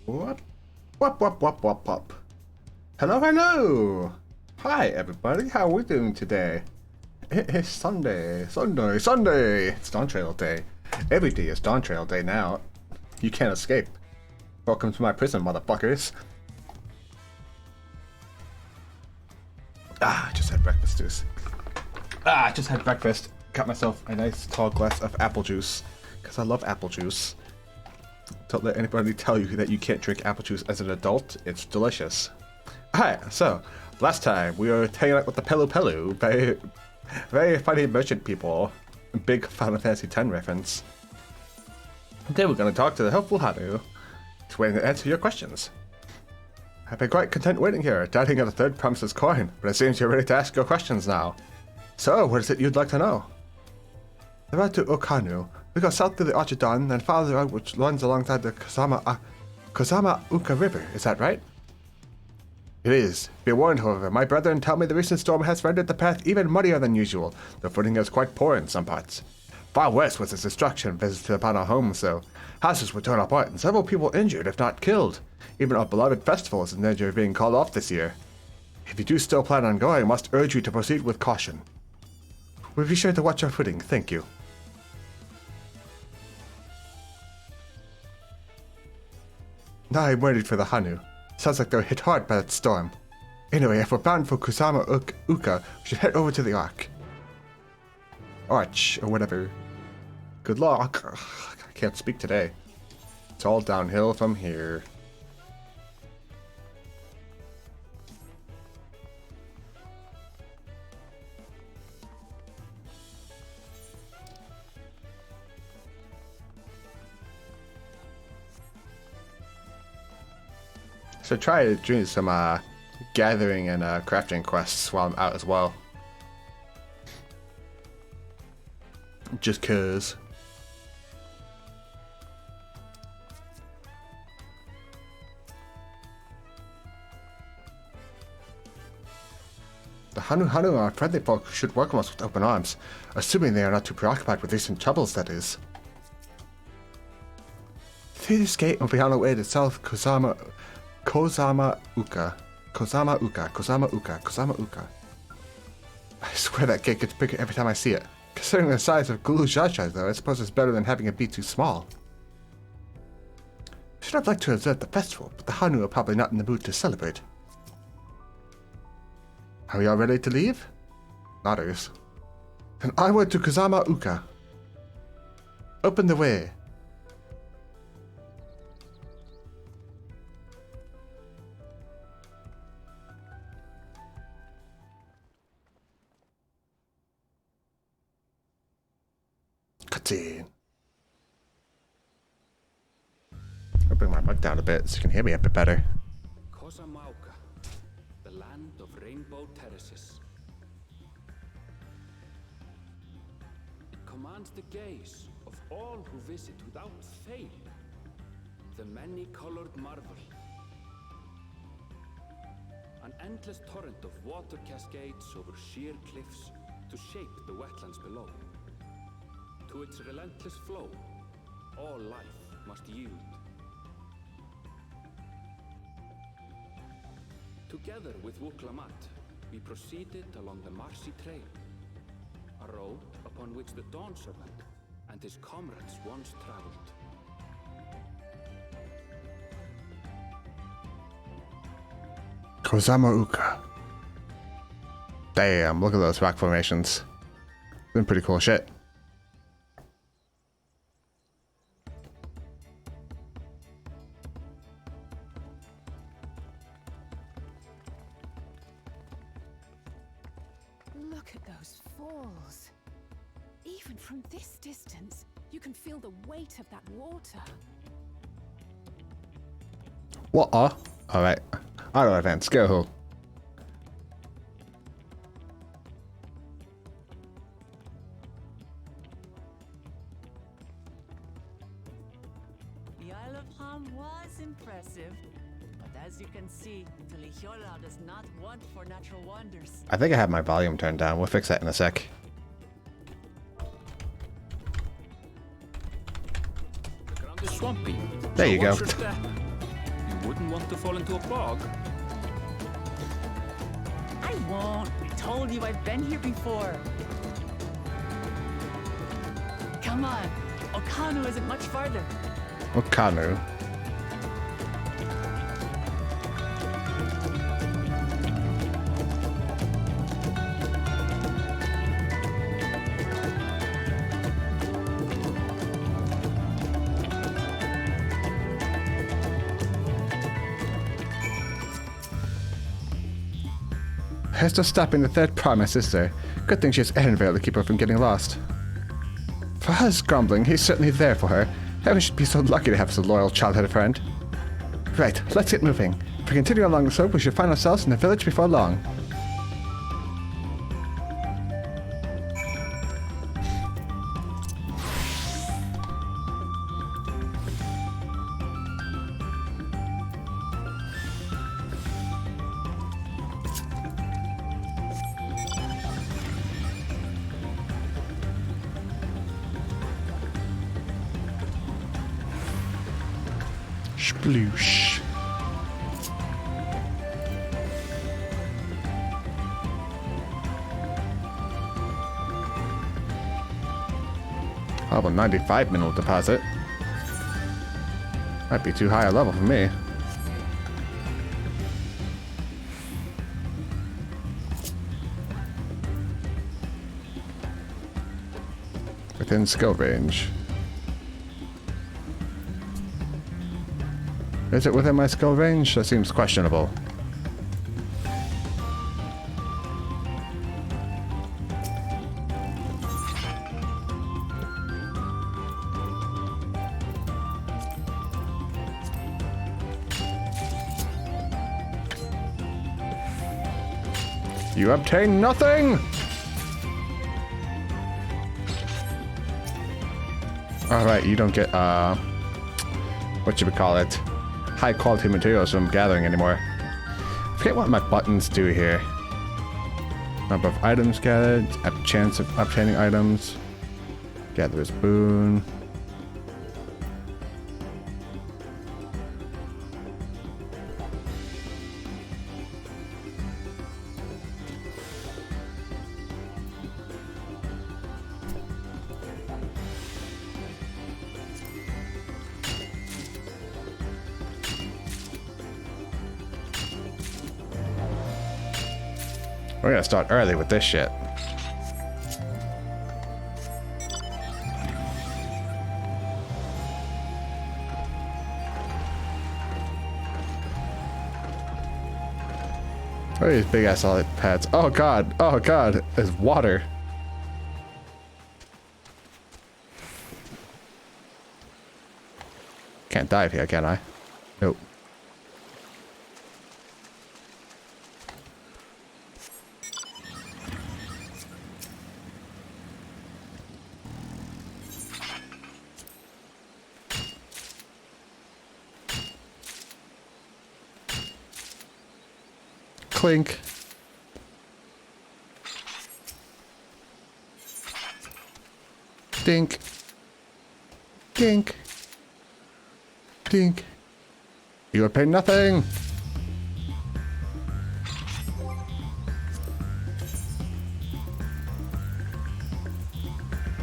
Whoop, whoop, whoop, whoop, whoop, whoop. Hello, hello! Hi, everybody. How are we doing today? It's Sunday. It's Dawn Trail Day. Every day is Dawn Trail Day now. You can't escape. Welcome to my prison, motherfuckers. I just had breakfast, dudes. I just had breakfast. Got myself a nice tall glass of apple juice. Because I love apple juice. Don't let anybody tell you that you can't drink apple juice as an adult. It's delicious. Alright, so, last time we were hanging out with the Pelu Pelu. Very funny merchant people. Big Final Fantasy X reference. Today we're going to talk to the helpful Hanu to answer your questions. I've been quite content waiting here, doubting at the third promise's coin, but it seems you're ready to ask your questions now. So, what is it you'd like to know? The road to Okanu. We go south through the Archidon, then follow the road which runs alongside the Kozama Uka River, is that right? It is. Be warned, however, my brethren tell me the recent storm has rendered the path even muddier than usual. The footing is quite poor in some parts. Far worse was its destruction visited upon our homes, so houses were torn apart and several people injured, if not killed. Even our beloved festival is in danger of being called off this year. If you do still plan on going, I must urge you to proceed with caution. We'll be sure to watch our footing, thank you. Now I'm worried for the Hanu. Sounds like they're hit hard by that storm. Anyway, if we're bound for Kusama Uka, we should head over to the Arch, or whatever. Good luck. I can't speak today. It's all downhill from here. So try doing some gathering and crafting quests while I'm out as well. Just cause. The Hanu and our friendly folk should welcome us with open arms, assuming they are not too preoccupied with recent troubles, that is. Through this gate, we'll be on our way to South Kozama Uka. I swear that gate gets bigger every time I see it. Considering the size of Gulu Jajai, though, I suppose it's better than having it be too small. I should have liked to observe the festival, but the Hanu are probably not in the mood to celebrate. Are we all ready to leave? Nodders. Then onward to Kozama Uka. Open the way. Cutscene. I'll bring my mic down a bit so you can hear me a bit better. Kozamauka, the land of rainbow terraces. It commands the gaze of all who visit without fail. The many-colored marvel. An endless torrent of water cascades over sheer cliffs to shape the wetlands below. To its relentless flow, all life must yield. Together with Wuklamat, we proceeded along the Marsi Trail, a road upon which the Dawn Servant and his comrades once traveled. Kozama Uka. Damn, look at those rock formations. Been pretty cool shit. Look at those falls. Even from this distance, you can feel the weight of that water. What? Alright. Auto advance, go. The Isle of Ham was impressive, but as you can see, Talichola does not want for natural wonders. I think I have my volume turned down. We'll fix that in a sec. The ground is swampy. There you go. wouldn't want to fall into a bog. I won't. I told you I've been here before. Come on. Okanu isn't much farther. Okanu. Hester's stopping the third promise, is there? Good thing she has Erenvale to keep her from getting lost. For us, grumbling, he's certainly there for her. Heaven should be so lucky to have such a loyal childhood friend. Right, let's get moving. If we continue along this road, we should find ourselves in the village before long. Sploosh. Oh, a 95-minute deposit. Might be too high a level for me. Within skill range. Is it within my skill range? That seems questionable. You obtain nothing! Alright, you don't get, what should we call it? High quality materials from gathering anymore. I forget what my buttons do here. Number of items gathered, chance of obtaining items, gatherer's boon. We're gonna start early with this shit. What are these big ass solid pads? Oh god, there's water. Can't dive here, can I? Nope. Clink. Dink. Dink. Dink. You are paying nothing.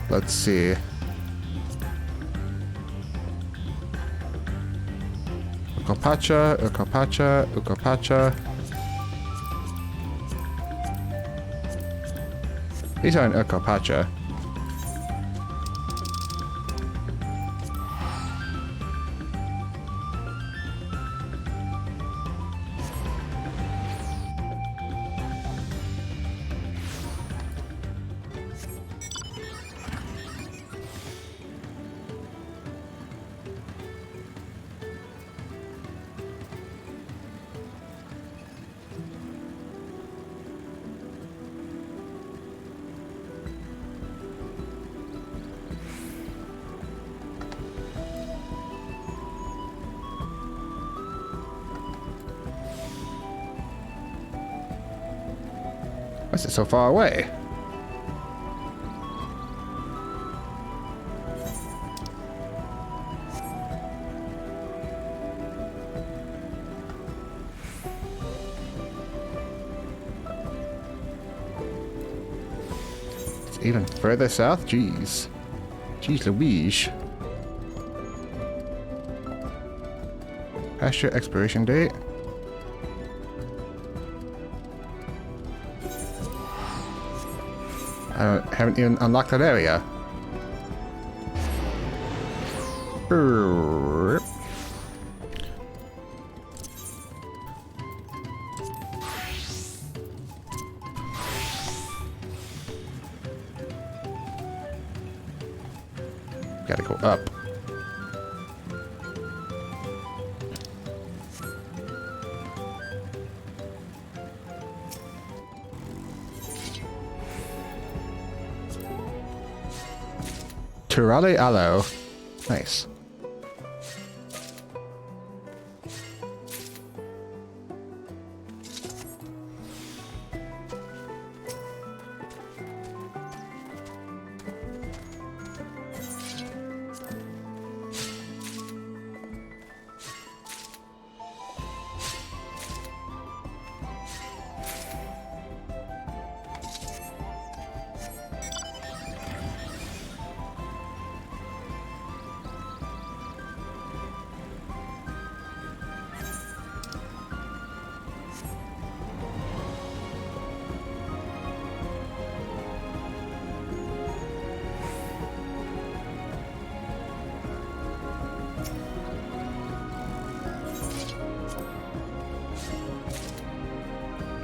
Let's see. Ukopacha, Ukopacha, Ukopacha. These aren't Ukopacha. Why is it so far away? even further south? Jeez. Jeez Louise. Past your expiration date. I haven't even unlocked that area. Gotta go up. Turale Aloe. Nice.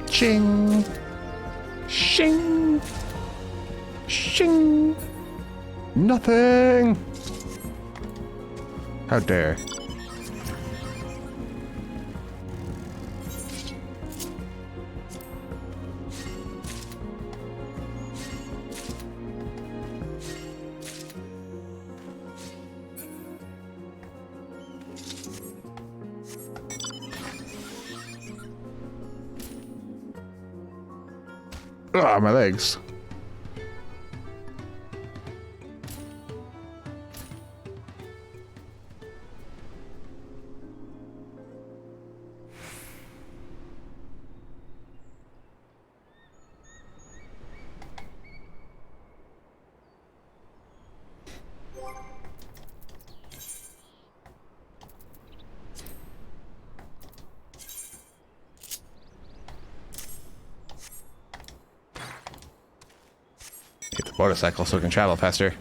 Shing! Shing! Shing! Nothing! How dare. Ah, my legs. Hit the motorcycle so we can travel faster.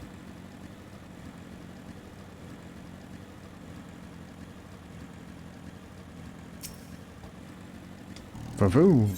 Vroom.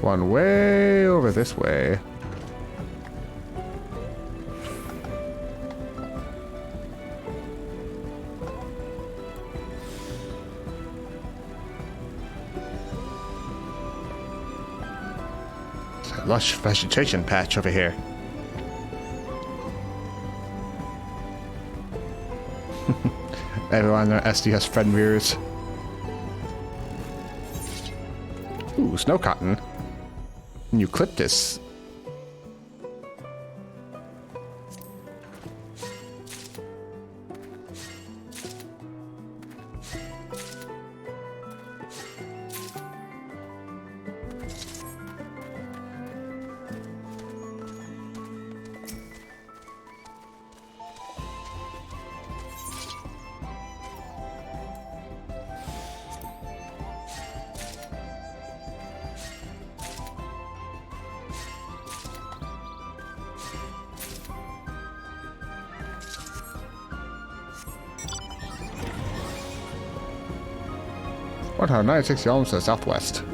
One way over this way. It's a lush vegetation patch over here. Everyone in their SD has friend mirrors. Ooh, snow cotton. Eucalyptus. What? 96 kilometers to the southwest.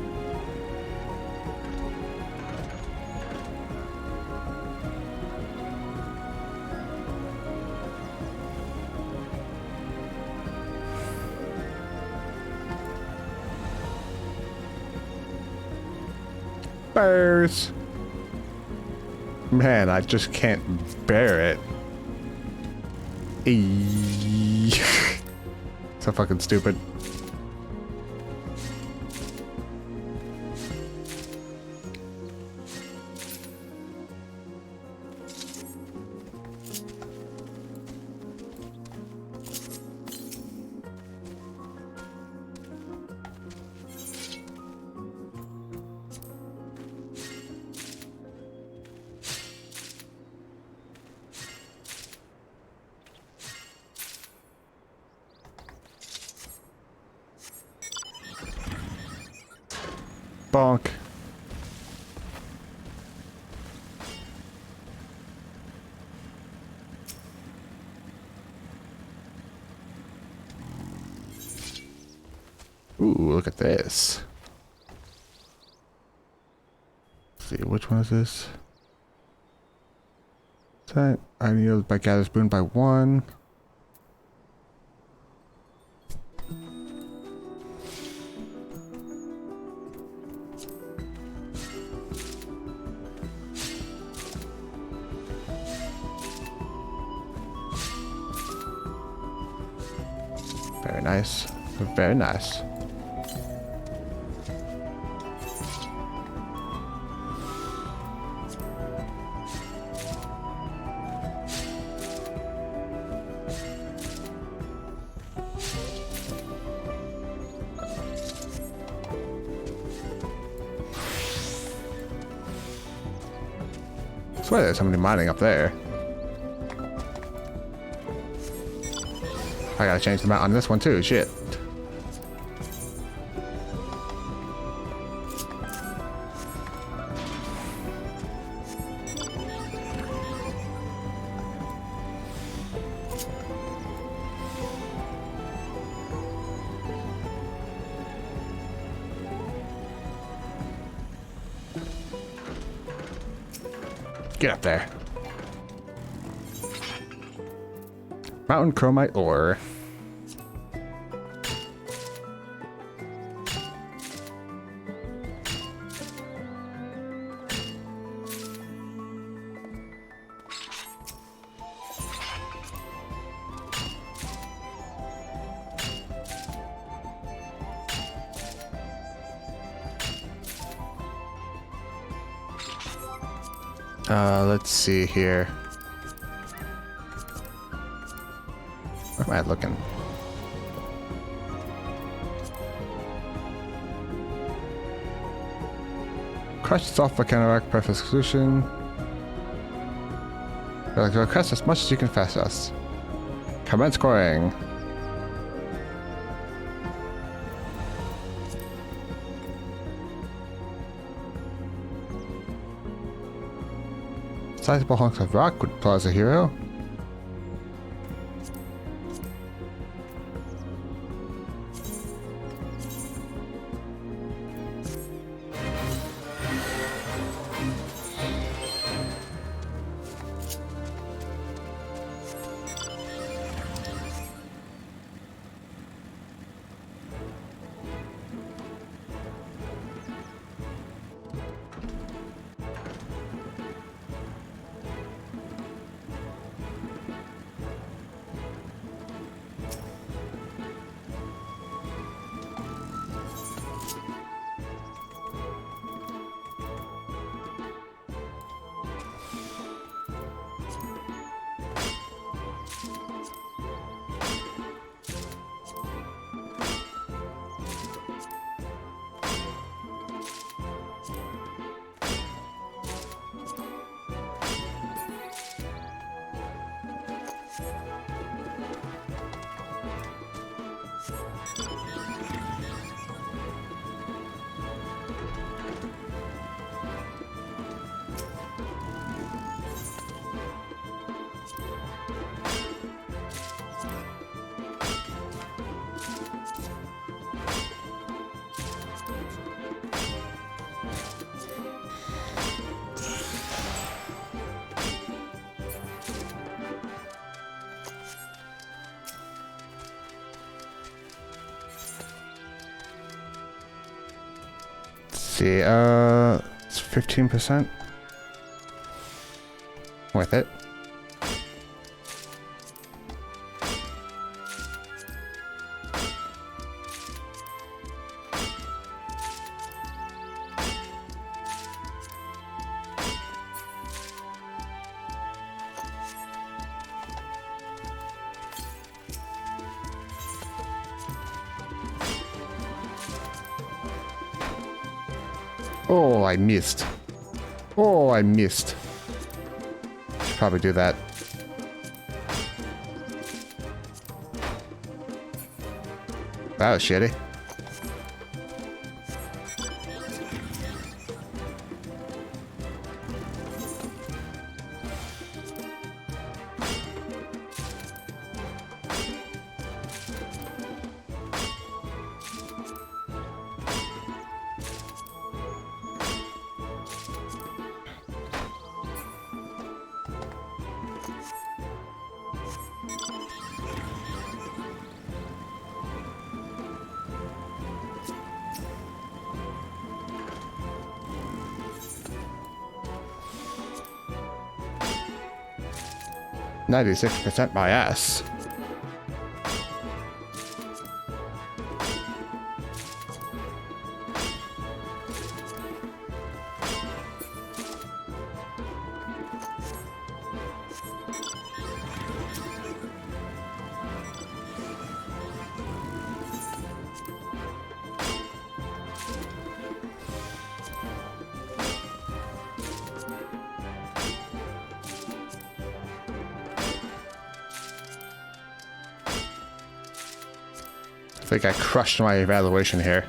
Bears. Man, I just can't bear it. Eee. So fucking stupid. Bonk. Ooh, look at this. Let's see, which one is this? That I need by gather spoon by 1. Very nice. Very nice. I swear there's somebody mining up there. I gotta change the mount on this one too, shit. Get up there. Mountain chromite ore. Let's see here. Where am I looking? Crushed sulfur counteract perfect solution. You're like to request as much as you can fast us. Commence scoring. Sizable hunks of rock would pause a hero. See, It's 15%. Worth it. Oh, I missed. Oh, I missed. Should probably do that. That was shitty. %, my ass. I think I crushed my evaluation here.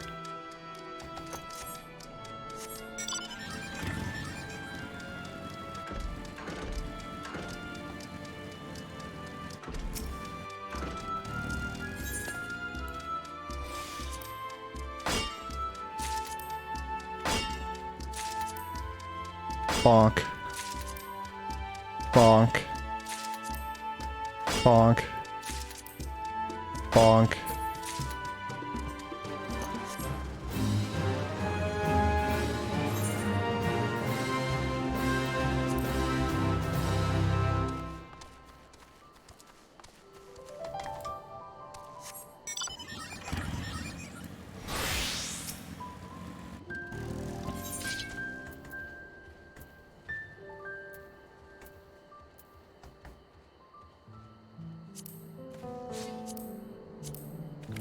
Bonk. Bonk. Bonk. Bonk.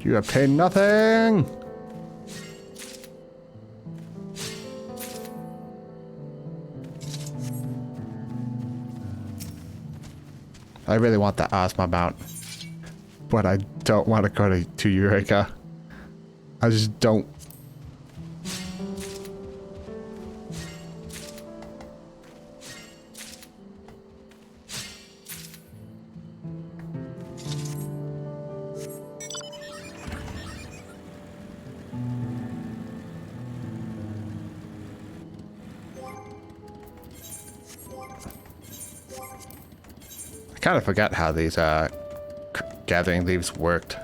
You have paid nothing! I really want the Ozma mount, but I don't want to go to Eureka. I just don't. I kind of forgot how these gathering leaves worked.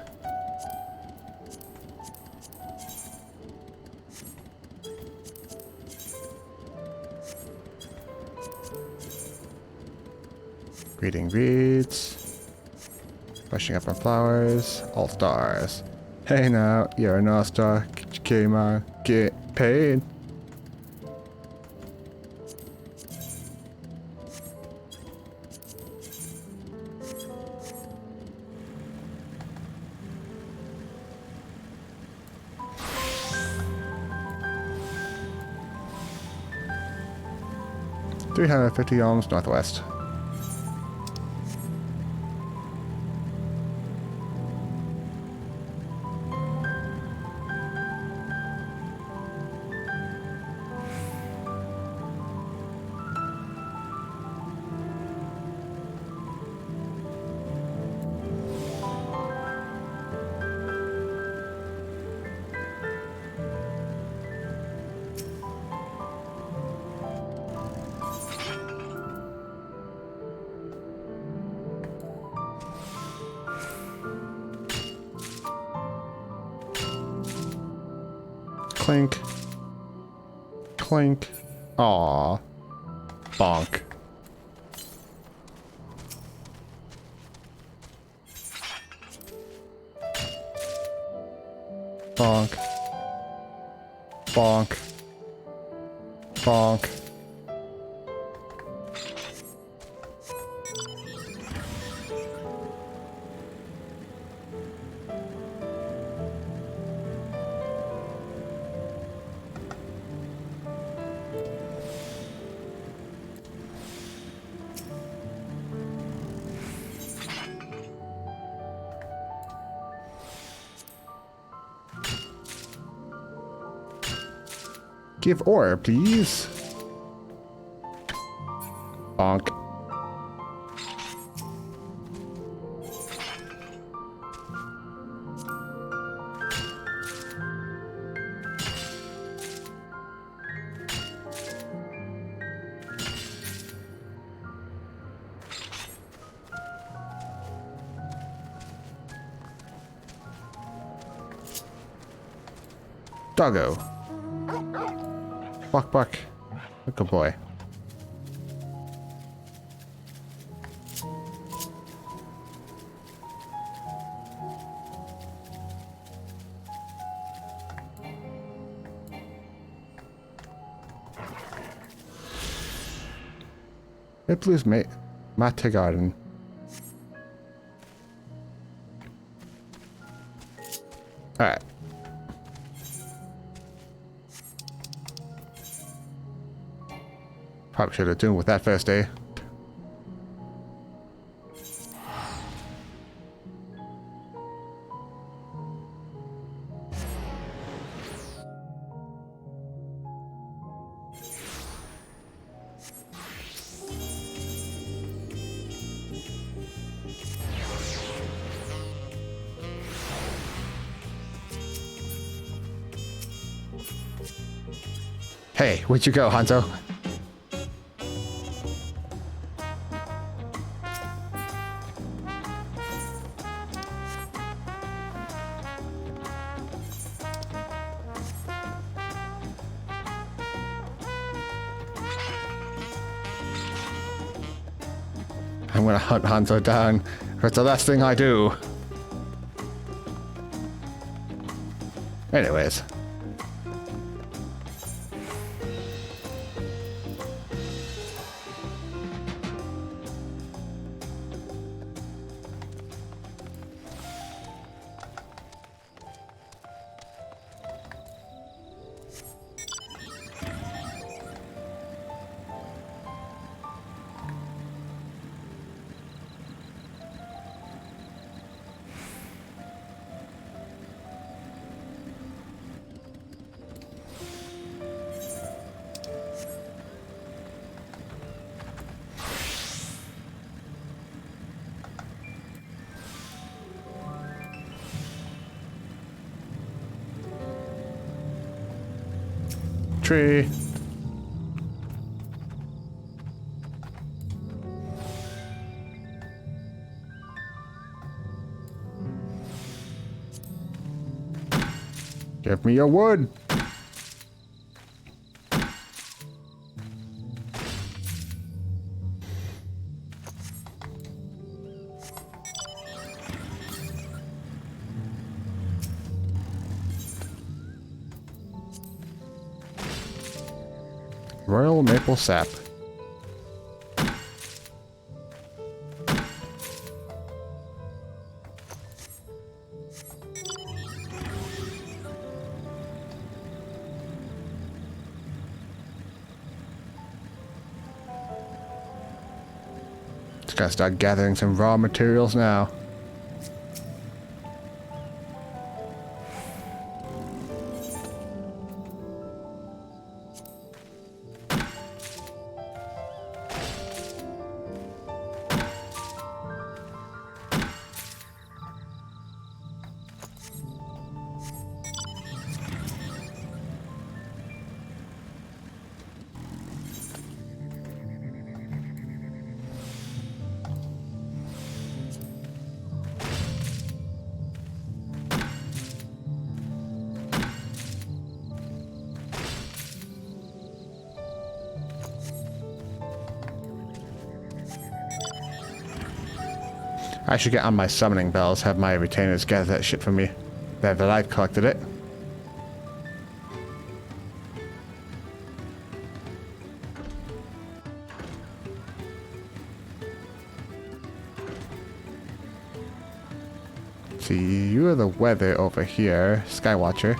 Reading reads. Brushing up on flowers. All stars. Hey now, you're an all-star. Come on, get paid. $350 northwest. Clink. Clink. Aw. Bonk. Bonk. Bonk. Bonk. Give ore, please. Bonk. Doggo. Buck, buck. Good boy. It blues mate. Matt Garden. Alright. Probably should have done with that first day. Hey, where'd you go, Hanzo? I'm gonna hunt Hanzo down. It's the last thing I do. Anyways. Tree. Give me your wood. Royal maple sap. Just gotta start gathering some raw materials now. I should get on my summoning bells, have my retainers gather that shit for me. That I've collected it. See, you are the weather over here, Skywatcher.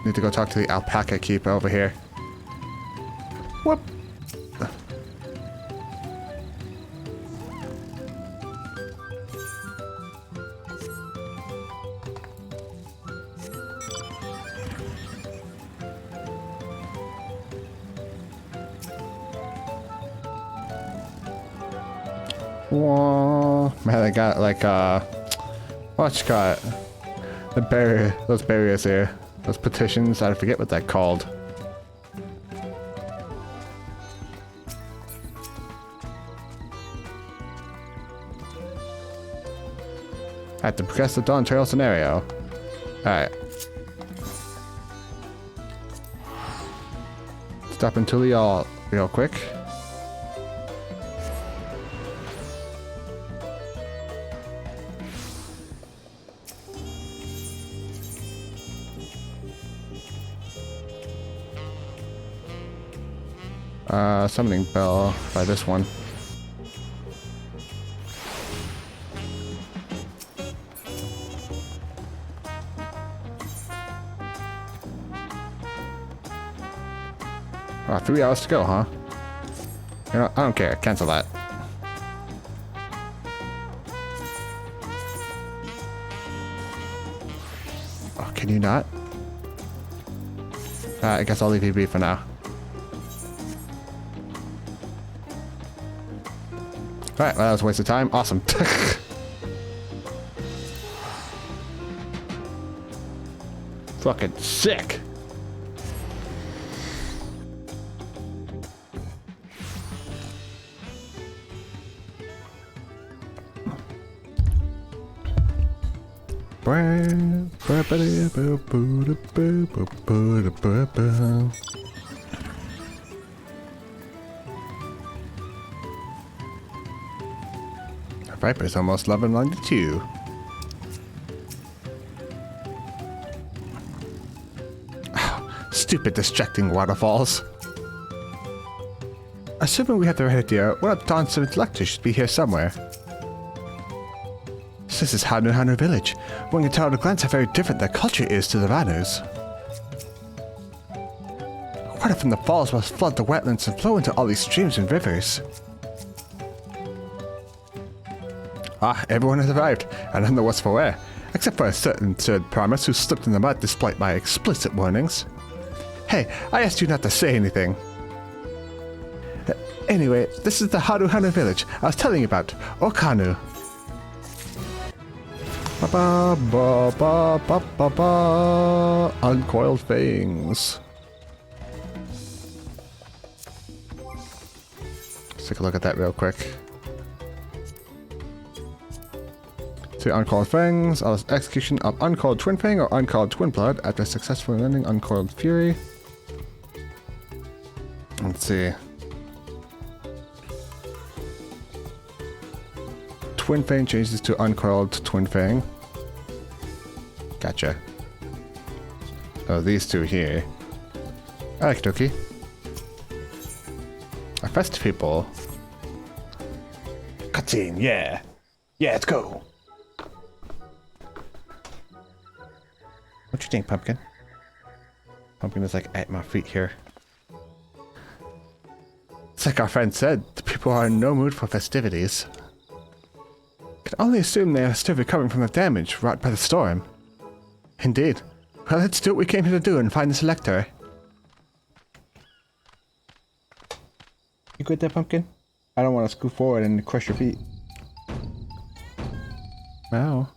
Need to go talk to the alpaca keeper over here. Whoop! Whoa. Man, I got like what you got? The barrier, those barriers there, those petitions. I forget what they're called. I have to progress the Dawn Trail scenario. Alright. Stop until y'all real quick. Summoning bell by this one. Oh, 3 hours to go, huh? You know, I don't care. Cancel that. Oh, can you not? I guess I'll leave you be for now. Alright, well, that was a waste of time. Awesome. Fucking sick. Viper's almost level 92. Stupid distracting waterfalls. Assuming we have the right idea, one of Dawn's lectures should be here somewhere. This is Hanu village. One can tell at a glance how very different their culture is to the Vanus. Water from the falls must flood the wetlands and flow into all these streams and rivers. Ah, everyone has arrived, and none the worse for wear, except for a certain third promise who slipped in the mud despite my explicit warnings. Hey, I asked you not to say anything. Anyway, this is the Hanu village I was telling you about, Okanu. Ba ba ba ba ba ba. Uncoiled fangs. Let's take a look at that real quick. To Uncoiled Fangs, execution of Uncoiled Twin Fang or Uncoiled Twin Blood after successfully landing Uncoiled Fury. Let's see. Twin Fang changes to Uncoiled Twin Fang. Gotcha. Oh, these two here. Okie A festive people. Cutscene, yeah. Yeah, let's go. What you think, Pumpkin? Pumpkin is like at my feet here. It's like our friend said, the people are in no mood for festivities. Can only assume they are still recovering from the damage wrought by the storm. Indeed. Well, let's do what we came here to do and find the selector. You good there, Pumpkin? I don't want to scoot forward and crush your feet. Wow.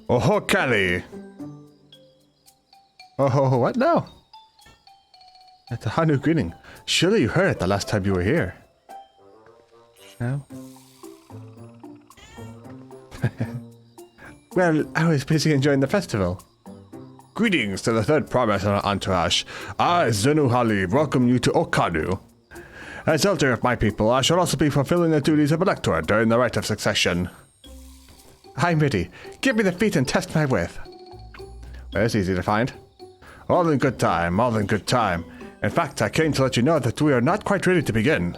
Oh, Callie! Oh, what now? That's a Hanu greeting. Surely you heard it the last time you were here. No? Well, I was busy enjoying the festival. Greetings to the third promise in our entourage. I, Zenuhali, welcome you to Okanu. As elder of my people, I shall also be fulfilling the duties of elector during the rite of succession. I'm ready. Give me the feat and test my wit. Well, it's easy to find. All in good time, all in good time. In fact, I came to let you know that we are not quite ready to begin.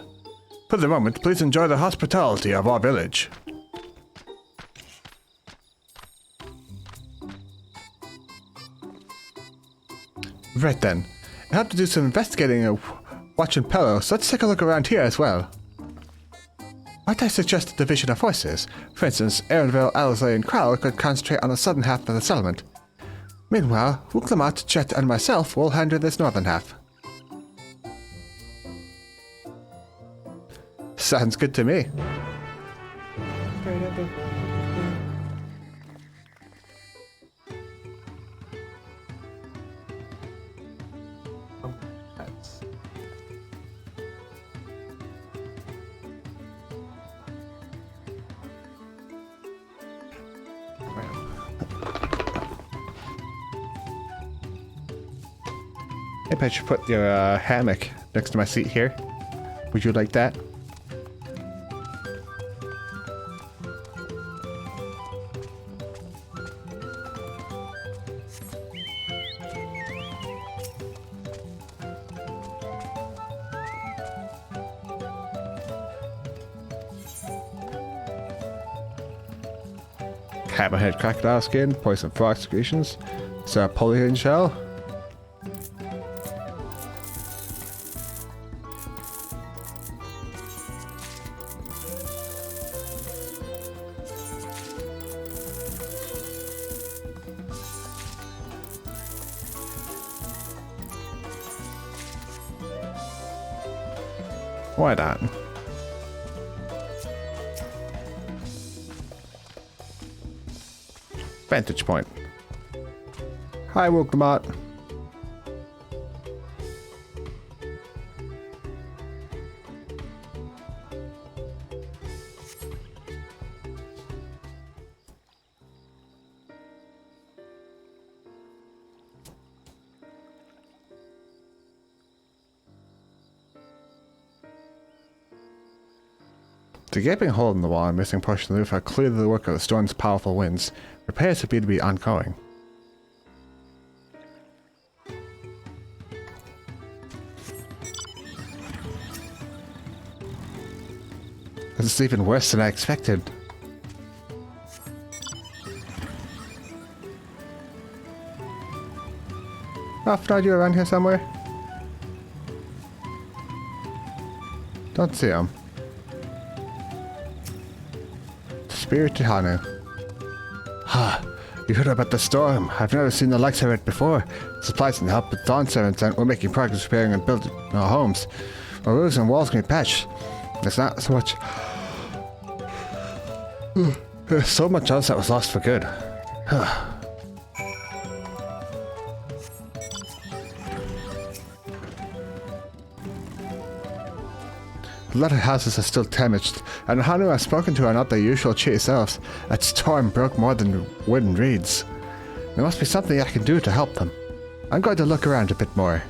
For the moment, please enjoy the hospitality of our village. Right then. I have to do some investigating of watching Pello, so let's take a look around here as well. Might I suggest a division of forces? For instance, Aaronville, Alizé, and Krell could concentrate on the southern half of the settlement. Meanwhile, Wuklamat, Chet, and myself will handle this northern half. Sounds good to me. Maybe I should put your hammock next to my seat here. Would you like that? Hammerhead crocodile skin, poison frog secretions, polygon shell. Why not? Vantage point. Hi, Wuklamat. The gaping hole in the wall and missing portion of the roof are clearly the work of the storm's powerful winds. Repairs appear to be ongoing. This is even worse than I expected. Oh, are you around here somewhere? Don't see him. Spirited Hanu. Ha! You heard about the storm. I've never seen the likes of it before. Supplies and help with dawn servants, and we're making progress repairing and building our homes. Our roofs and walls can be patched. There's not so much... There's so much else that was lost for good. A lot of houses are still damaged, and the Hanu I've spoken to are not their usual cheery selves. That storm broke more than wooden reeds. There must be something I can do to help them. I'm going to look around a bit more.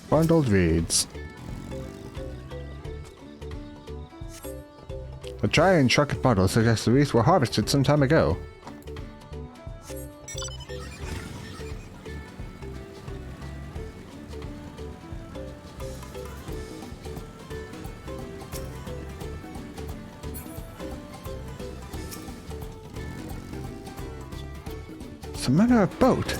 Bundled reeds. The dry and shrunken bundle suggests the reeds were harvested some time ago. Some manner of boat.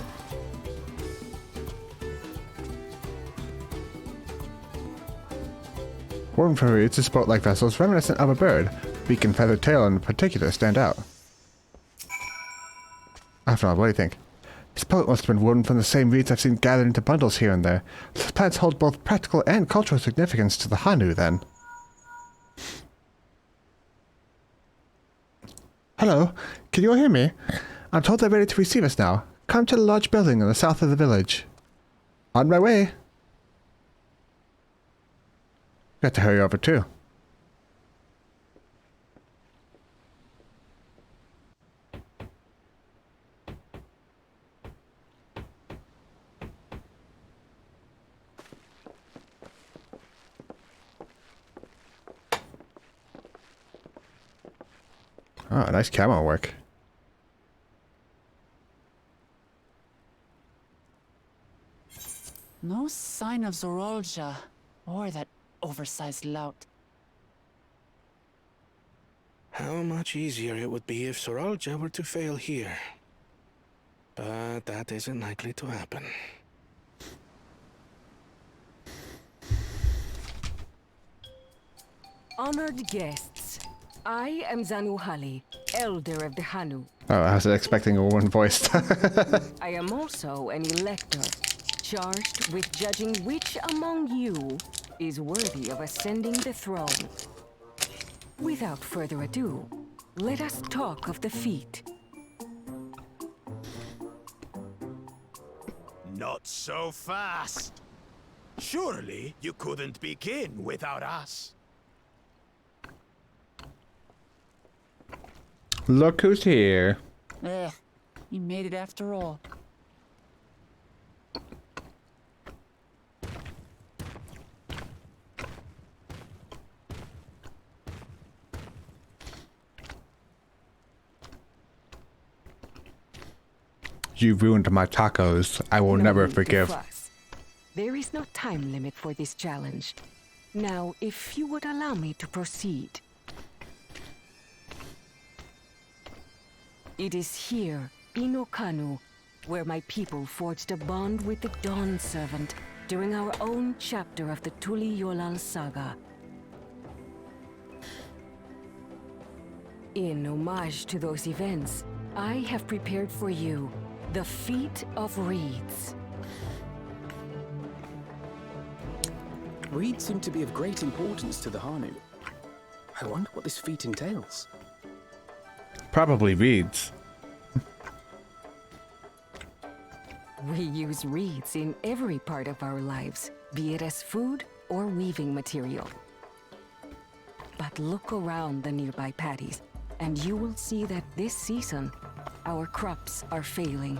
Worn from reeds, this boat-like vessel is reminiscent of a bird. Beak and feathered tail in particular stand out. After all, what do you think? This boat must have been woven from the same reeds I've seen gathered into bundles here and there. The plants hold both practical and cultural significance to the Hanu, then. Hello, can you all hear me? I'm told they're ready to receive us now. Come to the large building in the south of the village. On my way. Got to hurry over too. Oh, nice camo work. No sign of Zorolja or that oversized lout. How much easier it would be if Soralja were to fail here. But that isn't likely to happen. Honored guests, I am Zanuhali, Elder of the Hanu. Oh, I was expecting a woman voiced. I am also an elector, charged with judging which among you is worthy of ascending the throne. Without further ado, let us talk of the feat. Not so fast. Surely you couldn't begin without us. Look who's here. You made it after all. You ruined my tacos. I will No never need to forgive. fuss. There is no time limit for this challenge. Now, if you would allow me to proceed. It is here, in Okanu, where my people forged a bond with the Dawn Servant during our own chapter of the Tuli Yolal saga. In homage to those events, I have prepared for you the Feat of Reeds. Reeds seem to be of great importance to the Hanu. I wonder what this feat entails. Probably reeds. We use reeds in every part of our lives, be it as food or weaving material. But look around the nearby paddies, and you will see that this season, our crops are failing.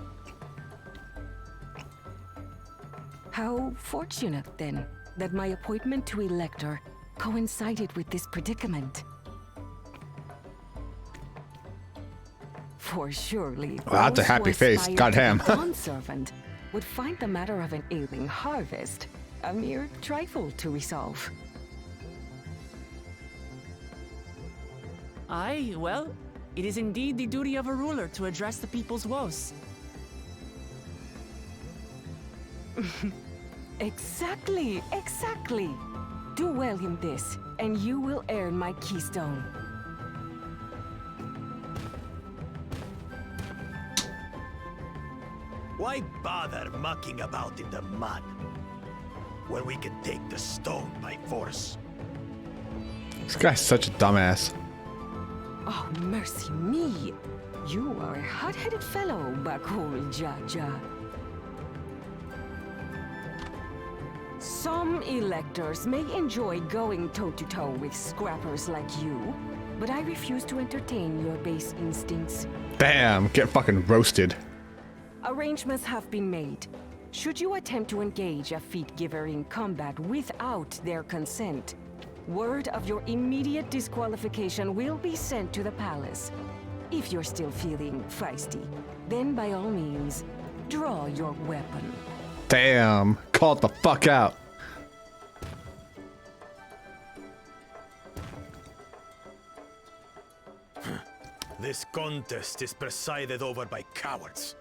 How fortunate, then, that my appointment to Elector coincided with this predicament. For surely, Well, that's a those who happy face. aspire Goddamn. to be Dawn Servant would find the matter of an ailing harvest a mere trifle to resolve. Aye, well, it is indeed the duty of a ruler to address the people's woes. Exactly, exactly. Do well in this, and you will earn my keystone. Why bother mucking about in the mud when we can take the stone by force? This guy's such a dumbass. Oh, mercy me. You are a hot-headed fellow, Bakul Jaja. Some electors may enjoy going toe-to-toe with scrappers like you, but I refuse to entertain your base instincts. Bam! Get fucking roasted. Arrangements have been made. Should you attempt to engage a feat giver in combat without their consent, word of your immediate disqualification will be sent to the palace. If you're still feeling feisty, then by all means, draw your weapon. Damn! Called the fuck out. This contest is presided over by cowards.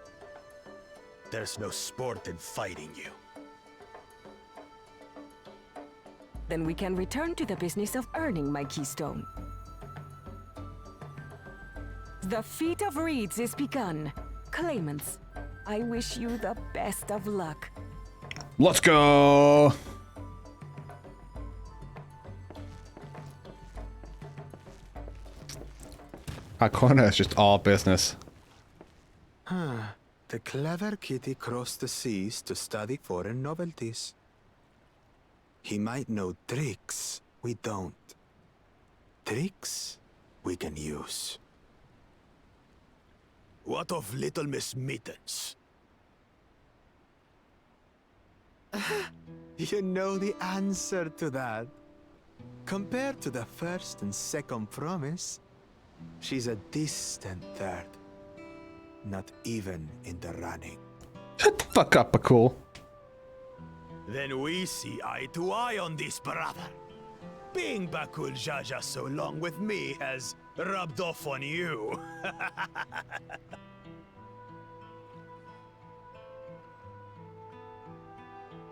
There's no sport in fighting you. Then we can return to the business of earning my keystone. The Feat of Reeds is begun. Claimants, I wish you the best of luck. Let's go! Arcona is just all business. The clever kitty crossed the seas to study foreign novelties. He might know tricks we don't. Tricks we can use. What of Little Miss Mittens? You know the answer to that. Compared to the first and second promise, She's a distant third. Not even in the running. Shut the fuck up, Bakul. Then we see eye to eye on this, brother. Being Bakul Jaja so long with me has rubbed off on you.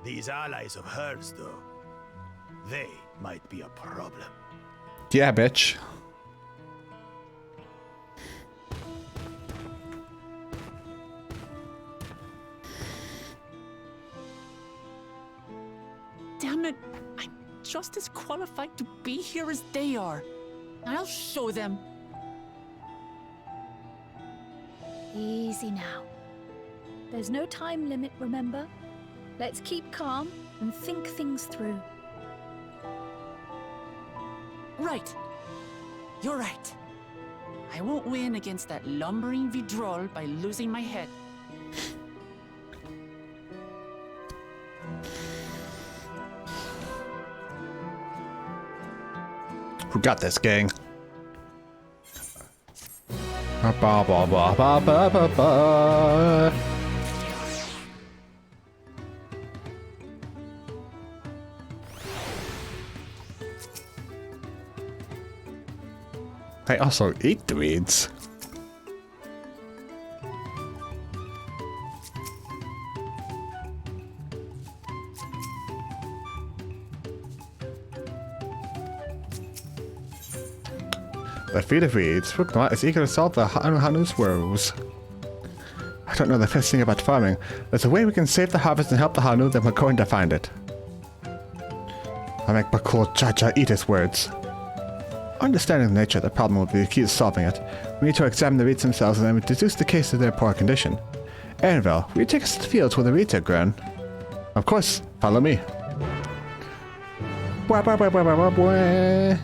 These allies of hers, though, they might be a problem. Yeah, bitch. Damn it! I'm just as qualified to be here as they are. I'll show them. Easy now. There's no time limit, remember? Let's keep calm and think things through. Right. You're right. I won't win against that lumbering Vidrol by losing my head. We got this, gang. Ba ba ba ba ba ba ba. I also eat the weeds. The feed of weeds. Pokemon is eager to solve the Hanu's woes. I don't know the first thing about farming. There's a way we can save the harvest and help the Hanu, then we're going to find it. I make Bakul Jaja eat his words. Understanding the nature of the problem will be the key to solving it. We need to examine the reeds themselves and then deduce the case of their poor condition. Annabelle, will you take us to the fields where the reeds are grown? Of course, follow me. Bwah, bwah, bwah, bwah, bwah, bwah.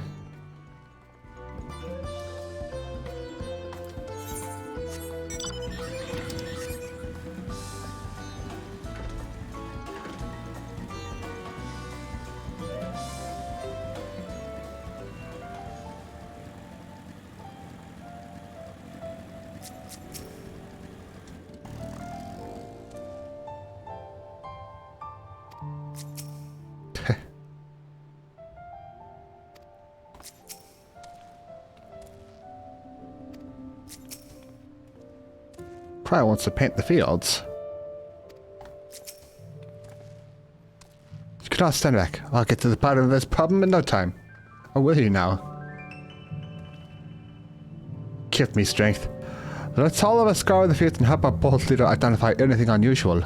Probably wants to paint the fields. You cannot stand back. I'll get to the bottom of this problem in no time. Or will you now? Give me strength. Let's all of us scour the fields and help our bold leader identify anything unusual.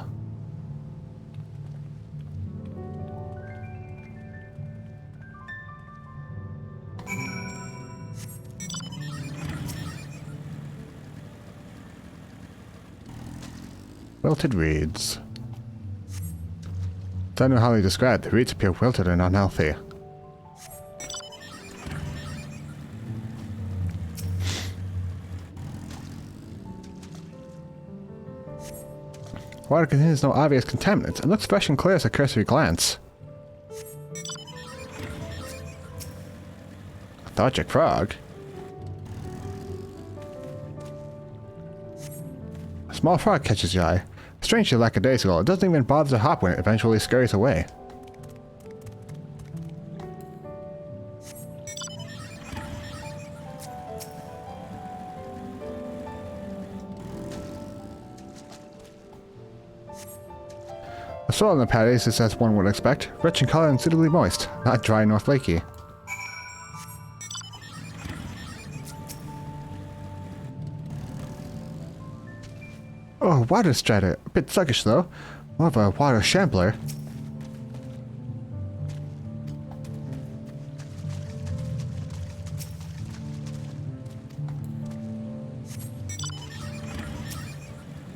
Wilted reeds. Don't know how they described. The reeds appear wilted and unhealthy. Water contains no obvious contaminants and looks fresh and clear as a cursory glance. Lethargic frog. A small frog catches your eye. Strangely lackadaisical, it doesn't even bother to hop when it eventually scurries away. The soil in the paddies is as one would expect, rich in color and suitably moist, not dry nor flaky. Oh, water strata. A bit sluggish though. More of a water shambler.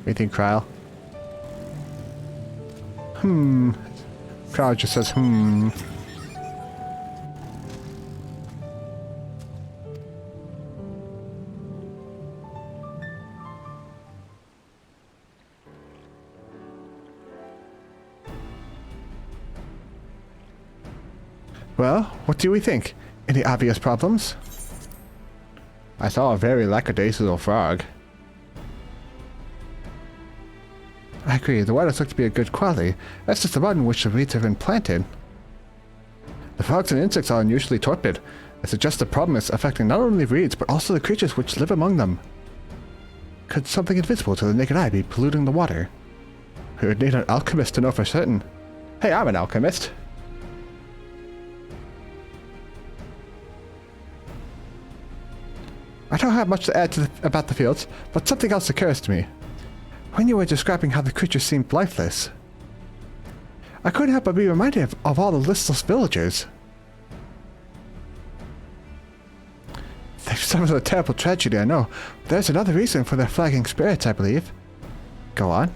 Anything, Kryle? Kryle just says, Well, what do we think? Any obvious problems? I saw a very lackadaisical frog. I agree, the waters look to be a good quality. That's just the mud in which the reeds have been planted. The frogs and insects are unusually torpid. I suggest the problem is affecting not only reeds, but also the creatures which live among them. Could something invisible to the naked eye be polluting the water? We would need an alchemist to know for certain. Hey, I'm an alchemist. I don't have much to add about the fields, but something else occurs to me. When you were describing how the creatures seemed lifeless, I couldn't help but be reminded of all the listless villagers. They've suffered a terrible tragedy, I know. There's another reason for their flagging spirits, I believe. Go on.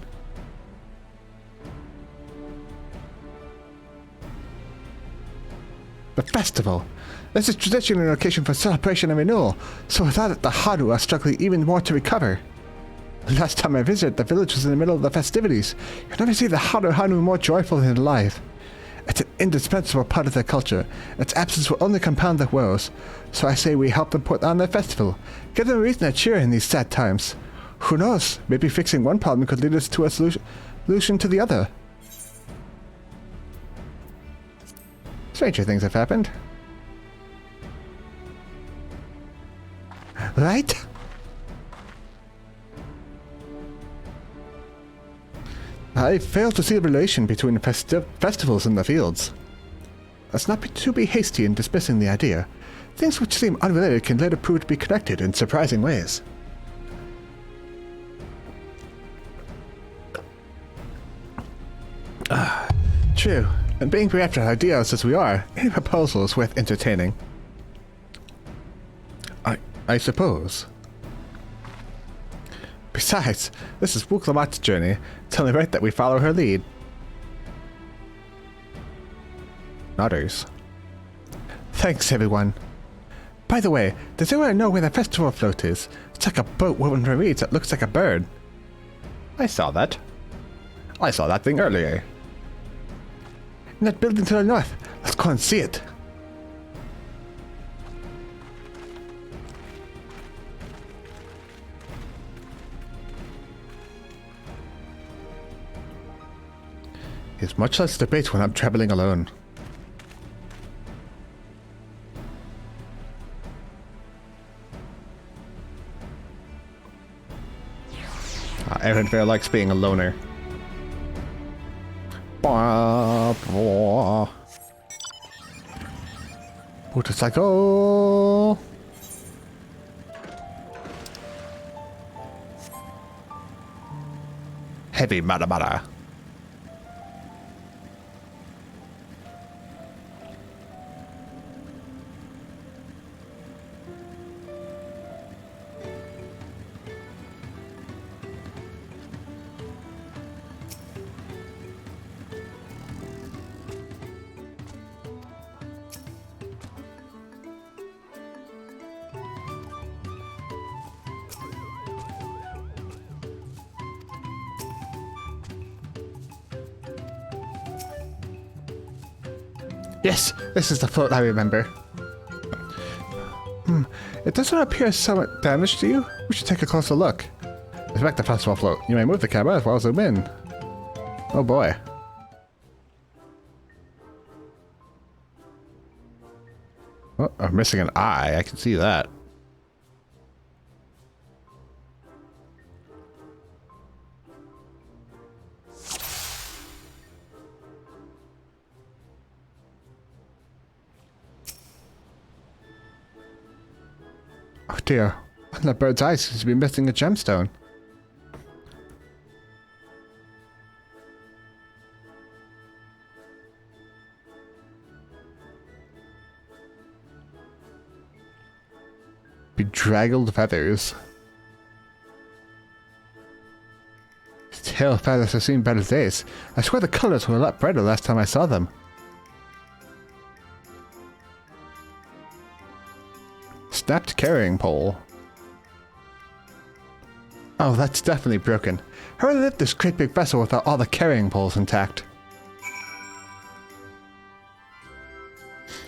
The festival. This is traditionally an occasion for celebration and renewal, so without it the Haru are struggling even more to recover. The last time I visited, the village was in the middle of the festivities. You never see the Haru more joyful and alive. It's an indispensable part of their culture. Its absence will only compound their woes. So I say we help them put on their festival. Give them a reason to cheer in these sad times. Who knows? Maybe fixing one problem could lead us to a solution to the other. Stranger things have happened. Right? I fail to see the relation between festivals and the fields. Let's not be too hasty in dismissing the idea. Things which seem unrelated can later prove to be connected in surprising ways. True, and being bereft of ideas as we are, any proposal is worth entertaining. I suppose. Besides, this is Wuklamat's journey. It's only right that we follow her lead. Nodders. Thanks, everyone. By the way, does anyone know where the festival float is? It's like a boat woven from reeds that looks like a bird. I saw that. I saw that thing earlier. In that building to the north. Let's go and see it. It's much less debate when I'm traveling alone. Everyone very likes being a loner. Motorcycle. Heavy mada. Yes, this is the float I remember. It doesn't appear somewhat damaged to you. We should take a closer look. Inspect the festival float. You may move the camera as well as zoom in. Oh boy. Oh, I'm missing an eye. I can see that. Oh dear, the bird's eye seems to be missing a gemstone. Bedraggled feathers. His tail feathers have seen better days. I swear the colors were a lot brighter last time I saw them. Snapped carrying pole. Oh, that's definitely broken. How would I lift this great big vessel without all the carrying poles intact?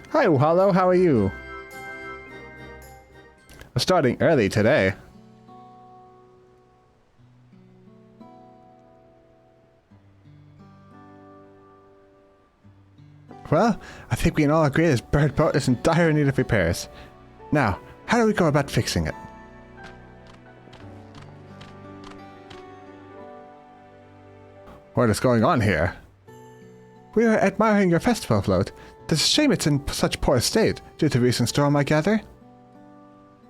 Hi, Uhalo, how are you? We're starting early today. Well, I think we can all agree this bird boat is in dire need of repairs. Now, how do we go about fixing it? What is going on here? We are admiring your festival float. It's a shame it's in such poor state due to recent storm, I gather.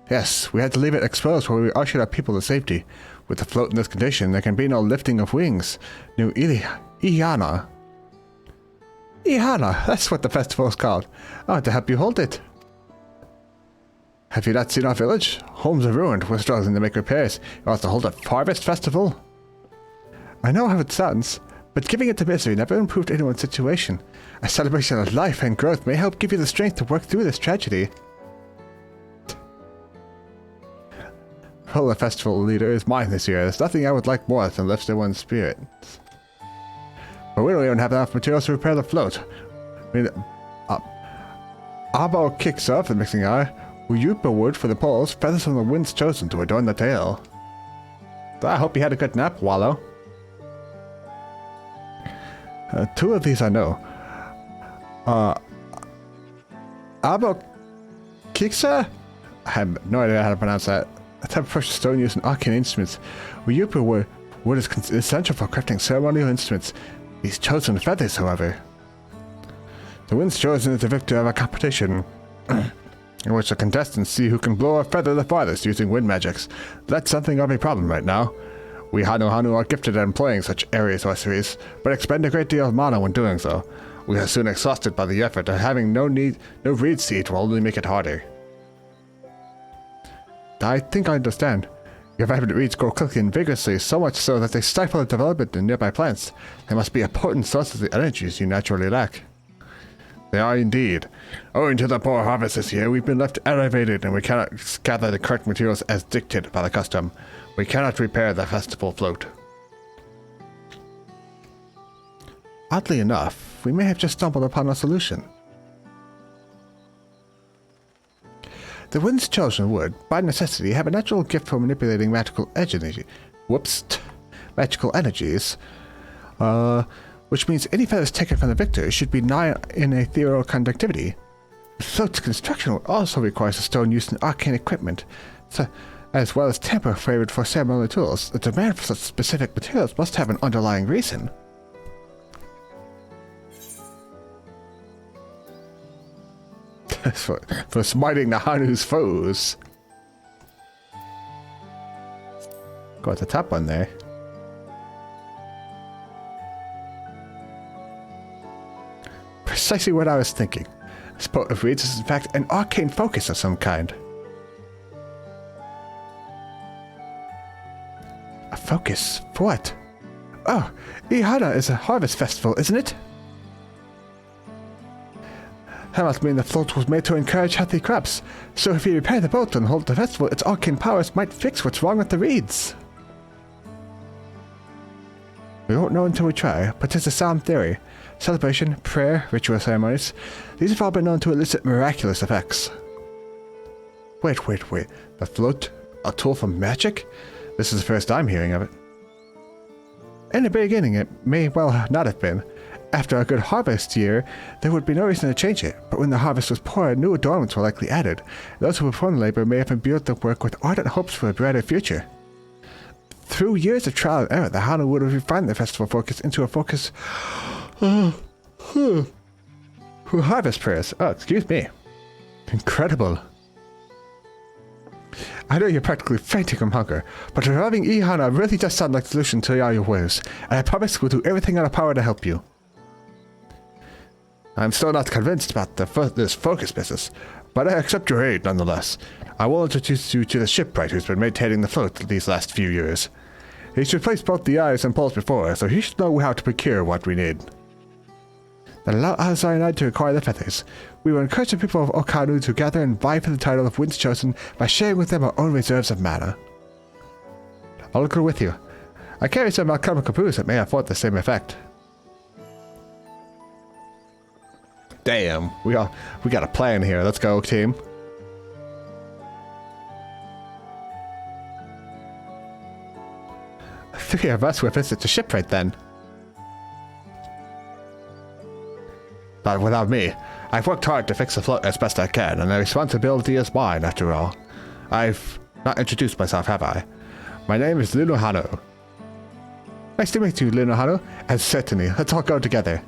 Yes, we had to leave it exposed while we ushered our people to safety. With the float in this condition, there can be no lifting of wings. New Ihana. Ihana, that's what the festival is called. I want to help you hold it. Have you not seen our village? Homes are ruined. We're struggling to make repairs. You want to hold a harvest festival? I know how it sounds, but giving it to misery never improved anyone's situation. A celebration of life and growth may help give you the strength to work through this tragedy. Well, the festival leader is mine this year. There's nothing I would like more than lift everyone's spirits. But we don't even have enough materials to repair the float. I mean, Abo kicks off the mixing eye. Uyupa wood for the poles, feathers from the winds chosen to adorn the tail. I hope you had a good nap, Wallow. Two of these I know. Abo Kiksa? I have no idea how to pronounce that. A type of precious stone used in arcane instruments. Uyupa wood is essential for crafting ceremonial instruments. These chosen feathers, however. The winds chosen is the victor of a competition, in which the contestants see who can blow a feather the farthest using wind magics. That's something of a problem right now. We Hanu are gifted at employing such airy sorceries, but expend a great deal of mana when doing so. We are soon exhausted by the effort, and having no reed seed will only make it harder. I think I understand. Your vibrant reeds grow quickly and vigorously, so much so that they stifle the development in nearby plants. They must be a potent source of the energies you naturally lack. They are indeed. Owing to the poor harvest this year, we've been left elevated and we cannot gather the correct materials as dictated by the custom. We cannot repair the festival float. Oddly enough, we may have just stumbled upon a solution. The winds chosen would, by necessity, have a natural gift for manipulating magical energies. Magical energies. Which means any feathers taken from the victor should be nigh in ethereal conductivity. The float's construction also requires a stone used in arcane equipment, as well as temper favored for ceremonial tools. The demand for such specific materials must have an underlying reason. for smiting the Hanu's foes. Got the top one there. Precisely what I was thinking. This boat of reeds is in fact an arcane focus of some kind. A focus? For what? Oh, Ihana is a harvest festival, isn't it? That must mean the float was made to encourage healthy crops. So if you repair the boat and hold the festival, its arcane powers might fix what's wrong with the reeds. We won't know until we try, but it's a sound theory. Celebration, prayer, ritual ceremonies, these have all been known to elicit miraculous effects. Wait. The float? A tool for magic? This is the first I'm hearing of it. In the beginning, it may well not have been. After a good harvest year, there would be no reason to change it, but when the harvest was poor, new adornments were likely added. Those who performed the labor may have imbued the work with ardent hopes for a brighter future. Through years of trial and error, the Hanu would have refined the festival focus into a focus for harvest prayers. Oh, excuse me. Incredible. I know you're practically fainting from hunger, but reviving Ihana really does sound like the solution to all your woes, and I promise we'll do everything in our power to help you. I'm still not convinced about this focus business, but I accept your aid nonetheless. I will introduce you to the shipwright who's been maintaining the float these last few years. He's replaced both the eyes and poles before, so he should know how to procure what we need. Then allow Azar and I to acquire the feathers. We will encourage the people of Okanu to gather and vie for the title of Winds Chosen by sharing with them our own reserves of mana. I'll go with you. I carry some alchemical brews that may afford the same effect. Damn, we got a plan here. Let's go, team. 3 of us will visit the shipwright then. But without me, I've worked hard to fix the float as best I can, and the responsibility is mine, after all. I've not introduced myself, have I? My name is Lunohano. Nice to meet you, Lunohano, and certainly, let's all go together.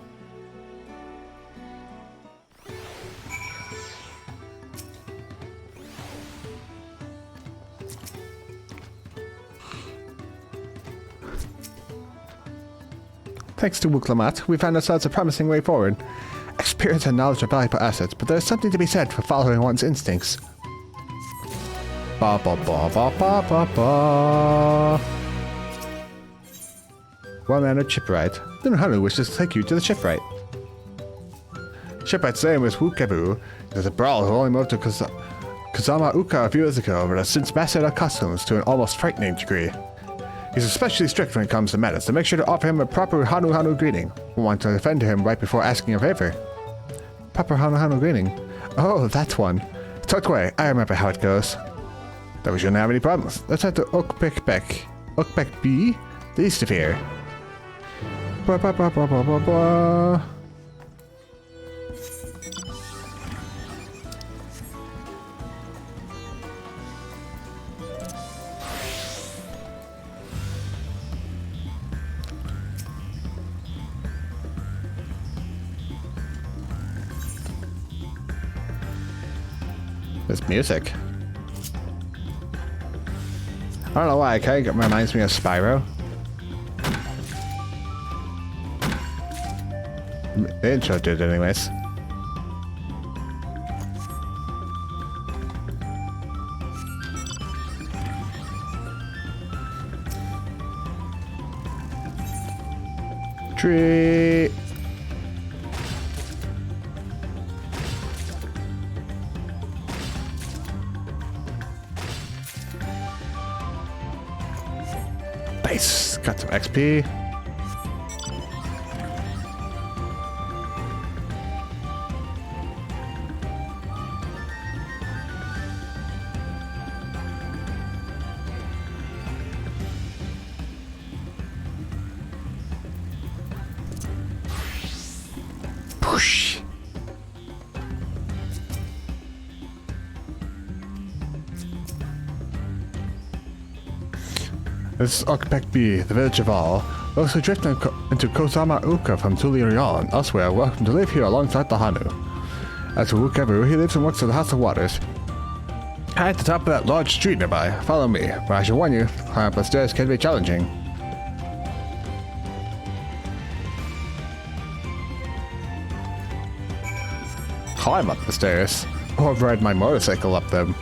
Thanks to Wuklamat, we found ourselves a promising way forward. Experience and knowledge are valuable assets, but there's something to be said for following one's instincts. Ba ba ba ba ba ba ba. Well-mannered shipwright. Lunohano wishes to take you to the shipwright. Shipwright's name is Wukebu. There's a brawl who only moved to Kazama Uka a few years ago, but has since mastered our customs to an almost frightening degree. He's especially strict when it comes to manners, so make sure to offer him a proper Hanu greeting. We want to defend him right before asking a favor. Proper Hanu greeting? Oh, that's one. Tucked away, I remember how it goes. Then we shouldn't have any problems. Let's head to Okbek. Okbek B? The east of here. Ba ba ba ba ba ba ba. This music. I don't know why, it kind of reminds me of Spyro. The intro did anyways. Tree. Nice. Got some XP. Push. This is Okbek B, the village of all. Those who drift into Kozama Uka from Tulirion and elsewhere are welcome to live here alongside the Hanu. As for Wukebu, he lives and works at the House of Waters. High at the top of that large street nearby. Follow me, but I should warn you, climb up the stairs can be challenging. Climb up the stairs, or ride my motorcycle up them.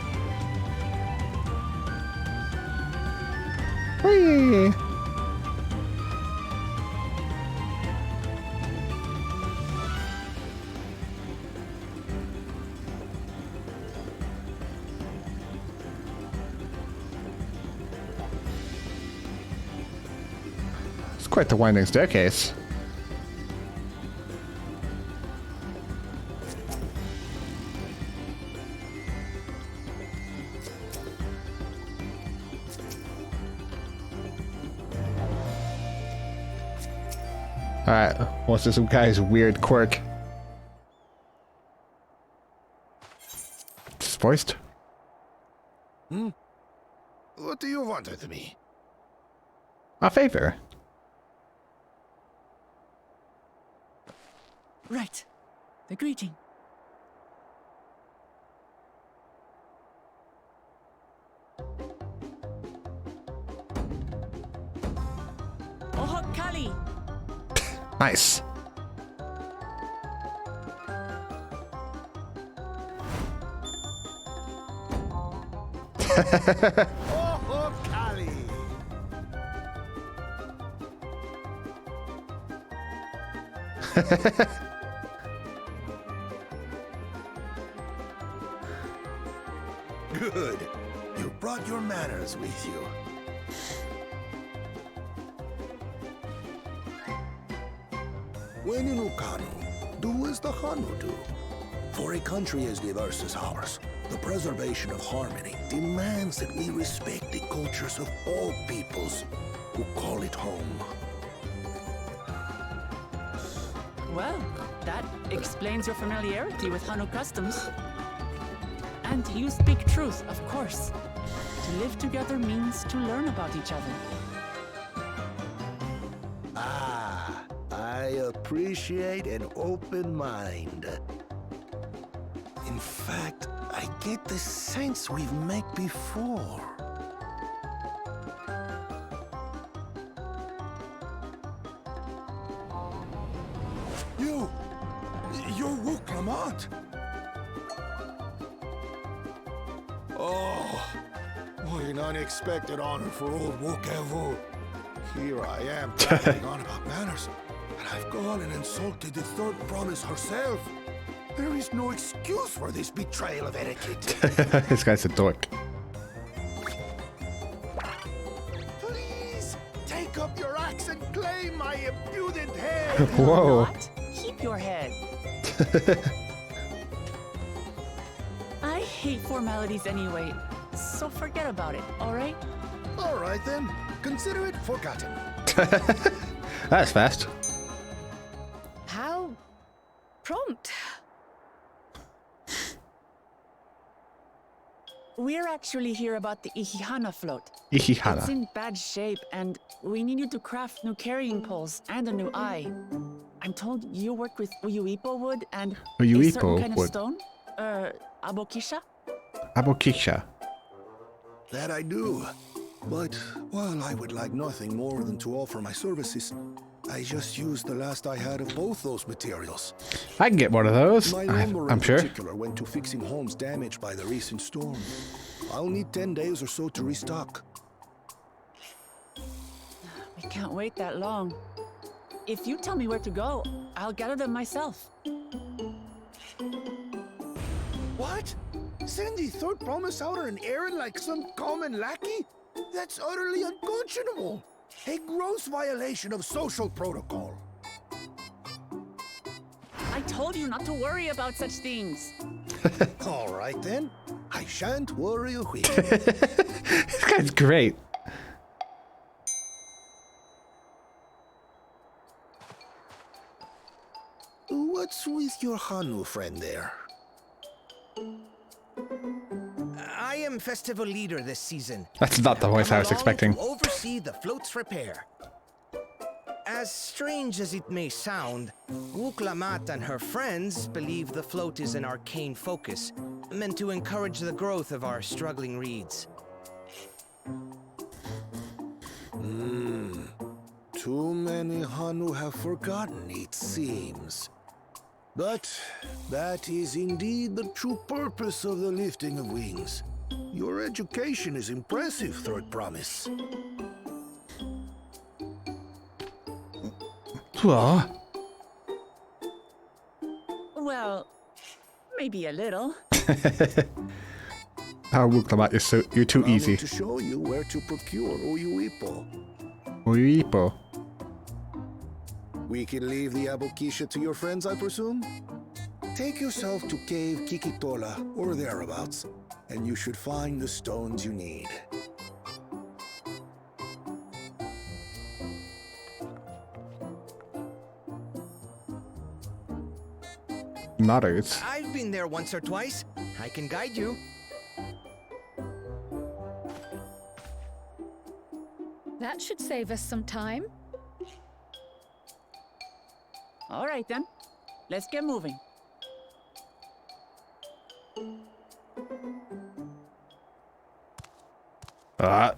Whee! It's quite the winding staircase. Alright, what's this some guy's weird quirk? Just voiced? What do you want with me? A favor. Right. The greeting. Ohokali! Nice. Oh, Kali! Good. You brought your manners with you. When in Ukanu, do as the Hanu do. For a country as diverse as ours, the preservation of harmony demands that we respect the cultures of all peoples. who call it home. Well, that explains your familiarity with Hanu customs. And you speak truth, of course. To live together means to learn about each other. Ah, I appreciate an open mind. In fact, I get the sense we've met before. You're Wook Lamont. Oh, what an unexpected honor for old Wook Evu. Here I am babbling on about manners, and I've gone and insulted the third promise herself. There is no excuse for this betrayal of etiquette. This guy's a dork. Please, take up your axe and claim my impudent head. Whoa. Not. Keep your head. I hate formalities anyway, so forget about it, alright? All right then, consider it forgotten. That's fast. How prompt. We're actually here about the Ihihana float. Ihihana. It's in bad shape, and we need you to craft new carrying poles and a new eye. I'm told you work with Uyuipo wood and a certain kind of wood. stone? Abokisha? Abokisha. That I do. But while I would like nothing more than to offer my services, I just used the last I had of both those materials. I can get one of those. My lumber I'm in sure. particular went to fixing homes damaged by the recent storm. I'll need 10 days or so to restock. We can't wait that long. If you tell me where to go, I'll gather them myself. What? Send the third promise out on an errand like some common lackey? That's utterly unconscionable. A gross violation of social protocol. I told you not to worry about such things. All right then. I shan't worry a whit. This guy's great. What's with your Hanu friend there? I am festival leader this season. That's not the voice I was expecting. To oversee the float's repair. As strange as it may sound, Wook Lamont and her friends believe the float is an arcane focus, meant to encourage the growth of our struggling reeds. Too many Hanu have forgotten, it seems. But that is indeed the true purpose of the lifting of wings. Your education is impressive, Third Promise. What? Well, maybe a little. Oh, Wook Lamont, you're too I'll easy. need to show you where to procure Uyuipo. Uyuipo. We can leave the Abokisha to your friends, I presume? Take yourself to Cave Kikitola or thereabouts, and you should find the stones you need. Nodders. I've been there once or twice. I can guide you. That should save us some time. All right then, let's get moving.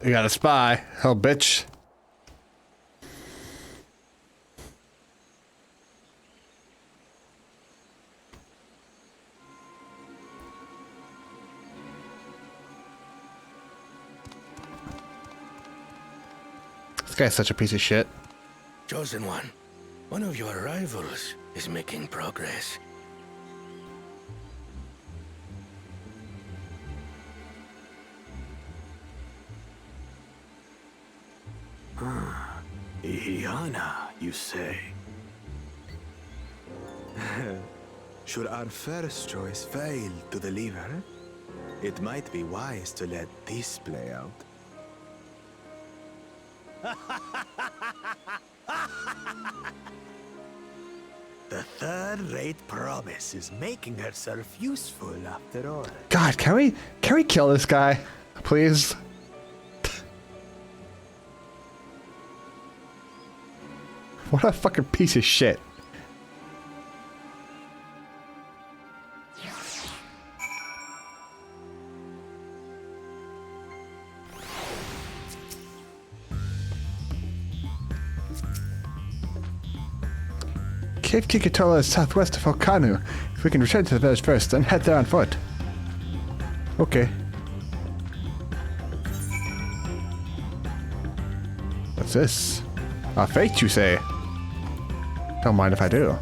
You got a spy. Oh, bitch. This guy's such a piece of shit. Chosen one of your rivals is making progress. Ihihana, you say? Should our first choice fail to deliver, it might be wise to let this play out. The third-rate promise is making herself useful after all. God, can we kill this guy, please? What a fucking piece of shit. Cave Kikitola is southwest of Okanu. If we can return to the village first, then head there on foot. Okay. What's this? A fate, you say? Don't mind if I do.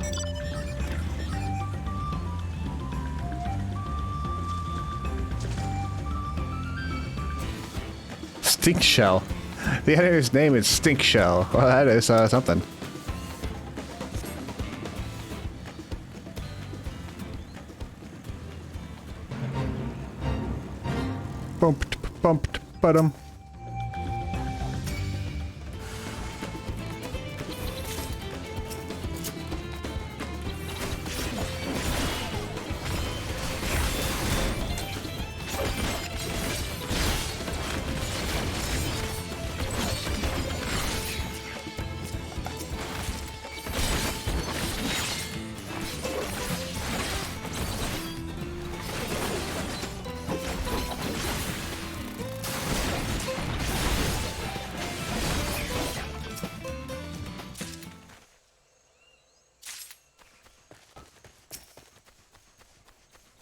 Stink Shell. The enemy's name is Stink Shell. Well, that is something. Bumped, bottom.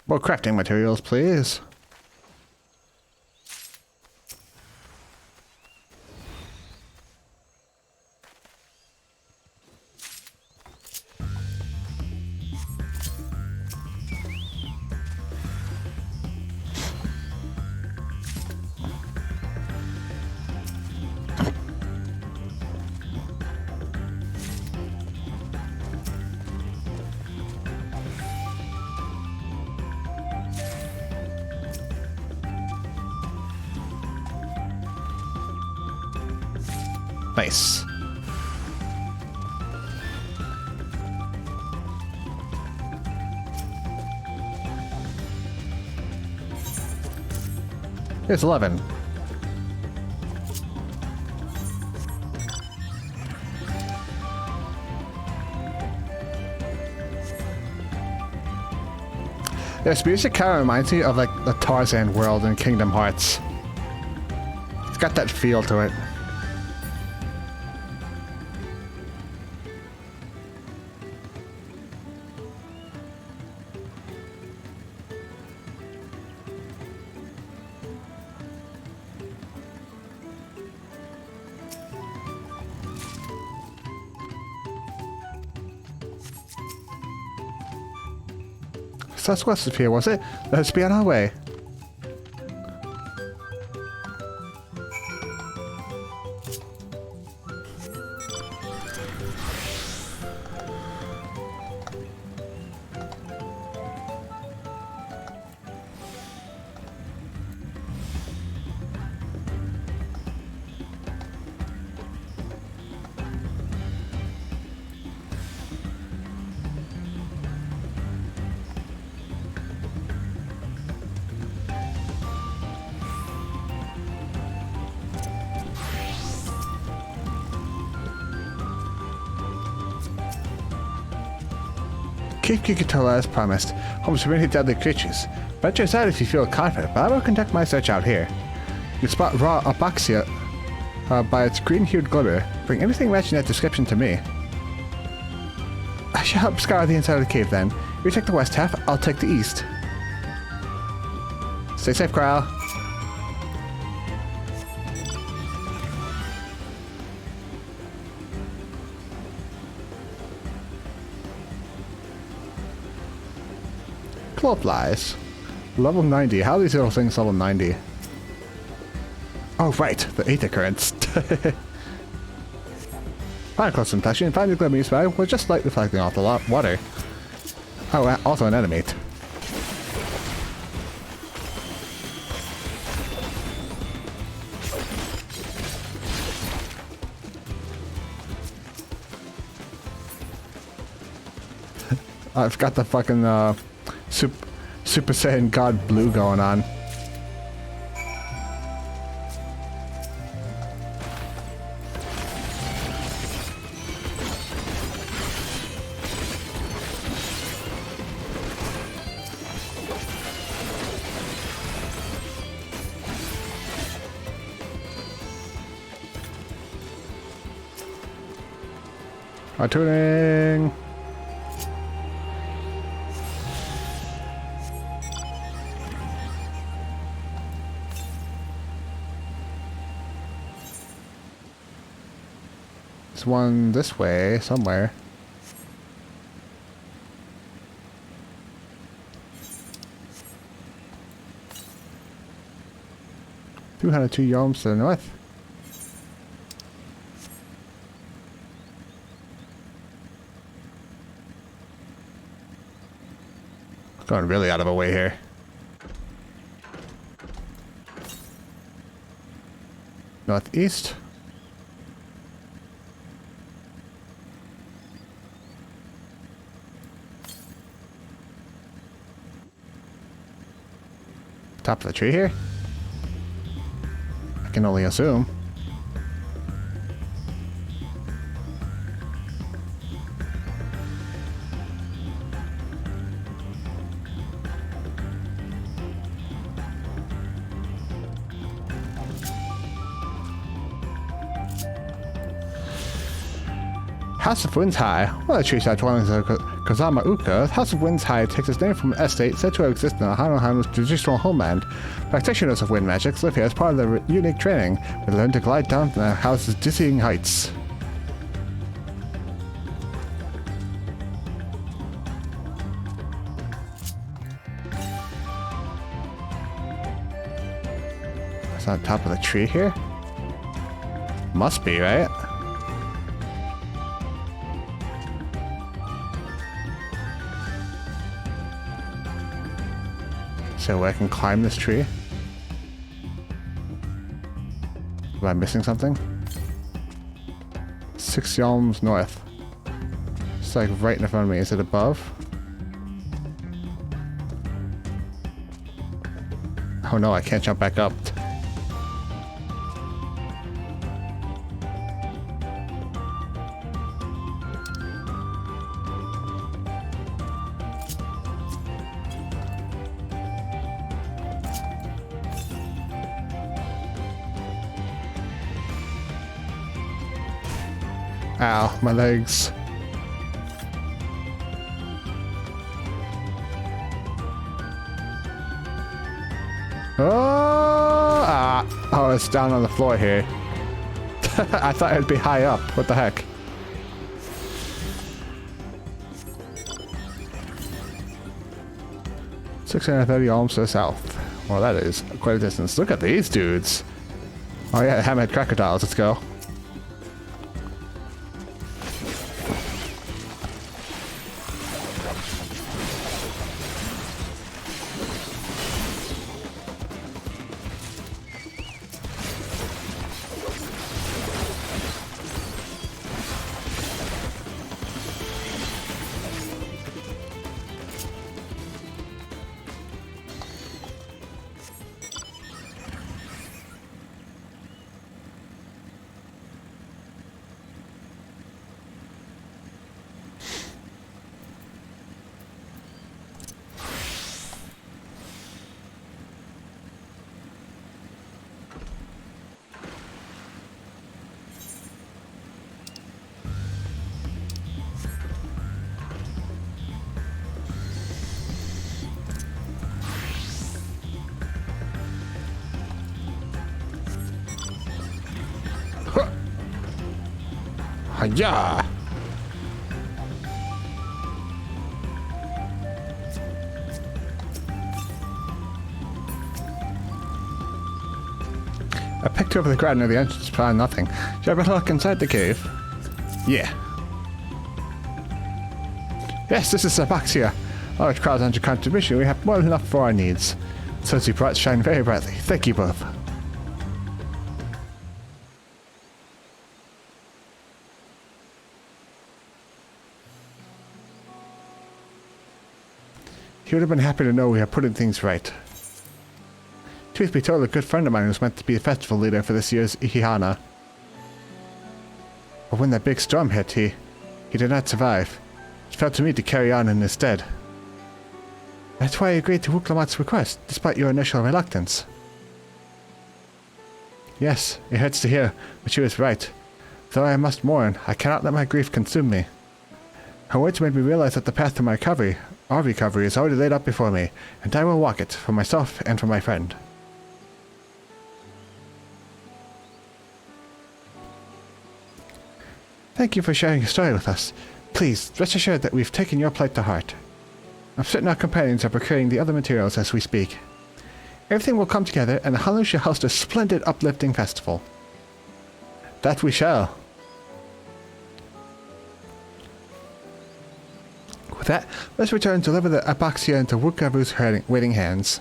More crafting materials, please. Nice. Here's 11. This music kind of reminds me of like the Tarzan world in Kingdom Hearts. It's got that feel to it. Southwest of here, was it? Let's be on our way. Keep Kikitola as promised. Home to many deadly creatures. Venture inside if you feel confident, but I will conduct my search out here. You spot raw apoxia by its green-hued glitter. Bring anything matching that description to me. I shall help scour the inside of the cave then. You take the west half, I'll take the east. Stay safe, Kyle. Flies. Level 90. How are these little things level 90? Oh, right. The ether currents. Fine, close and touching. Find the glimmer you spy was just like reflecting off the water. Oh, also an enemy. I've got the fucking Super Saiyan God Blue going on. Tuning. There's one this way somewhere. $202 yards to the north. Going really out of a way here. Northeast. Top of the tree here? I can only assume. House of Winds High. One of the trees that dwellings of Kazama Uka, House of Winds High takes its name from an estate said to exist in Hanohan's traditional homeland. Practitioners of wind magic live here as part of their unique training. They learn to glide down the house's dizzying heights. It's on top of the tree here? Must be, right? So I can climb this tree? Am I missing something? 6 yalms north. It's like right in front of me. Is it above? Oh no, I can't jump back up. Ow, my legs. Oh, it's down on the floor here. I thought it'd be high up. What the heck? $630 alms to the south. Well, that is quite a distance. Look at these dudes. Oh yeah, hammerhead crocodiles. Let's go. Yeah. I picked over the ground near the entrance, found nothing. Should I better look inside the cave? Yeah. Yes, this is Sabaxia. Large crowds under contribution. We have more than enough for our needs. So's you bright shine very brightly. Thank you both. He would have been happy to know we are putting things right. Truth be told, a good friend of mine was meant to be the festival leader for this year's Ihihana. But when that big storm hit, he did not survive. It fell to me to carry on in his stead. That's why I agreed to Wuklamat's request, despite your initial reluctance. Yes, it hurts to hear, but she was right. Though I must mourn, I cannot let my grief consume me. Her words made me realize that the path to my recovery, our recovery, is already laid out before me, and I will walk it, for myself and for my friend. Thank you for sharing your story with us. Please, rest assured that we've taken your plight to heart. I'm certain our companions are procuring the other materials as we speak. Everything will come together, and the Hanu shall host a splendid uplifting festival. That we shall. With that, let's return and deliver the Abaxia into Wukavu's waiting hands.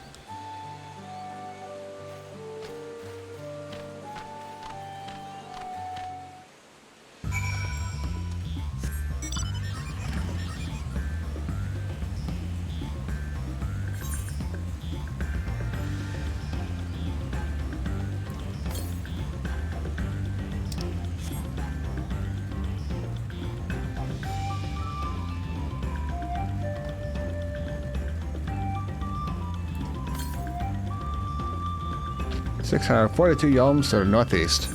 .642 yalms to the northeast.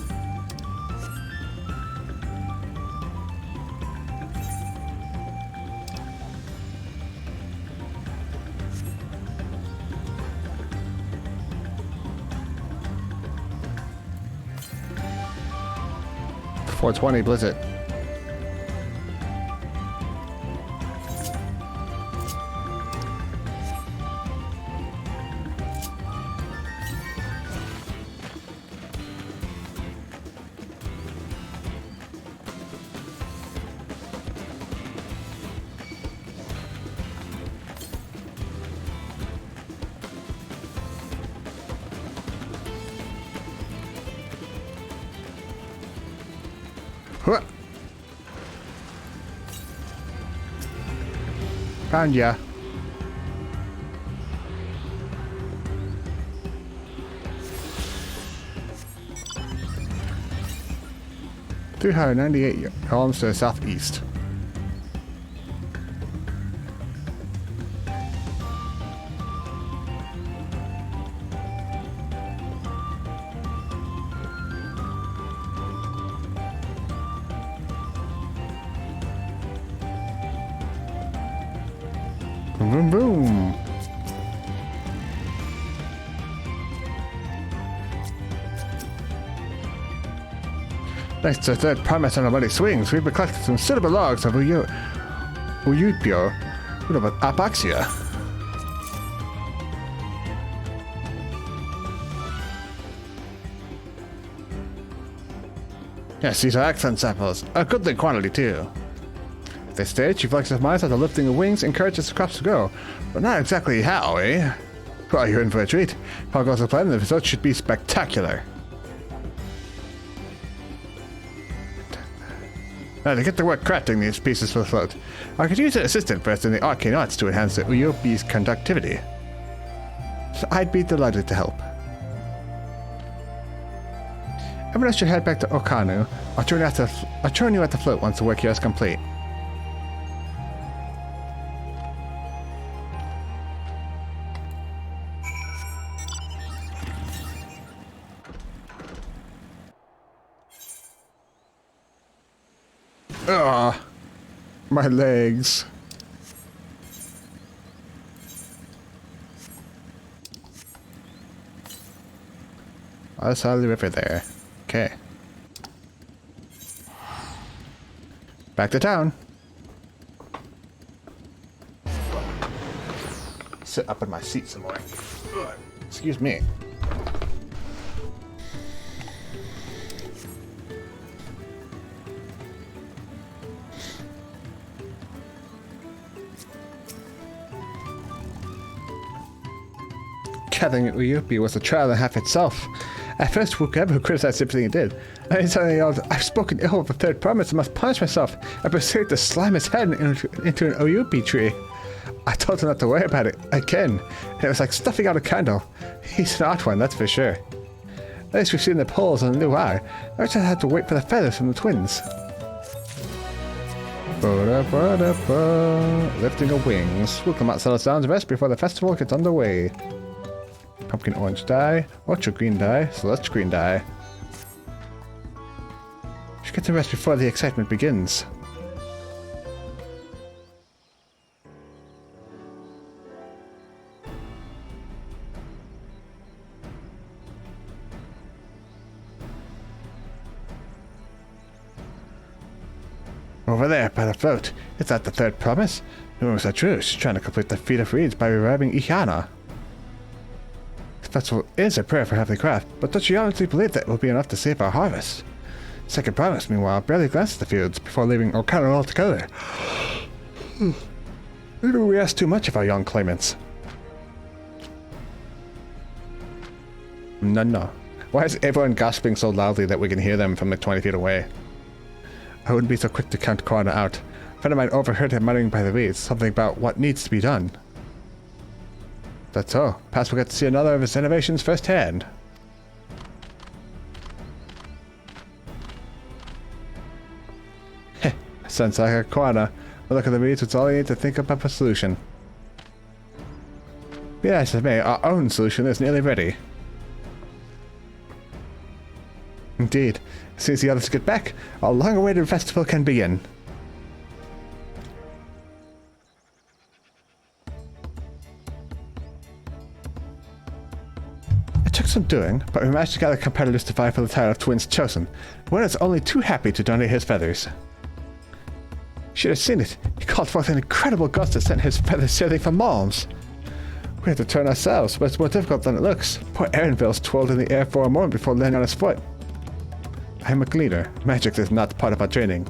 .420 Blizzard. Found ya. .398 columns to the southeast. Boom, boom. Thanks to that promise on our bloody swings, we've collected some suitable logs of Uyutpio, of Abaxia. Yes, these are excellent samples. A goodly quantity, too. At this stage, she flexes minds that the lifting of wings encourages the crops to grow, but not exactly how, eh? Well, you're in for a treat. If all goes to plan, the result should be spectacular. Now, to get to work crafting these pieces for the float, I could use an assistant first in the arcane arts to enhance the Uyopi's conductivity. So I'd be delighted to help. Everyone else should head back to Okanu. I'll join you at the float once the work here is complete. Ugh, my legs. Other side of the river there. Okay. Back to town. Sit up in my seat some more. Excuse me. Gathering at Uyupi was a trial and a half itself. At first, Wukebu criticized everything he did. And he suddenly yelled, "I've spoken ill of the third promise and must punish myself," and proceeded to slam his head into an Uyupi tree. I told him not to worry about it again. And it was like stuffing out a candle. He's an odd one, that's for sure. At least we've seen the poles on the new eye. I just had to wait for the feathers from the twins. Lifting of wings. We'll come out, settle down to rest before the festival gets underway. Pumpkin orange dye, orchard green dye, celeste green dye. Should get to rest before the excitement begins. Over there, by the float. Is that the third promise? Rumors are true. She's trying to complete the feat of reeds by reviving Ihyana. The festival is a prayer for heavenly craft, but does she honestly believe that it will be enough to save our harvest? Second promise, meanwhile, barely glanced at the fields before leaving Okana altogether. Maybe we ask too much of our young claimants. No. Why is everyone gasping so loudly that we can hear them from like 20 feet away? I wouldn't be so quick to count Korana out. A friend of mine overheard him muttering by the reeds, something about what needs to be done. That's so. Perhaps we'll get to see another of his innovations firsthand. Heh, sounds like a Korana. A look at the reeds, it's all you need to think up a solution. Be nice as may, our own solution is nearly ready. Indeed. As soon as the others get back, our long-awaited festival can begin. It took some doing, but we managed to gather competitors to vie for the title of Twins Chosen. One is only too happy to donate his feathers. Should have seen it. He called forth an incredible gust that sent his feathers sailing for Malms. We had to turn ourselves, but it's more difficult than it looks. Poor Aaronville's twirled in the air for a moment before landing on his foot. I'm a gleaner. Magic is not part of our training.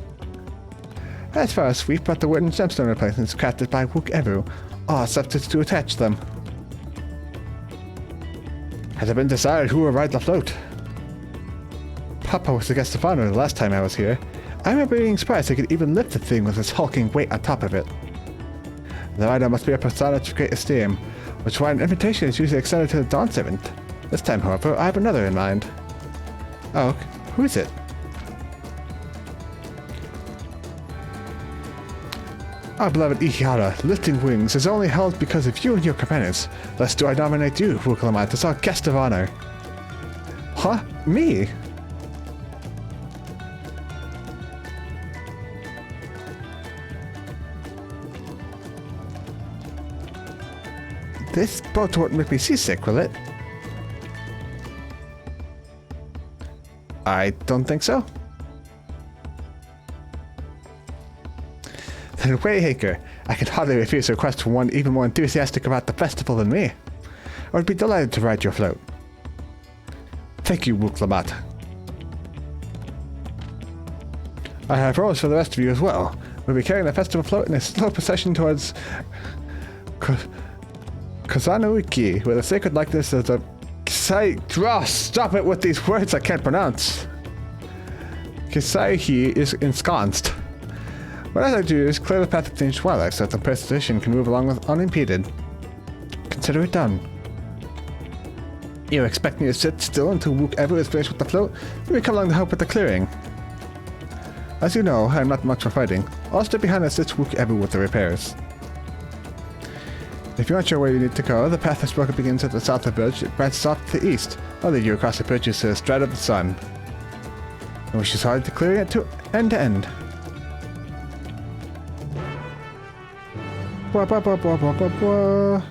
As far as we've brought the wooden gemstone replacements crafted by Wook Evu, all subjects to attach them. Has it been decided who will ride the float? Papa was the guest of honor the last time I was here. I remember being surprised he could even lift the thing with his hulking weight on top of it. The rider must be a personage of great esteem, which is why an invitation is usually extended to the Dawn Servant. This time, however, I have another in mind. Oh, who is it? Our beloved Ihyana, lifting wings, is only held because of you and your companions. Thus do I nominate you, Wukalamat, as our guest of honor. Huh? Me? This boat won't make me seasick, will it? I don't think so. Then Wayhaker, I can hardly refuse a request from one even more enthusiastic about the festival than me. I would be delighted to ride your float. Thank you, Wuklamat. I have roles for the rest of you as well. We'll be carrying the festival float in a slow procession towards Kazanuiki, where the sacred likeness of the stop it with these words I can't pronounce. Kisaihi is ensconced. What I do is clear the path of dangerous wildlife so that the procession can move along with unimpeded. Consider it done. You expect me to sit still until Wook Evu is finished with the float? Let me come along to help with the clearing. As you know, I am not much for fighting. I'll stay behind and assist Wook Evu with the repairs. If you're not sure where you need to go, the path that's broken begins at the south of the bridge. It branches off to the east. I'll lead you across the bridges to the stride of the sun. And we should start clearing it to end to end. Blah, blah, blah, blah, blah, blah, blah.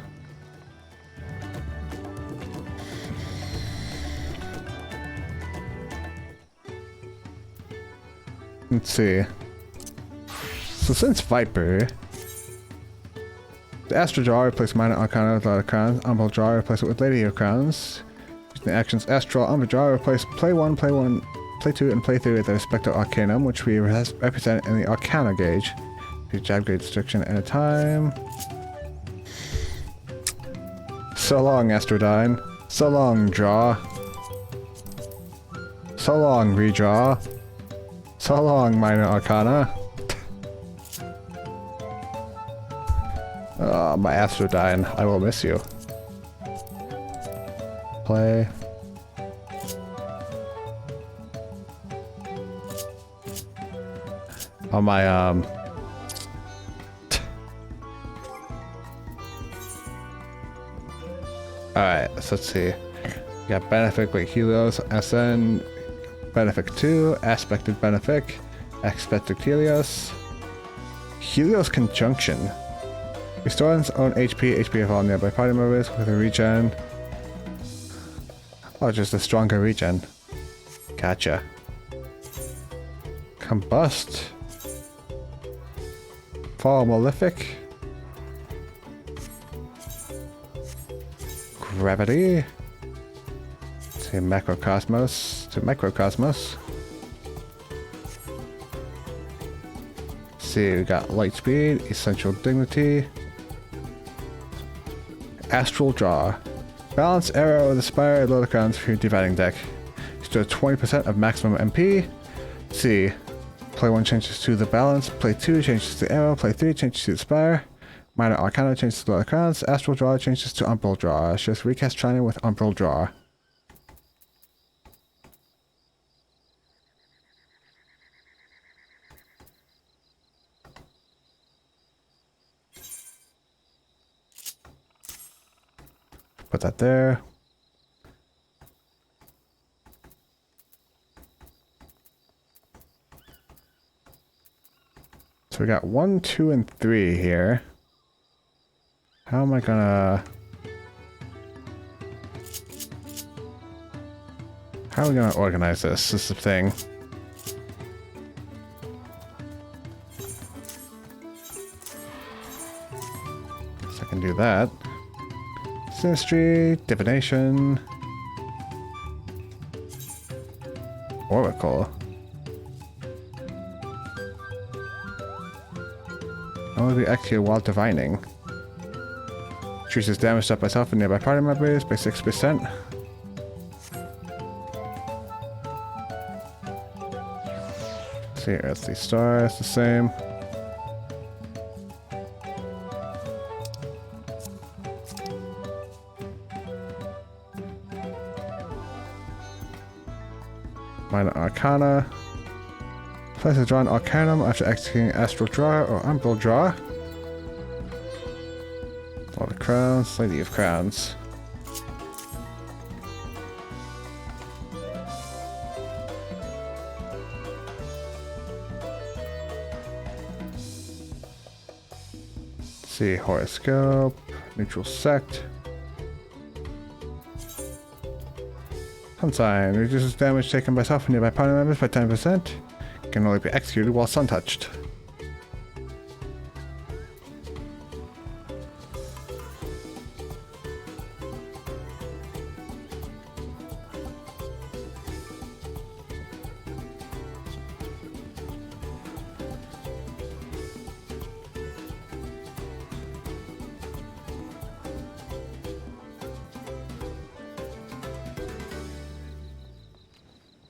Let's see. So since Viper, the Astral Jar replaces Minor Arcana with Light Crowns, Umbral Jar replace it with Lady of Crowns. Using the actions Astral Umbral Jar replace Play 1, Play 1, Play 2, and Play 3 with the respective Arcanum, which we represent in the Arcana gauge. Jab grade restriction at a time. So long, Astrodyne. So long, Draw. So long, Redraw. So long, Minor Arcana. My Astrodyne, I will miss you. Play. On my, Alright, so let's see. We got Benefic with Helios, SN, Benefic 2, Aspected Benefic, Expected Helios. Helios Conjunction. Restores its own HP of all nearby party members with a regen. Oh, just a stronger regen. Gotcha. Combust. Fall Malefic. Gravity. To Macrocosmos. To Microcosmos. See, we got Lightspeed, Essential Dignity. Astral Draw. Balance Arrow with Aspire Loticons for your dividing deck. Restore 20% of maximum MP. See. Play 1 changes to the balance. Play 2 changes to the arrow. Play 3 changes to the spire. Minor Arcana changes to Loticons. Astral Draw changes to Umbral Draw. Just recast China with Umbral Draw. Put that there. So we got 1, 2, and 3 here. How am I gonna... How are we gonna organize this? This is the thing. So I can do that. Synastry, Divination, Oracle. I want to be executed while divining. Increases damage up myself and nearby party members by 6%. See, Earthly Star is the same. Minor Arcana. Place a drawn Arcanum after executing Astral Draw or Umbral Draw. Lord of Crowns, Lady of Crowns. Let's see, Horoscope, Neutral Sect. Sun Sign reduces damage taken by self and nearby party members by 10%. Can only be executed while sun touched.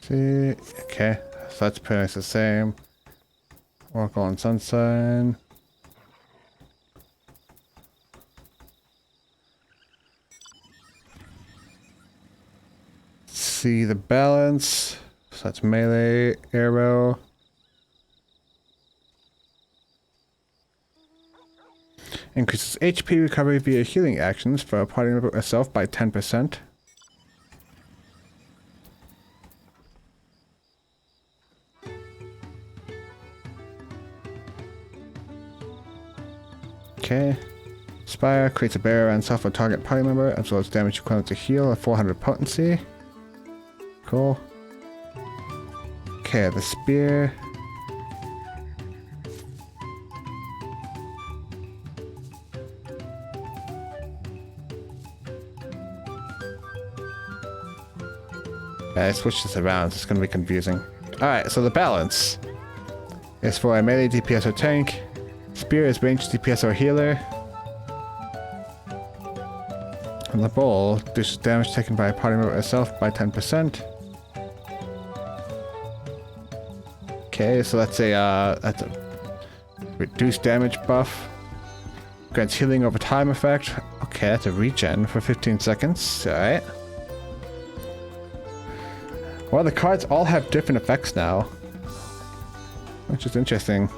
See, okay, so that's pretty much the same. Oracle and Sunshine. See the balance. So that's melee, arrow. Increases HP recovery via healing actions for a party member itself by 10%. Okay. Spire creates a barrier around self or target party member, as well as damage equivalent to heal at 400 potency. Cool. Okay, the spear. I switched this around, so it's going to be confusing. Alright, so the balance is for a melee DPS or tank. Spear is ranged DPS or healer. And the bowl reduces damage taken by a party member itself by 10%. Okay, so that's a reduced damage buff. Grants healing over time effect. Okay, that's a regen for 15 seconds. Alright. Well, the cards all have different effects now, which is interesting.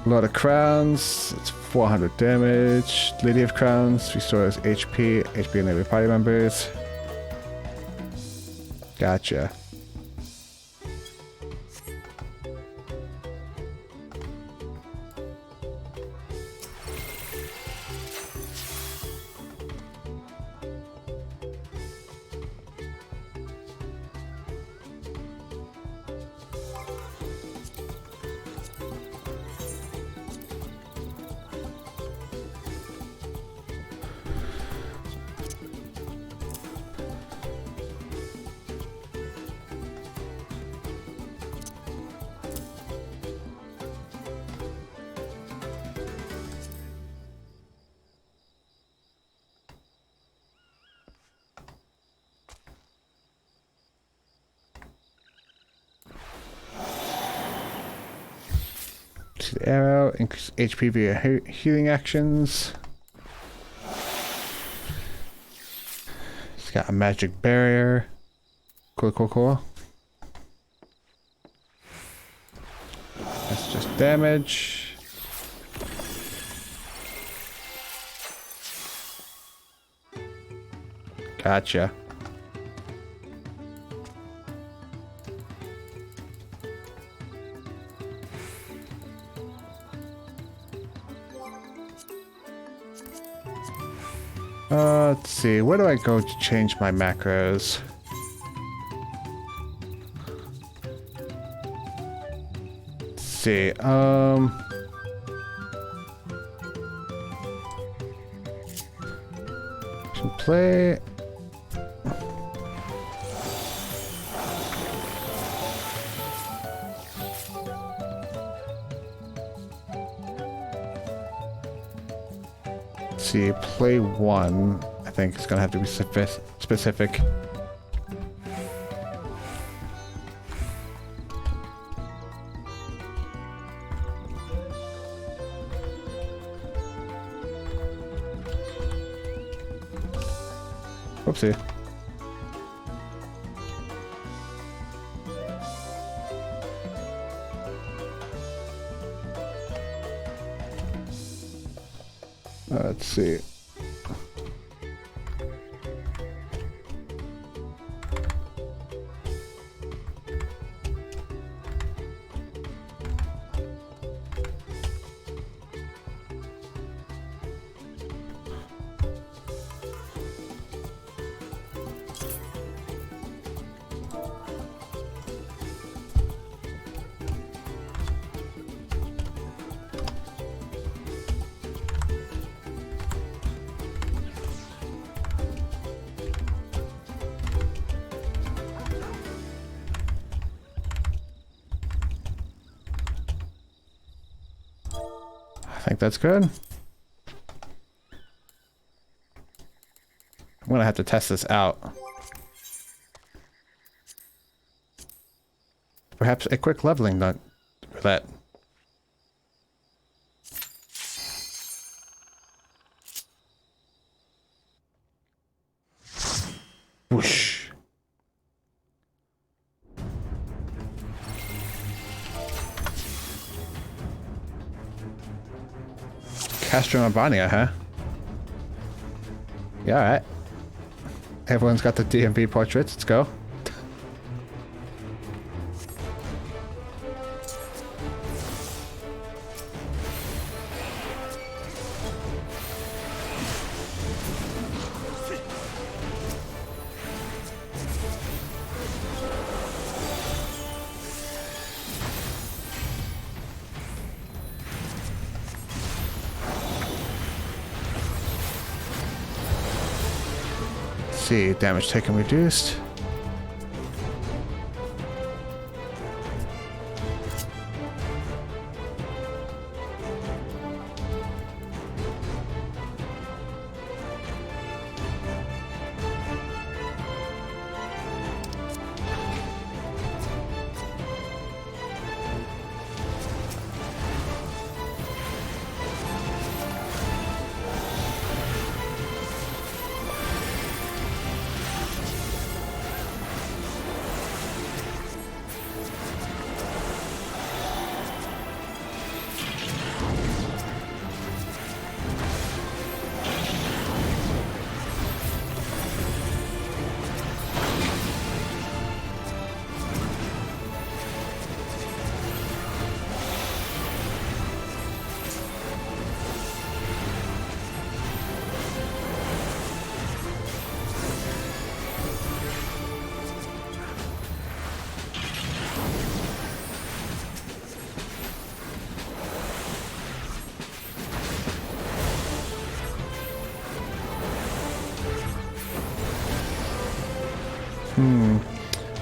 Lord of Crowns, it's 400 damage. Lady of Crowns restores HP and every party members. Gotcha. The arrow, increase HP via healing actions. It's got a magic barrier. Cool. That's just damage. Gotcha. Let's see, where do I go to change my macros? Let's see, should play. See, play one. I think it's gonna have to be specific. Oopsie. Let's see. I think that's good. I'm gonna have to test this out. Perhaps a quick leveling nut for that. Whoosh. Castro and Bonnia, huh? Yeah, alright. Everyone's got the DMV portraits. Let's go. See, damage taken reduced.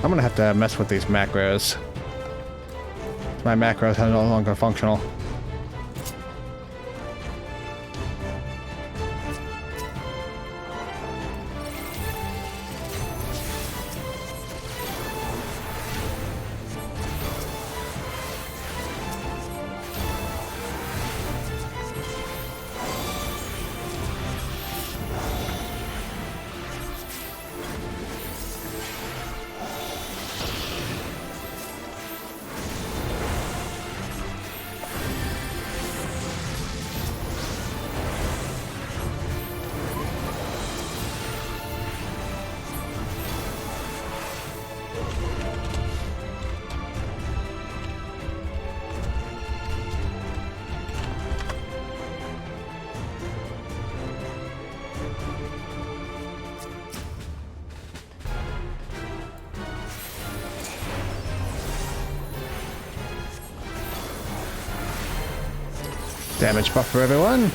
I'm gonna have to mess with these macros. My macros are no longer functional. Damage buff for everyone.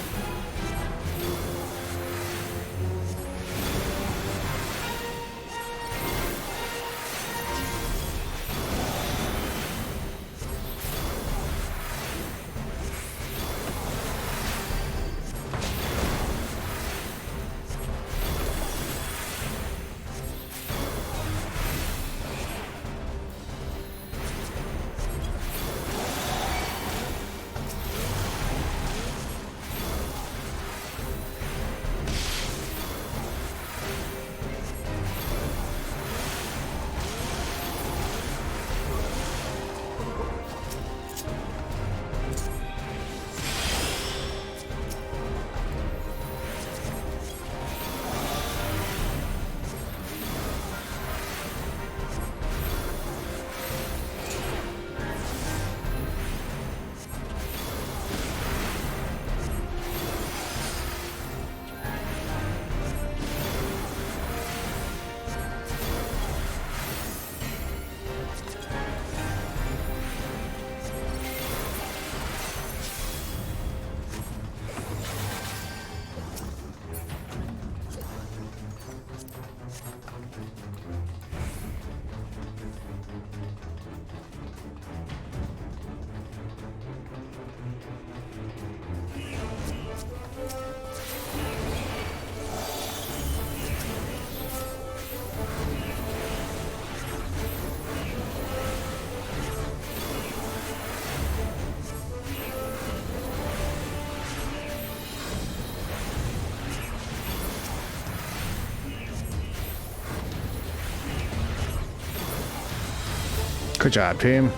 Good job, team.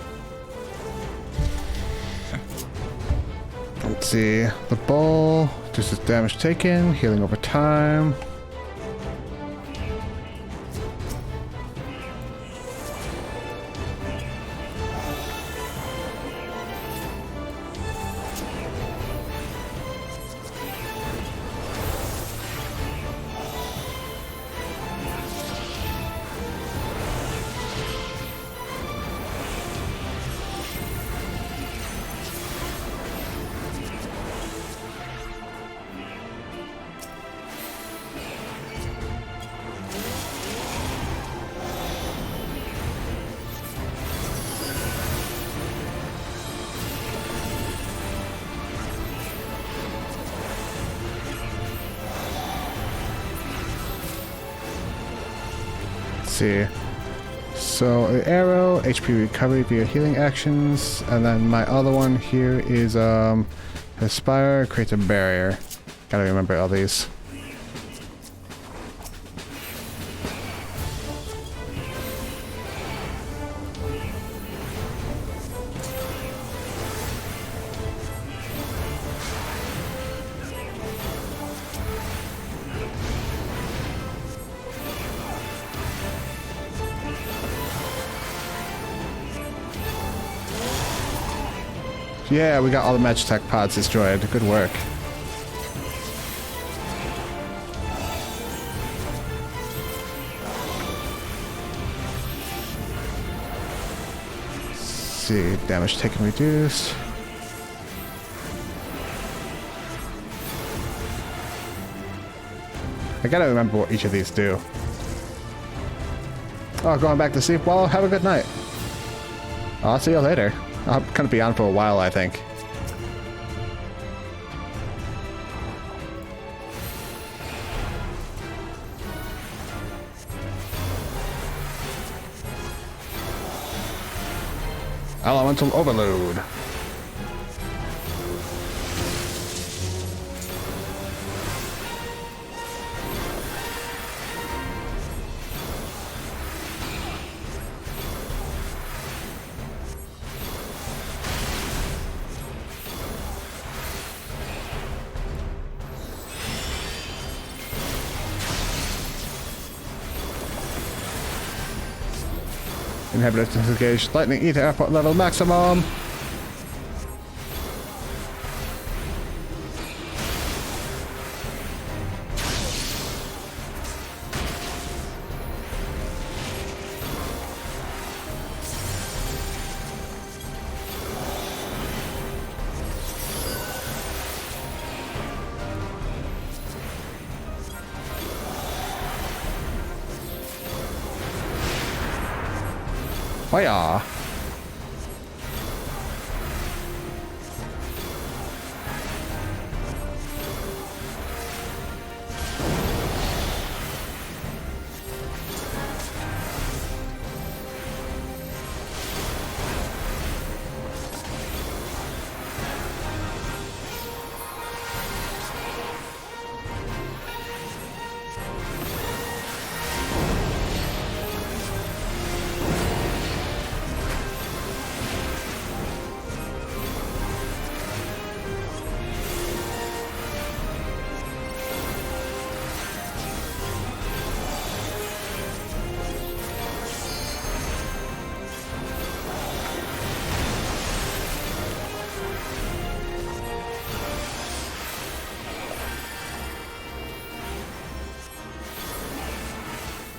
Let's see. The ball. This is damage taken. Healing over time. See. So the arrow, HP recovery via healing actions, and then my other one here is Aspire, creates a barrier. Gotta remember all these. Yeah, we got all the match attack pods destroyed. Good work. Let's see, damage taken reduced. I gotta remember what each of these do. Oh, going back to sleep? Well, have a good night. I'll see you later. I'm gonna be on for a while, I think. Elemental overload. Inhabitants engaged. Lightning ether airport level maximum. Fire!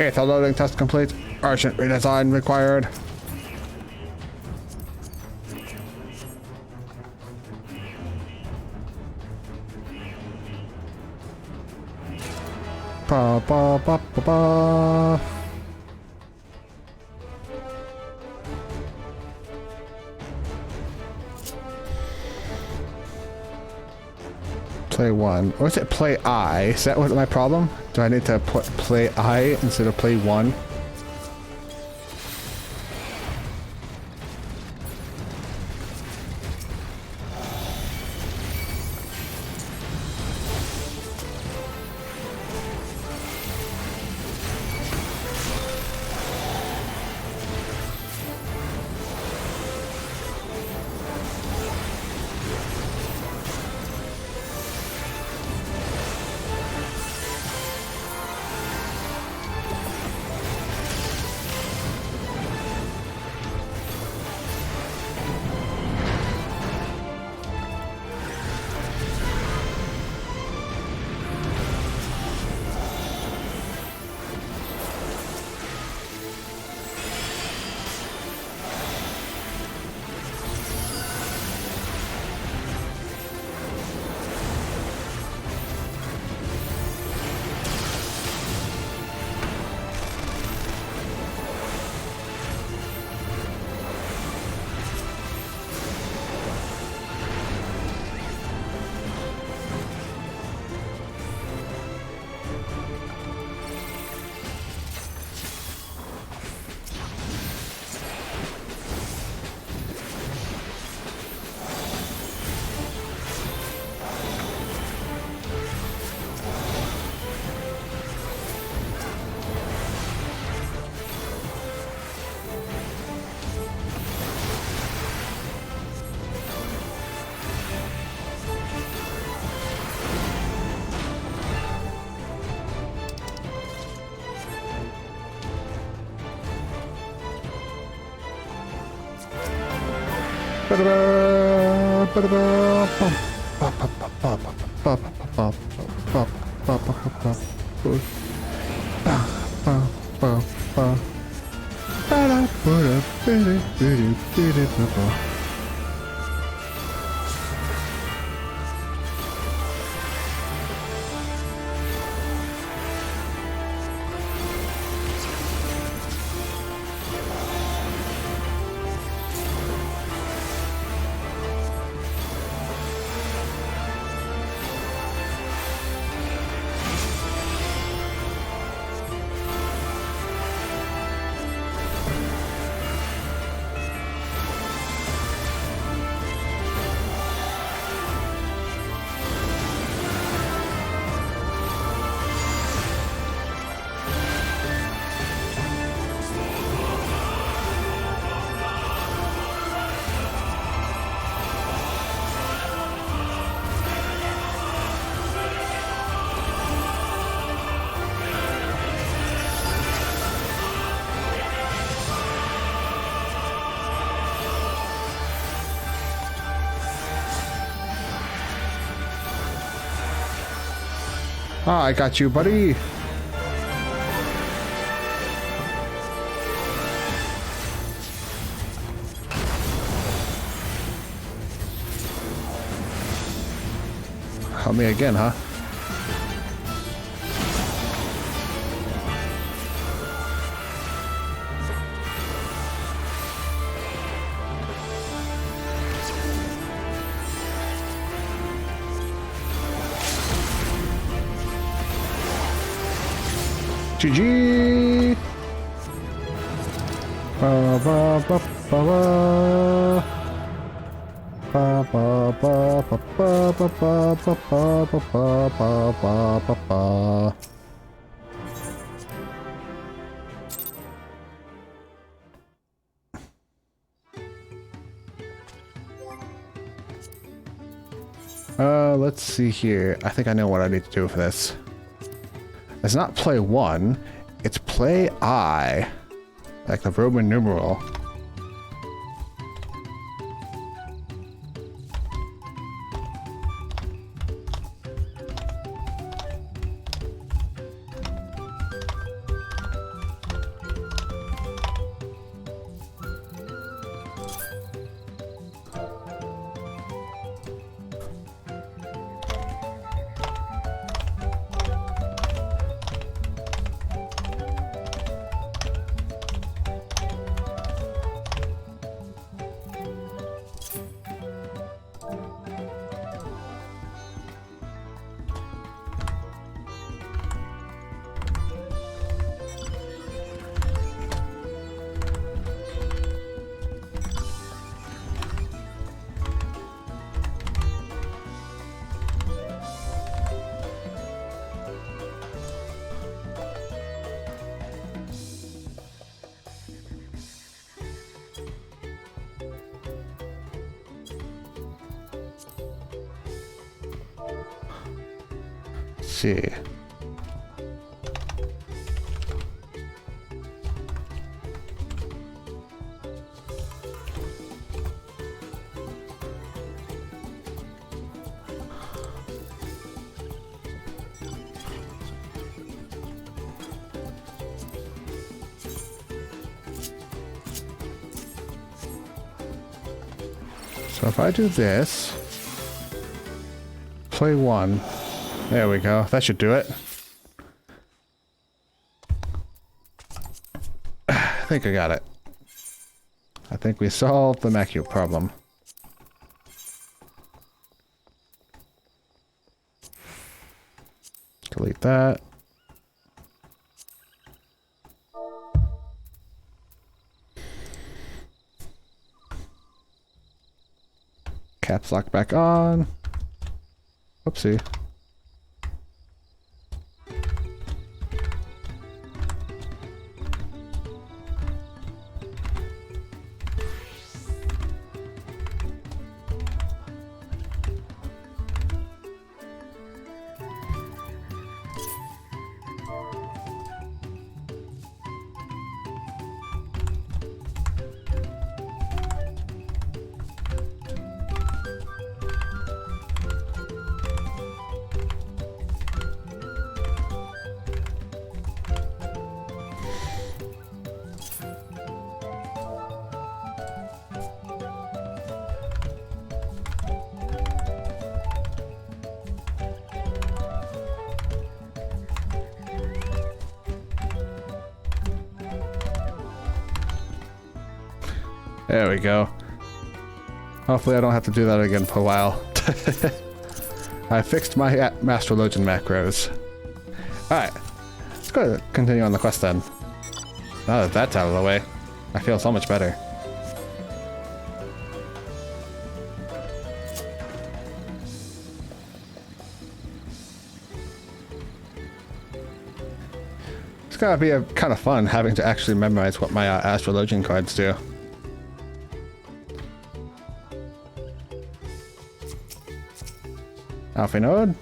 Ether loading test complete. Urgent redesign required. Ba ba ba ba ba. Play one. Or is it play I? Is that what my problem? Do I need to put play I instead of play one? Ah, I got you, buddy. Help me again, huh? GG! Ba ba ba ba ba. Ba ba ba ba ba ba ba ba ba ba ba ba ba. Let's see here. I think I know what I need to do for this. It's not play 1, it's play I, like the Roman numeral. See. So if I do this, play 1. There we go. That should do it. I think I got it. I think we solved the MSQ problem. Delete that. Caps lock back on. Whoopsie. There we go. Hopefully I don't have to do that again for a while. I fixed my Astrologian macros. Alright, let's go continue on the quest then. Now that that's out of the way, I feel so much better. It's gotta be kind of fun having to actually memorize what my Astrologian cards do. Alpha node.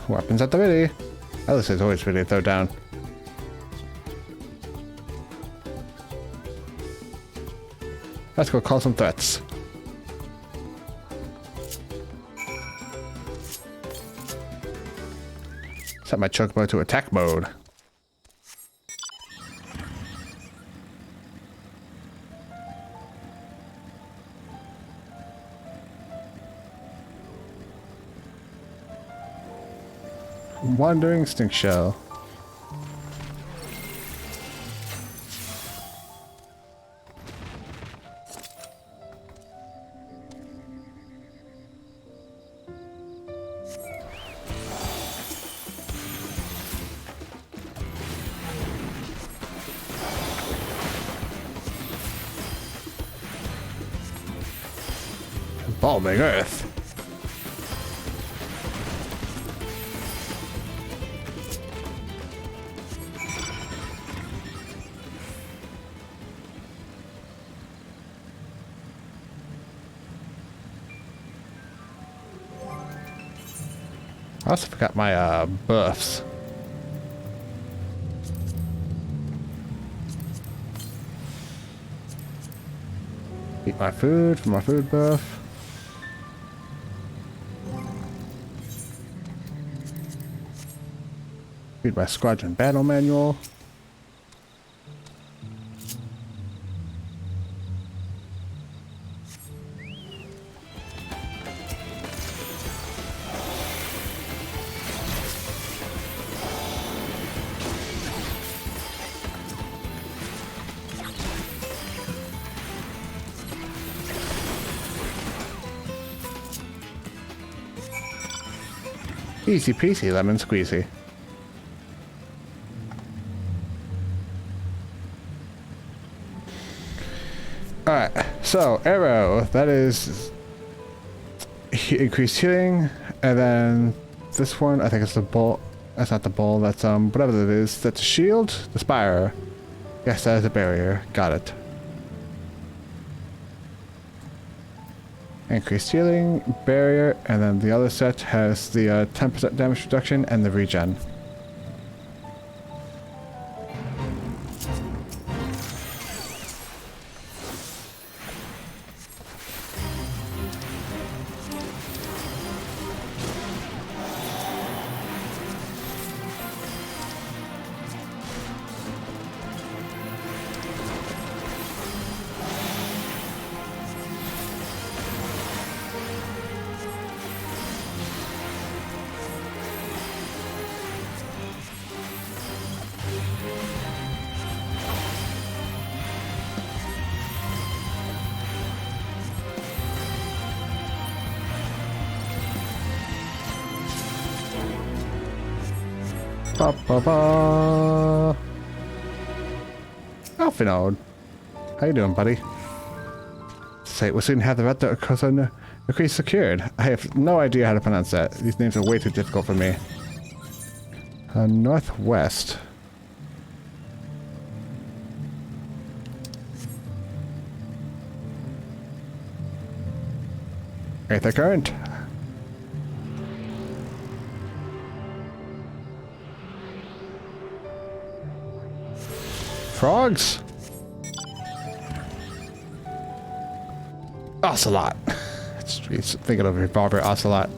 Weapons at the ready. Alice is always ready to throw down. Let's go call some threats. Set my chocobo to attack mode. Wandering stink shell. Balming Earth. I also forgot my buffs. Eat my food for my food buff. Read my squadron battle manual. Easy peasy lemon squeezy. Alright, so arrow, that is increased healing, and then this one, I think it's the bolt. That's not the bowl, that's whatever that is. That's a shield, the spire. Yes, that is a barrier. Got it. Increased healing, barrier, and then the other set has the 10% damage reduction and the regen. Ba ba ba. Alfinode. How you doing, buddy? Say, we'll soon have the red decree secured. I have no idea how to pronounce that. These names are way too difficult for me. Northwest. Aether current. Frogs? Ocelot. It's thinking of revolver ocelot.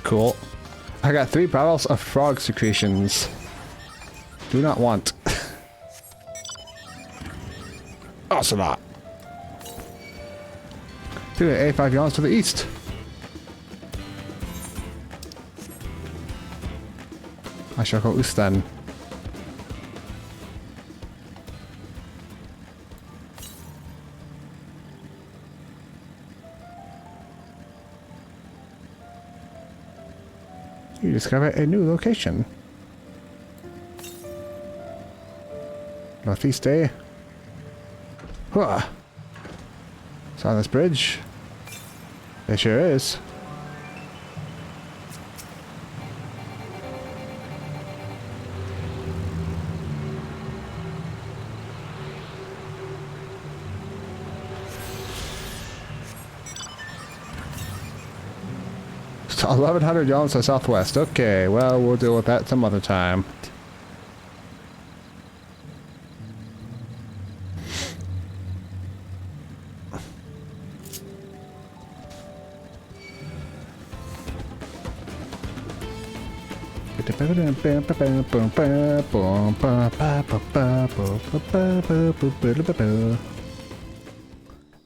Cool. I got 3 barrels of frog secretions. Do not want. Ocelot. 2 A5 yawns to the east. I shall go east then. You discover a new location. Northeast, eh? Huh. It's on this bridge. It sure is. It's 1,100 yards to southwest. Okay, well, we'll deal with that some other time.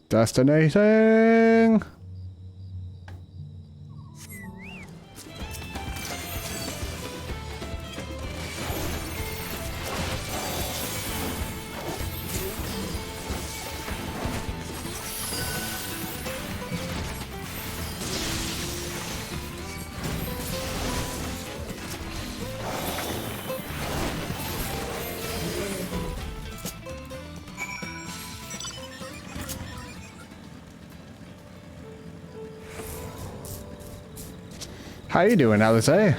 Destinating. How you doing, Alice? This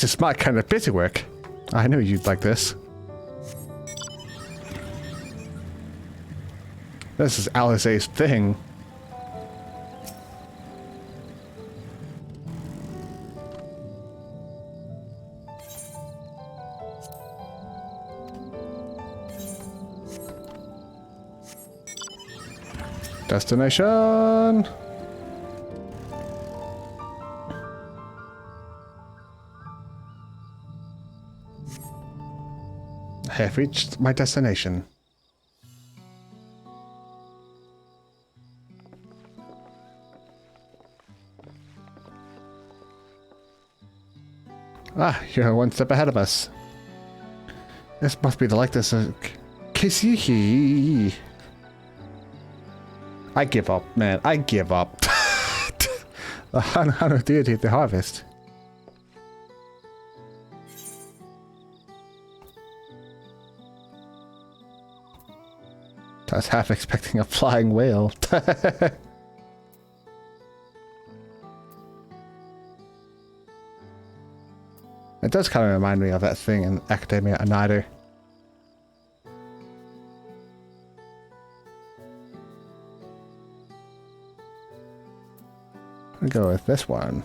is my kind of busy work. I knew you'd like this. This is Alice's thing. Destination. I have reached my destination. Ah, you're one step ahead of us. This must be the likeness of Kisihi. I give up, man. I give up. The Hanu deity of the harvest. I was half expecting a flying whale. It does kind of remind me of that thing in Academia Annider. I'll go with this one.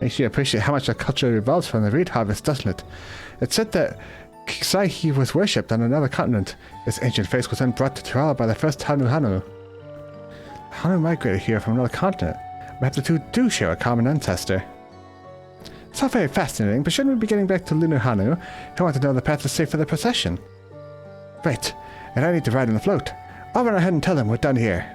Makes you appreciate how much our culture revolves from the reed harvest, doesn't it? It's said that XIV was worshipped on another continent. This ancient face was then brought to Tirala by the first Hanu. Hanu migrated here from another continent. Perhaps the two do share a common ancestor. It's all very fascinating, but shouldn't we be getting back to Lunar Hanu? I want to know the path is safe for the procession. Right, and I need to ride on the float. I'll run ahead and tell them we're done here.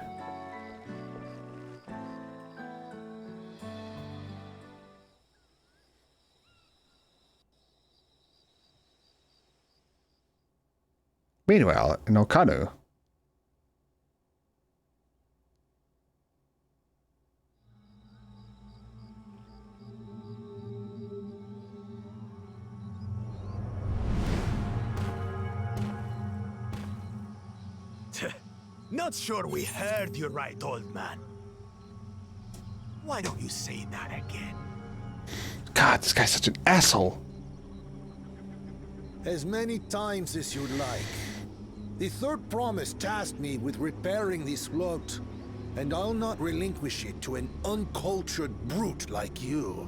Meanwhile, in Okanu. Not sure we heard you right, old man. Why don't you say that again? God, this guy's such an asshole. As many times as you like. The third promise tasked me with repairing this float, and I'll not relinquish it to an uncultured brute like you.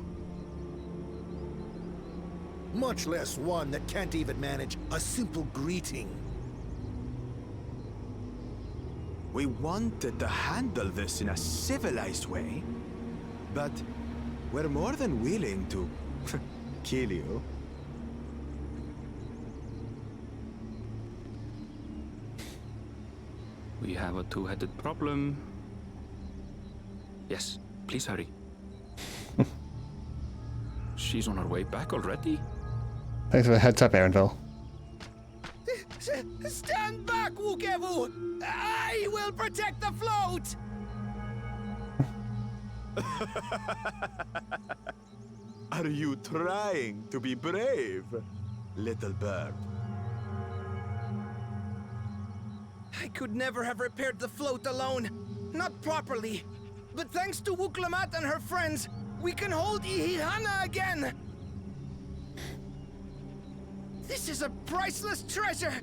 Much less one that can't even manage a simple greeting. We wanted to handle this in a civilized way, but we're more than willing to kill you. We have a two-headed problem. Yes, please hurry. She's on her way back already? Thanks for the heads up, Aaronville. Stand back, Wukevu! I will protect the float! Are you trying to be brave, little bird? I could never have repaired the float alone. Not properly. But thanks to Wuklamat and her friends, we can hold Ihihana again! This is a priceless treasure!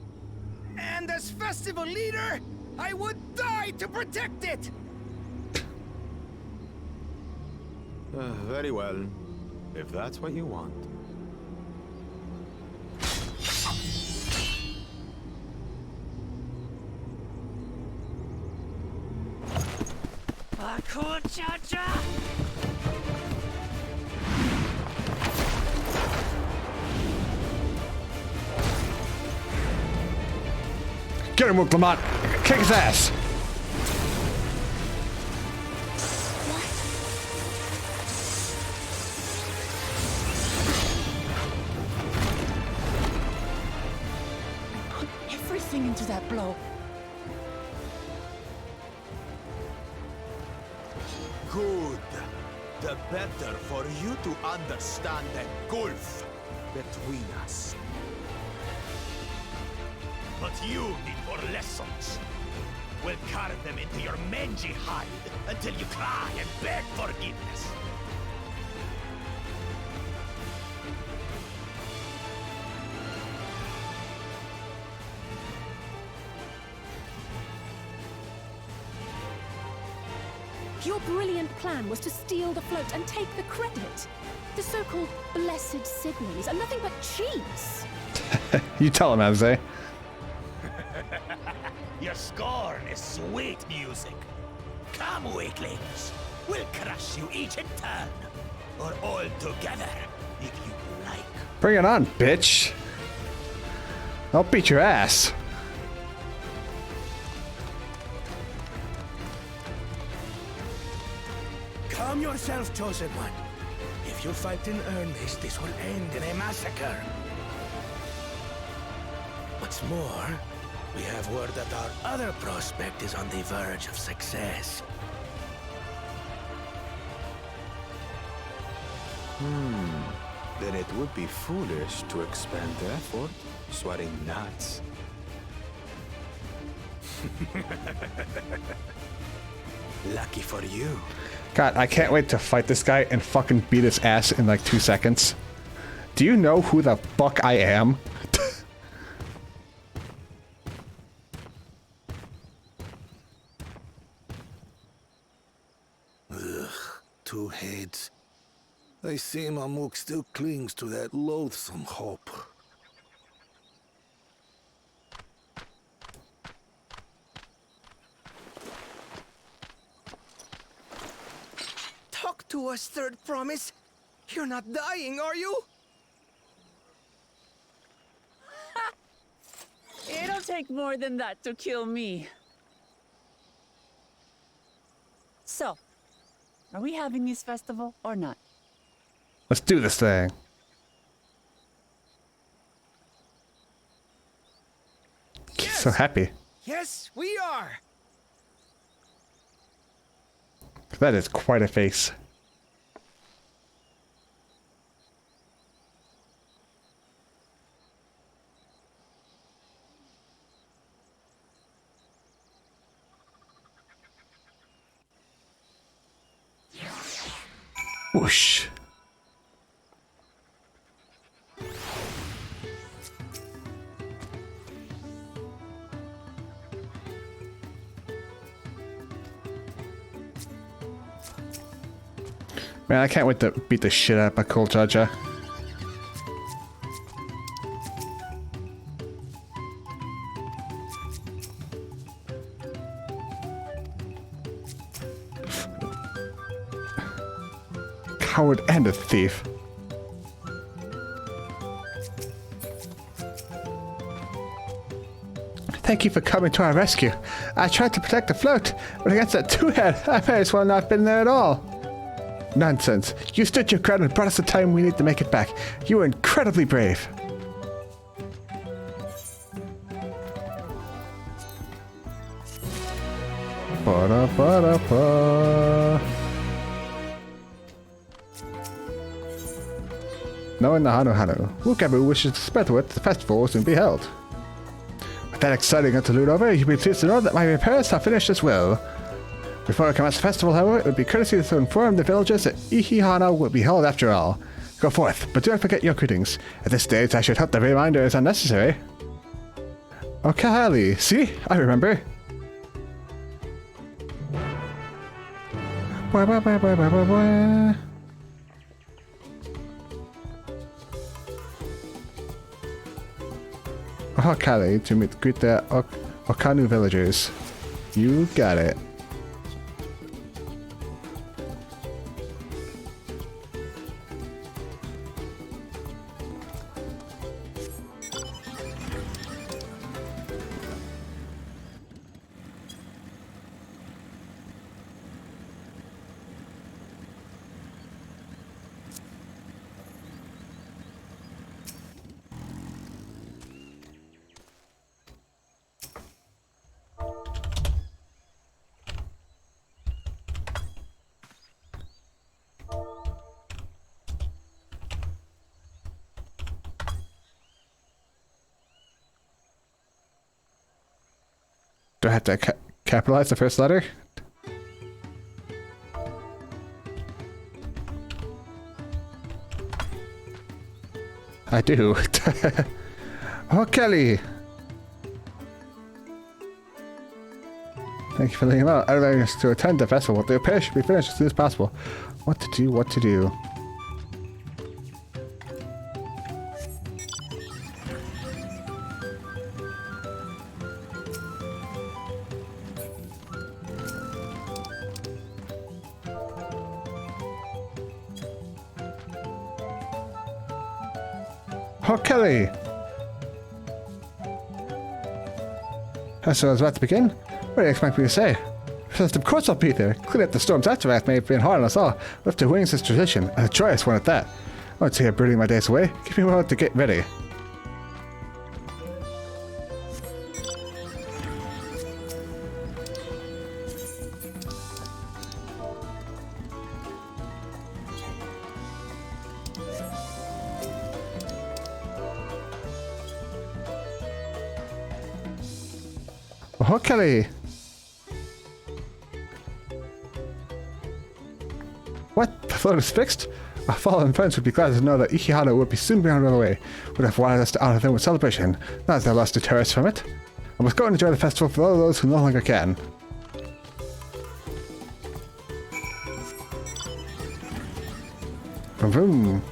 And as festival leader, I would die to protect it! Very well, if that's what you want. Get him, Lamont! Kick his ass! Put everything into that blow. Good. The better for you to understand the gulf between us. But you need more lessons. We'll carve them into your mangy hide until you cry and beg forgiveness. Your brilliant plan was to steal the float and take the credit. The so-called blessed siblings are nothing but cheats. You tell him, Jose. Your scorn is sweet music. Come, weaklings. We'll crush you each in turn. Or all together, if you like. Bring it on, bitch. I'll beat your ass. Calm yourself, Chosen One. If you fight in earnest, this will end in a massacre. What's more, we have word that our other prospect is on the verge of success. Then it would be foolish to expend effort, sweating nuts. Lucky for you. God, I can't wait to fight this guy and fucking beat his ass in like 2 seconds. Do you know who the fuck I am? Ugh, 2 heads. I see Mamuk still clings to that loathsome hope. Talk to us, Third Promise. You're not dying, are you? It'll take more than that to kill me. So, are we having this festival or not? Let's do this thing. Yes. So happy. Yes, we are. That is quite a face. Whoosh. Man, I can't wait to beat the shit out of my cool Jaja. Coward and a thief. Thank you for coming to our rescue. I tried to protect the float, but against that two-head, I may as well not have been there at all. Nonsense. You stood your ground and brought us the time we need to make it back. You were incredibly brave. Ba-da-ba-da-ba. Knowing the Hanu, whoever wishes to spread with the festival will soon be held. With that exciting interlude over, you'll be pleased to know that my repairs have finished as well. Before I commence the festival, however, it would be courtesy to inform the villagers that Ihihana will be held after all. Go forth, but do not forget your greetings. At this stage, I should hope the reminder is unnecessary. Oh, Kahali, see? I remember. Blah, blah, blah, blah, blah, blah, blah. Oh, Kali, to greet the Okanu villagers. You got it. Do I have to capitalize the first letter? I do. Oh, Kelly! Thank you for letting me know. I'd like us to attend the festival. The repair should be finished as soon as possible. What to do, what to do. Oh, Kelly! As I was about to begin, what do you expect me to say? First, of course I'll be there. Clean up the storm's aftermath may have been hard on us all. Lift the wings is tradition, and a joyous one at that. I won't sit here brooding my days away. Give me a moment to get ready. Oh, Kelly! What? The float is fixed? Our fallen friends would be glad to know that Ihihana would be soon be on their way. Would have wanted us to honor them with celebration. Not that they lost deter us from it. I must go and enjoy the festival for all those who no longer can. Vroom vroom.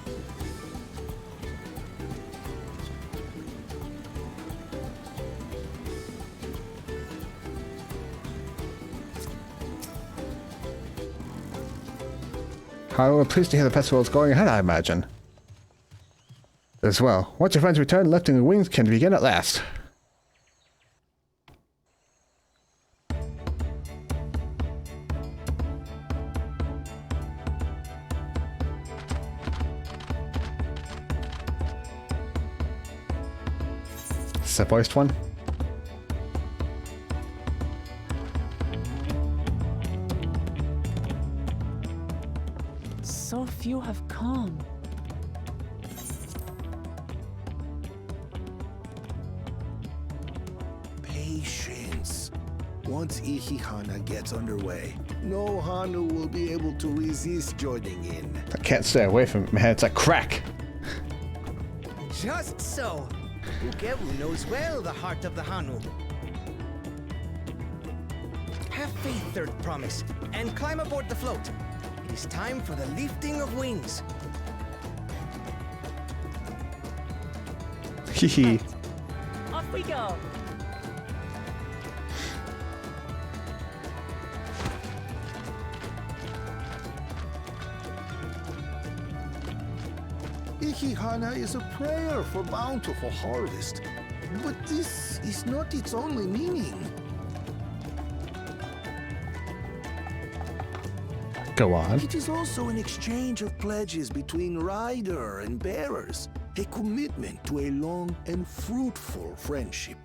However, pleased to hear the festival is going ahead, I imagine. As well, once your friends return, lifting the wings can begin at last. Is that voiced one? So few have come. Patience. Once Ihihana gets underway, no Hanu will be able to resist joining in. I can't stay away from it, man. It's a crack. Just so. Ukewu knows well the heart of the Hanu. Have faith, Third Promise, and climb aboard the float. It is time for the lifting of wings. Hehe. Off we go. Ihihana is a prayer for bountiful harvest. But this is not its only meaning. Go on. It is also an exchange of pledges between rider and bearers, a commitment to a long and fruitful friendship.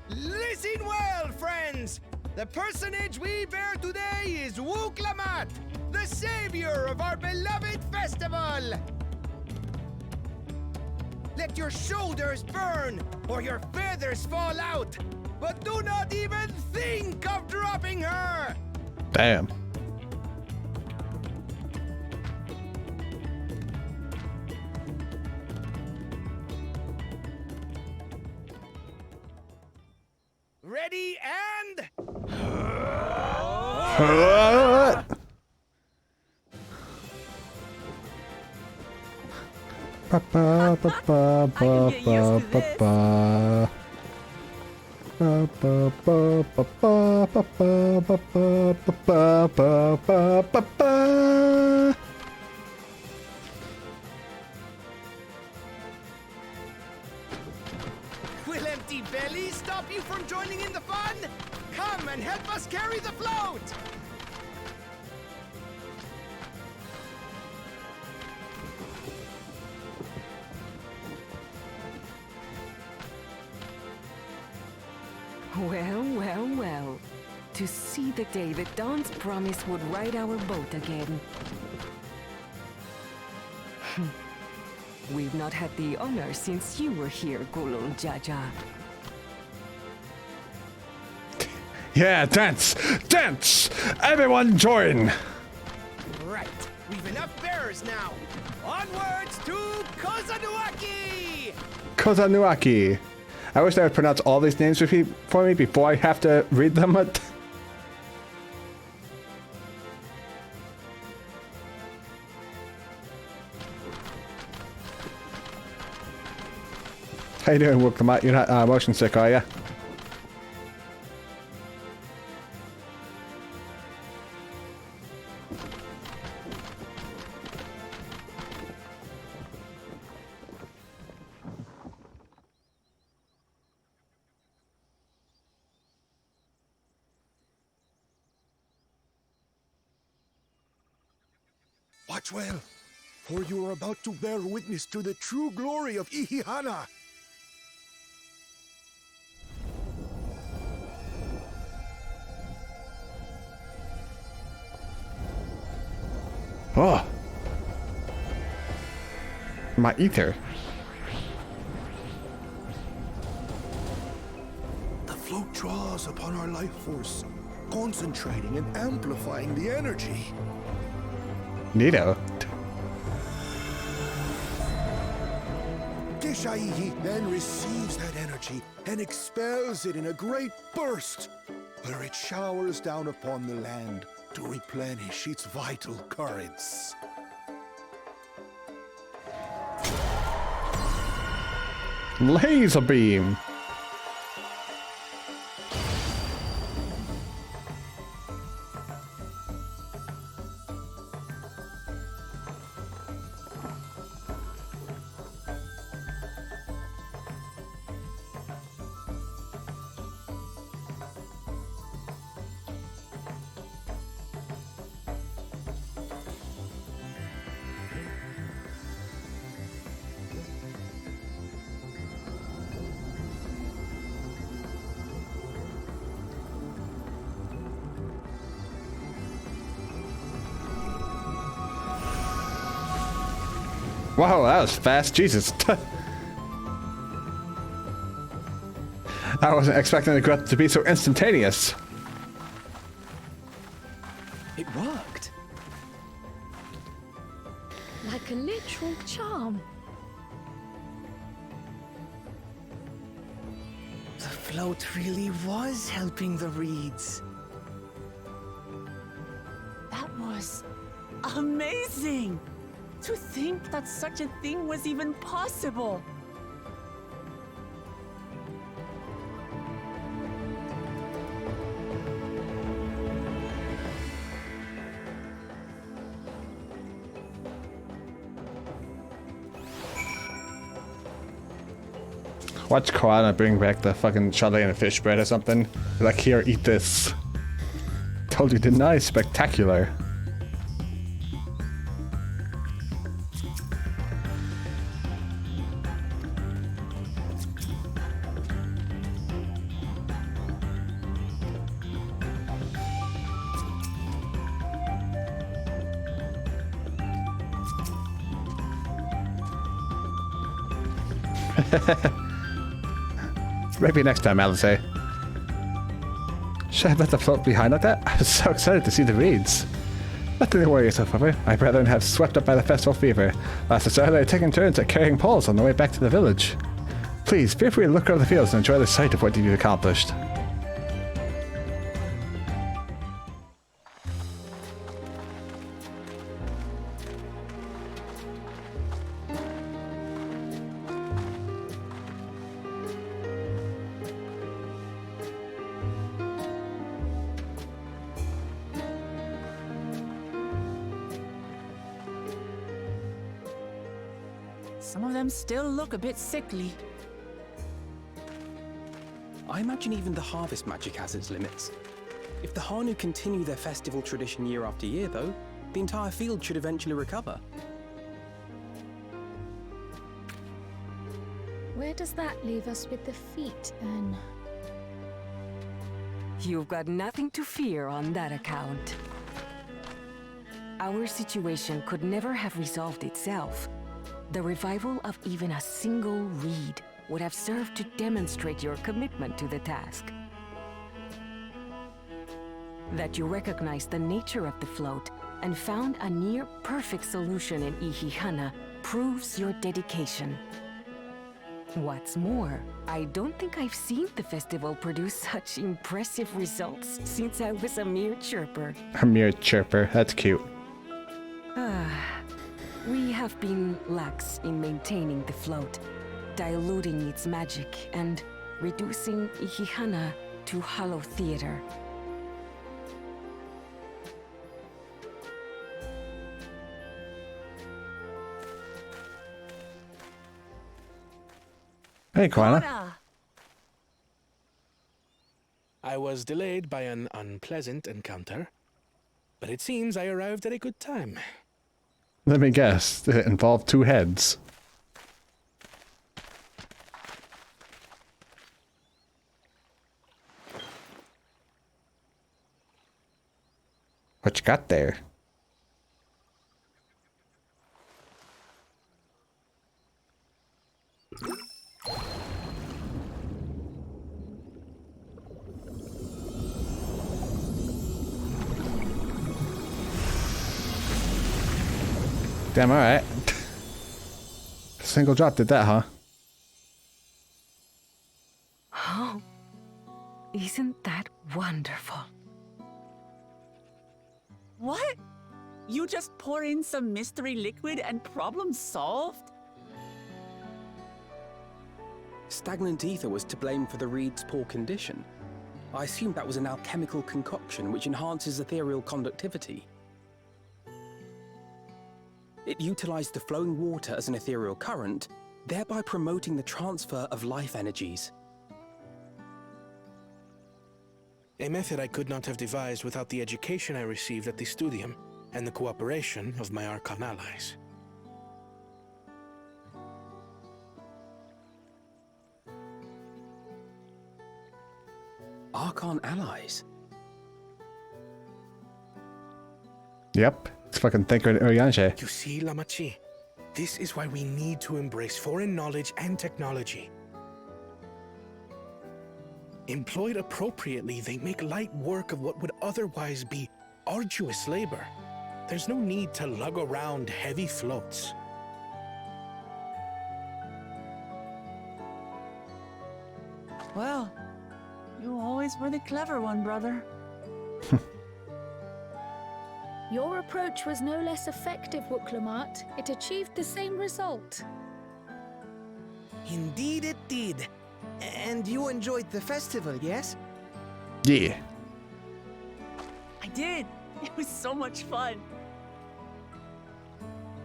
Listen well, friends! The personage we bear today is Wuklamat, the savior of our beloved festival! Let your shoulders burn, or your feathers fall out! But do not even think of dropping her! Damn. Ready and... Ba ba ba ba ba ba ba ba. Ba ba ba ba ba ba ba ba ba ba ba ba ba. Will empty bellies stop you from joining in the fun? Come and help us carry the float! Well, well, well. To see the day that Dawn's promise would ride our boat again. We've not had the honor since you were here, Gulul Jaja. Yeah, dance! Dance! Everyone join! Right, we've enough bearers now. Onwards to Kozanuaki! Kozanuaki. I wish they would pronounce all these names for me before I have to read them. How you doing, Wuklamat? You're not motion sick, are ya? Watch well, for you are about to bear witness to the true glory of Ihihana. Oh. My ether. The float draws upon our life force, concentrating and amplifying the energy. Neato. Gishaihi then receives that energy and expels it in a great burst, where it showers down upon the land to replenish its vital currents. Laser beam. Wow, that was fast. Jesus. I wasn't expecting the growth to be so instantaneous. It worked. Like a literal charm. The float really was helping the reeds. That was amazing! To think that such a thing was even possible! Watch Koala bring back the fucking chalet and fish bread or something. Like, here, eat this. Told you, didn't I? Spectacular. Maybe next time, Alice. Should I have let the float behind like that? I was so excited to see the reeds. Nothing to worry yourself over. My brethren have swept up by the festival fever. Last I saw, they had taken turns at carrying poles on the way back to the village. Please, feel free to look over the fields and enjoy the sight of what you've accomplished. Some of them still look a bit sickly. I imagine even the harvest magic has its limits. If the Hanu continue their festival tradition year after year, though, the entire field should eventually recover. Where does that leave us with the feet, then? You've got nothing to fear on that account. Our situation could never have resolved itself. The revival of even a single reed would have served to demonstrate your commitment to the task. That you recognize the nature of the float and found a near-perfect solution in Ihihana proves your dedication. What's more, I don't think I've seen the festival produce such impressive results since I was a mere chirper. A mere chirper, that's cute. We have been lax in maintaining the float, diluting its magic and reducing Ihihana to hollow theater. Hey, Koala. I was delayed by an unpleasant encounter, but it seems I arrived at a good time. Let me guess, it involved two heads. What you got there? Damn, alright. Single drop did that, huh? Oh, isn't that wonderful? What? You just pour in some mystery liquid and problem solved? Stagnant ether was to blame for the reed's poor condition. I assumed that was an alchemical concoction which enhances ethereal conductivity. It utilized the flowing water as an ethereal current, thereby promoting the transfer of life energies. A method I could not have devised without the education I received at the studium and the cooperation of my Archon allies. Archon allies? Yep, it's fucking Thinker Orianche. You see, Lamachi, this is why we need to embrace foreign knowledge and technology. Employed appropriately, they make light work of what would otherwise be arduous labor. There's no need to lug around heavy floats. Well, you always were the clever one, brother. Your approach was no less effective, Wooklamat. It achieved the same result. Indeed it did. And you enjoyed the festival, yes? Yeah. I did. It was so much fun.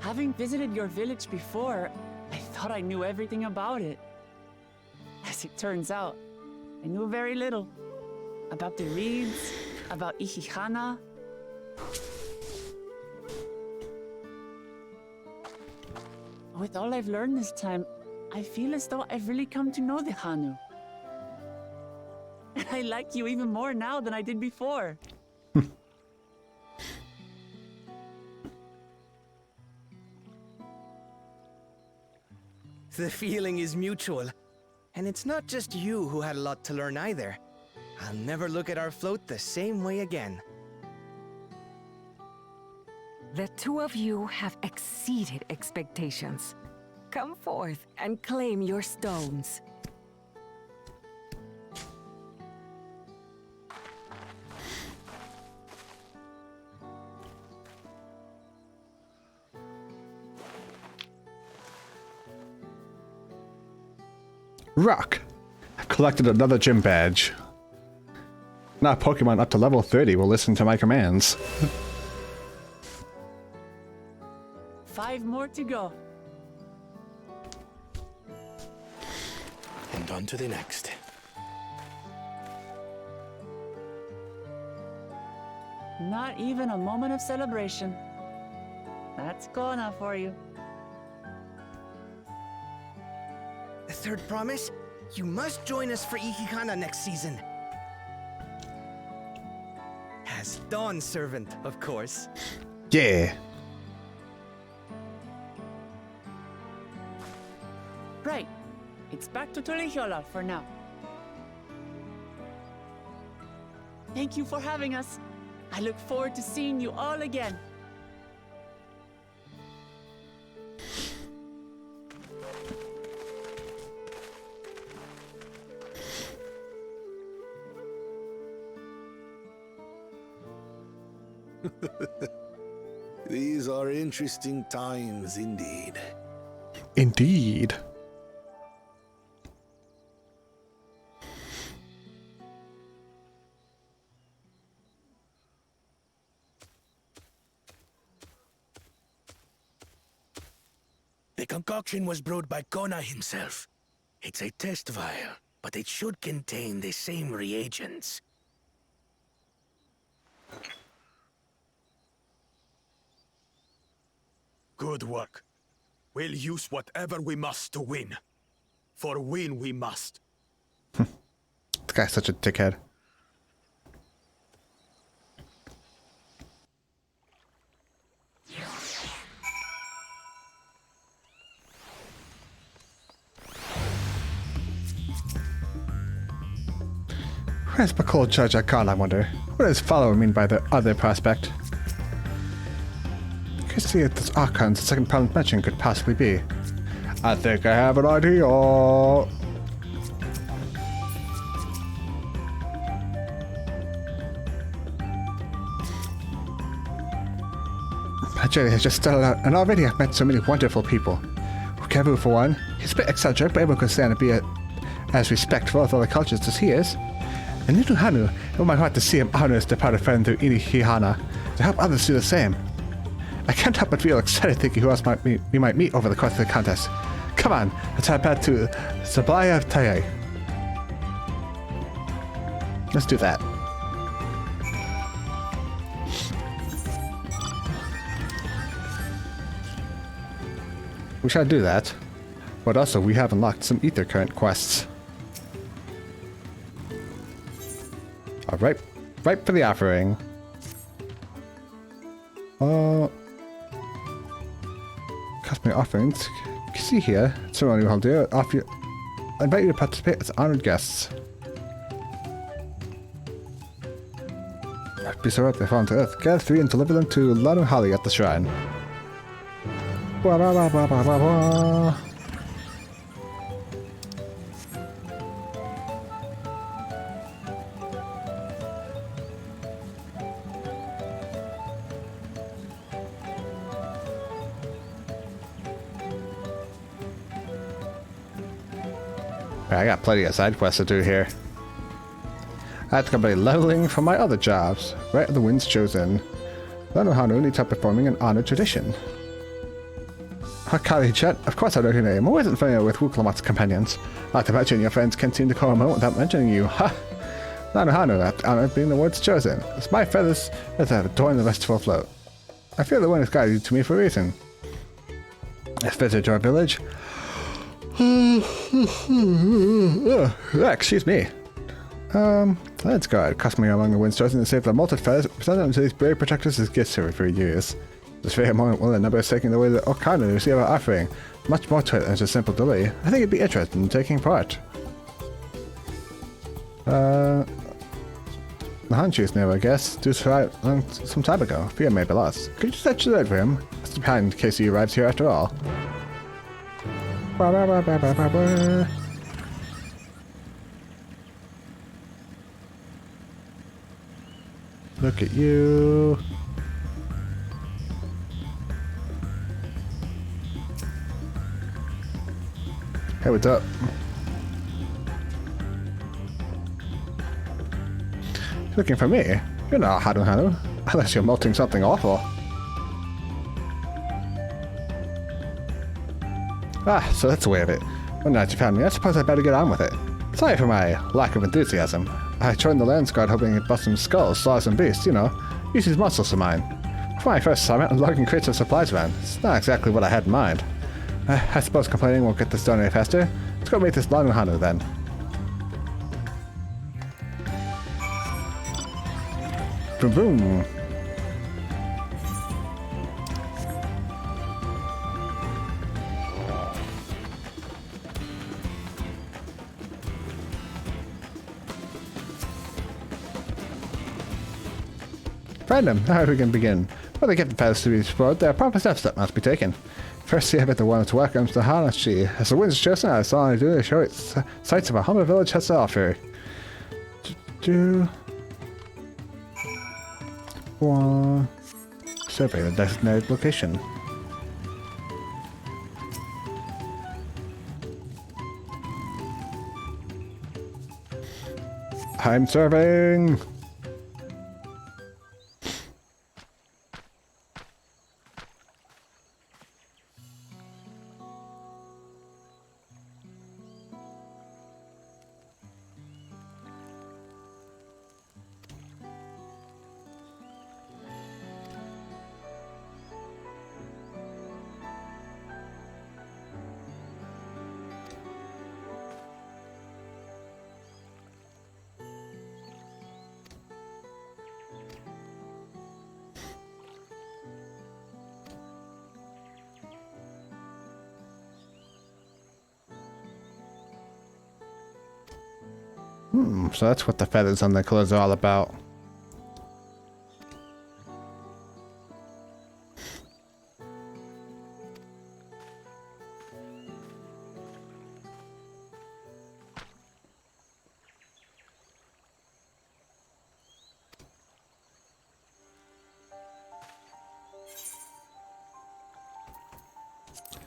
Having visited your village before, I thought I knew everything about it. As it turns out, I knew very little. About the reeds, about Ihihana. With all I've learned this time, I feel as though I've really come to know the Hanu. I like you even more now than I did before. The feeling is mutual. And it's not just you who had a lot to learn either. I'll never look at our float the same way again. The two of you have exceeded expectations. Come forth and claim your stones. Rock! I've collected another gym badge. Now Pokemon up to level 30 will listen to my commands. 5 more to go. And on to the next. Not even a moment of celebration. That's Kona for you. The third promise? You must join us for Ihihana next season. As Dawn Servant, of course. Yeah. Right. It's back to Tulihiola for now. Thank you for having us. I look forward to seeing you all again. These are interesting times indeed. Indeed. The concoction was brewed by Kona himself. It's a test vial, but it should contain the same reagents. Good work. We'll use whatever we must to win. For win we must. This guy's such a dickhead. Where's McCall Judge Akon, I wonder? What does follow mean by the other prospect? I can see if this Archons the second prominent mention could possibly be. I think I have an idea. My journey has just started out, and already I've met so many wonderful people. Kevu, for one, he's a bit eccentric, but everyone could stand to be as respectful of other cultures as he is. And Nunu Hanu, it warmed my heart to see him honor his departed friend through Ihihana, to help others do the same. I can't help but feel excited thinking who else we might meet over the course of the contest. Come on, let's head back to Sablaya Taye. Let's do that. We shall do that, but also we have unlocked some Ether Current quests. Alright, right for the offering. Customary offerings. You can see here, ceremony will do. I invite you to participate as honored guests. Be so right they fall to earth. Gather 3 and deliver them to Lanu Holly at the shrine. Ba ba ba ba ba ba ba. I got plenty of side quests to do here. I have to complete leveling from my other jobs. Right of the Winds Chosen. Lanu Hanu needs help performing an honored tradition. Kali Chet, of course I know your name. I wasn't familiar with Wuklamat's companions. Not to mention your friends can't seem to call a moment without mentioning you. Ha! Not know how I know that honor being the words chosen. It's my feathers that have adorned the festival float. I feel the wind has guided you to me for a reason. Let's visit our village. Excuse me. Let's go. Customary among the winds chosen to save the molted feathers, present them to these brave protectors as gifts every 3 years. This very moment will the number is taking the way that Okana to receive our offering. Much more to it than just a simple delay. I think you'd be interested in taking part. The Hanchu's new, I guess. Due to some time ago. Fear may be lost. Could you set your word for him? It's behind in case he arrives here after all. Look at you. Hey, what's up? Looking for me? You're not Hanu, unless you're melting something awful. Ah, so that's the way of it. Well, now that you found me, I suppose I better get on with it. Sorry for my lack of enthusiasm. I joined the Lance Guard hoping to bust some skulls, saws, and beasts, you know. Use these muscles of mine. For my first assignment, I'm lugging crates of supplies around. It's not exactly what I had in mind. I suppose complaining won't get this done any faster. Let's go meet this Lanu Hanu then. Boom boom. Random, now we can begin. Before they get the feathers to be explored, there are proper steps that must be taken. First, you have the one that welcomes the Hanashi. As the wind's chosen, I saw I do to show its sights of a humble village has to offer. One. Survey the designated location. I'm surveying. So that's what the feathers on the clothes are all about.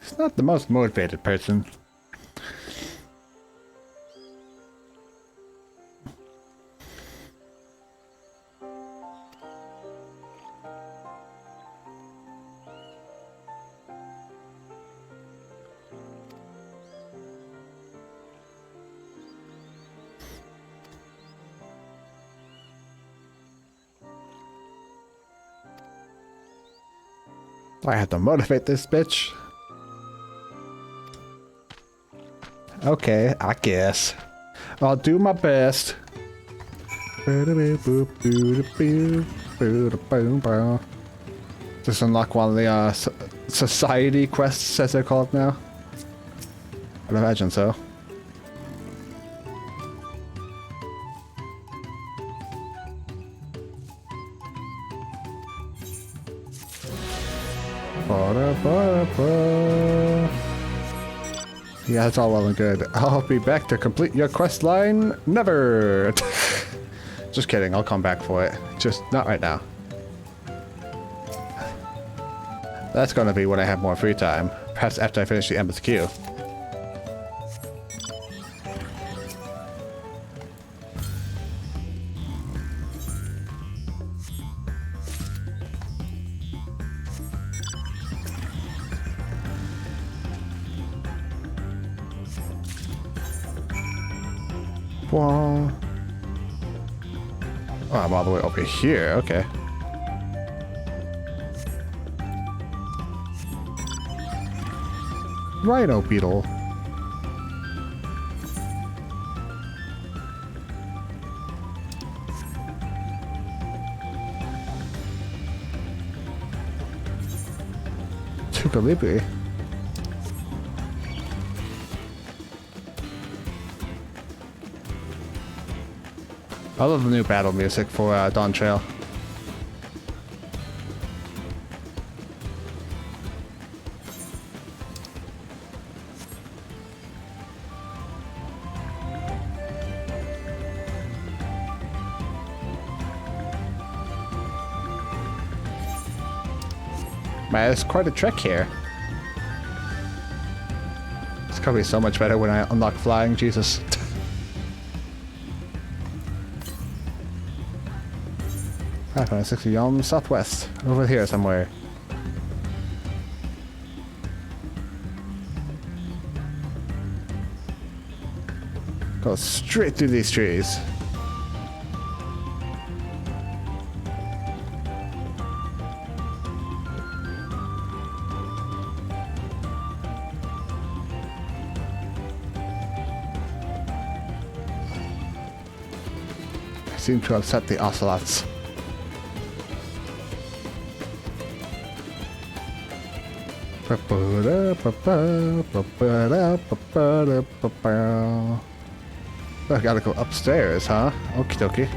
He's not the most motivated person. I have to motivate this bitch. Okay, I guess. I'll do my best. Just unlock one of the society quests, as they're called now. I'd imagine so. Yeah, that's all well and good. I'll be back to complete your quest line. Never! Just kidding, I'll come back for it. Just not right now. That's gonna be when I have more free time. Perhaps after I finish the MSQ. Oh, I'm all the way over here. Okay. Rhino beetle. Tucalibre. I love the new battle music for Dawn Trail. Man, it's quite a trek here. It's gonna be so much better when I unlock flying, Jesus. 560 yom southwest. Over here somewhere. Go straight through these trees. I seem to upset the ocelots. I gotta go upstairs, huh? Okie dokie.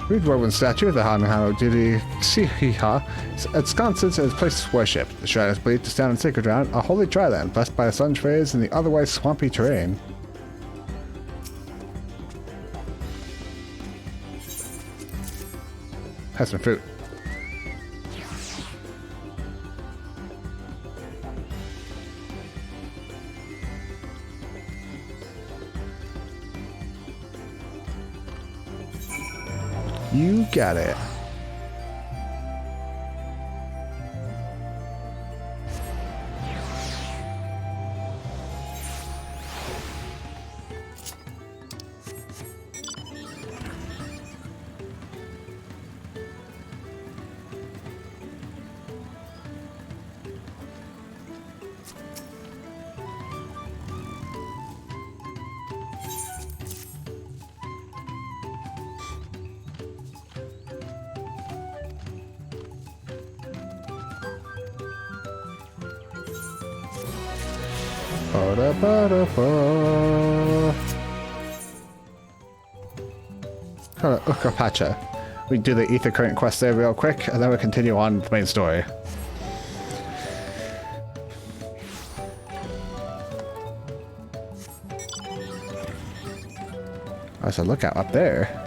Reed Woven statue of the Hanahano Didi Xihiha ensconces as a place of worship. The shrine is believed to stand on sacred ground, a holy dry land blessed by the sun's rays and the otherwise swampy terrain. Has some fruit. You got it. Ukapacha. We do the Ether Current quest there real quick, and then we'll continue on with the main story. There's a lookout up there.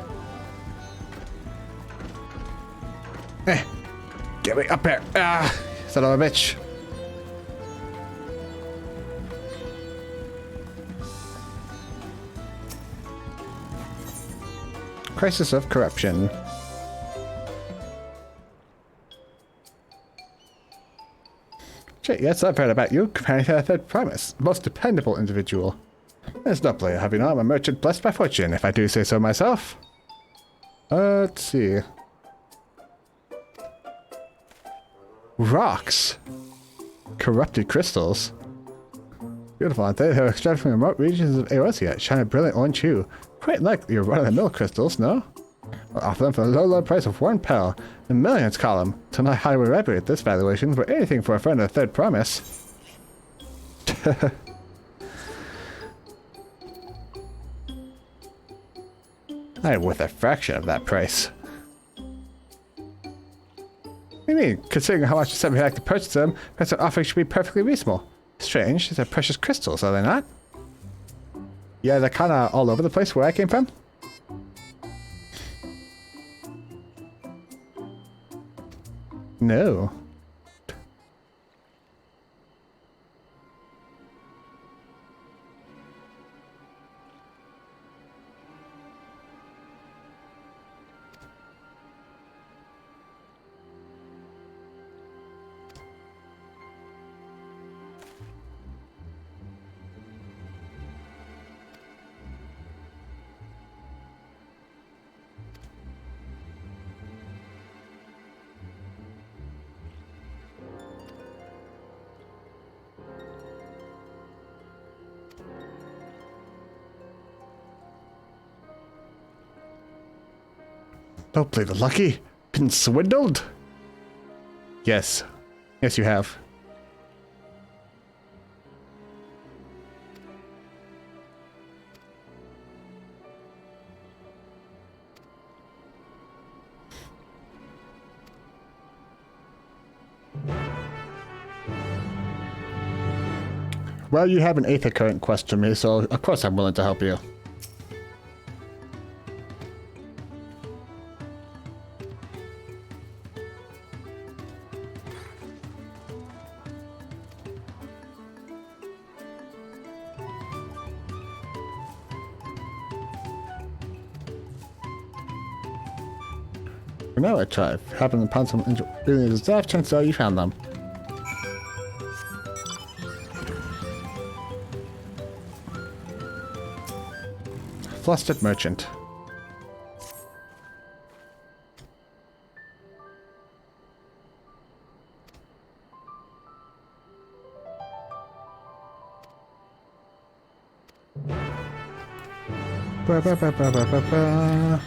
Get me up here! Ah! Son of a bitch! Crisis of corruption. Shit, yes, I've heard about you. Companion to the Third Promise. Most dependable individual. There's no player, have you not? I'm a merchant blessed by fortune, if I do say so myself. Let's see. Rocks. Corrupted crystals. Beautiful, aren't they? They're extracted from remote regions of Eosia. Shine a brilliant orange hue. Quite like your run-of-the-mill crystals, no? I'll offer them for a low price of 1 pearl. The millions column. To my highly regret this valuation for anything for a friend of the Third Promise. I'm worth a fraction of that price. What do you mean? Considering how much you said we had to purchase them, perhaps our offering should be perfectly reasonable. Strange, these are precious crystals, are they not? Yeah, they're kind of all over the place where I came from. No. Don't play the lucky. Been swindled? Yes. Yes, you have. Well, you have an Aether Current quest to me, so of course I'm willing to help you. For now, I try. If you happen upon some aliens' staff, chances are you found them. Flustered merchant. Ba, ba, ba, ba, ba, ba, ba.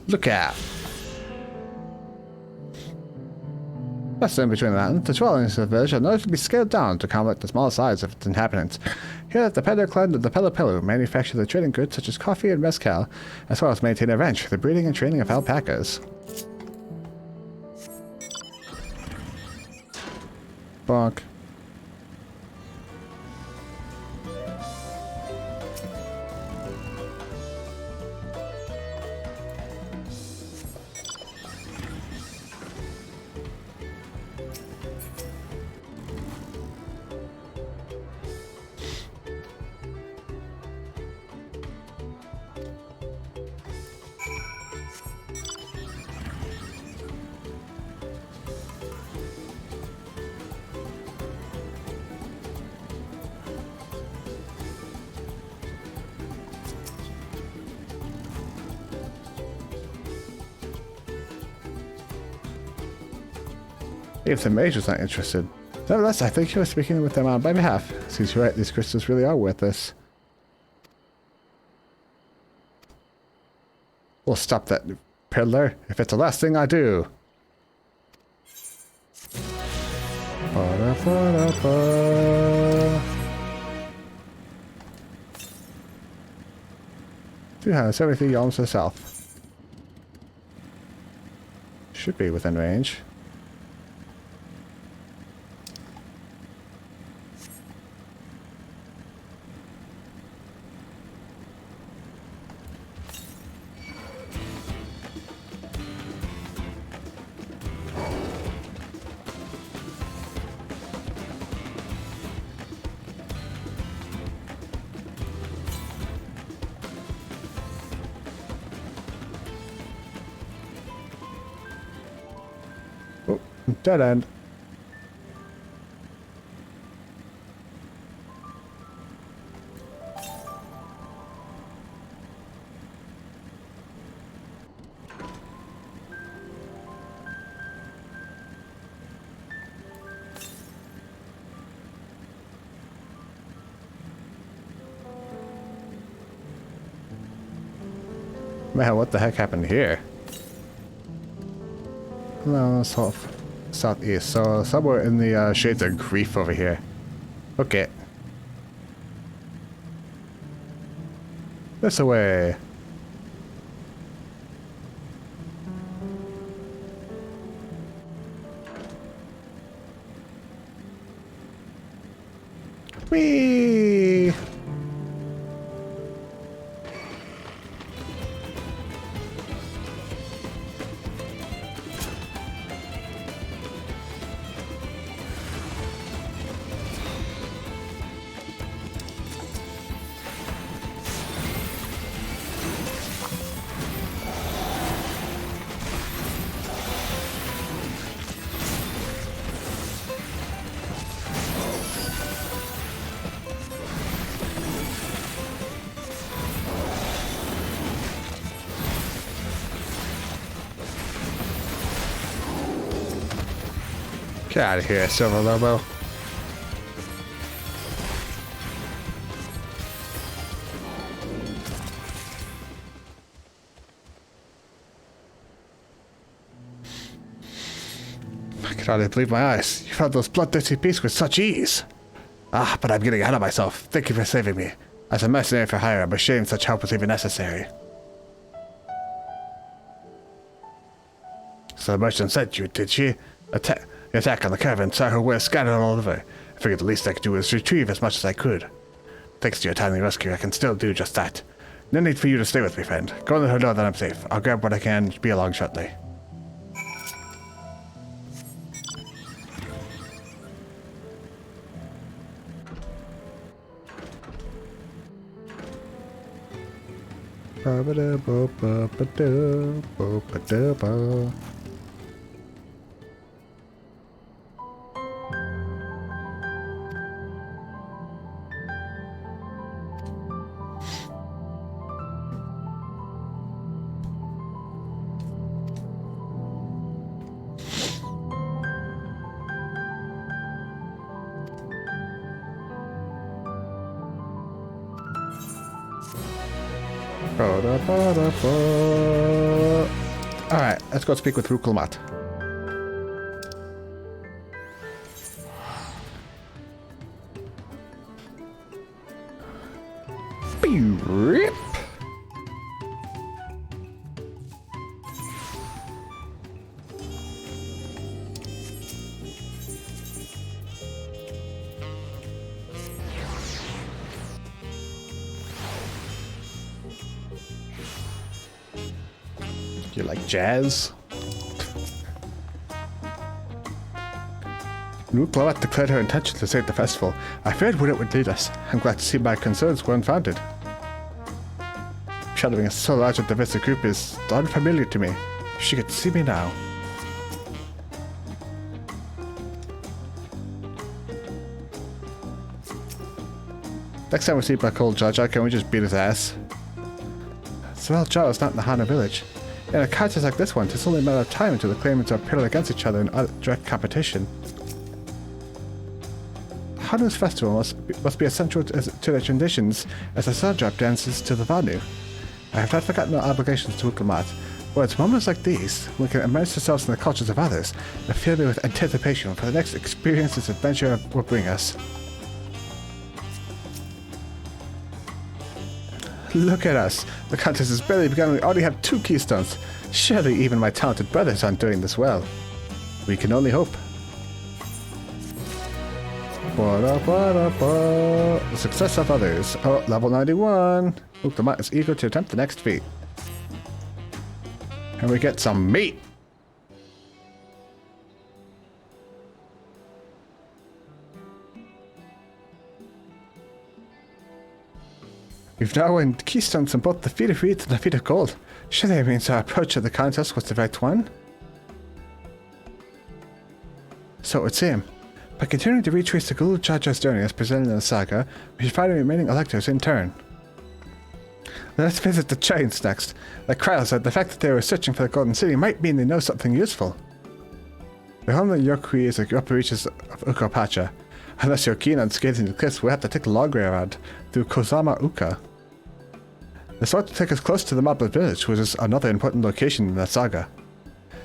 Look out! Western between the mountains, the dwellings of the village are notably scaled down to accommodate the small size of its inhabitants. Here, the Pedro clan of the Pelopelu manufacture the trading goods such as coffee and mezcal, as well as maintain a ranch for the breeding and training of alpacas. Bonk. If the mage was not interested. Nevertheless, I think you were speaking with them on my behalf. Seems you're right, these crystals really are worth this. We'll stop that, peddler, if it's the last thing I do. Ba-da-ba-da-ba. 273 yalms to the south. Should be within range. Dead end. Man, what the heck happened here? No, southeast, so somewhere in the shades of grief over here. Okay. This away. Whee! Get out of here, Silver Lobo. I can hardly believe my eyes. You found those bloodthirsty beasts with such ease. Ah, but I'm getting ahead of myself. Thank you for saving me. As a mercenary for hire, I'm ashamed such help was even necessary. So the merchant sent you, did she? The attack on the caravan saw her wares scattered all over. I figured the least I could do was retrieve as much as I could. Thanks to your timely rescue, I can still do just that. No need for you to stay with me, friend. Go and let her know that I'm safe. I'll grab what I can, be along shortly. Alright, let's go speak with Rukulmat. Beep. You like jazz? Rukulmat declared her intention to save the festival. I feared where it would lead us. I'm glad to see my concerns were unfounded. Shadowing so large a divisive group is unfamiliar to me. She could see me now. Next time we see Black Hole Jaja, can we just beat his ass? Swell Jaw is not in the Hana village. In a contest like this one, it's only a matter of time until the claimants are pitted against each other in direct competition. Hanu's festival must be essential to their traditions as the Sardrop dances to the Vanu. I have not forgotten our obligations to Rukulmat, but it's moments like these, when we can immerse ourselves in the cultures of others, and fill me with anticipation for the next experience this adventure will bring us. Look at us. The contest has barely begun and we already have 2 keystones. Surely even my talented brothers aren't doing this well. We can only hope. The success of others. Oh, level 91. Rukulmat is eager to attempt the next feat. And we get some meat. We've now earned keystones in both the feat of wheat and the feat of gold. Surely that means our approach to the contest was the right one? So it would seem. By continuing to retrace the Gulu Jaja's journey as presented in the saga, we should find the remaining electors in turn. Let's visit the giants next. Like Kryl said, the fact that they were searching for the Golden City might mean they know something useful. The home of Yokui is the upper reaches of Ukopacha. Unless you're keen on skating the cliffs, we'll have to take the long way around through Kozama Uka. This ought to take us close to the Moblin village, which is another important location in the saga.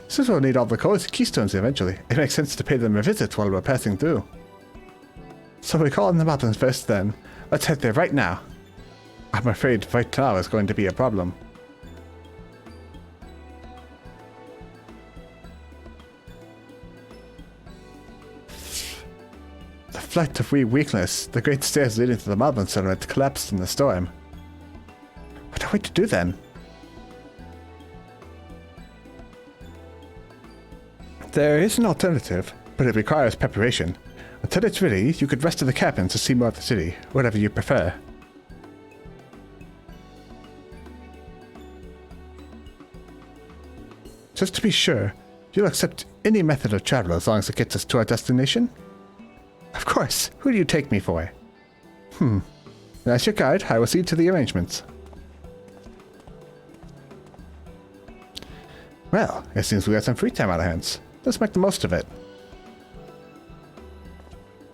Since we'll need all the keystones eventually, it makes sense to pay them a visit while we're passing through. So we call on the Moblins first then. Let's head there right now. I'm afraid right now is going to be a problem. The flight of weakness, the great stairs leading to the Moblin settlement collapsed in the storm. What are we to do then? There is an alternative, but it requires preparation. Until it's ready, you could rest in the cabins to see more of the city, whatever you prefer. Just to be sure, you'll accept any method of travel as long as it gets us to our destination? Of course, who do you take me for? As your guide, I will see to the arrangements. Well, it seems we got some free time on our hands. Let's make the most of it.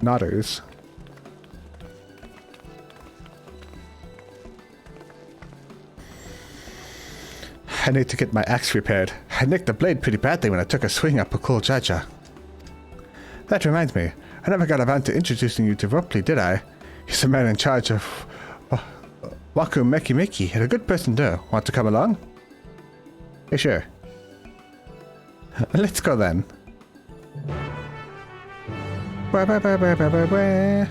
Nodders. I need to get my axe repaired. I nicked the blade pretty badly when I took a swing at Pakul Jaja. That reminds me, I never got around to introducing you to Ropley, did I? He's the man in charge of Waku Meki Meki, and a good person too. Want to come along? Hey, sure. Let's go then. Bye bye bye bye bye bye bye.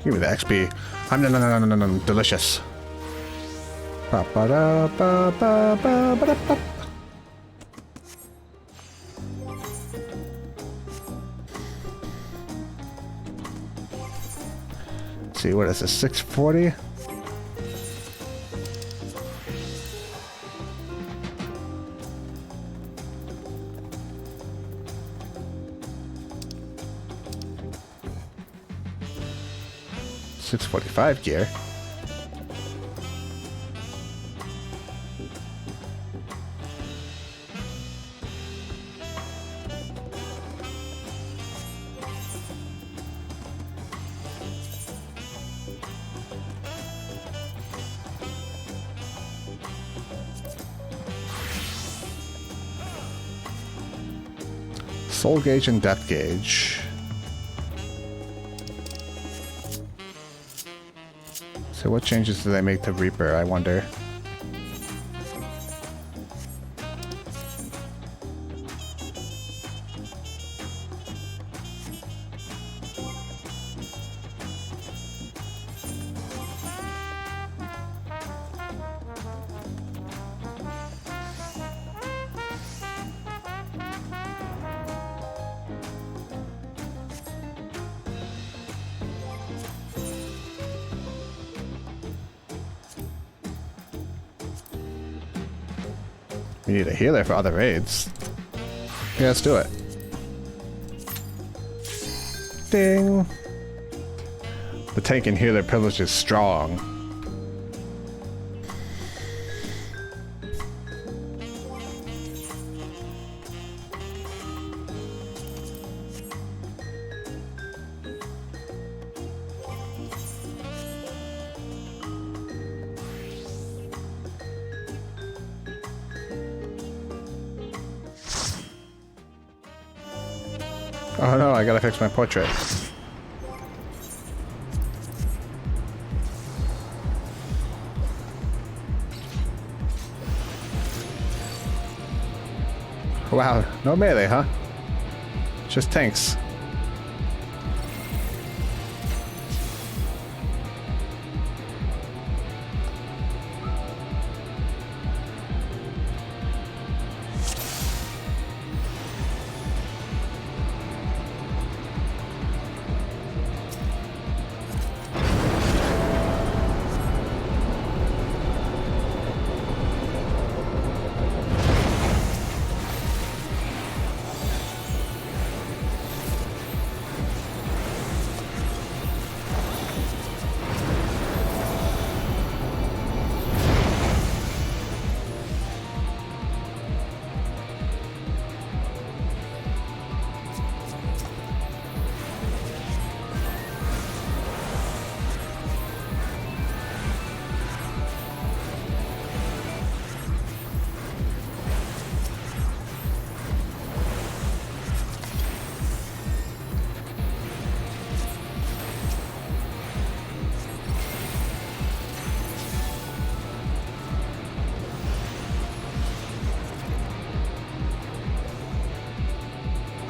Give me the XP. No, delicious. Let's see, what is this? 640? $645 gear. Soul gauge and depth gauge. So what changes do they make to Reaper, I wonder? We need a healer for other raids. Yeah, let's do it. Ding! The tank and healer privilege is strong. Oh no, I gotta fix my portrait. Wow, no melee, huh? Just tanks.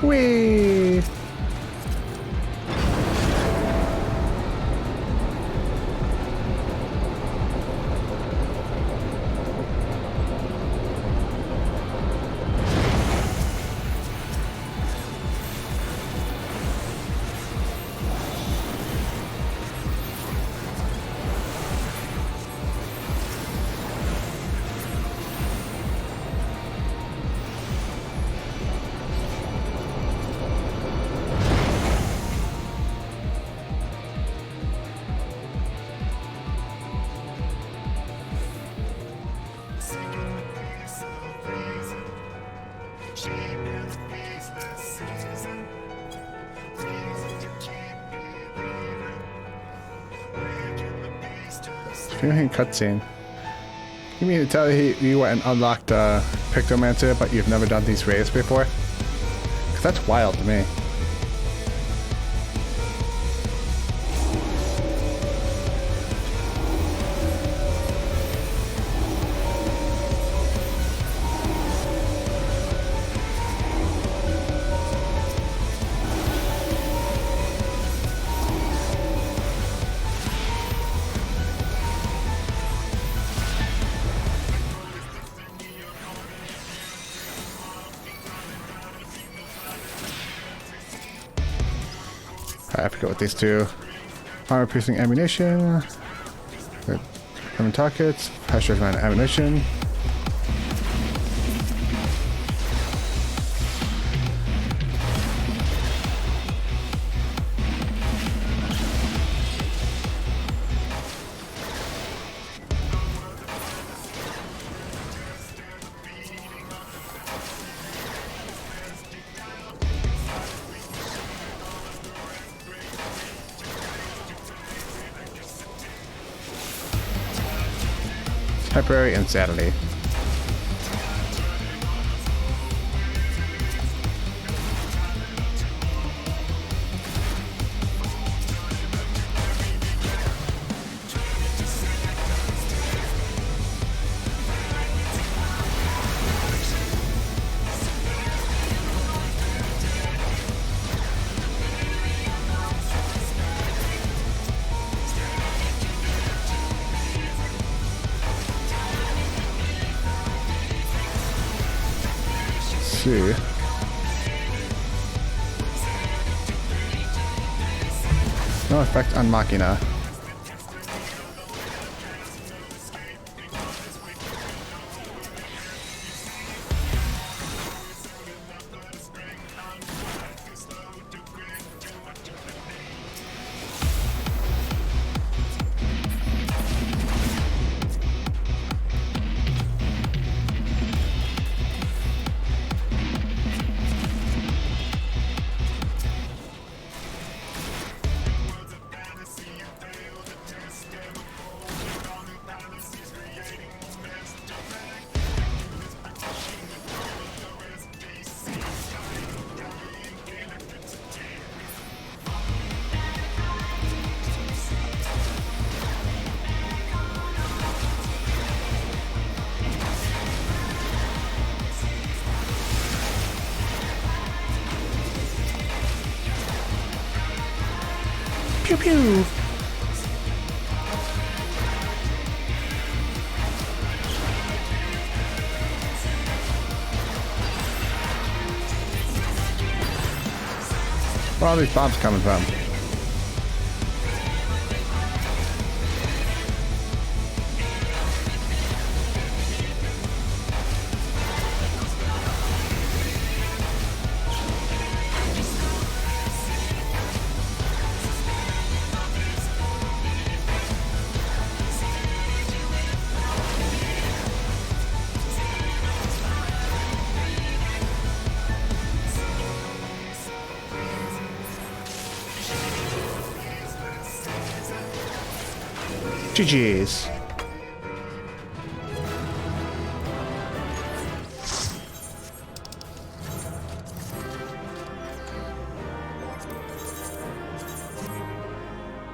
Whee! Filming cutscene. You mean to tell me you went and unlocked Pictomancer, but you've never done these raids before? Because that's wild to me. I forget what these two. Armor piercing ammunition. Lemon targets. Pressure amount of ammunition. Temporary insanity. No effect on Machina. Pew pew! Where are all these bombs coming from? GG's.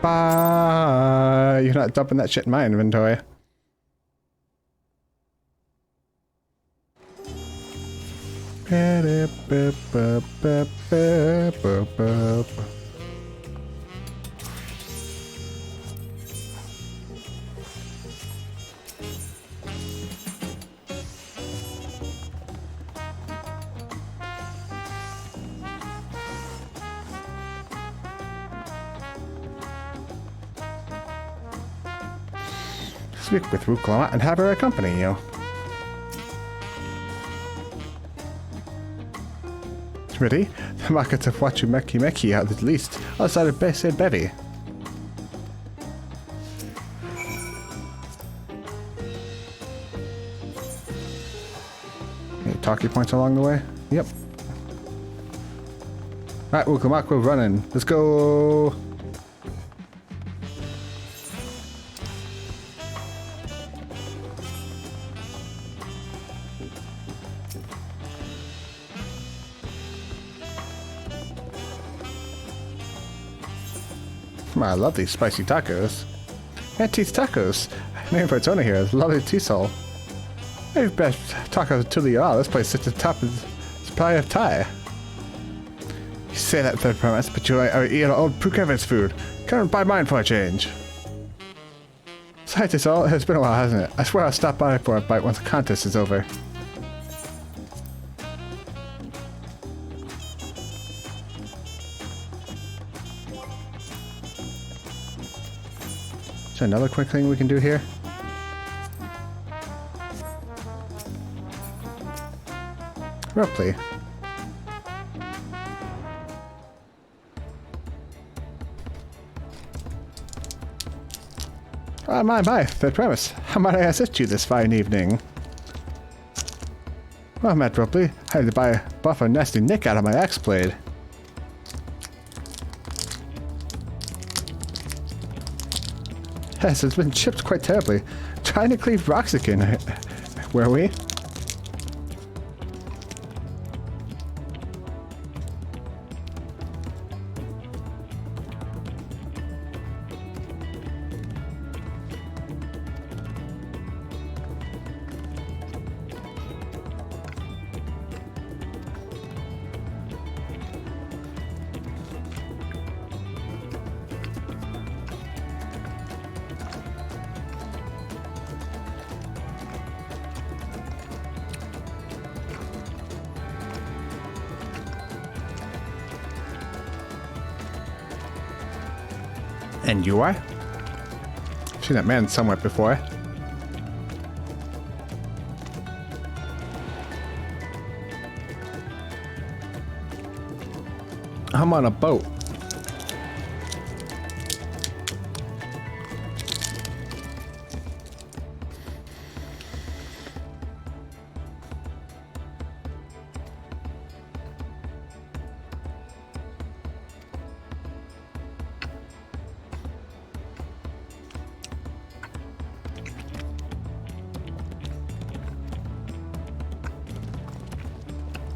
Bye. You're not dumping that shit in my inventory. Speak with Ruklama and have her accompany you. Ready? The markets of Wachu Meki Meki are at least outside of Besed Bevy. Any talkie points along the way? Yep. Alright, Ruklama, we're running. Let's go! I love these spicy tacos. Auntie's Tacos. Name for its owner here is Lovely Teasol. Maybe best tacos to the this place sits at the top of the supply of Thai. You say that third premise, but you are eating old Pukevin's food. Come and buy mine for a change. Besides, it's been a while, hasn't it? I swear I'll stop by for a bite once the contest is over. Is there another quick thing we can do here? Roughly. My, third premise. How might I assist you this fine evening? Well, Matt Ripley, I had to buff a nasty nick out of my axe blade. Yes, it's been chipped quite terribly. Trying to cleave rocks again, were we? And you are? I've seen that man somewhere before. I'm on a boat.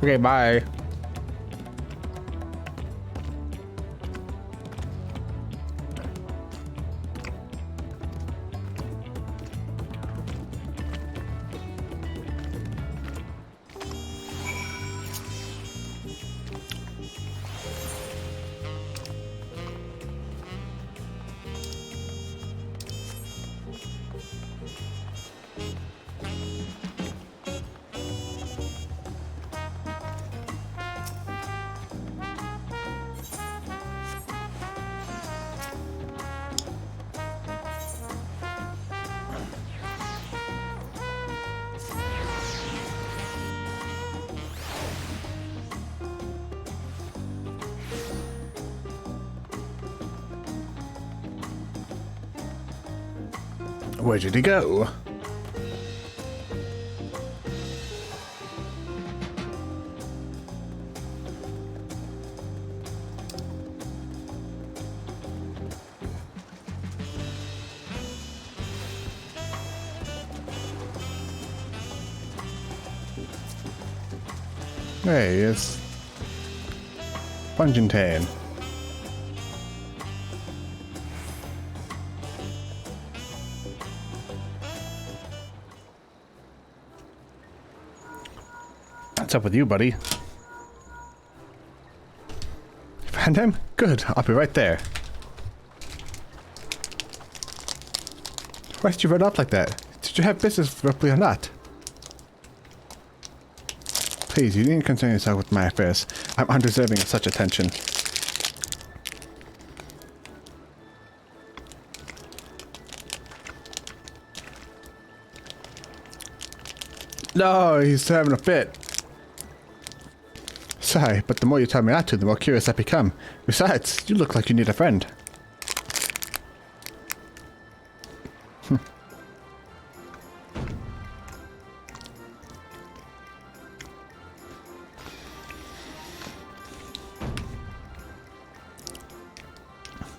Okay, bye. Where did he go? Hey, it's Punjantane. What's up with you, buddy? Found him? Good, I'll be right there. Why did you run up like that? Did you have business with Ripley or not? Please, you needn't concern yourself with my affairs. I'm undeserving of such attention. No, he's having a fit. Sorry, but the more you tell me not to, the more curious I become. Besides, you look like you need a friend.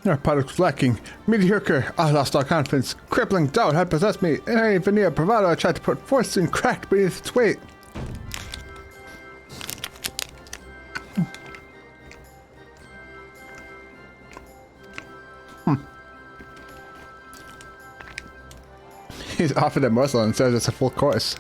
Our product was lacking. Mediocre. I lost all confidence. Crippling doubt had possessed me. And any veneer bravado I tried to put forth and cracked beneath its weight. He's offered a morsel and says it's a full course.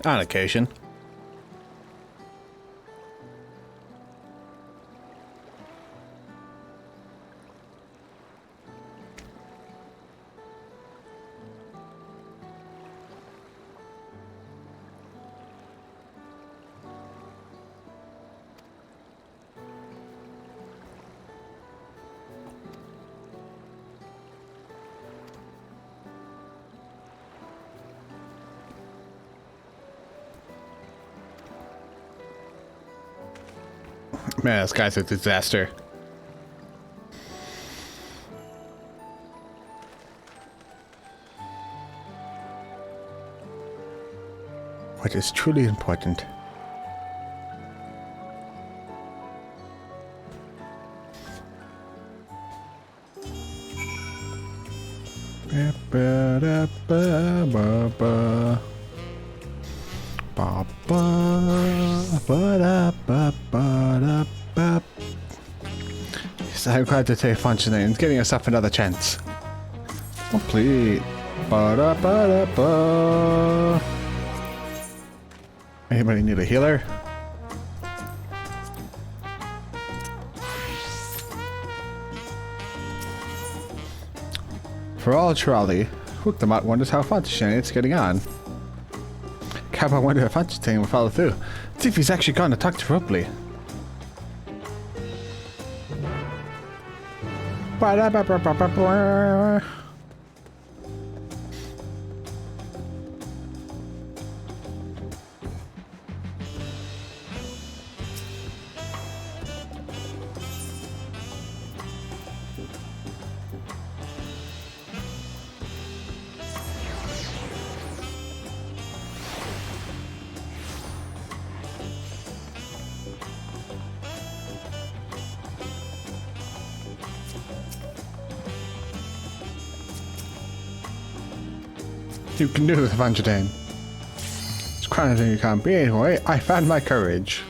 On occasion. Man, this guy's a disaster. What is truly important? Yes, I'm glad to take functioning and giving yourself another chance. Complete. Anybody need a healer? For all Trolley, Hookdamot wonders how Fontaine getting on. Kappa wondered if Fontaine will follow through. See if he's actually gone to talk to Ripley. You can do this, Fontaine. It's quite a thing you can't be. Anyway, I found my courage.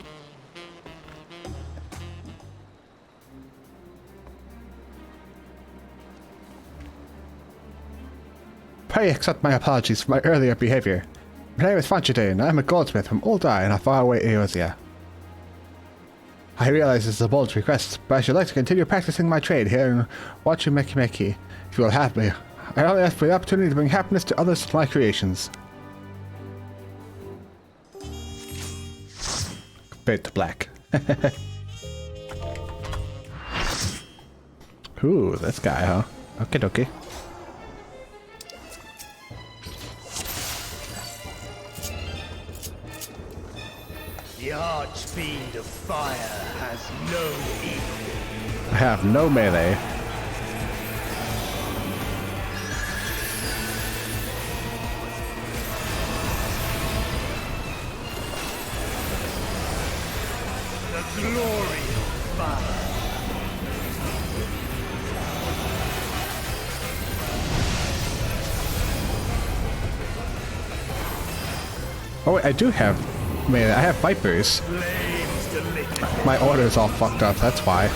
Pray accept my apologies for my earlier behavior. My name is Fontaine. I'm a goldsmith from Old Eye in a faraway Eosia. I realize this is a bold request, but I should like to continue practicing my trade here in Wachumekimeki, if you will have me. I only ask for the opportunity to bring happiness to others with my creations. Fade to black. Ooh, this guy, huh? Okay, dokie. The Archfiend of Fire has no equal. I have no melee. The glory of fire. Oh wait, I do have melee. I have Vipers. My order is all fucked up, that's why.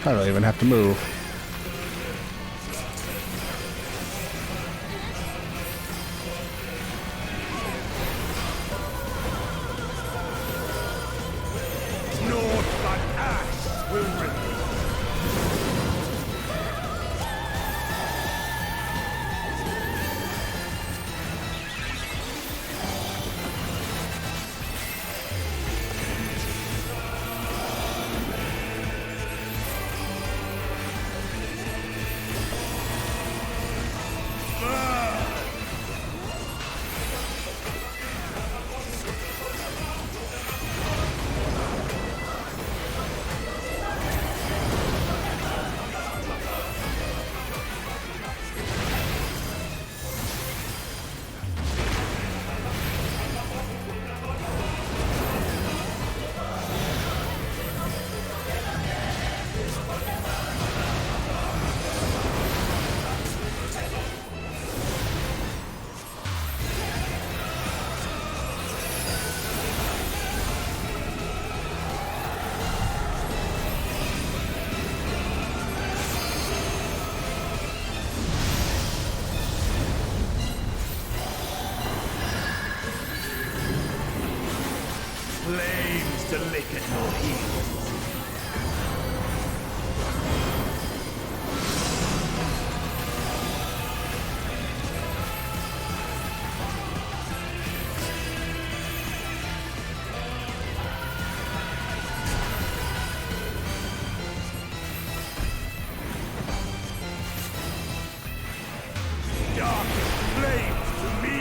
I don't even have to move. Flames to lick at your heels. Dark flames to me!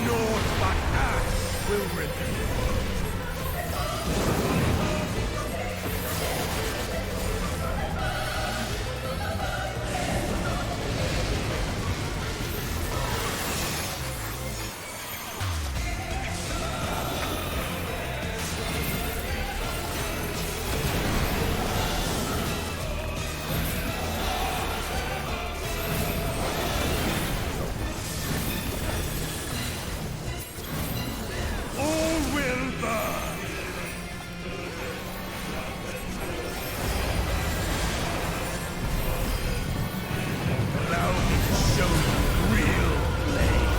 Naught but ash will remain. All will burn! Allow me to show you real flame.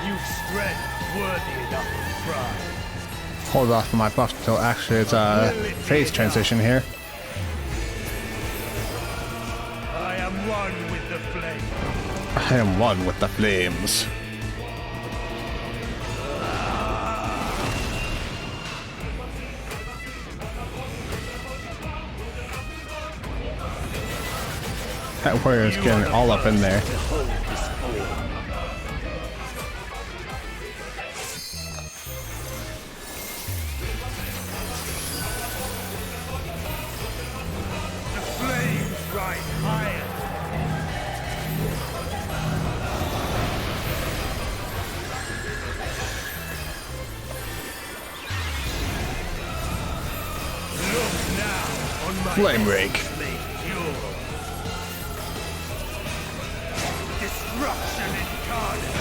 You've strength worthy enough of pride. Hold off on my buff until actually it's a phase transition here. I am one with the flame. I am one with the flames. That warrior's getting all up in there. The flames rise higher. Look now on my Flame rake. made pure. Destruction incarnate.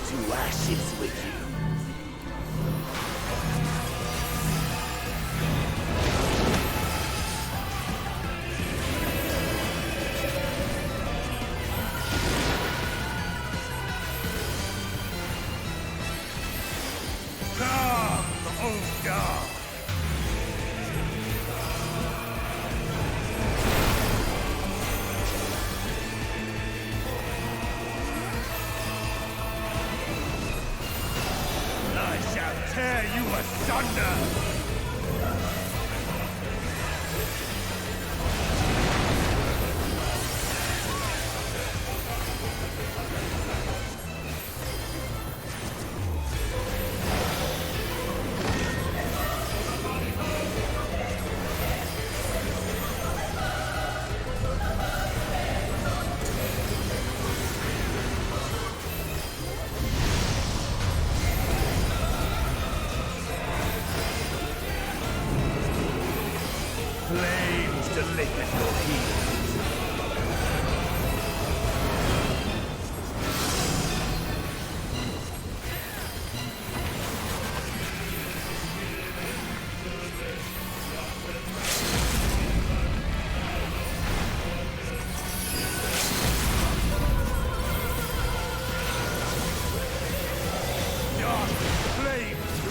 To ashes with you. Come, oh God! I shall tear you asunder!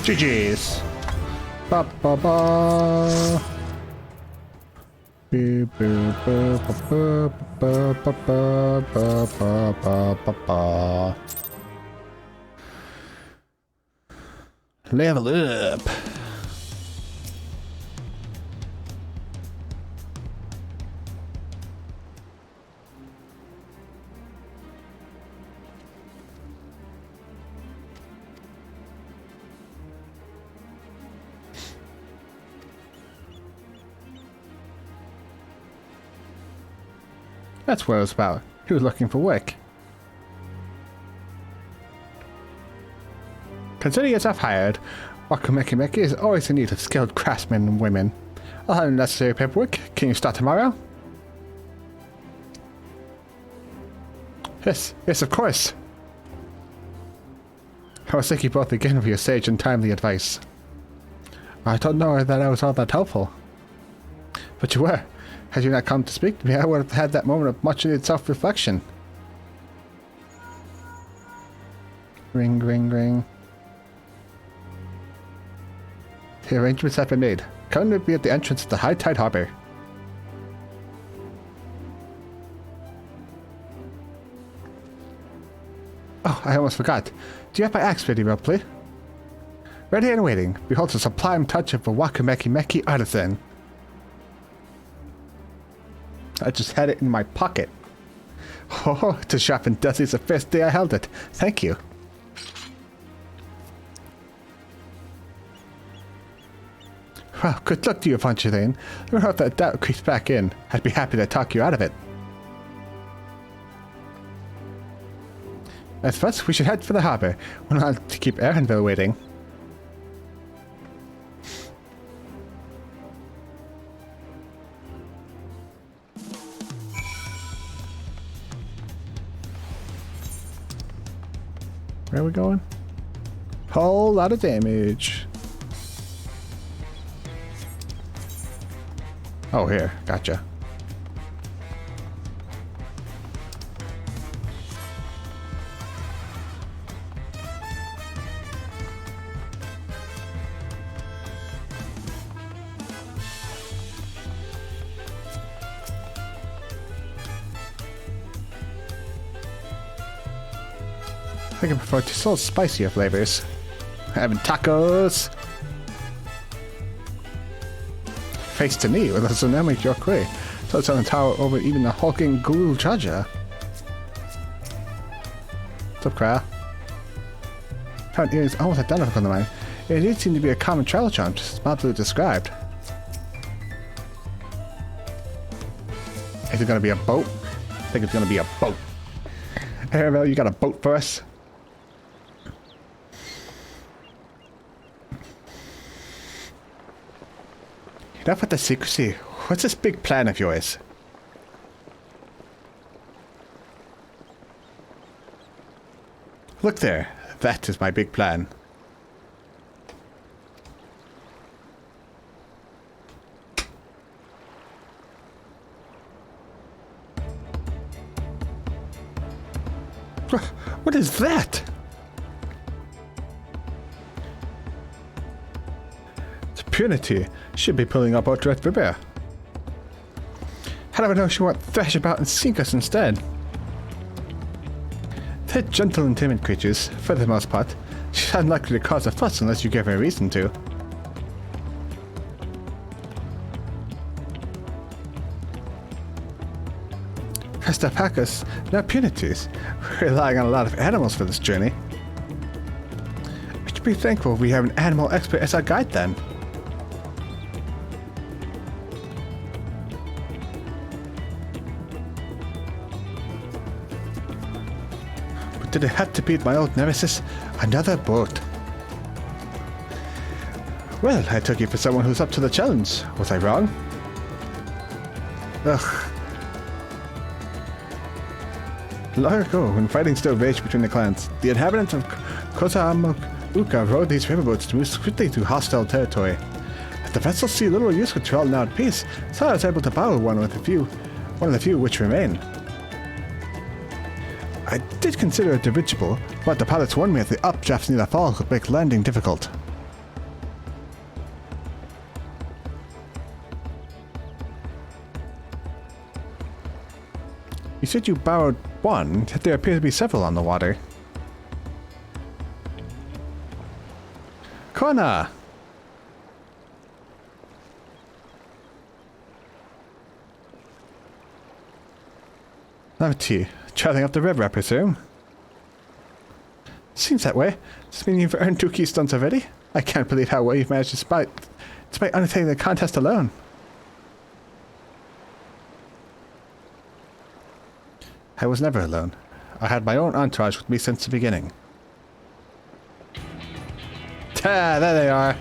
GG's. Ba ba ba. Beep, boop, ba, ba, ba, ba, ba, ba, ba, ba, ba, ba. Level up. That's what it was about. He was looking for work. Considering yourself hired, Wakamekimeki is always in need of skilled craftsmen and women. I'll have the necessary paperwork. Can you start tomorrow? Yes, of course. I was thank you both again for your sage and timely advice. I don't know that I was all that helpful. But you were. Had you not come to speak to me, I would have had that moment of much needed self-reflection. Ring, ring, ring. The arrangements have been made. Come to be at the entrance of the High Tide Harbor. Oh, I almost forgot. Do you have my axe ready, Ripley? Ready and waiting. Behold the sublime touch of a Wakamekimeki artisan. I just had it in my pocket. Oh, to sharpen dusty the first day I held it. Thank you. Well, good luck to you, Evangeline. I hope that doubt creeps back in. I'd be happy to talk you out of it. As first, we should head for the harbor. We're not to keep Erinville waiting. Where are we going? Whole lot of damage. Oh, here. Gotcha. I think I prefer to salt spicier flavors. Having tacos. Face to knee with a tsunami Yorkray. So it's on the tower over even the hulking ghoul Jaja. What's up, Kra? Found earrings almost identical to mine. It did seem to be a common travel charm, just as Mablu described. Is it gonna be a boat? I think it's gonna be a boat. Hey, Erinville, you got a boat for us? Enough with the secrecy. What's this big plan of yours? Look there. That is my big plan. What is that? It's Punity. Should be pulling up out Red River. How do I know she won't thrash about and sink us instead? They're gentle and timid creatures, for the most part. She's unlikely to cause a fuss unless you give her a reason to. First alpacas, now punities. We're relying on a lot of animals for this journey. We should be thankful we have an animal expert as our guide then. Did it have to beat my old nemesis? Another boat. Well, I took you for someone who's up to the challenge. Was I wrong? Ugh. Long ago, when fighting still raged between the clans, the inhabitants of Kozamakuka rowed these riverboats to move swiftly through hostile territory. As the vessels see little use with travel now at peace, so I was able to borrow one of the few which remain. I did consider it dirigible, but the pilots warned me that the updrafts near the fall could make landing difficult. said you borrowed one, yet there appear to be several on the water. Kona! Tea. Traveling up the river, I presume? Seems that way. Does this mean you've earned 2 keystones already? I can't believe how well you've managed despite undertaking the contest alone. I was never alone. I had my own entourage with me since the beginning. Ta! There they are!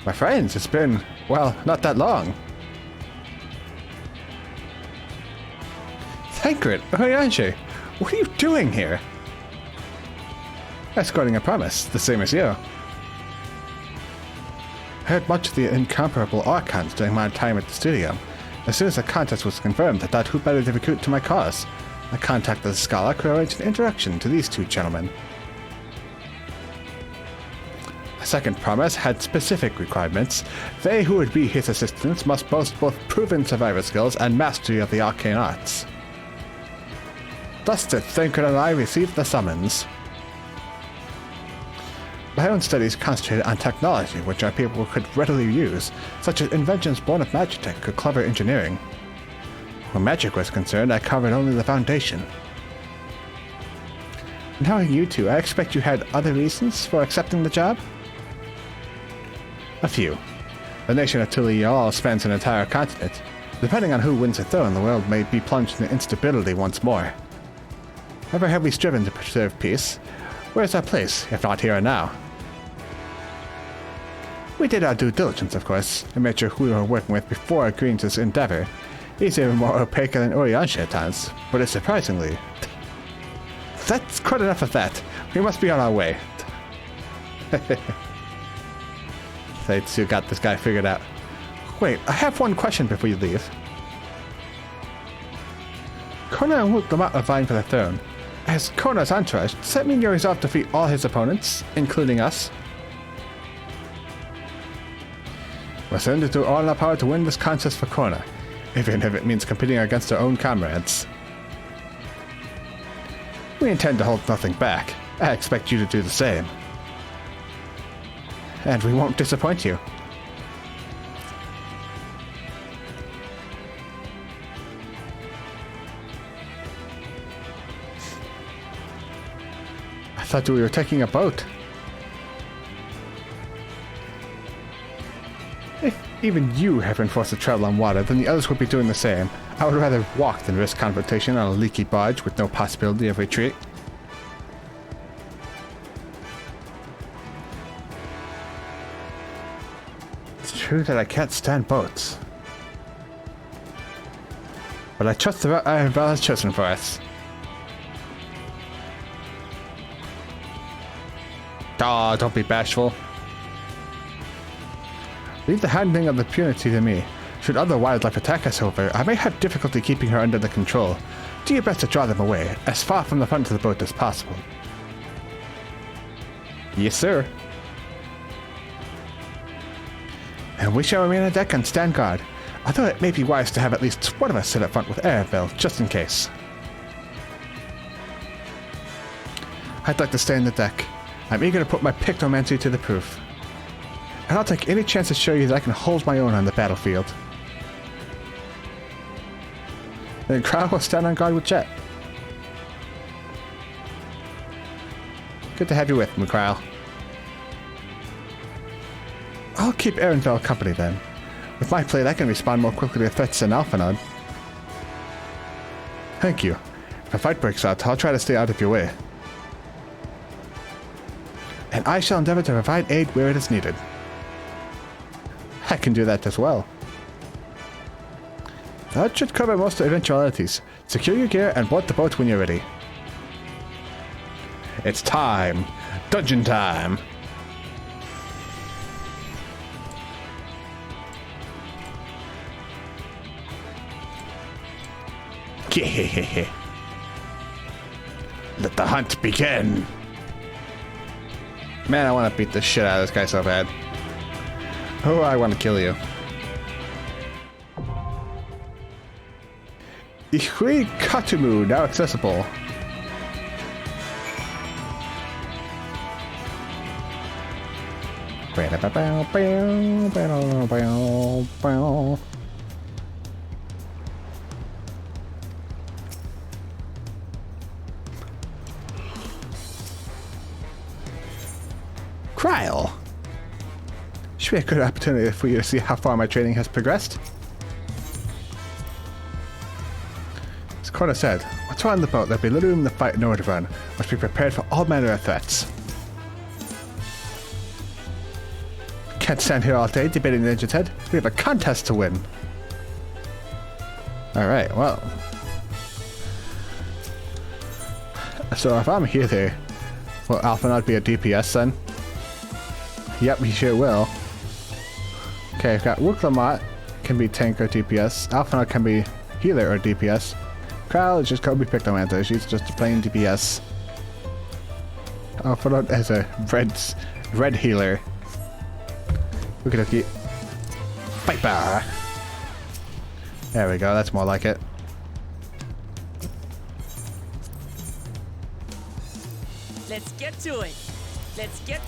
My friends, it's been, well, not that long. Thancred, Orianji, what are you doing here? Escorting a promise, the same as you. I heard much of the incomparable archons during my time at the studio. As soon as the contest was confirmed, I thought who better to recruit to my cause. I contacted the scholar who arranged an introduction to these 2 gentlemen. The second promise had specific requirements. They who would be his assistants must boast both proven survivor skills and mastery of the arcane arts. Thus did Thancred and I receive the summons. My own studies concentrated on technology which our people could readily use, such as inventions born of magitech or clever engineering. Where magic was concerned, I covered only the foundation. Knowing you two, I expect you had other reasons for accepting the job? A few. The nation of Tulial spans an entire continent. Depending on who wins the throne, the world may be plunged into instability once more. Ever have we striven to preserve peace? Where's our place, if not here and now? We did our due diligence, of course, and made sure who we were working with before agreeing to this endeavor. He's even more opaque than Orianji at times, but it's surprisingly... That's quite enough of that. We must be on our way. They too got this guy figured out. Wait, I have one question before you leave. Kona and Wook are vying for the throne. As Kona's entourage, does that mean you're resolved to defeat all his opponents, including us? We're certain to do all in our power to win this contest for Kona, even if it means competing against our own comrades. We intend to hold nothing back. I expect you to do the same. And we won't disappoint you. I thought we were taking a boat. If even you have been forced to travel on water, then the others would be doing the same. I would rather walk than risk confrontation on a leaky barge with no possibility of retreat. It's true that I can't stand boats. But I trust the route Iron Bell has chosen for us. Aw, don't be bashful. Leave the handling of the punity to me. Should other wildlife attack us, however, I may have difficulty keeping her under the control. Do your best to draw them away, as far from the front of the boat as possible. Yes, sir. And we shall remain on deck and stand guard, although it may be wise to have at least one of us sit up front with Arabelle, just in case. I'd like to stay on the deck. I'm eager to put my pictomancy to the proof. And I'll take any chance to show you that I can hold my own on the battlefield. Then Crow will stand on guard with Jet. Good to have you with me, Crow. I'll keep Erenville company then. With my plate, I can respond more quickly to threats than Alphanod. Thank you. If a fight breaks out, I'll try to stay out of your way. And I shall endeavor to provide aid where it is needed. I can do that as well. That should cover most eventualities. Secure your gear and board the boat when you're ready. It's time! Dungeon time! Let the hunt begin! Man, I want to beat the shit out of this guy so bad. Oh, I want to kill you. Ihui Katumu, now accessible. Cryle! Should be a good opportunity for you to see how far my training has progressed. As Connor said, once we're on the boat, there'll be little room to fight nor to run. Must be prepared for all manner of threats. Can't stand here all day debating the engine's head. We have a contest to win. Alright, well. So if I'm here there, will Alpha not be a DPS then? Yep, he sure will. Okay, I've got Wooklamat, can be tank or DPS. Alphanot can be healer or DPS. Cryle is just Kobe Pictomanta, she's just a plain DPS. Alphanot is a red healer. Look at it. Viper! There we go, that's more like it. Let's get to it. Let's get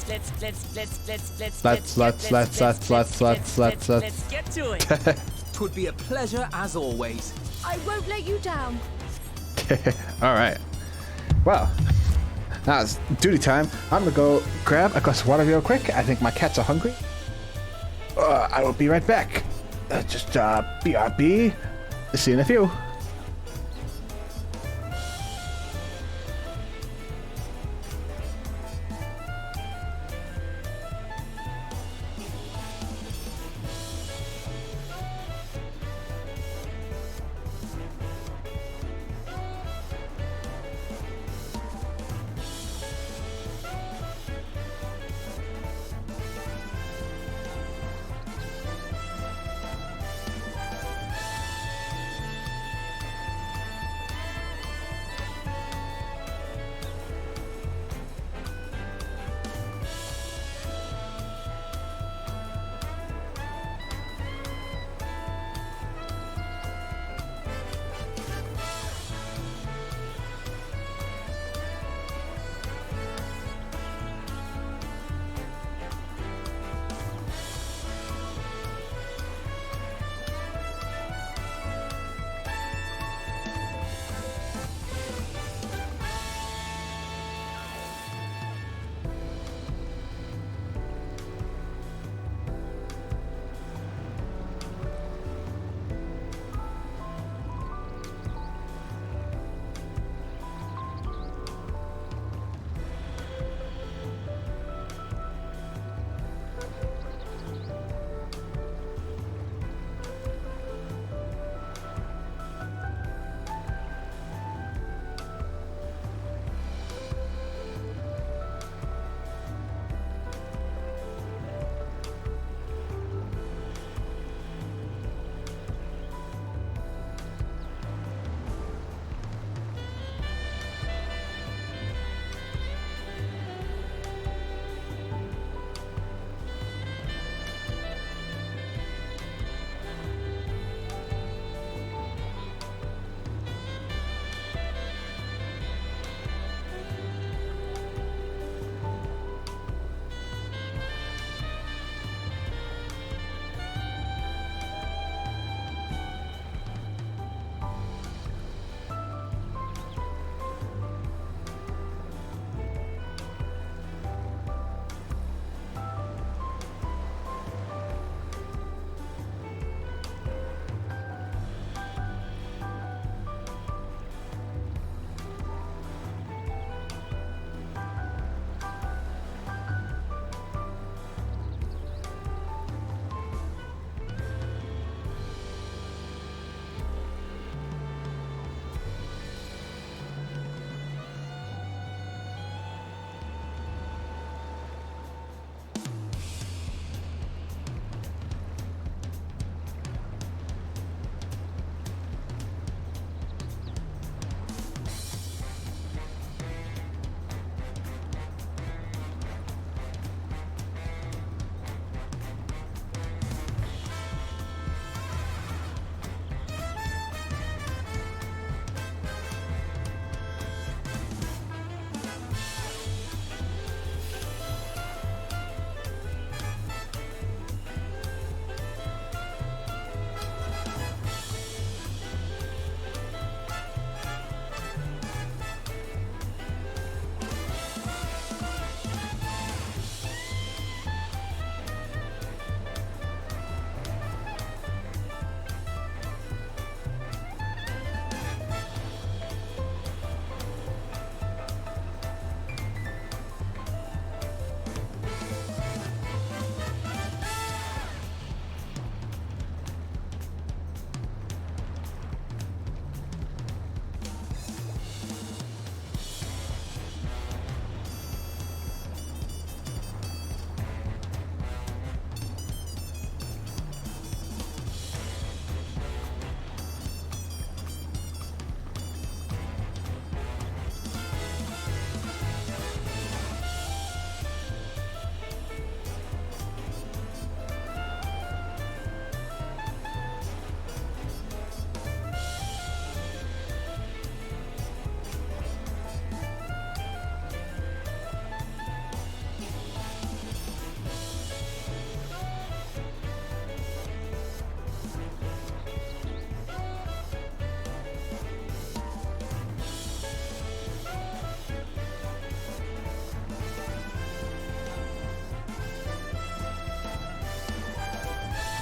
to it. Twould be a pleasure as always. I won't let you down. Alright. Well, now it's duty time. I'm gonna go grab a glass of water real quick. I think my cats are hungry. I will be right back. Just BRB. See you in a few.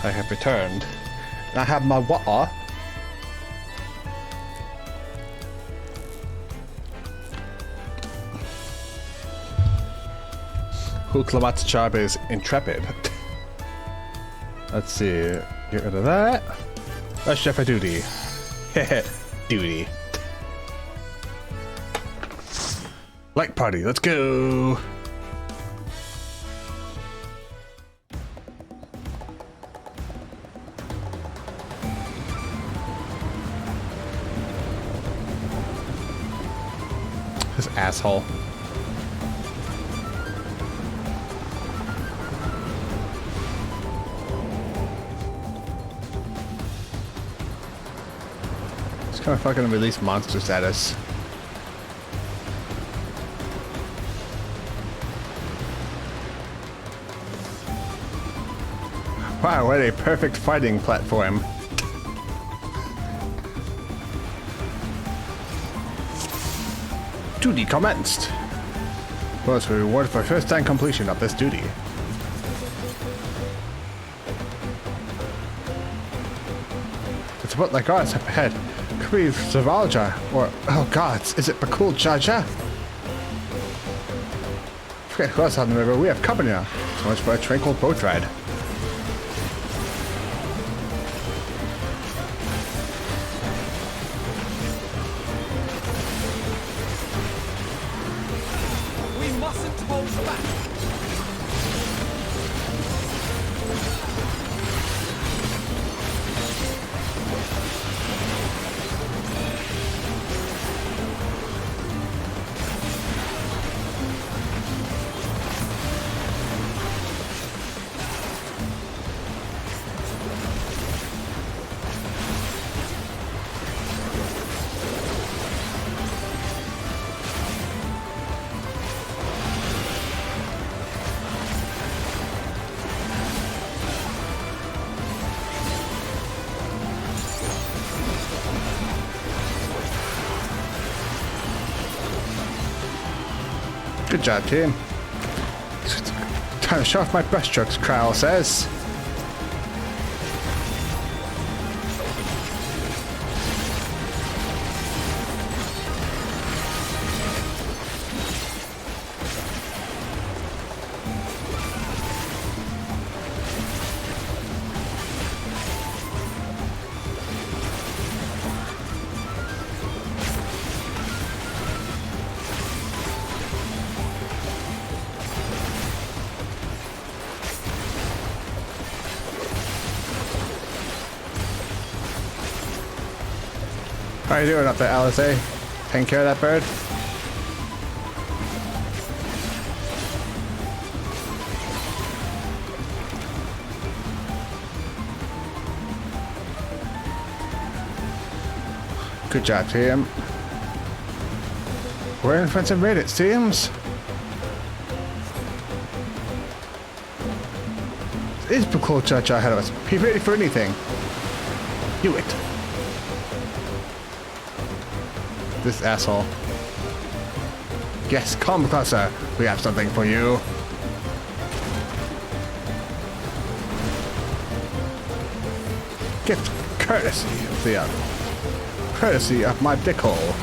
I have returned. And I have my water. Huklamat's job is intrepid. Let's see. Get rid of that. Let's chef a duty. Duty. Light party, let's go. This asshole. Just kind of fucking release monster status. Wow, what a perfect fighting platform. Duty commenced. Was a reward for first time completion of this duty. It's about like ours up ahead. Could be Zavalja, or oh gods, is it Bakul Jaja? Forget who else on the river. We have company now. So much for a tranquil boat ride. Good job, team. Time to show off my breaststrokes, Crowell says. How you doing up there, Alice? Taking care of that bird? Good job, team. We're in front of Reddit, teams. Is Bakul Chacha ahead of us? Be ready for anything. Do it. This asshole. Yes, come closer. We have something for you. Get courtesy of my dickhole.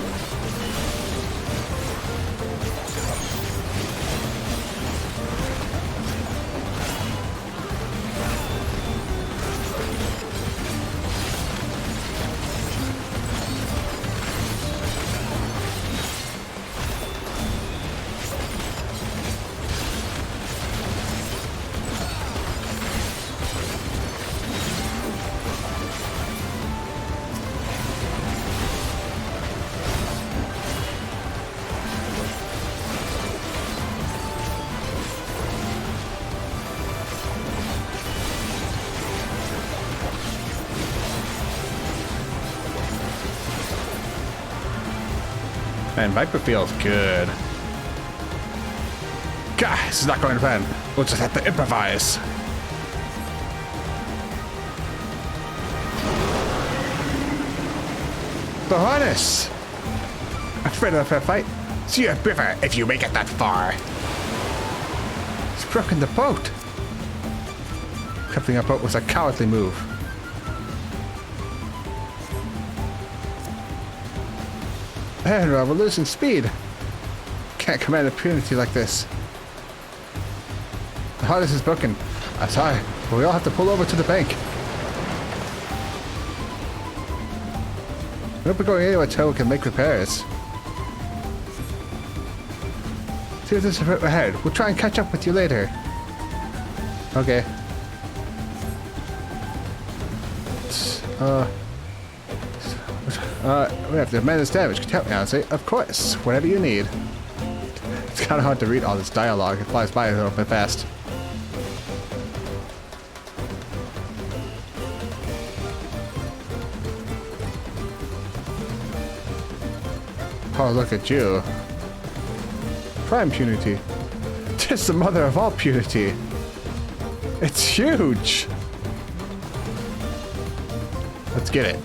Man, Viper feels good. God, this is not going to plan. We'll just have to improvise. The harness! Afraid of a fair fight? See a river if you make it that far. It's broken the boat. Crippling our boat was a cowardly move. And we're losing speed. Can't command impunity like this. The harness is broken. I'm sorry, but we all have to pull over to the bank. We won't be going anywhere until we can make repairs. See if there's a route ahead. We'll try and catch up with you later. Okay. We have to amend this damage. Can you help me, honestly? Of course. Whatever you need. It's kind of hard to read all this dialogue. It flies by a little bit fast. Oh, look at you. Prime punity. Tis the mother of all punity. It's huge. Let's get it.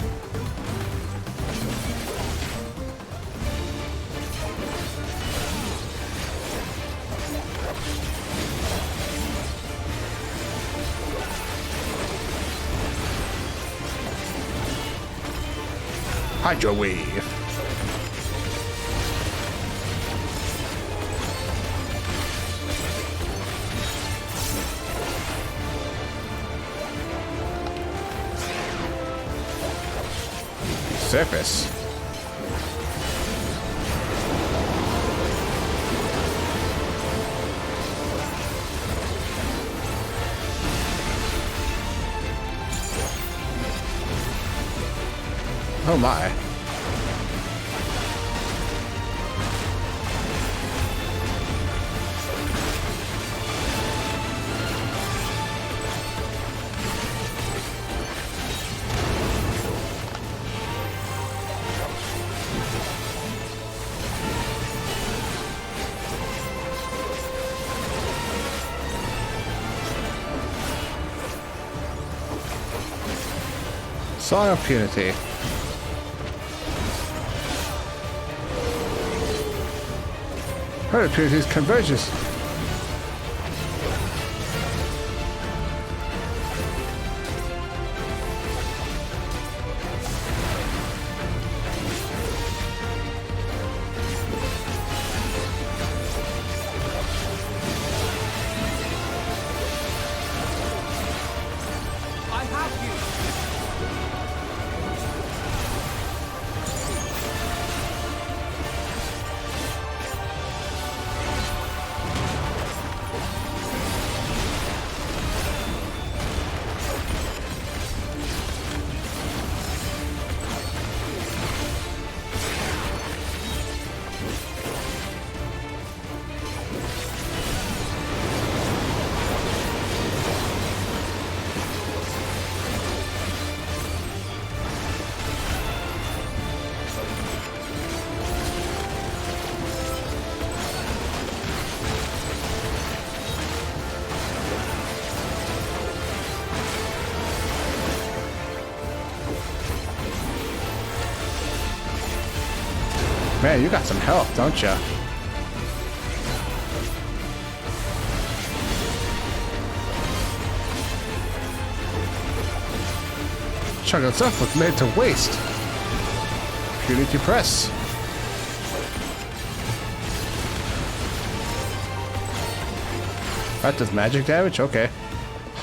Hydro wave. Surface. Oh my. Song of Punity. Her punity's converges. Man, you got some health, don't you? Chunk of stuff was made to waste. Purity press. That does magic damage? Okay.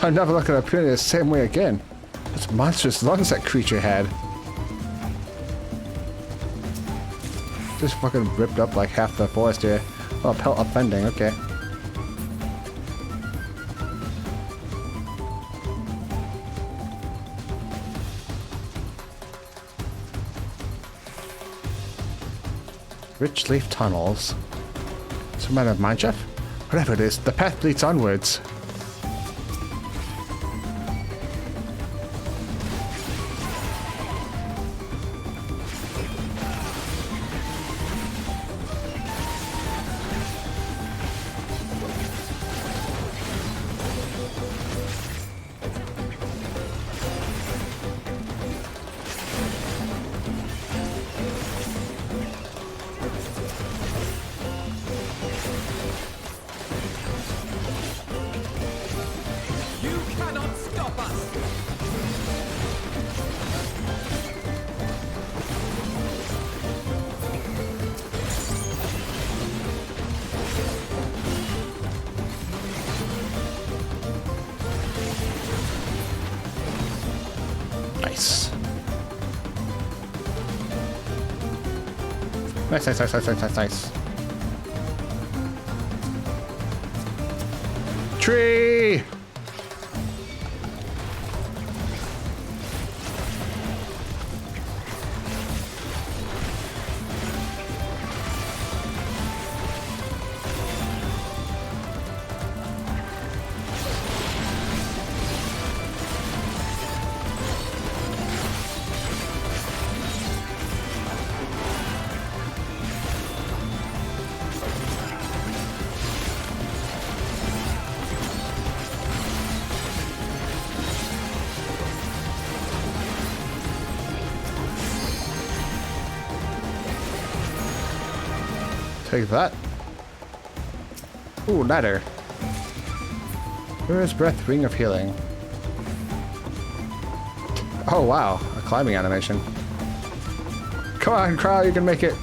I'm never looking at Purity the same way again. Those monstrous lungs that creature had. Just fucking ripped up like half the forest here. Oh, pelt upending, okay. Rich leaf tunnels. Some kind of mine shaft? Whatever it is, the path leads onwards. Nice. Nice, nice, nice, nice, nice, nice, nice. Tree! Take that. Ooh, ladder. Where is Breath Ring of Healing? Oh wow, a climbing animation. Come on, Crow, you can make it.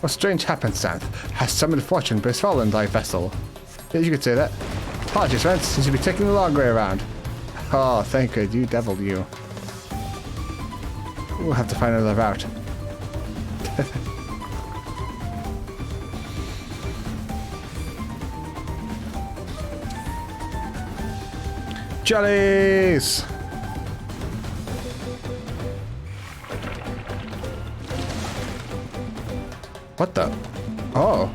What strange happenstance has summoned fortune befallen thy vessel? Yeah, you could say that. Apologies, friends, since you'll be taking the long way around. Oh, thank God, you devil, you. We'll have to find another route. Jellies! What the? Oh.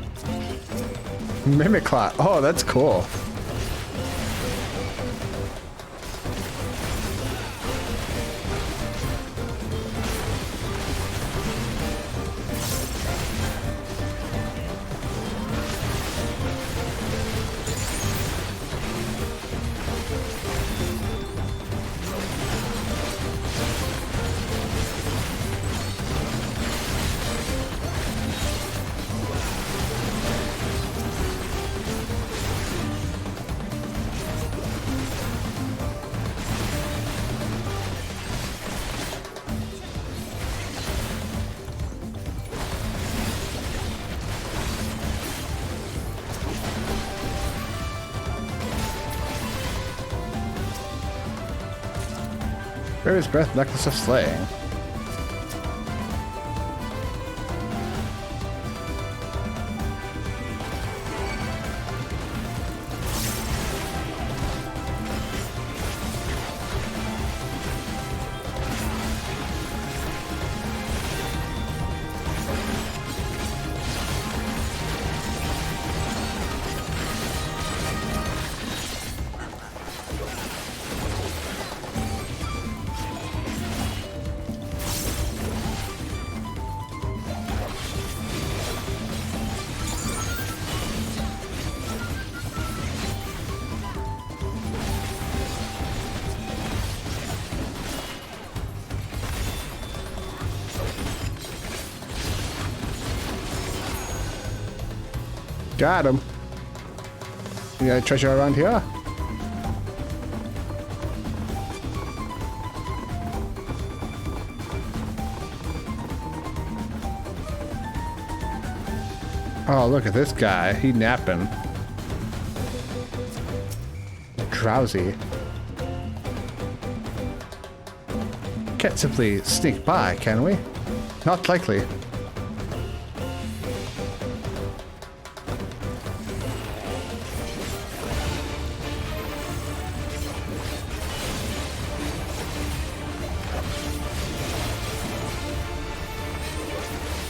Mimiclot. Oh, that's cool. Where is Breath Necklace of Slaying? Got him. You got treasure around here? Oh, look at this guy. He napping. Drowsy. Can't simply sneak by, can we? Not likely.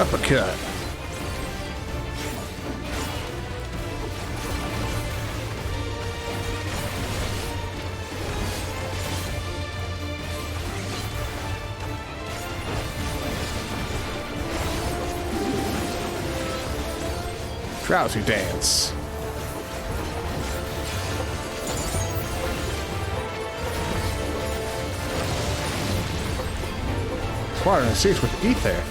Uppercut. Drowsy dance. Water and seas with ether.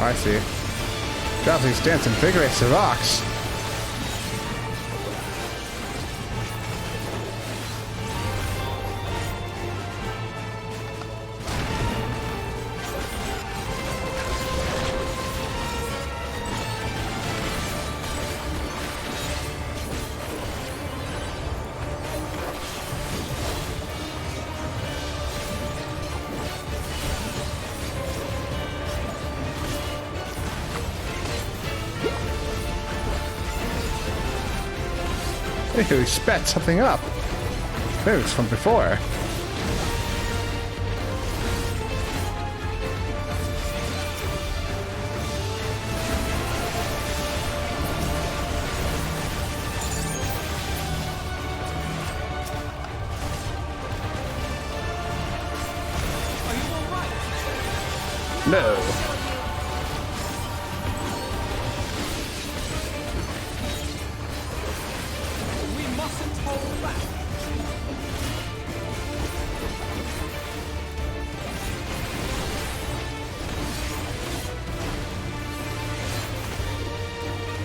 I see. Drowsy's dance invigorates the rocks. He spat something up. Maybe it was from before. No. We mustn't hold back.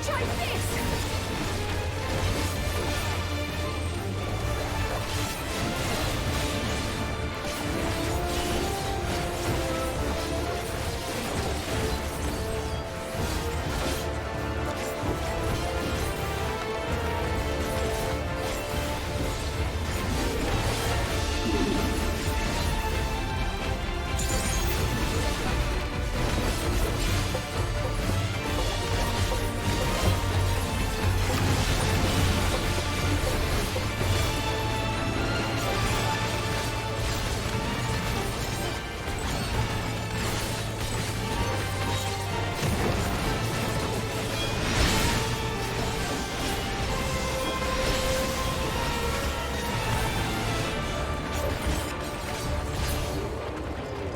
Try this!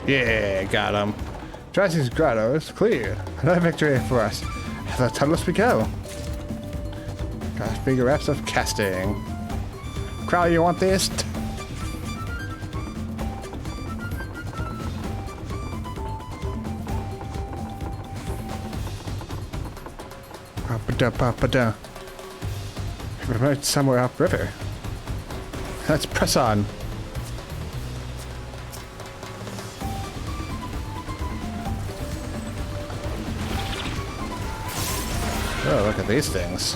Yeah, got him. Drazi's grotto is clear. Another victory for us. The tunnels we go. Got bigger reps of casting. Crowd, you want this? Ba-da-ba-ba-da. We're somewhere upriver. Let's press on. Oh, look at these things.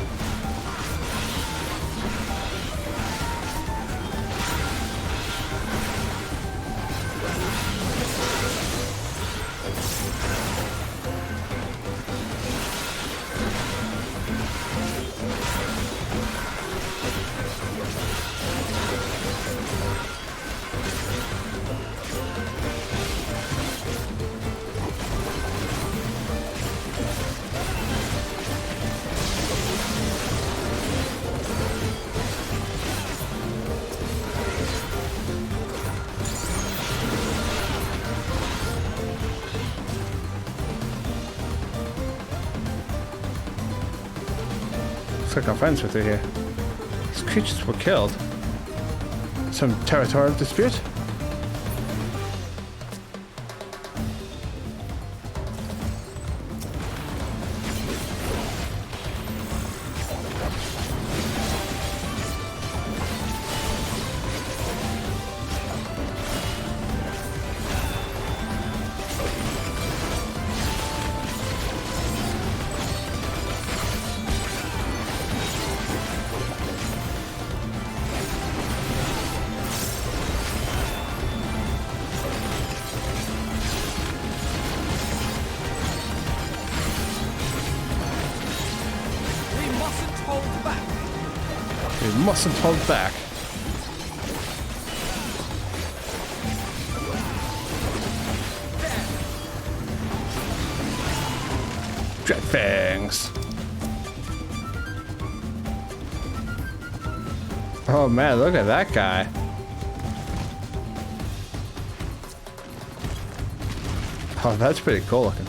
Looks like I'm friends with her here. These creatures were killed. Some territorial dispute? We mustn't hold back. Dread fangs. Oh man, look at that guy. Oh, that's pretty cool looking.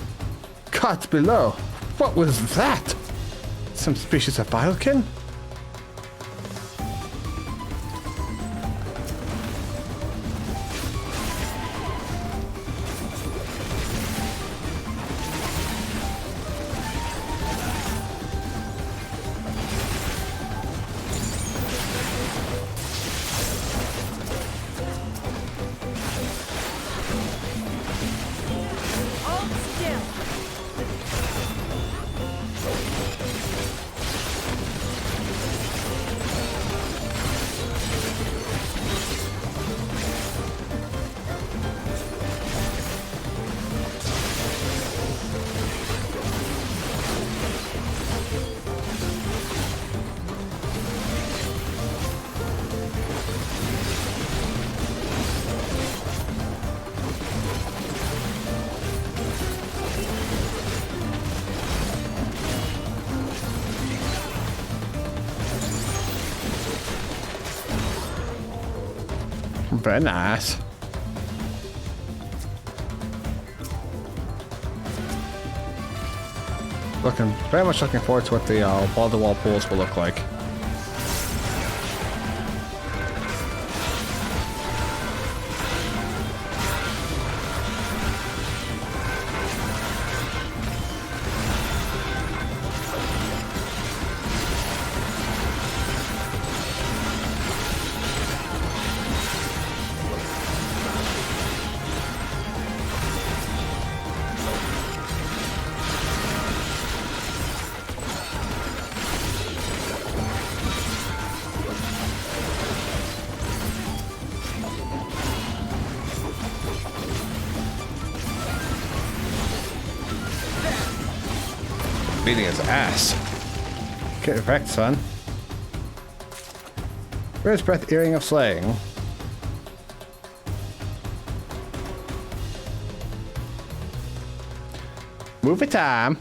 Caught below. What was that? Some species of biokin? Very nice. Very much looking forward to what the wall-to-wall pools will look like. Beating his ass. Get wrecked, son. Where's Breath Earring of Slaying? Movie time.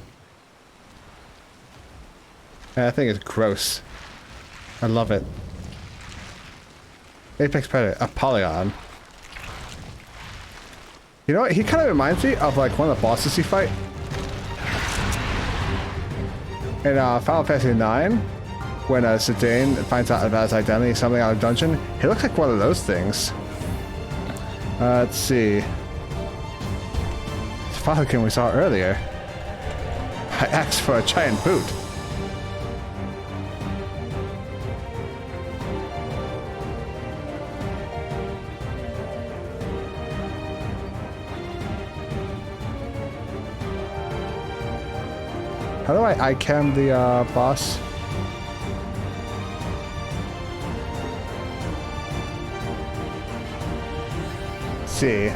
That thing is gross. I love it. Apex Predator, a polygon. You know what? He kind of reminds me of like one of the bosses you fight in Final Fantasy IX, when Zidane finds out about his identity, something out of dungeon. He looks like one of those things. Let's see. It's the Falcon we saw earlier. I asked for a giant boot. How do I icam the boss? Let's see.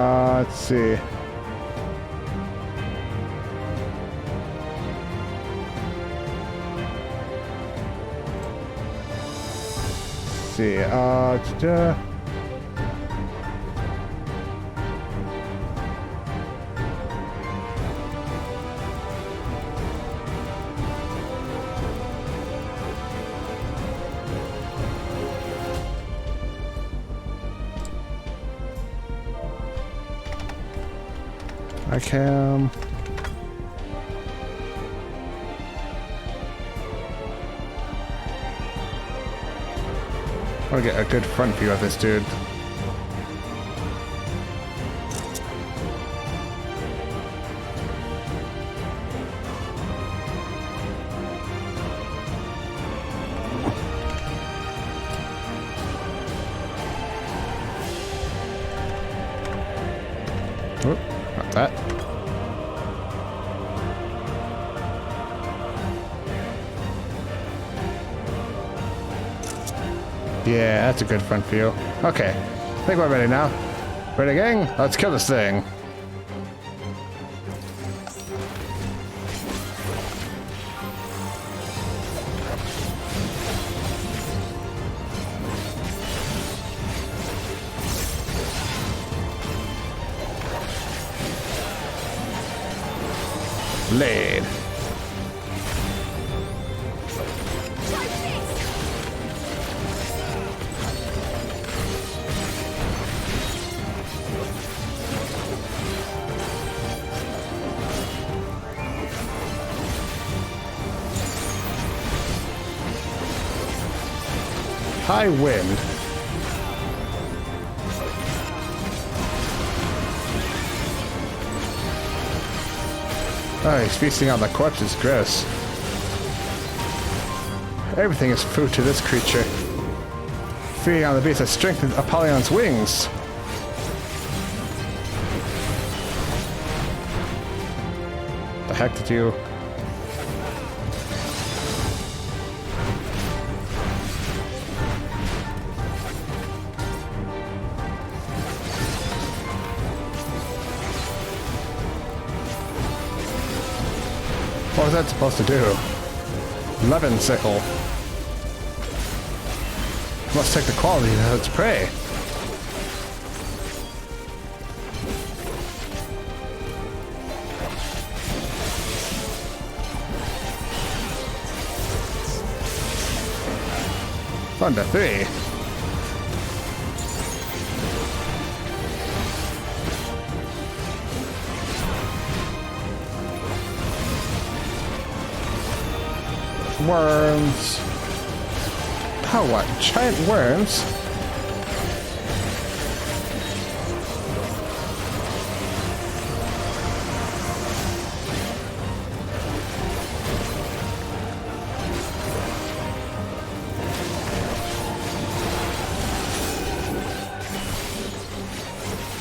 Let's see. I can. I want to get a good front view of this dude. Oh, not that. Yeah, that's a good front view. Okay, I think we're ready now. Ready, gang? Let's kill this thing. Blade. High wind. Oh, he's feasting on the corpses. Gross. Everything is food to this creature. Feeding on the beast that strengthened Apollyon's wings. The heck did you... What was that supposed to do? Levin sickle. Must take the quality of its prey. Under 3. Worms. Oh, what? Giant worms?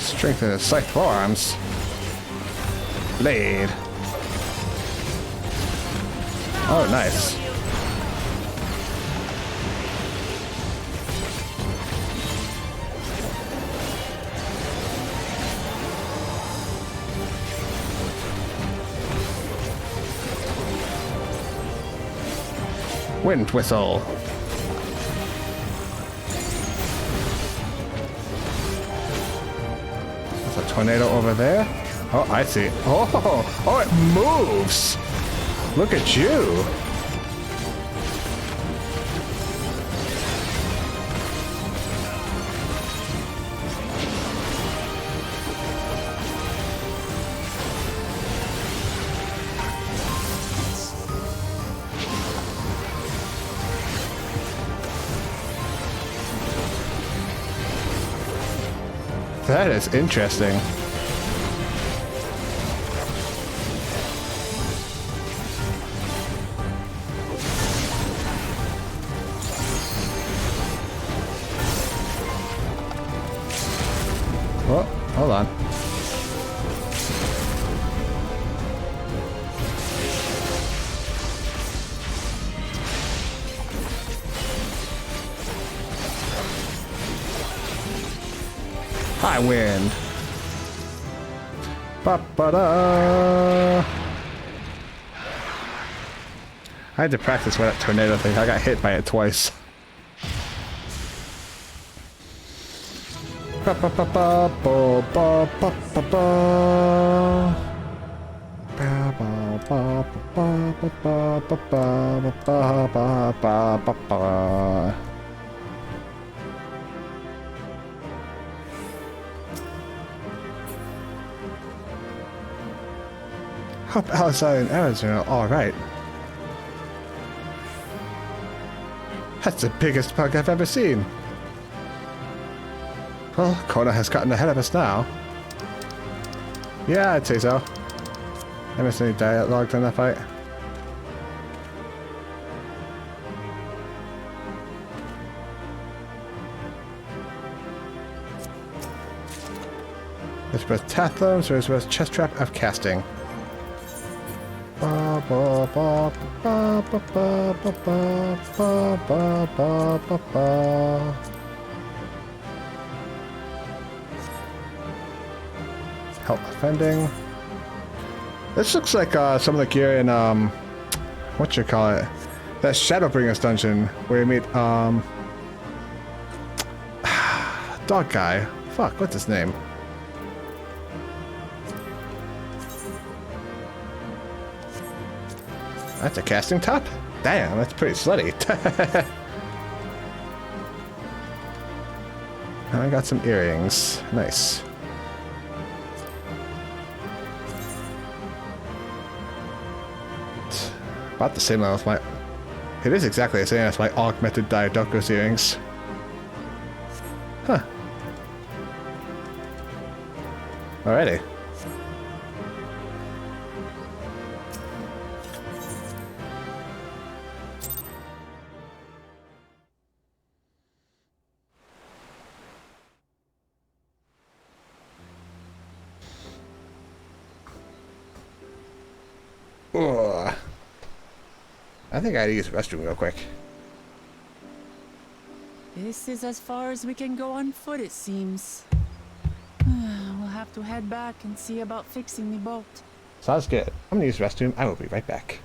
Strengthen the scythe forearms. Blade. Oh, nice. Wind whistle. There's a tornado over there. Oh, I see. Oh, it moves. Look at you. That is interesting. Oh, hold on. High wind. Ba-ba-da. I had to practice with that tornado thing. I got hit by it twice. Up outside in Arizona, alright. That's the biggest bug I've ever seen. Well, Kona has gotten ahead of us now. Yeah, I'd say so. I missed any dialogue in that fight. There's both Tathlons, there's both chest trap of casting. Ba ba ba ba ba ba ba ba ba ba ba ba. Help defending. This looks like some of the gear in what you call it? That Shadowbringers dungeon where you meet dog guy. Fuck, what's his name? That's a casting top? Damn, that's pretty slutty. And I got some earrings. Nice. About the same level as my... It is exactly the same as my augmented Diadoko's earrings. Huh. Alrighty. Ugh. I think I gotta use the restroom real quick. This is as far as we can go on foot, it seems. We'll have to head back and see about fixing the boat. Sounds good. I'm gonna use the restroom. I will be right back.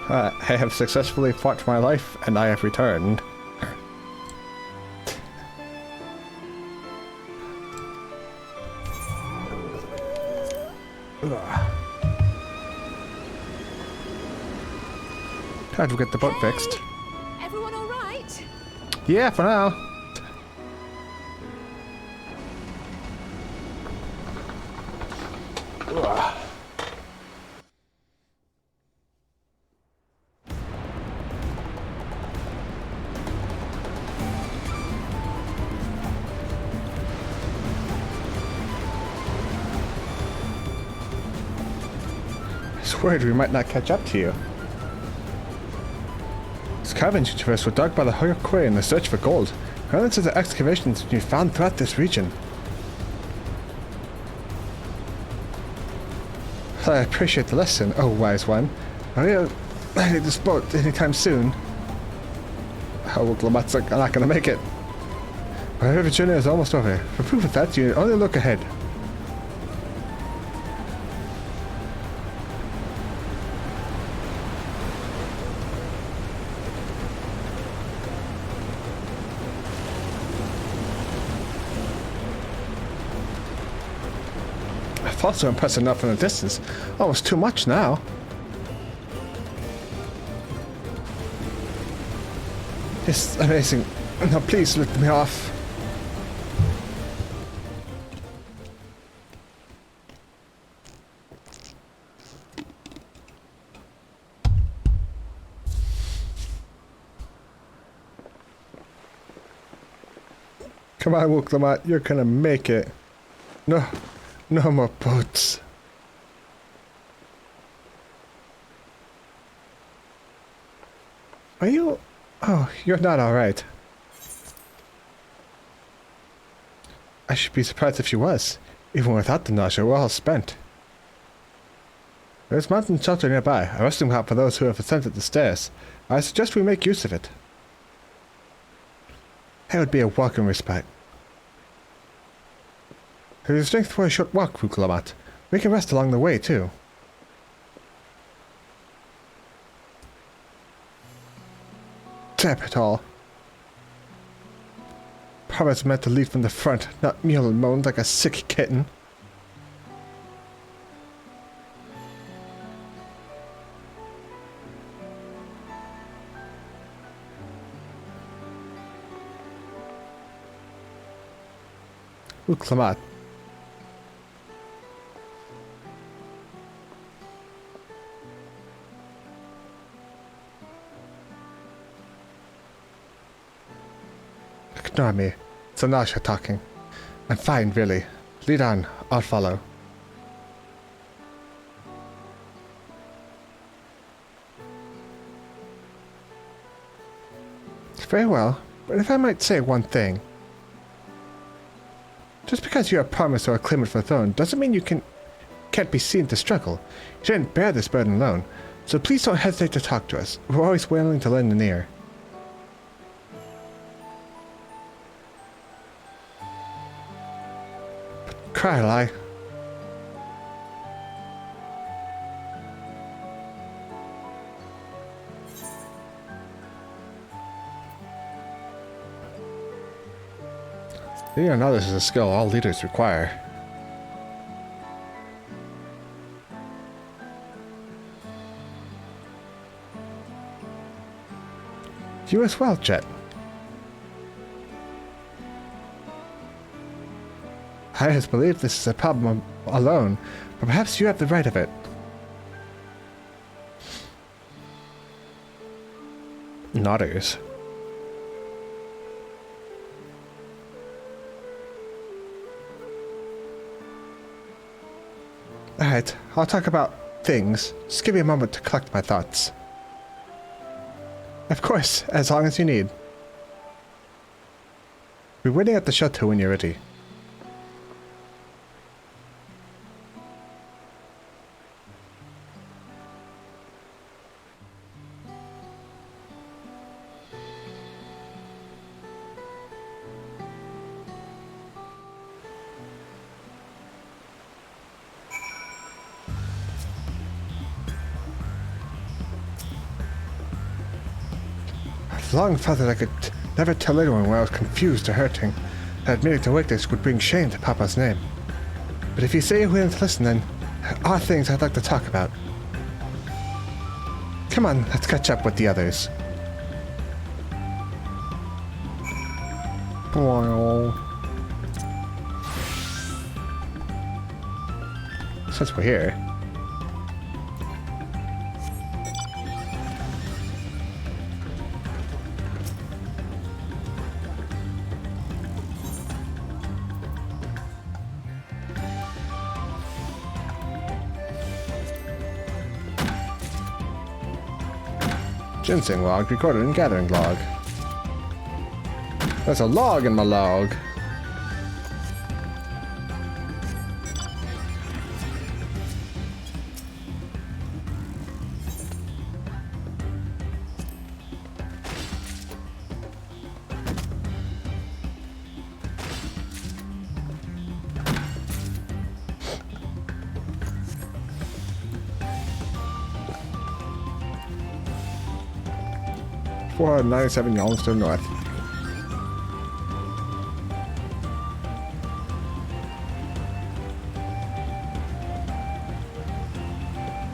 I have successfully fought for my life, and I have returned. Tried to get the boat fixed. Everyone all right? Yeah, for now. I was worried we might not catch up to you. Scavenging tours were dug by the Hoyokwe in the search for gold. Evidence of the excavations can be found throughout this region. I appreciate the lesson, oh wise one. Are you landing this boat anytime soon? Oh, Glamat's not gonna make it. My river journey is almost over. For proof of that, you only look ahead. I thought so impressive enough from the distance. Almost too much now. It's amazing. Now please lift me off. Come on, Wuklamat, you're gonna make it. No more boats. Are you... Oh, you're not alright. I should be surprised if she was. Even without the nausea, we're all spent. There's mountain shelter nearby, a resting hut for those who have ascended the stairs. I suggest we make use of it. It would be a welcome respite. There's strength for a short walk, Wuklamat. We can rest along the way, too. Damn it all. Promise meant to lead from the front, not mewl and moan like a sick kitten. Wuklamat. Ignore me. It's Anasha talking. I'm fine, really. Lead on. I'll follow. Very well, but if I might say one thing. Just because you are promised or claimant for the throne doesn't mean you can't be seen to struggle. You shouldn't bear this burden alone, so please don't hesitate to talk to us. We're always willing to lend an ear. Cry, lie. You know this is a skill all leaders require. You as well, Jet. I always believe this is a problem alone, but perhaps you have the right of it. Nodders. Alright, I'll talk about things. Just give me a moment to collect my thoughts. Of course, as long as you need. We're waiting at the chateau when you're ready. I've long felt that I could never tell anyone when I was confused or hurting, that admitting to weakness would bring shame to Papa's name. But if you say you're willing to listen, then there are things I'd like to talk about. Come on, let's catch up with the others. Well, since we're here. Ginseng log recorded in gathering log. There's a log in my log. $497 yards to the north.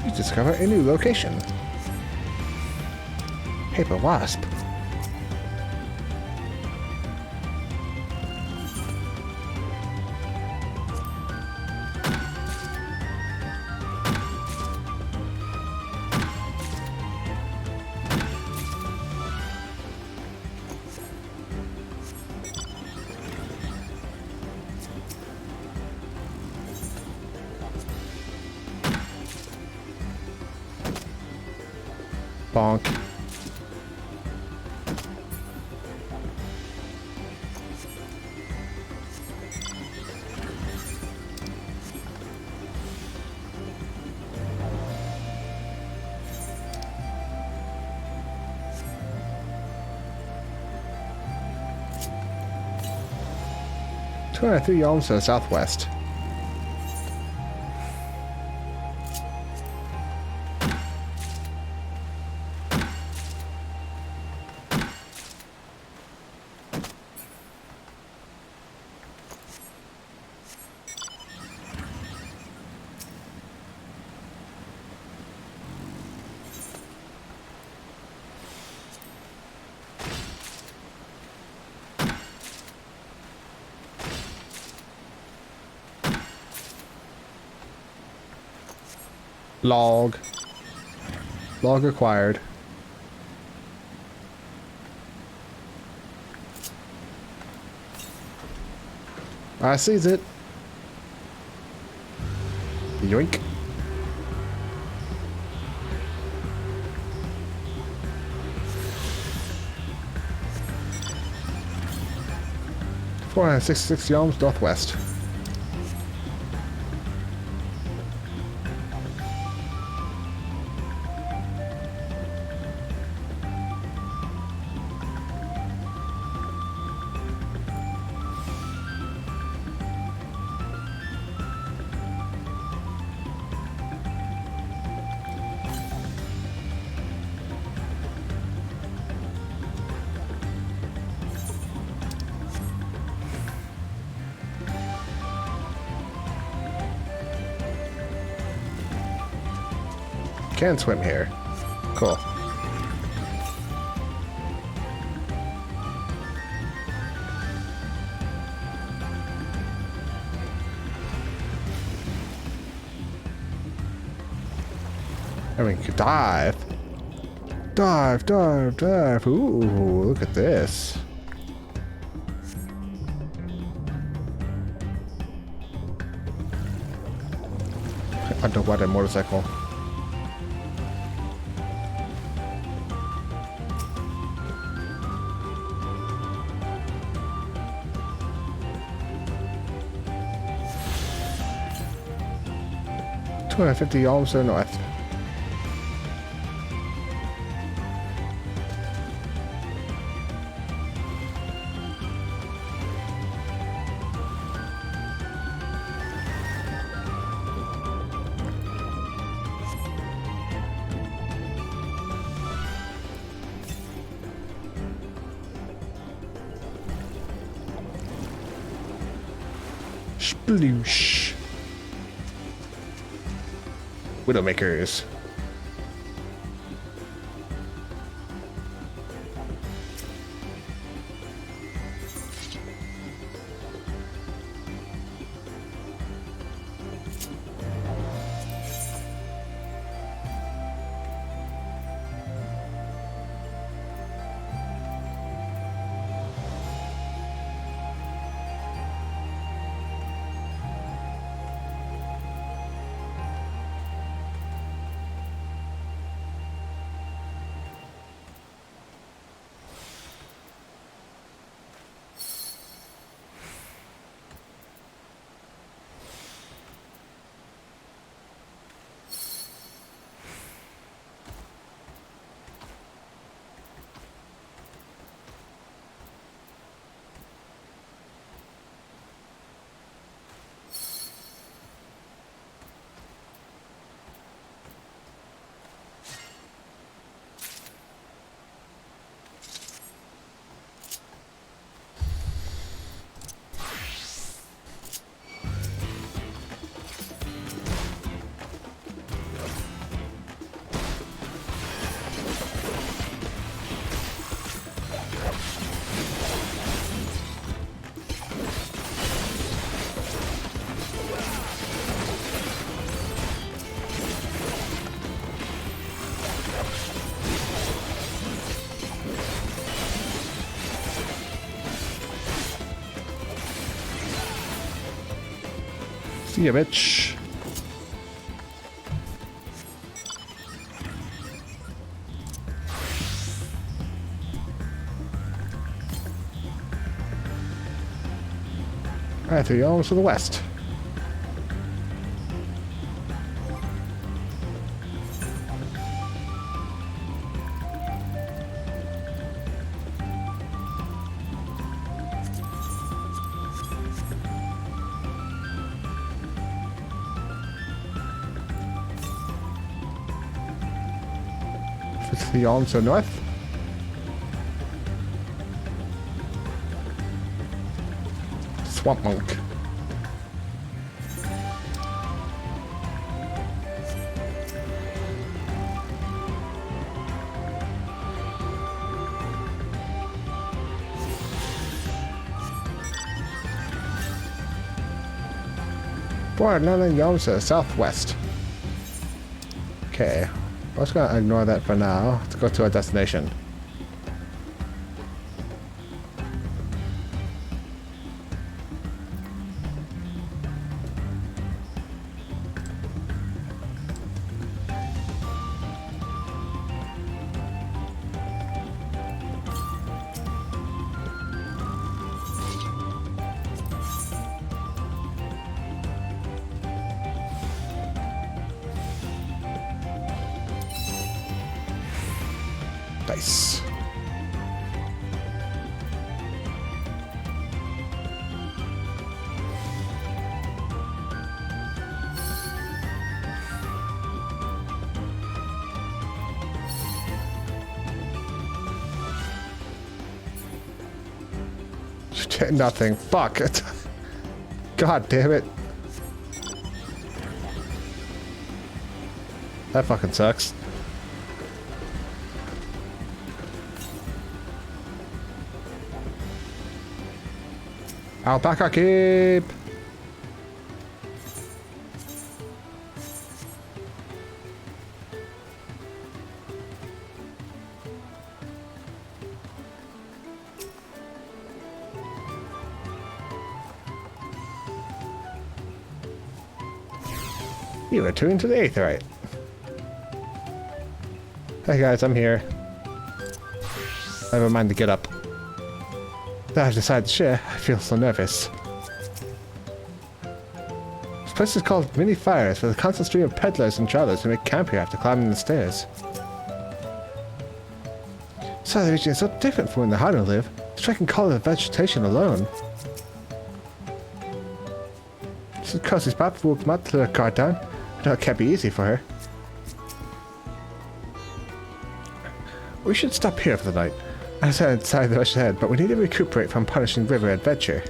You discover a new location. Paper wasp. Bonk. $203 yards to the southwest. Log. Log acquired. I sees it. Yoink. $466 yards northwest. Can swim here. Cool. And we can dive. Dive, dive, dive. Ooh, look at this. Underwater motorcycle. $250 yards to the north. Sploosh. Widowmakers. See ya, bitch. Alright, 3 hours to the west. The arms to the north. Swamp monk. Boy, another yards to the southwest. Okay. I'm just gonna ignore that for now. Let's go to our destination. Nice. Nothing. Fuck it. God damn it. That fucking sucks. Alpaca Cape! You are tuned to the Aetheryte. Hey guys, I'm here. Never mind the get up. That I've decided to share, I feel so nervous. This place is called Mini Fires, with a constant stream of peddlers and travelers who make camp here after climbing the stairs. So the region is so different from where the Hanu live. Just I can call it vegetation alone. This is a cozy spot for Wook to her guard down. I know it can't be easy for her. We should stop here for the night. I decided the rush ahead, but we need to recuperate from punishing river adventure.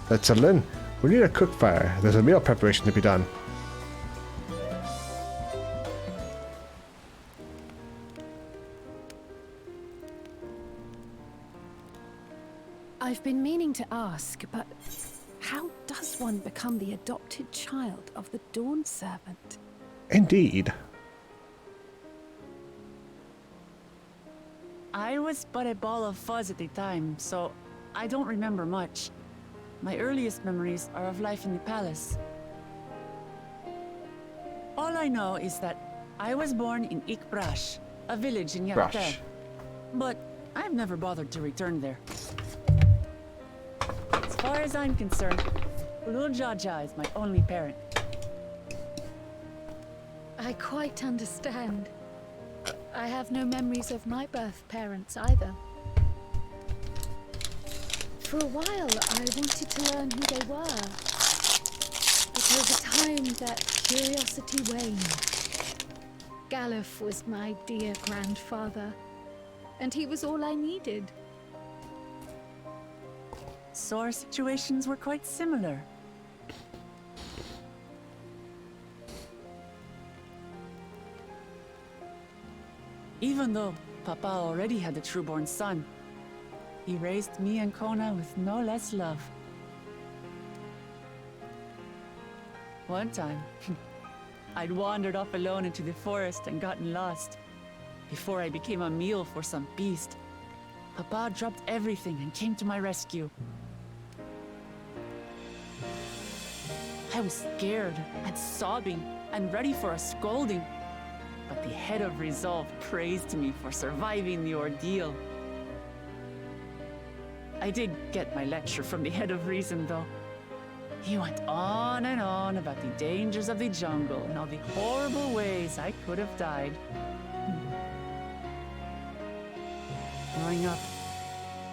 Let's settle in. We need a cook fire. There's a meal preparation to be done. I've been meaning to ask, but how does one become the adopted child of the Dawn Servant? Indeed. I was but a ball of fuzz at the time, so I don't remember much. My earliest memories are of life in the palace. All I know is that I was born in Ikbrash, a village in Yakutab. But I've never bothered to return there. As far as I'm concerned, Ulul Jaja is my only parent. I quite understand. I have no memories of my birth parents either. For a while, I wanted to learn who they were. But over time, that curiosity waned. Galuf was my dear grandfather, and he was all I needed. So our situations were quite similar. Even though Papa already had a trueborn son, he raised me and Kona with no less love. One time, I'd wandered off alone into the forest and gotten lost. Before I became a meal for some beast, Papa dropped everything and came to my rescue. I was scared and sobbing and ready for a scolding, but the head of resolve praised me for surviving the ordeal. I did get my lecture from the head of reason, though. He went on and on about the dangers of the jungle and all the horrible ways I could have died. Growing up,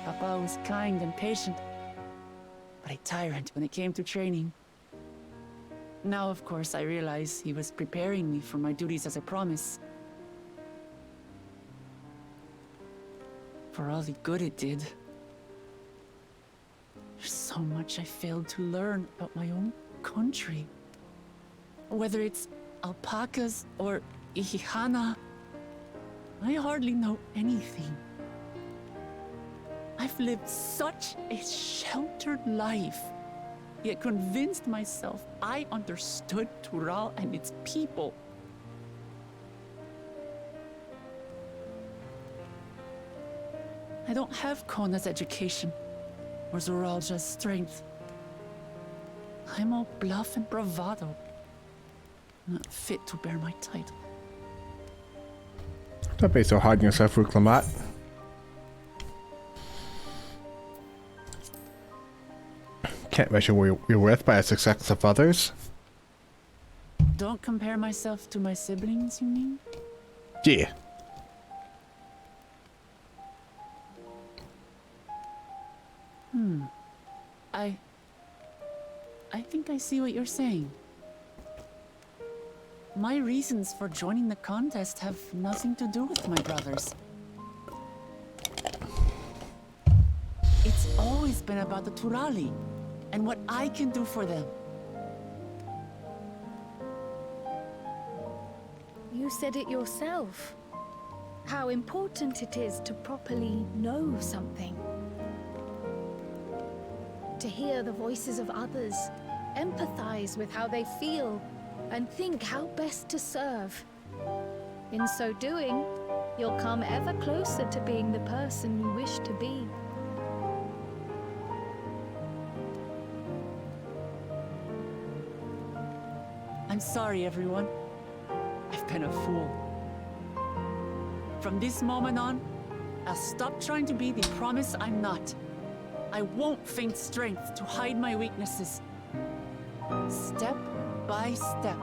Papa was kind and patient, but a tyrant when it came to training. Now, of course, I realize he was preparing me for my duties as a promise. For all the good it did. There's so much I failed to learn about my own country. Whether it's alpacas or Ihihana, I hardly know anything. I've lived such a sheltered life, yet convinced myself I understood Tural and its people. I don't have Kona's education, or Zoralja's strength. I'm all bluff and bravado, not fit to bear my title. Don't be so hard on yourself, Ruklamat. Can't measure your worth by the success of others. Don't compare myself to my siblings, you mean? Yeah. I think I see what you're saying. My reasons for joining the contest have nothing to do with my brothers. It's always been about the Turali and what I can do for them. You said it yourself. How important it is to properly know something. To hear the voices of others, empathize with how they feel, and think how best to serve. In so doing, you'll come ever closer to being the person you wish to be. I'm sorry, everyone. I've been a fool. From this moment on, I'll stop trying to be the promise I'm not. I won't feign strength to hide my weaknesses. Step by step,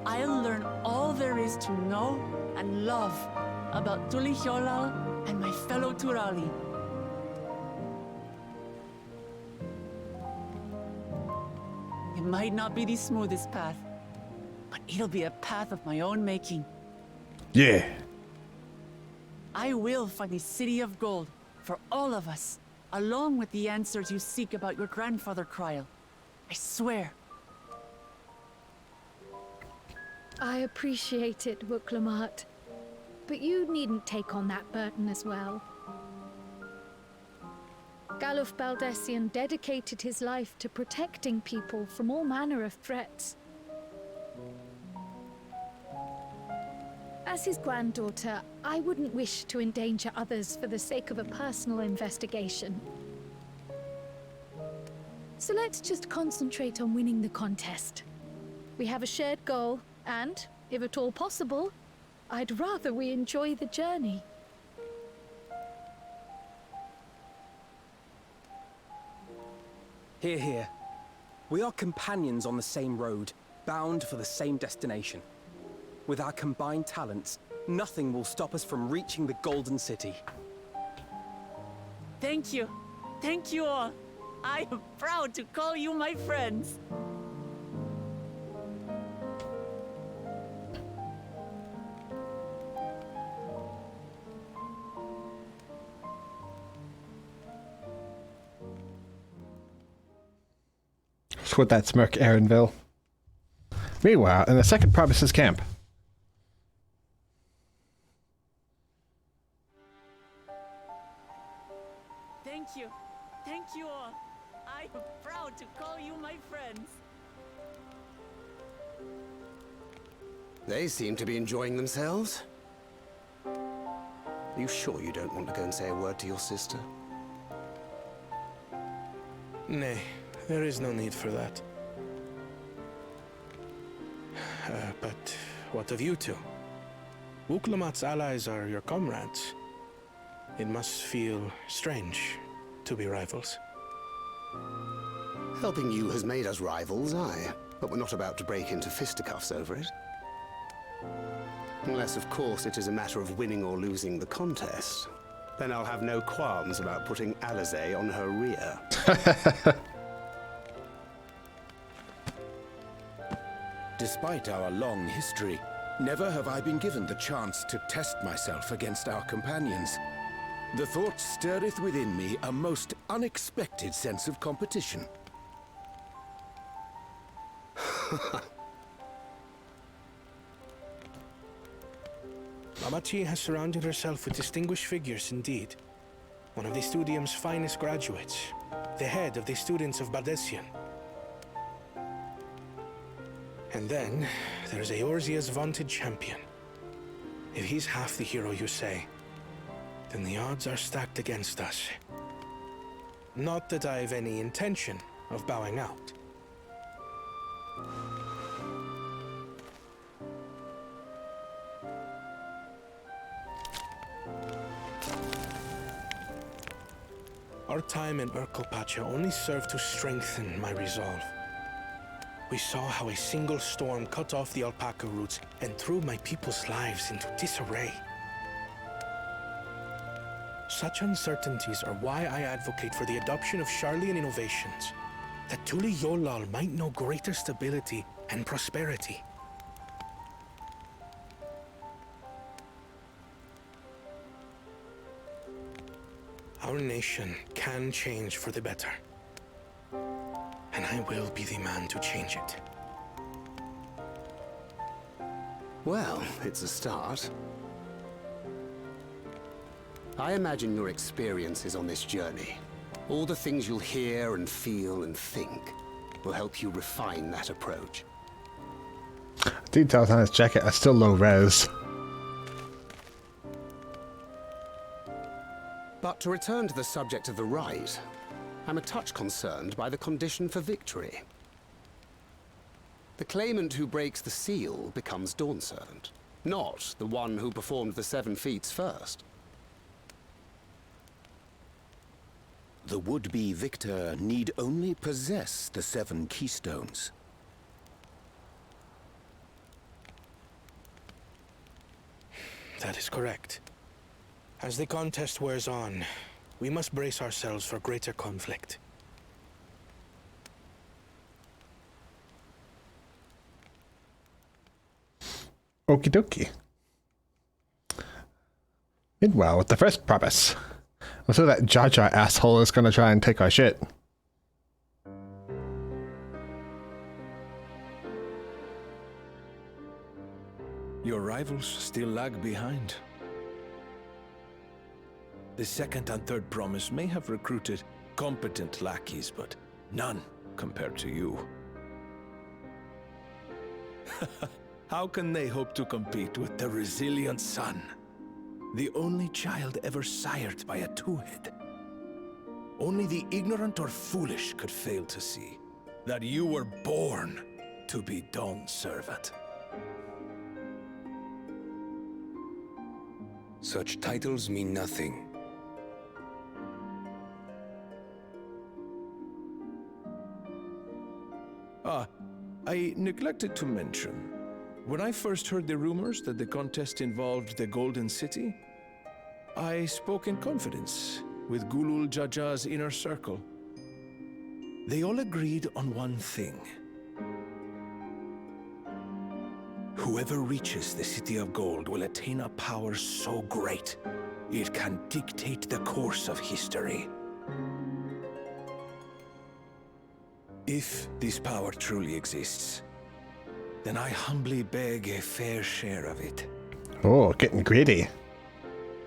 I'll learn all there is to know and love about Tulihiolal and my fellow Turali. It might not be the smoothest path, but it'll be a path of my own making. Yeah. I will find the City of Gold for all of us, along with the answers you seek about your grandfather, Kryl. I swear. I appreciate it, Wooklamat. But you needn't take on that burden as well. Galuf Baldessian dedicated his life to protecting people from all manner of threats. As his granddaughter, I wouldn't wish to endanger others for the sake of a personal investigation. So let's just concentrate on winning the contest. We have a shared goal, and, if at all possible, I'd rather we enjoy the journey. Hear, hear. We are companions on the same road, bound for the same destination. With our combined talents, nothing will stop us from reaching the Golden City. Thank you. Thank you all. I am proud to call you my friends. With that smirk, Aaronville. Meanwhile, in the second province's camp. Thank you. Thank you all. I am proud to call you my friends. They seem to be enjoying themselves. Are you sure you don't want to go and say a word to your sister? Nay, there is no need for that. But what of you two? Wooklamat's allies are your comrades. It must feel strange to be rivals. Helping you has made us rivals, aye. But we're not about to break into fisticuffs over it. Unless, of course, it is a matter of winning or losing the contest. Then I'll have no qualms about putting Alizé on her rear. Despite our long history, never have I been given the chance to test myself against our companions. The thought stirreth within me a most unexpected sense of competition. Amachi has surrounded herself with distinguished figures indeed. One of the Studium's finest graduates, the head of the students of Baldessian. And then, there's Eorzea's vaunted champion. If he's half the hero you say, then the odds are stacked against us. Not that I have any intention of bowing out. Our time in Urkelpacha only served to strengthen my resolve. We saw how a single storm cut off the alpaca roots and threw my people's lives into disarray. Such uncertainties are why I advocate for the adoption of Sharlayan innovations, that Tuli Yolal might know greater stability and prosperity. Our nation can change for the better. And I will be the man to change it. Well, it's a start. I imagine your experiences on this journey, all the things you'll hear and feel and think, will help you refine that approach. Details on his jacket are still low res. But to return to the subject of the rite, I'm a touch concerned by the condition for victory. The claimant who breaks the seal becomes Dawn Servant, not the one who performed the 7 feats first. The would-be victor need only possess the 7 keystones. That is correct. As the contest wears on, we must brace ourselves for greater conflict. Okie dokie. Meanwhile, with the first promise, so that Jaja asshole is gonna try and take our shit. Your rivals still lag behind. The second and third promise may have recruited competent lackeys, but none compared to you. How can they hope to compete with the resilient son? The only child ever sired by a two-head. Only the ignorant or foolish could fail to see that you were born to be Dawn's servant. Such titles mean nothing. I neglected to mention, when I first heard the rumors that the contest involved the Golden City, I spoke in confidence with Gulul Jaja's inner circle. They all agreed on one thing. Whoever reaches the City of Gold will attain a power so great, it can dictate the course of history. If this power truly exists, then I humbly beg a fair share of it. Oh, getting greedy.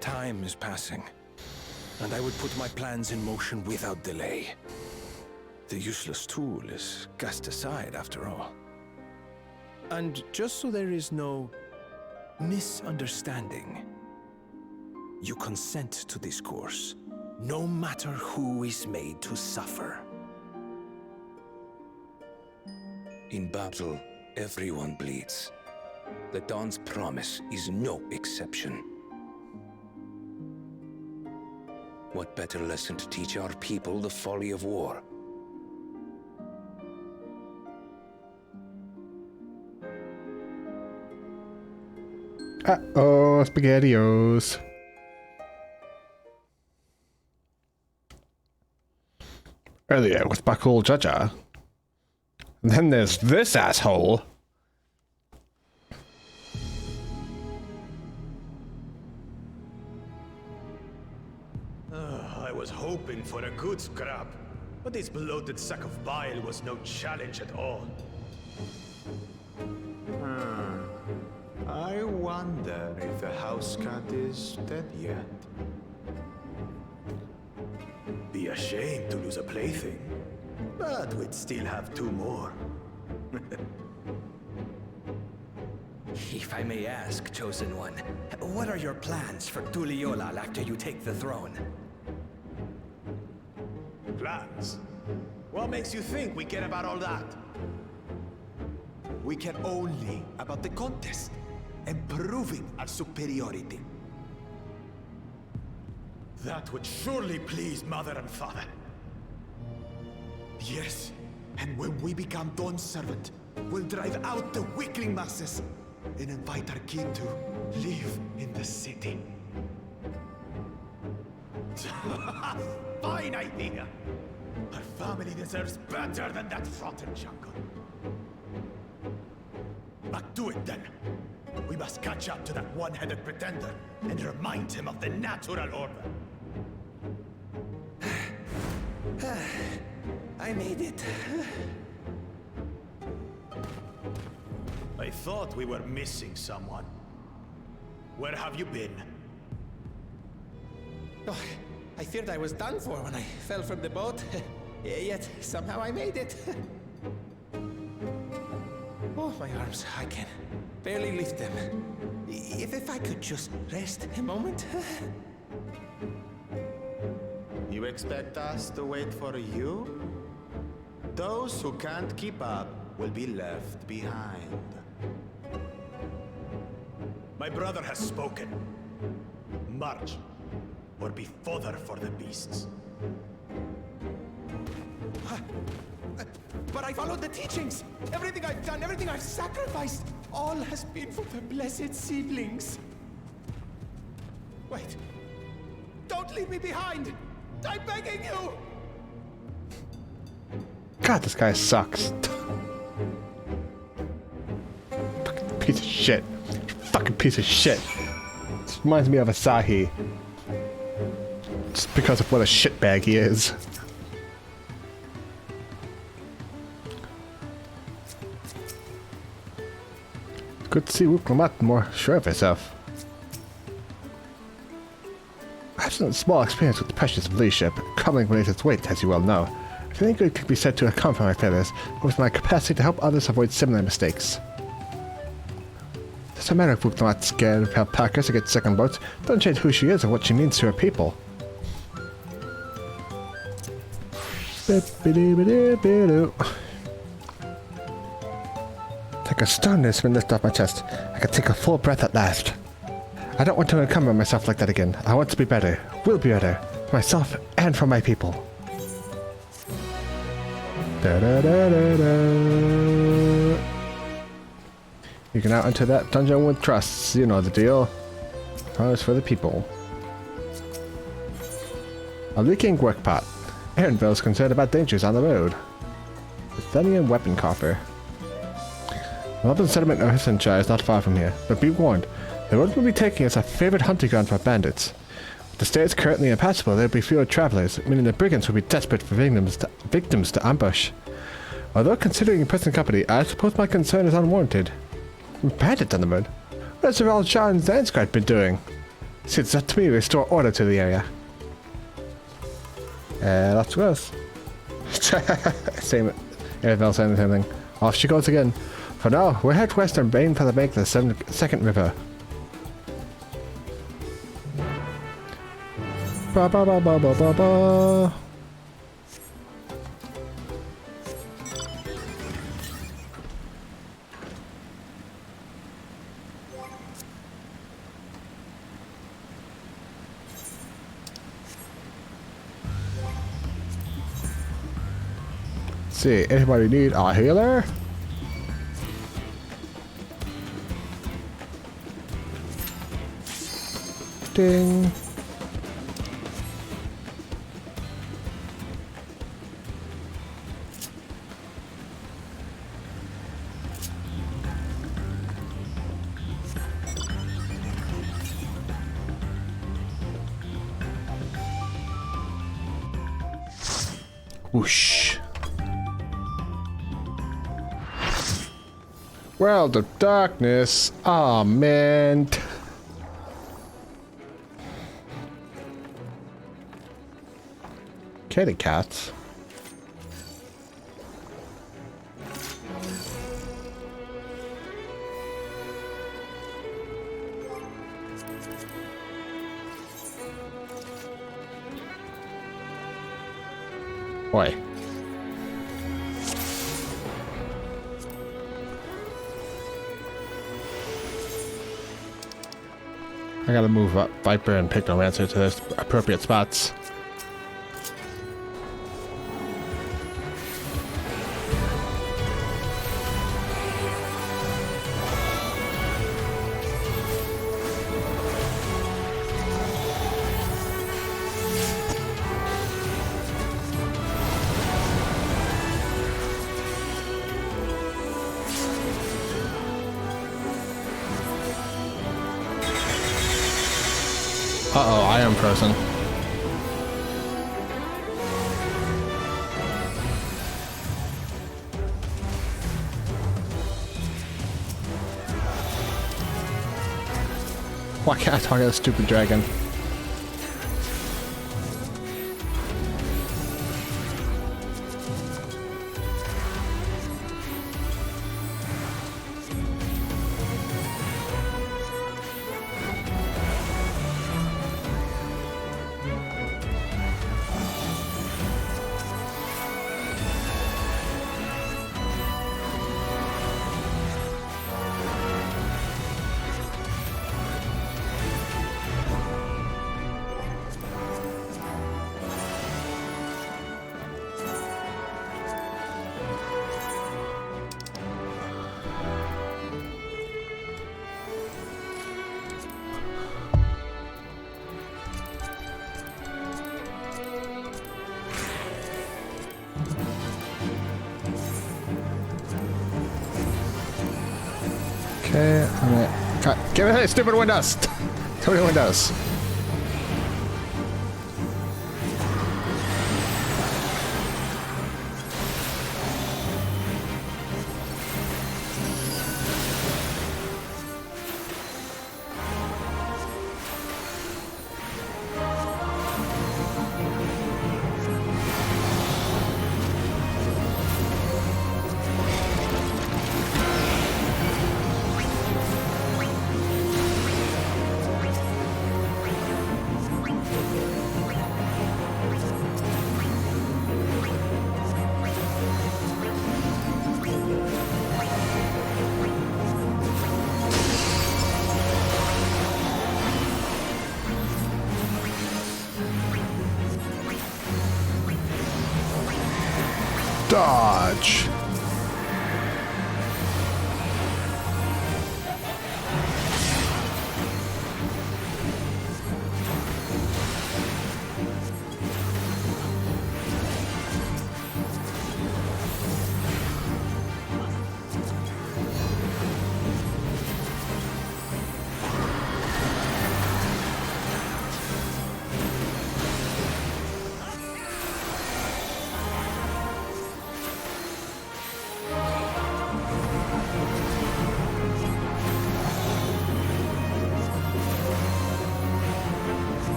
Time is passing, and I would put my plans in motion without delay. The useless tool is cast aside after all. And just so there is no misunderstanding, you consent to this course, no matter who is made to suffer. In battle, everyone bleeds. The Dawn's promise is no exception. What better lesson to teach our people the folly of war? Uh-oh, SpaghettiOs. Earlier was Bakul Jaja. Then there's this asshole. I was hoping for a good scrap, but this bloated sack of bile was no challenge at all. I wonder if the house cat is dead yet. Be ashamed to lose a plaything, but we'd still have two more. If I may ask, Chosen One, what are your plans for Tuliolal after you take the throne? Plans? What makes you think we care about all that? We care only about the contest and proving our superiority. That would surely please Mother and Father. Yes, and when we become Dawn's servant, we'll drive out the weakling masses and invite our king to live in the city. Fine idea! Our family deserves better than that rotten jungle. But do it then. We must catch up to that one-headed pretender and remind him of the natural order. I made it. I thought we were missing someone. Where have you been? Oh, I feared I was done for when I fell from the boat. Yet, somehow I made it. Oh, my arms, I can barely lift them. If I could just rest a moment. You expect us to wait for you? Those who can't keep up will be left behind. My brother has spoken. March, or be fodder for the beasts. But I followed the teachings. Everything I've done, everything I've sacrificed, all has been for the blessed seedlings. Wait. Don't leave me behind. I'm begging you. God, this guy sucks. Fucking piece of shit. Fucking piece of shit. This reminds me of Asahi. Just because of what a shitbag he is. Good to see Wuklamat more sure of herself. I have some small experience with the pressures of leadership, crumbling beneath its weight, as you well know. If any good could be said to have come from my failures, was my capacity to help others avoid similar mistakes. It doesn't matter if Wuklamat's scared of how packers to get second boats, don't change who she is and what she means to her people. Like a stone has been lifted off my chest. I can take a full breath at last. I don't want to encumber myself like that again. I want to be better. Will be better. For myself and for my people. Da, da, da, da, da. You can now enter that dungeon with trusts. You know the deal. Promise for the people. A leaking workpot. Aaronville is concerned about dangers on the road. Athenian weapon coffer. Melbourne settlement of Hissenshire is not far from here, but be warned, the road we'll be taking is a favorite hunting ground for bandits. With the stairs currently impassable, there will be fewer travelers, meaning the brigands will be desperate for victims to ambush. Although considering present company, I suppose my concern is unwarranted. Bandits on the road? What has Earl John Zanskart been doing? Seems that to me restore order to the area. That's gross. Same. Annabelle saying the same thing. Off she goes again. For now, we're head west and aim for the bank of the second river. Ba ba ba ba ba ba ba. See, anybody need a healer? Ding. Whoosh. World of Darkness. Aw, man. Kitty cats. Boy. I gotta move up Viper and Pygnomancer to their appropriate spots. Uh-oh, I am frozen. Why can't I talk to the stupid dragon? Okay, I'm gonna give me stupid windows. Too many windows. Dodge.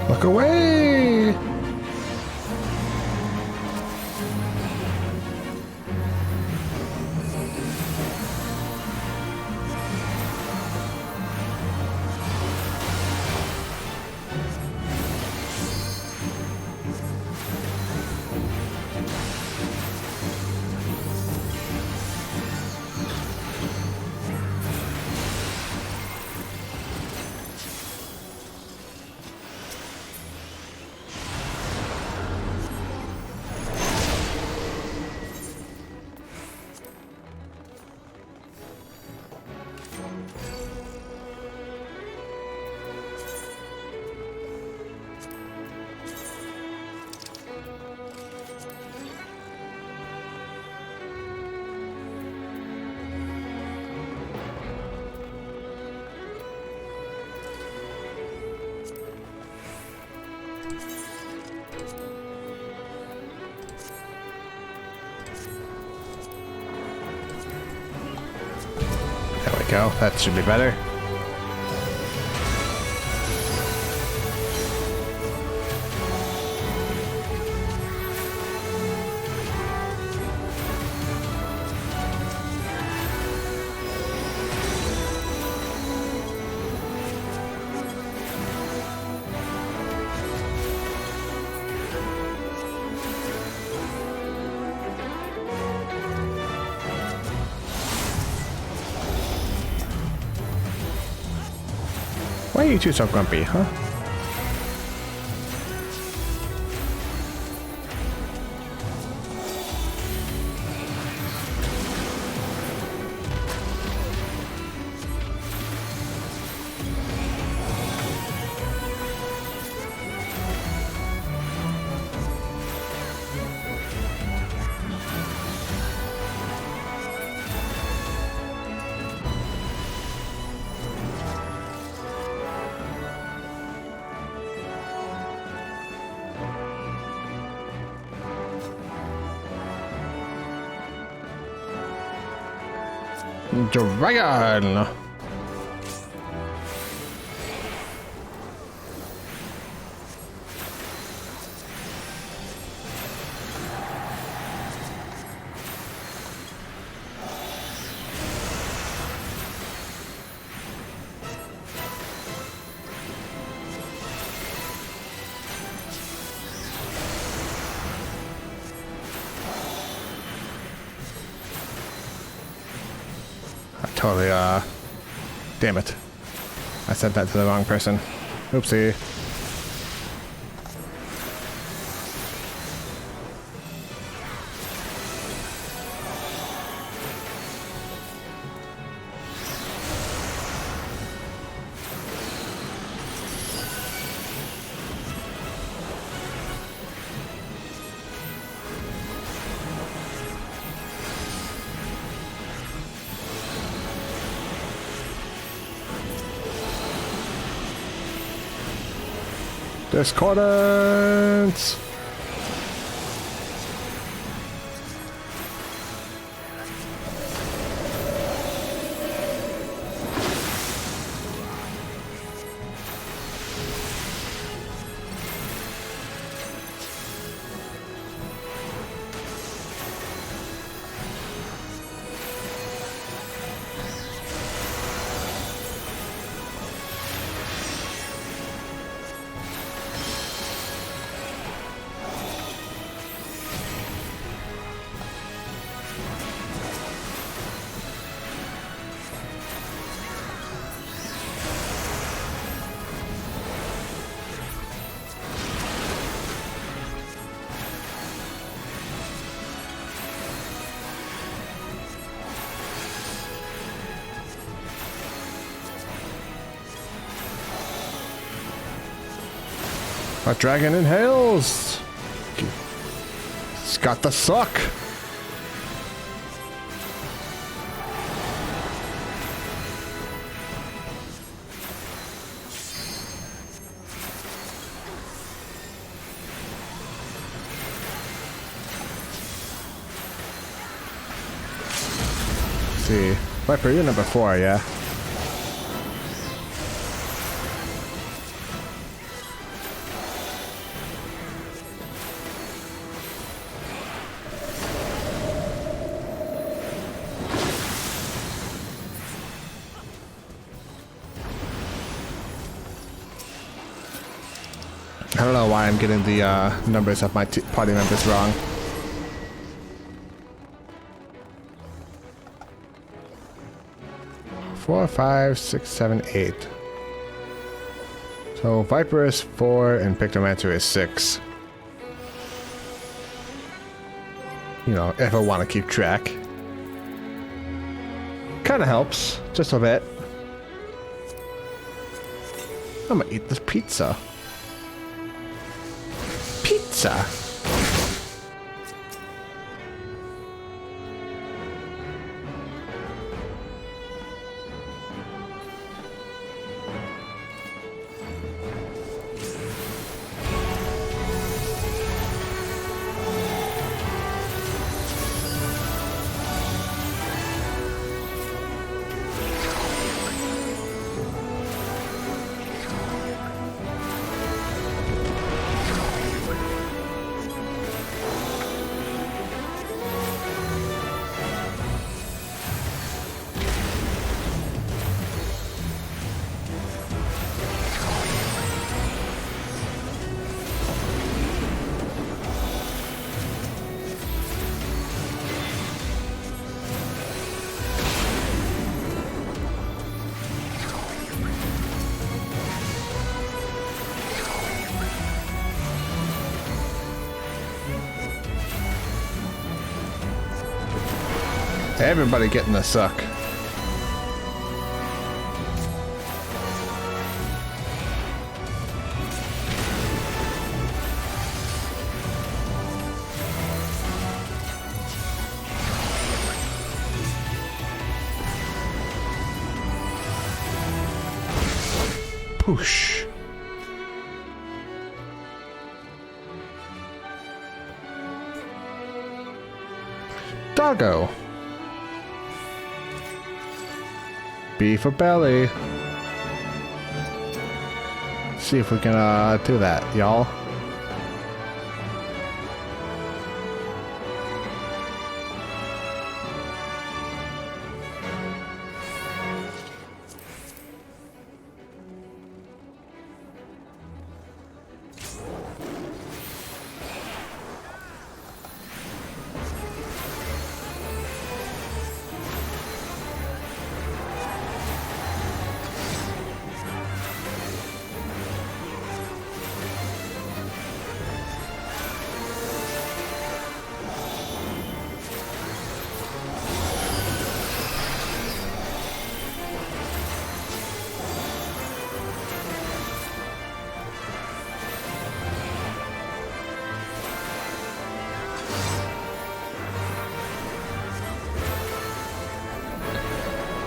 Look away! There we go, that should be better. Why are you two so grumpy, huh? Dragon! Totally, damn it. I said that to the wrong person. Oopsie. Discordance! A dragon inhales. It's got the suck. See, Viper, you're number 4, yeah? I don't know why I'm getting the numbers of my party members wrong. Four, 5, 6, 7, 8. So Viper is 4 and Pictomancer is 6. You know, if I want to keep track. Kind of helps, just a bit. I'm gonna eat this pizza. Pizza. Everybody getting the suck. Push. Doggo. B for belly. See if we can do that, y'all.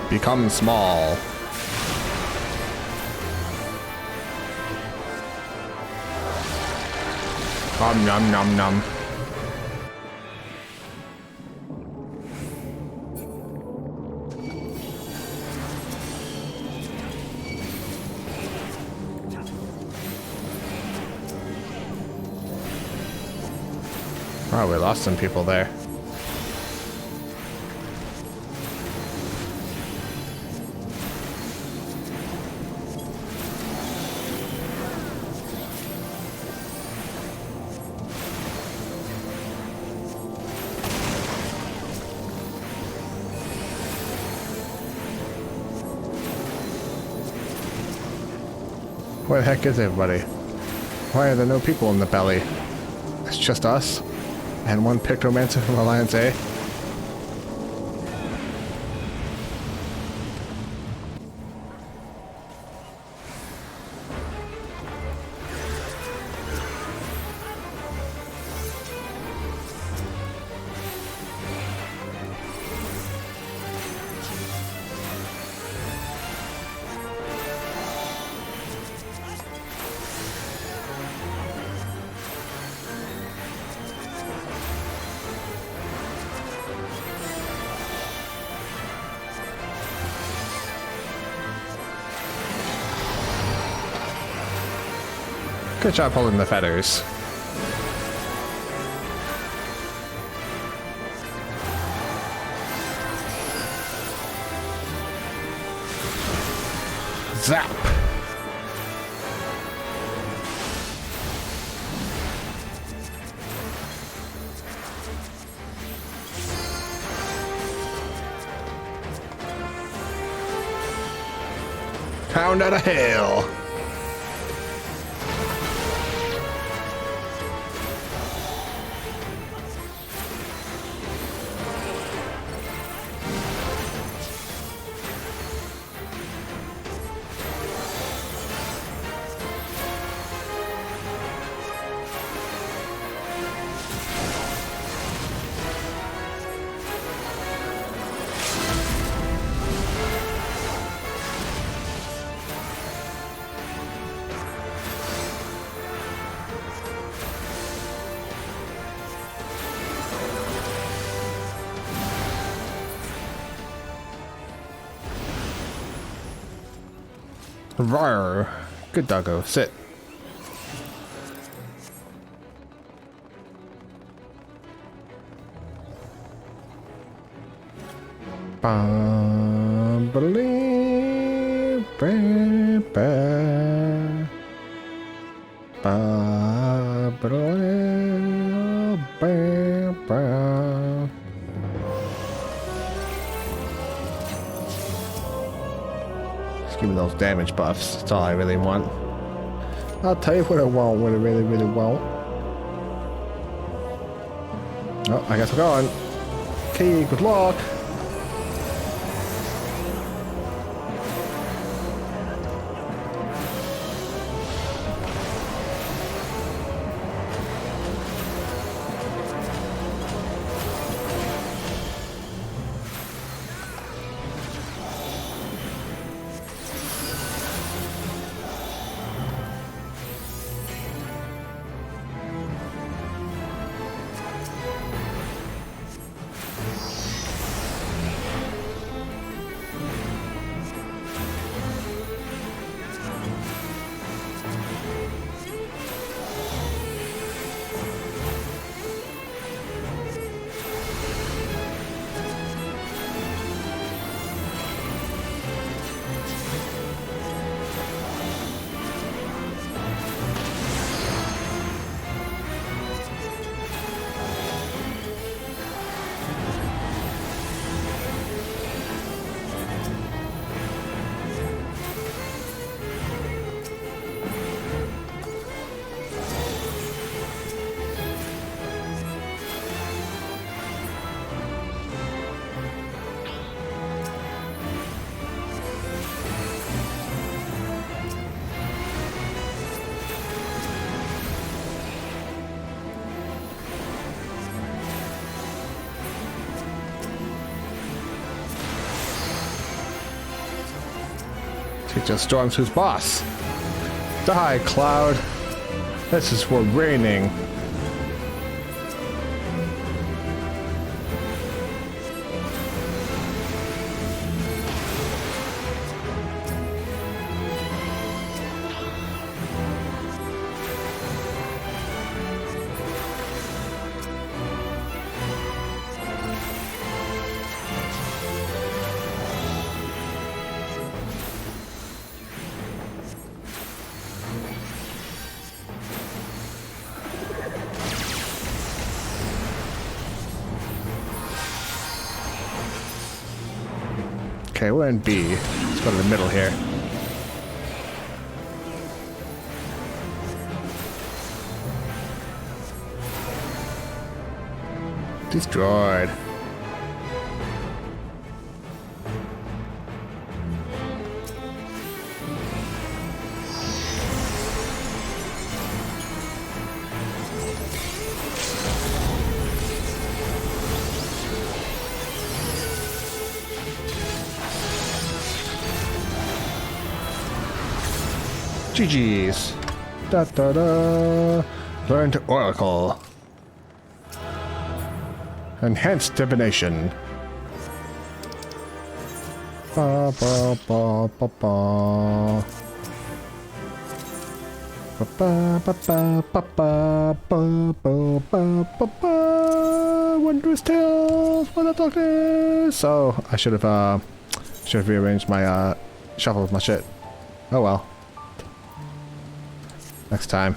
Become small. Nom nom nom. Oh, we lost some people there. Where the heck is everybody? Why are there no people in the belly? It's just us? And one Pictomancer from Alliance A? Good job holding the feathers. Zap! Pound out of hell! Rawr. Good doggo. Sit. Just give me those damage buffs. That's all I really want. I'll tell you what I want, what I really, really want. Oh, I guess we're going. Okay, good luck. It just storms his boss. Die, Cloud. This is for raining. Okay, we're in B. Let's go to the middle here. Destroyed. GG's. Da da da. Learn to Oracle. Enhanced divination. Ba ba ba ba ba. Wondrous tales for the darkness. So I should have rearranged my shuffle of my shit. Oh well. Next time.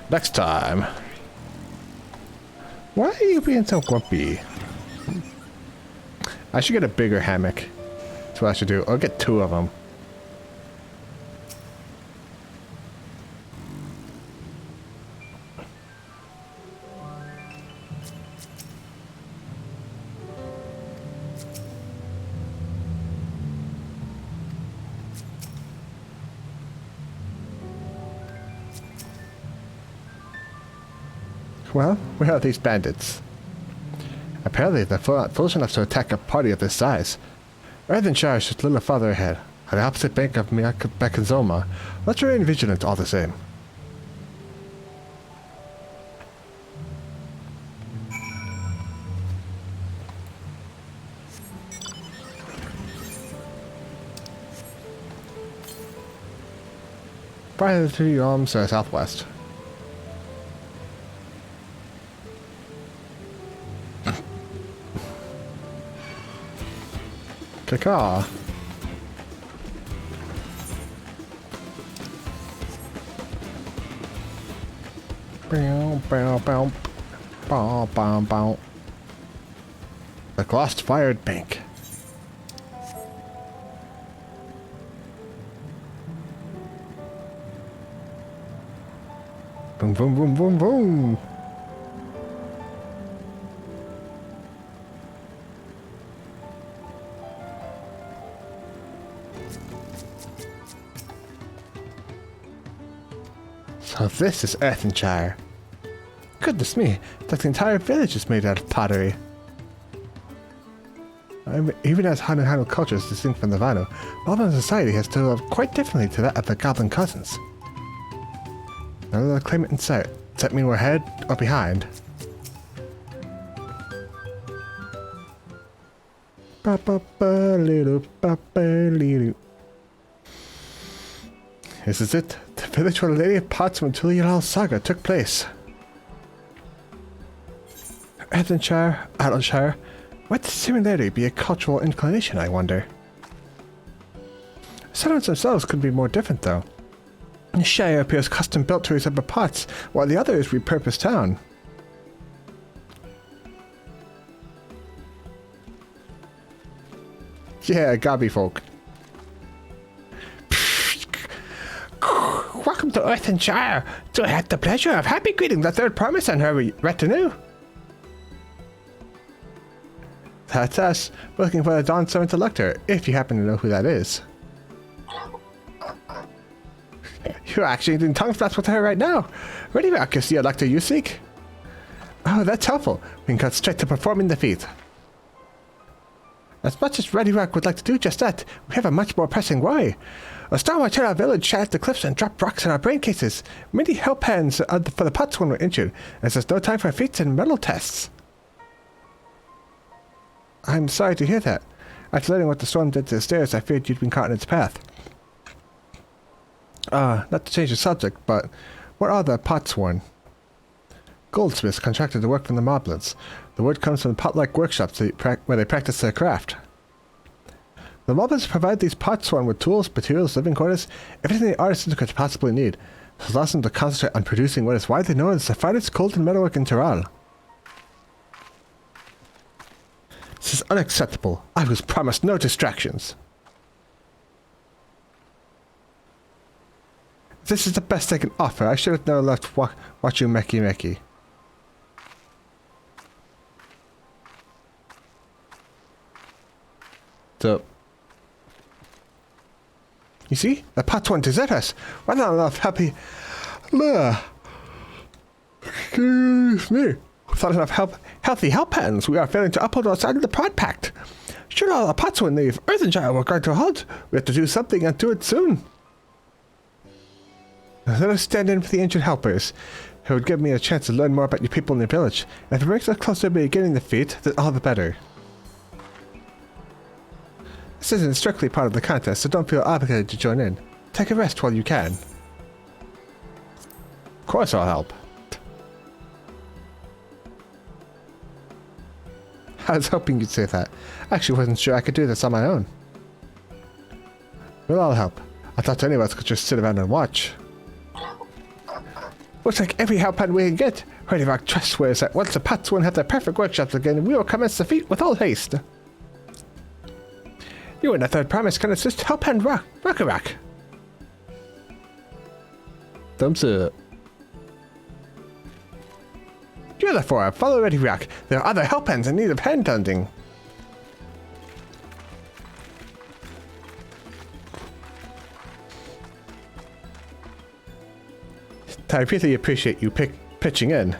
Next time. Why are you being so grumpy? I should get a bigger hammock. That's what I should do. I'll get 2 of them. Well, where are these bandits? Apparently they're foolish enough to attack a party of this size. Earthenshire is just a little farther ahead, on the opposite bank of Bekenzoma. Let's remain vigilant all the same. Prior to the 2 arms southwest. Caw. Bow, bow, bow, bow, bow, bow. The glossed fired bank. Boom, boom, boom, boom, boom. So this is Earthenshire. Goodness me, it's like the entire village is made out of pottery. Even as Hanu culture is distinct from the Vano, modern society has developed quite differently to that of the Goblin cousins. Another claimant in sight. Does that mean we're ahead or behind? This is it. The village where the Lady of Pots and Tuliyalal saga took place. Earthenshire, Adelsshire. Might the similarity be a cultural inclination, I wonder? The settlements themselves could be more different, though. The Shire appears custom built to resemble Pots, while the other is repurposed town. Yeah, Gobby folk. Welcome to Earthenshire. Do I have the pleasure of happy greeting the third promise and her retinue? That's us, looking for the Dawn Servant Elector, if you happen to know who that is. You're actually doing tongue flaps with her right now. Ready Rock is the Elector you seek? Oh, that's helpful. We can cut straight to performing the feat. As much as Ready Rock would like to do just that, we have a much more pressing worry. A Star Watch in our village shattered the cliffs and dropped rocks in our brain cases. Many help hands for the Pots when we're injured, as there's no time for feats and metal tests. I'm sorry to hear that. After learning what the storm did to the stairs, I feared you'd been caught in its path. Not to change the subject, but what are the Potsworn? Goldsmiths contracted to work from the Moblins. The word comes from pot-like workshops where they practice their craft. The Moblins provide these Potsworn with tools, materials, living quarters, everything the artisans could possibly need. This allows them to concentrate on producing what is widely known as the finest golden metalwork in Tyrol. This is unacceptable. I was promised no distractions. This is the best I can offer. I should have never left watch you Meki. So, you see? The Potsworn desert us. Why not enough happy... Excuse me. Without enough healthy help hands, we are failing to uphold our side of the Pride Pact. Should all the Potsworn leave Earthenshire will grind to a halt. We have to do something and do it soon. Let us stand in for the ancient helpers. It would give me a chance to learn more about you people in the village. And if it brings us closer to beginning the feat, then all the better. This isn't strictly part of the contest, so don't feel obligated to join in. Take a rest while you can. Of course I'll help. I was hoping you'd say that. I actually wasn't sure I could do this on my own. Well, I'll help. I thought any of us could just sit around and watch. Looks like every help hand we can get. Ready Rock trust swears that once the pots won't have their perfect workshops again, we will commence the feat with all haste. You and the third promise can assist help hand Rock. Thumbs up. You're the four. Follow Ready Rock. There are other help hands in need of hand hunting. I really appreciate you pitching in.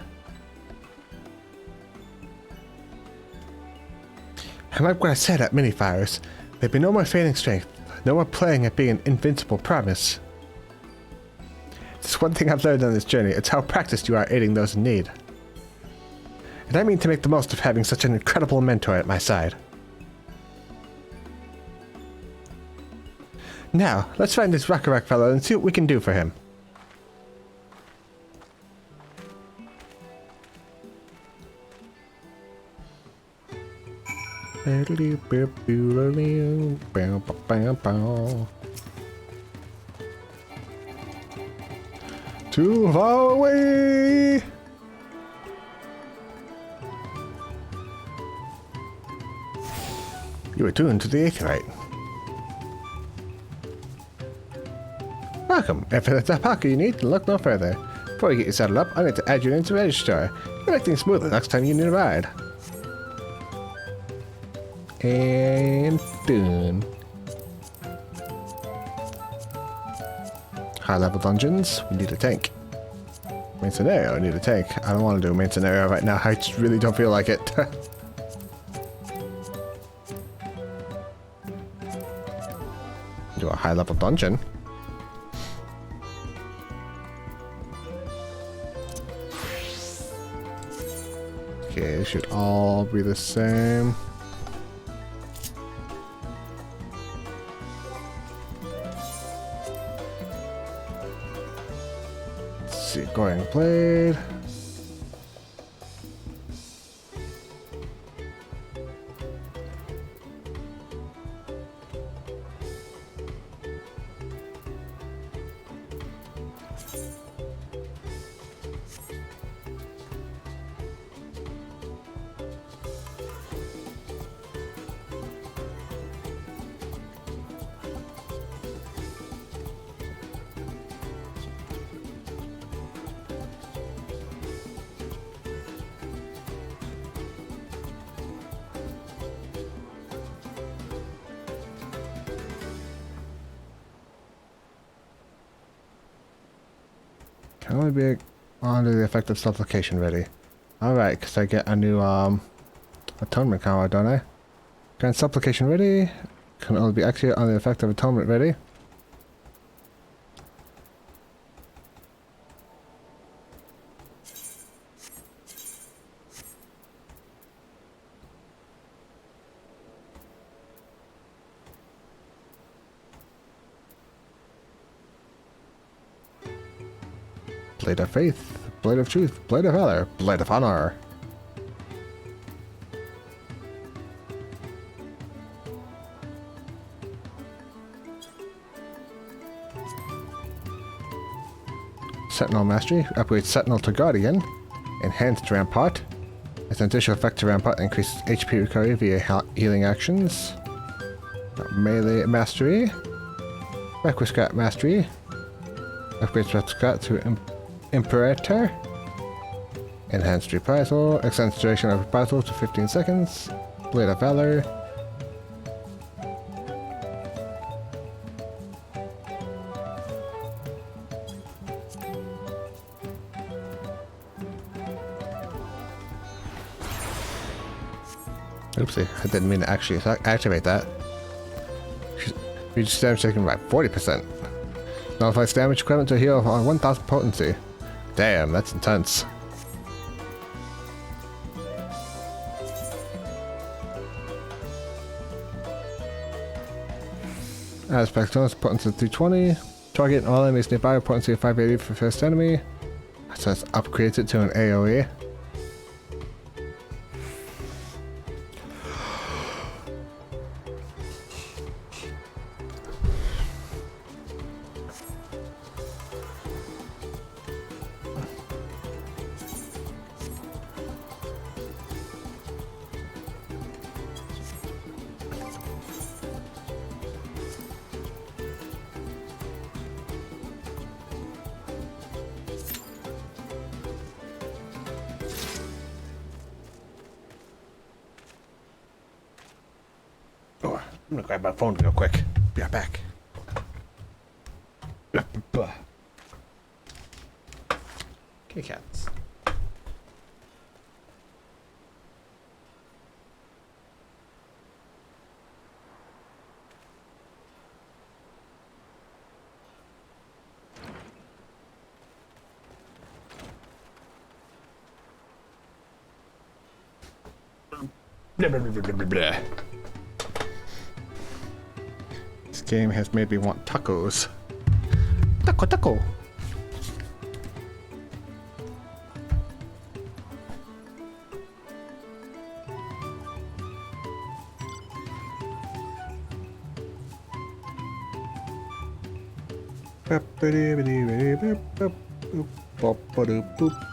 And like what I said at Minifires, there'd be no more feigning strength, no more playing at being an invincible promise. There's one thing I've learned on this journey, it's how practiced you are aiding those in need. And I mean to make the most of having such an incredible mentor at my side. Now, let's find this Rock fellow and see what we can do for him. Too far away! You are tuned to the Aetheryte. Welcome. If it's a pocket you need, look no further. Before you get you settled up, I need to add you into the register. You'll make things smoother next time you need a ride. And done. High level dungeons, we need a tank. Main scenario, I need a tank. I don't want to do a main scenario right now, I just really don't feel like it. Do a high level dungeon. Okay, should all be the same. Going played. Can only be under the effective supplication ready. Alright, because I get a new atonement card, don't I? Grant supplication ready. Can only be activated on the effective atonement ready. Blade of Faith, Blade of Truth, Blade of Valor, Blade of Honor. Sentinel Mastery, upgrade Sentinel to Guardian. Enhanced Rampart. As an additional effect to Rampart, increases HP recovery via healing actions. Melee Mastery. Requiscat Mastery. Upgrades Requiscat to Imperator. Enhanced Reprisal. Extends duration of Reprisal to 15 seconds. Blade of Valor. Oopsie, I didn't mean to actually activate that. Reduce damage taken by 40%. Nullifies damage equivalent to a heal on 1000 potency. Damn, that's intense. Aspect bonus potency 320. Target all enemies nearby with potency of 580 for first enemy. So let's upgrade it to an AoE. I'm gonna grab my phone real quick. Be right back. Okay, cats. Blah, blah, blah, blah, blah, blah. This game has made me want tacos. Taco, taco. Boop.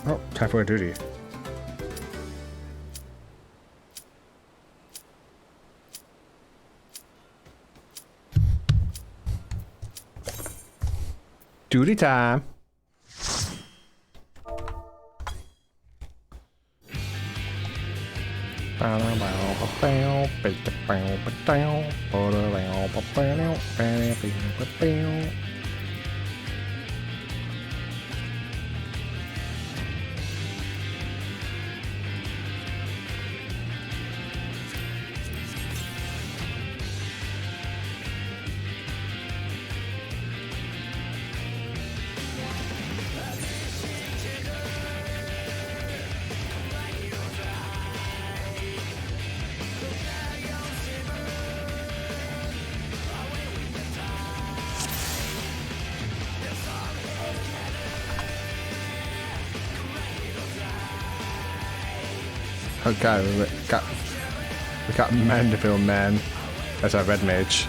Oh, time for a duty. Duty time. Oh god, we got Mandeville Man as our red mage.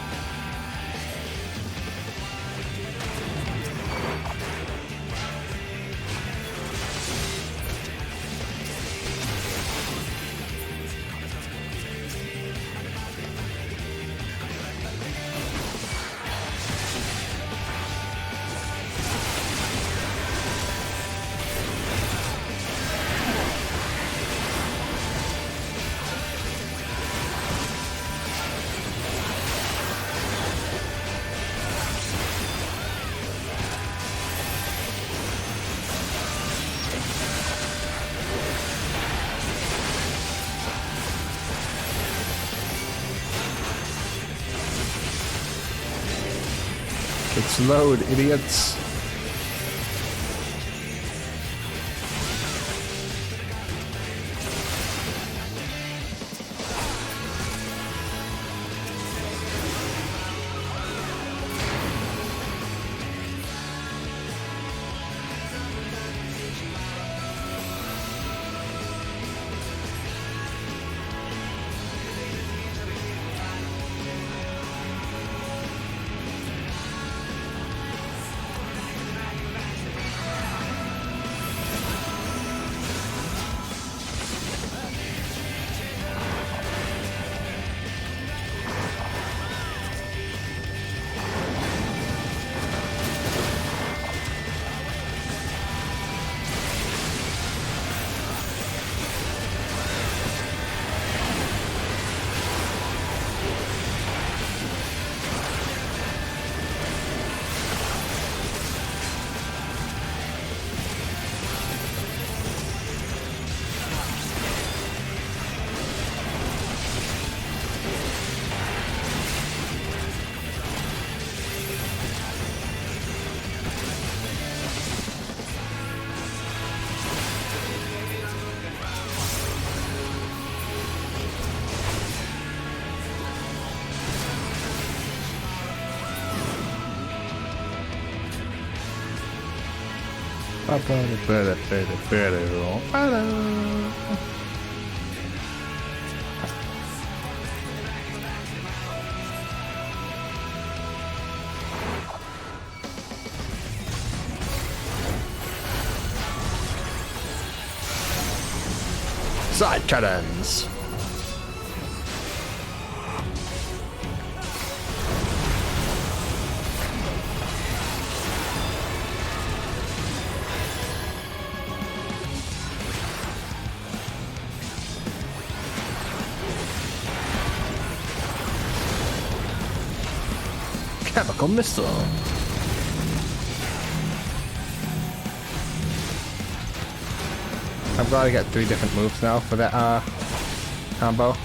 It's load, idiots. Side cannons. Chemical missile. I'm glad I got 3 different moves now for that combo.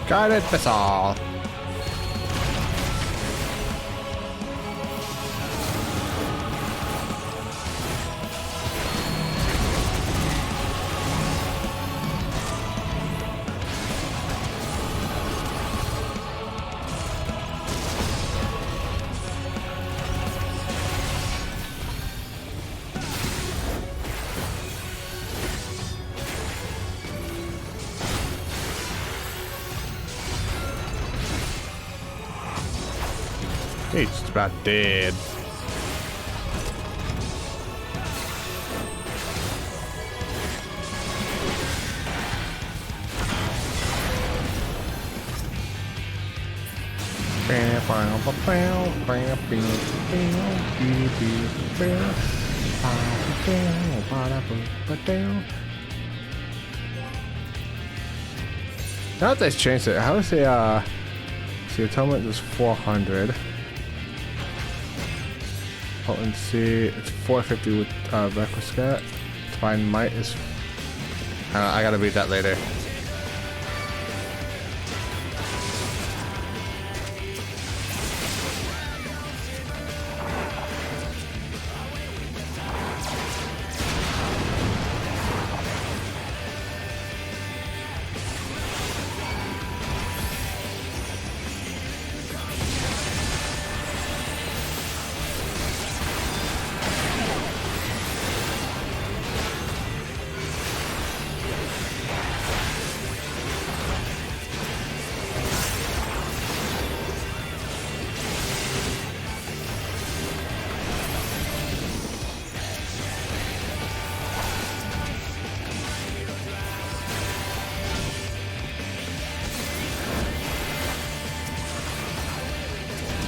Guided missile. He's just about dead. Now that they've changed it, how is the see, atonement is 400. Potency, it's 450 with Requiescat. Divine Might is... I gotta read that later.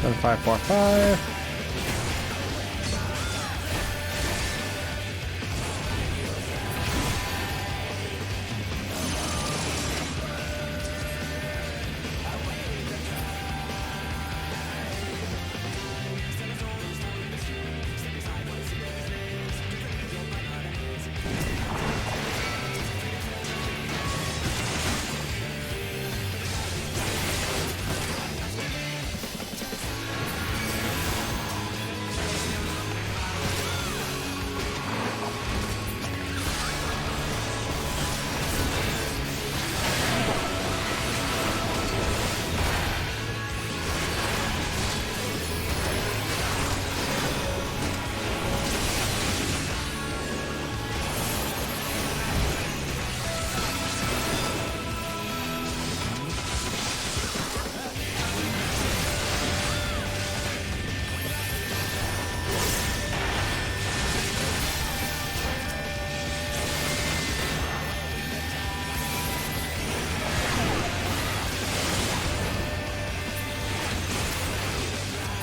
Seven, 5, 4, 5.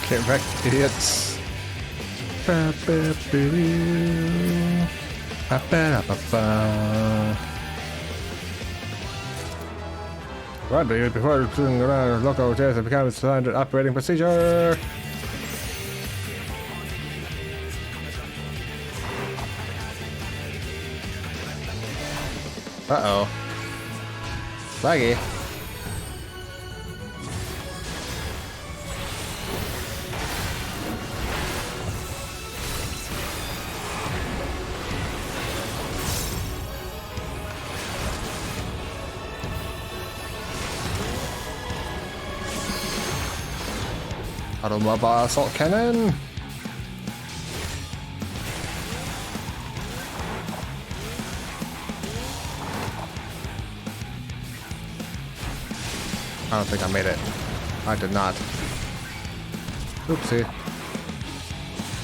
Get wrecked, idiots. Right, before local tests have become standard operating procedure. Uh-oh. Laggy. Automobile assault cannon. I don't think I made it. I did not. Oopsie.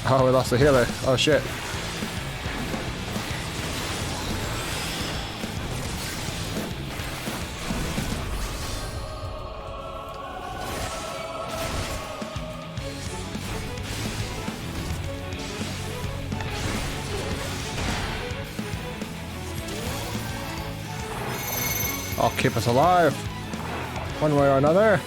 Oh, we lost the healer. Oh shit. I'll keep us alive. One way or another.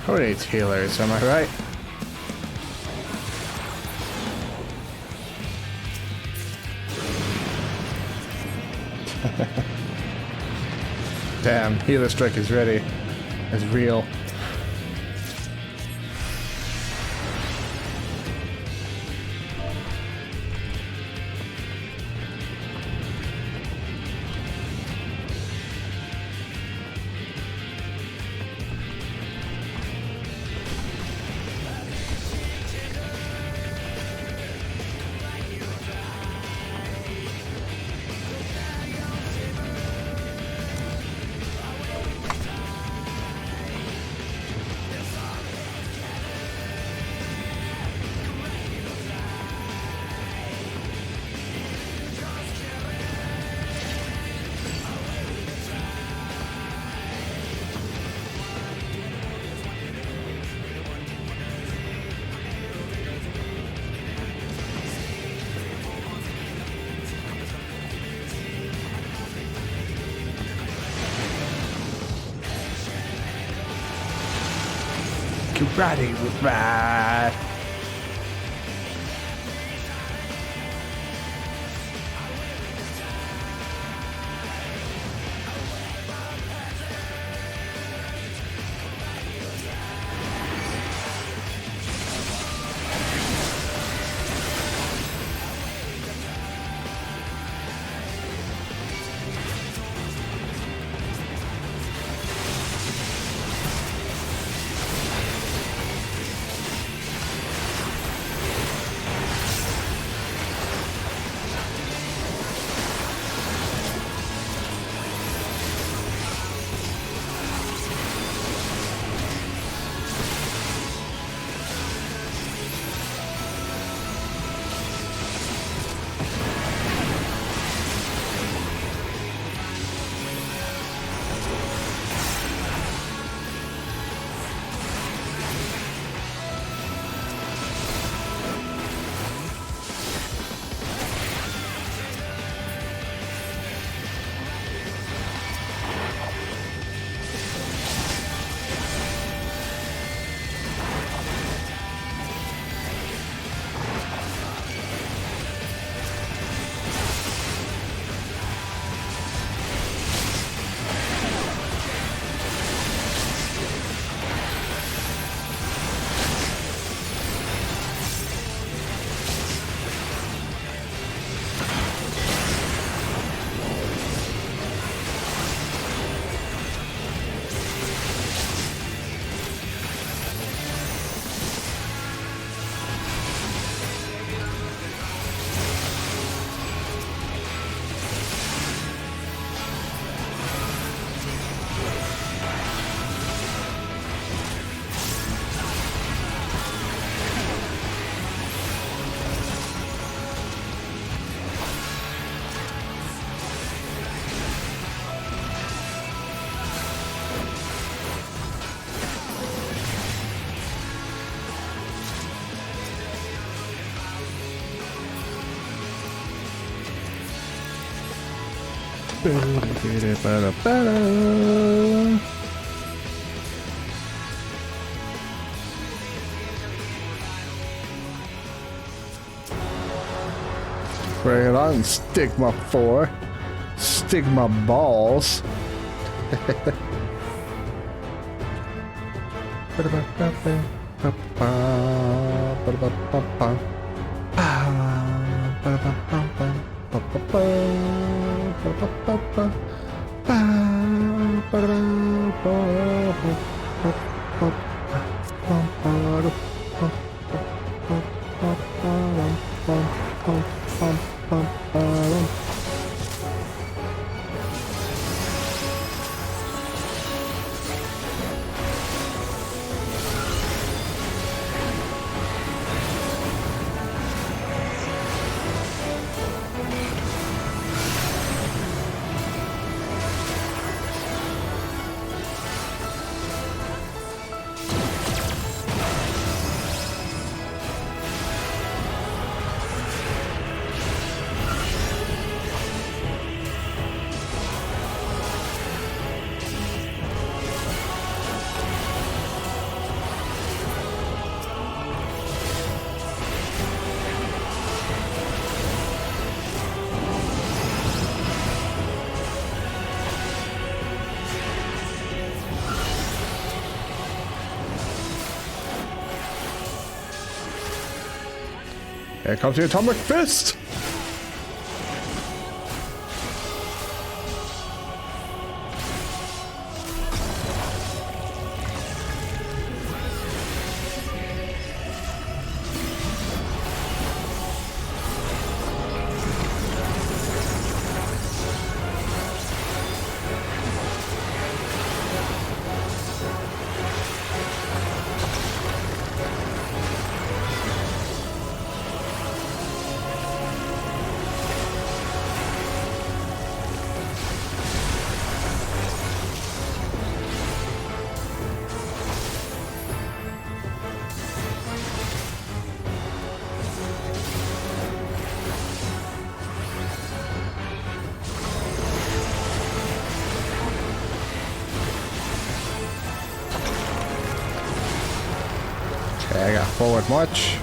Who needs healers, am I right? Damn, healer strike is ready. It's real. Ready with that. Bring it on, Stigma 4. Stigma balls. Here comes the Atomic Fist! Okay, I got forward march.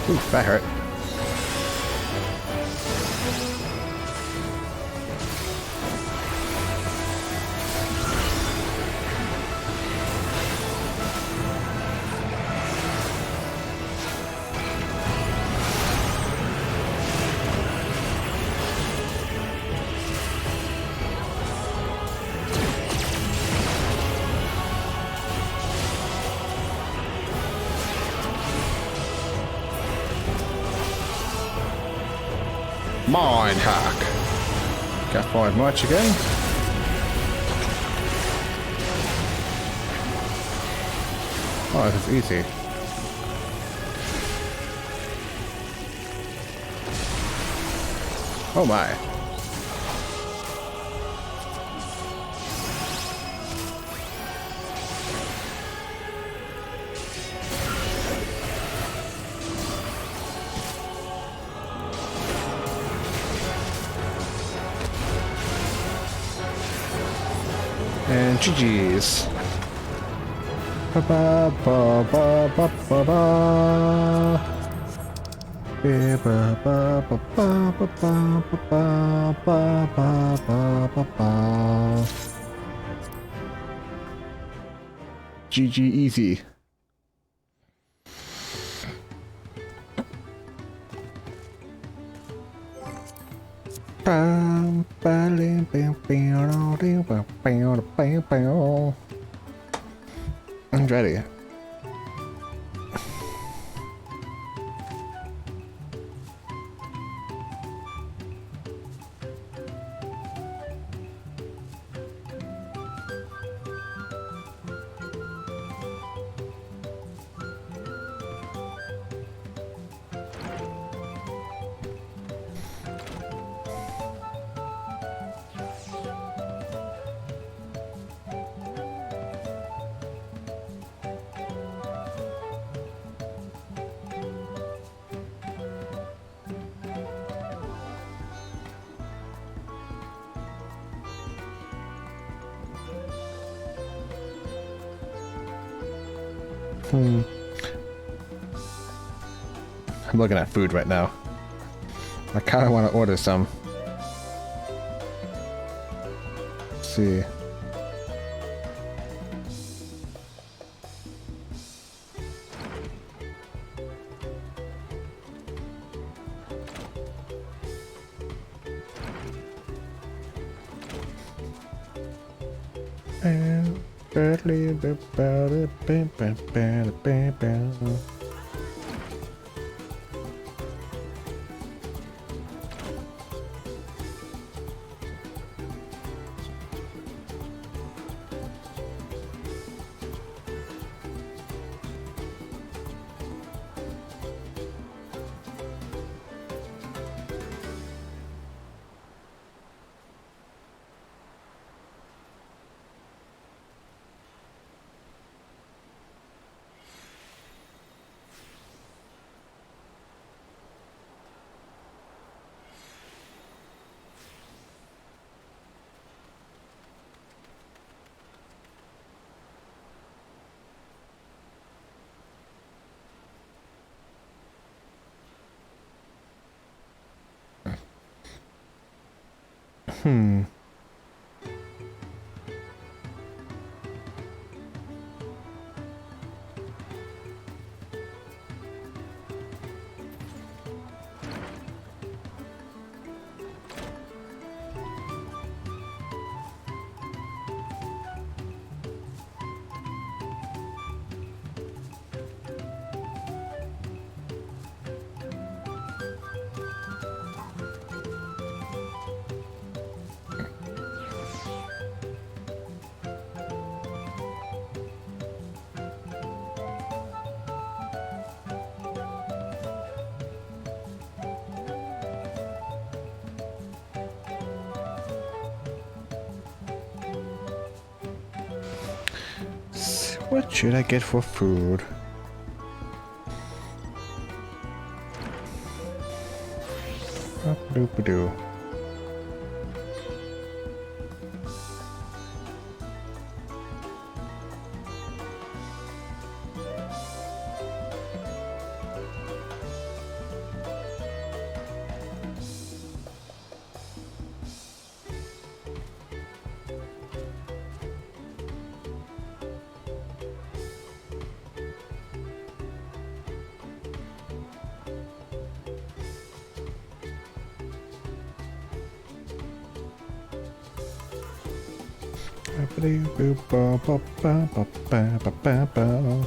Ooh, that hurt. Mind hack. Got forward march again. Oh, this is easy. Oh my. And GG's. Ba ba ba ba ba ba ba. Ba ba ba ba ba ba ba ba ba ba ba. GG easy. I'm ready. I'm looking at food right now. I kind of want to order some. Let's see. What should I get for food? Up-a-doop-a-doo. Ba-ba-doo-boo-ba-ba-ba-ba-ba-ba-ba.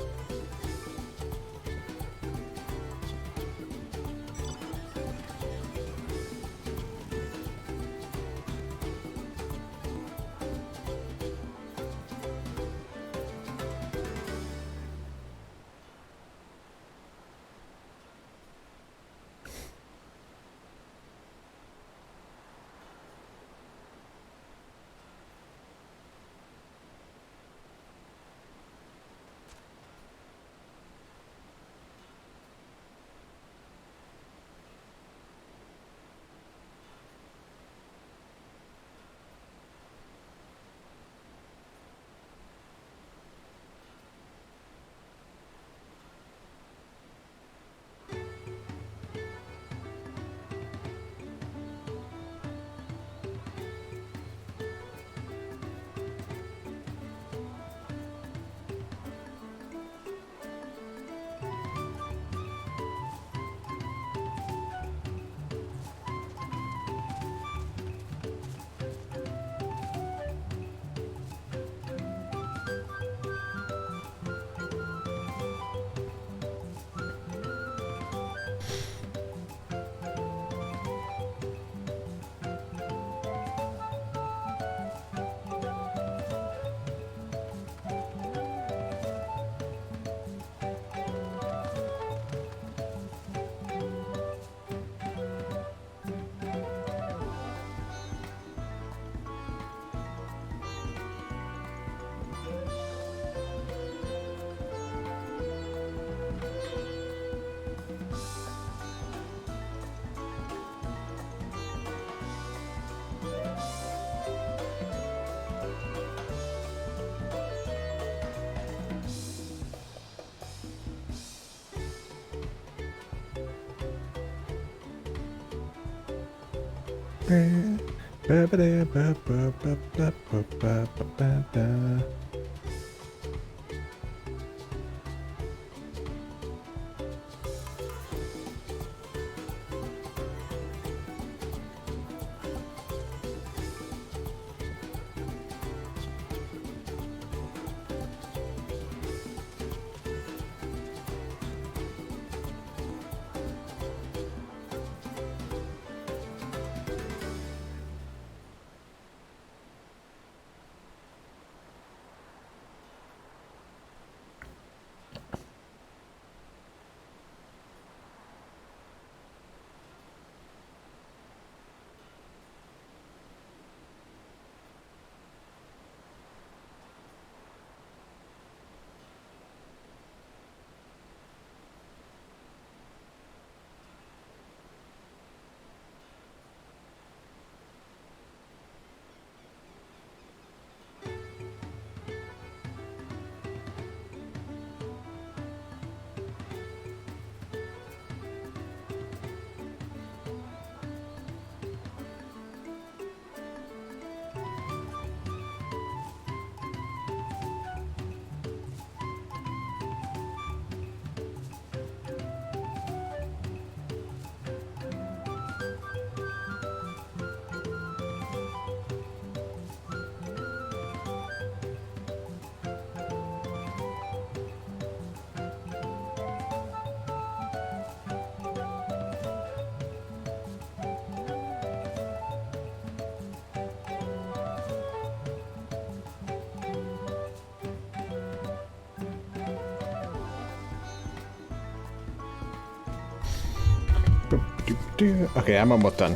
Okay, I'm almost done.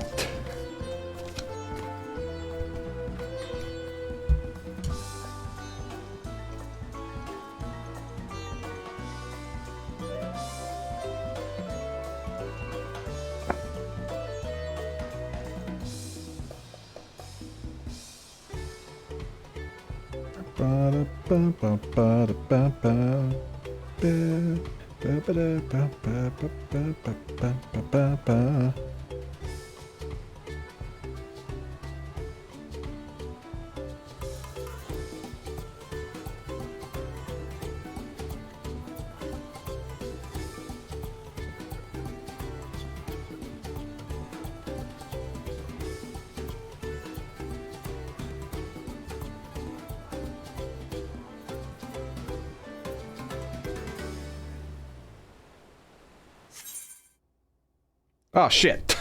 Oh shit.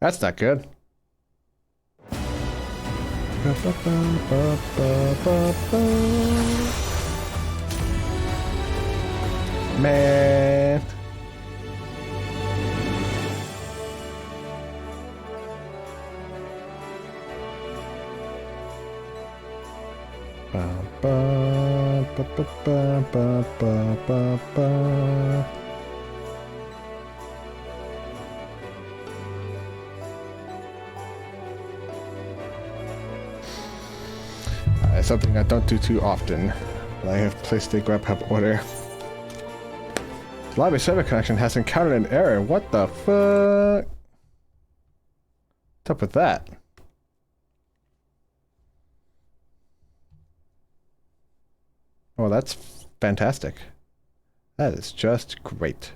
That's not good. Man. Something I don't do too often, but I have placed a Grubhub order. The library server connection has encountered an error. What the fuck? What's up with that? Oh, that's fantastic. That is just great.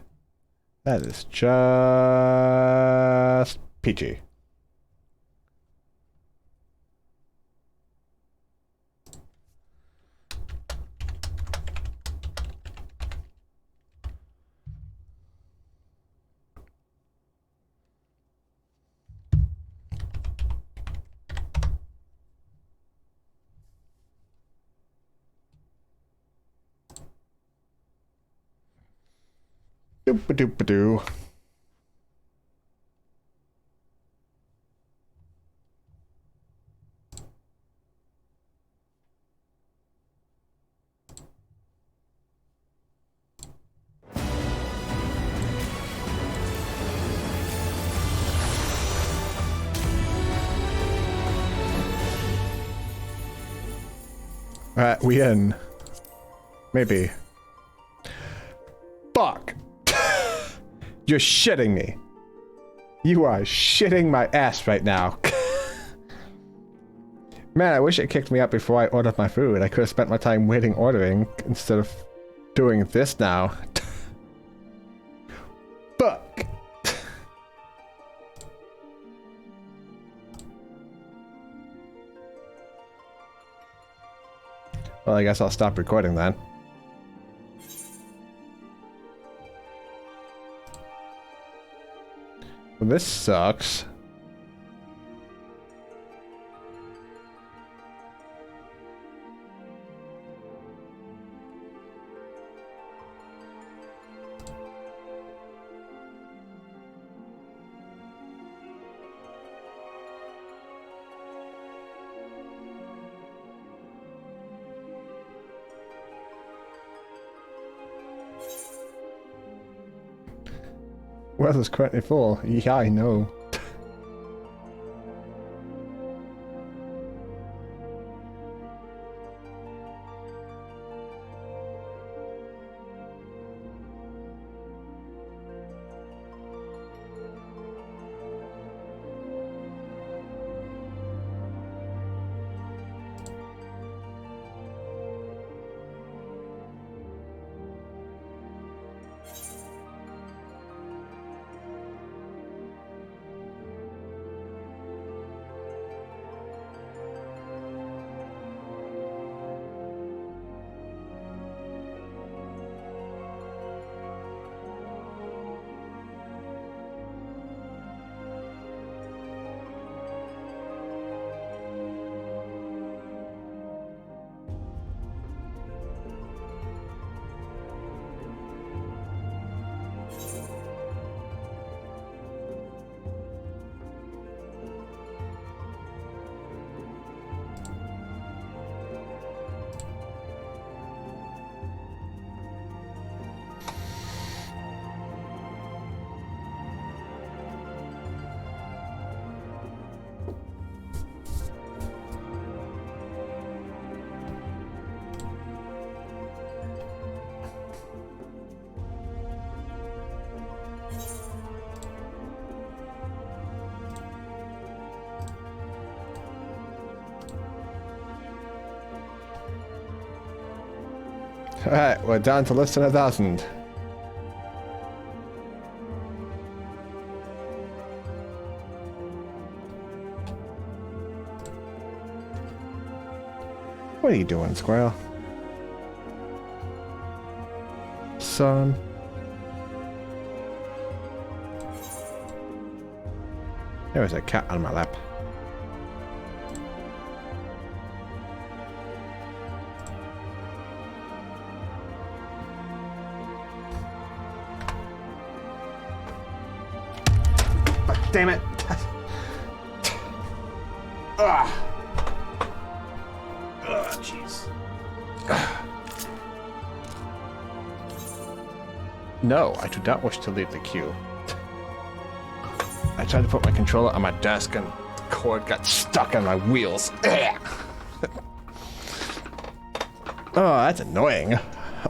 That is just peachy. Doop-a-doop-a-doo. Alright, we in. Maybe. Fuck! You're shitting me. You are shitting my ass right now. Man, I wish it kicked me out before I ordered my food. I could have spent my time waiting ordering instead of doing this now. Fuck. Well, I guess I'll stop recording then. Well, this sucks. Well, it's currently full. Yeah, I know. Alright, we're down to less than 1,000. What are you doing, squirrel? Son. There was a cat on my lap. Damn it! Ugh. Ugh, jeez. No, I do not wish to leave the queue. I tried to put my controller on my desk and the cord got stuck on my wheels. Oh, that's annoying.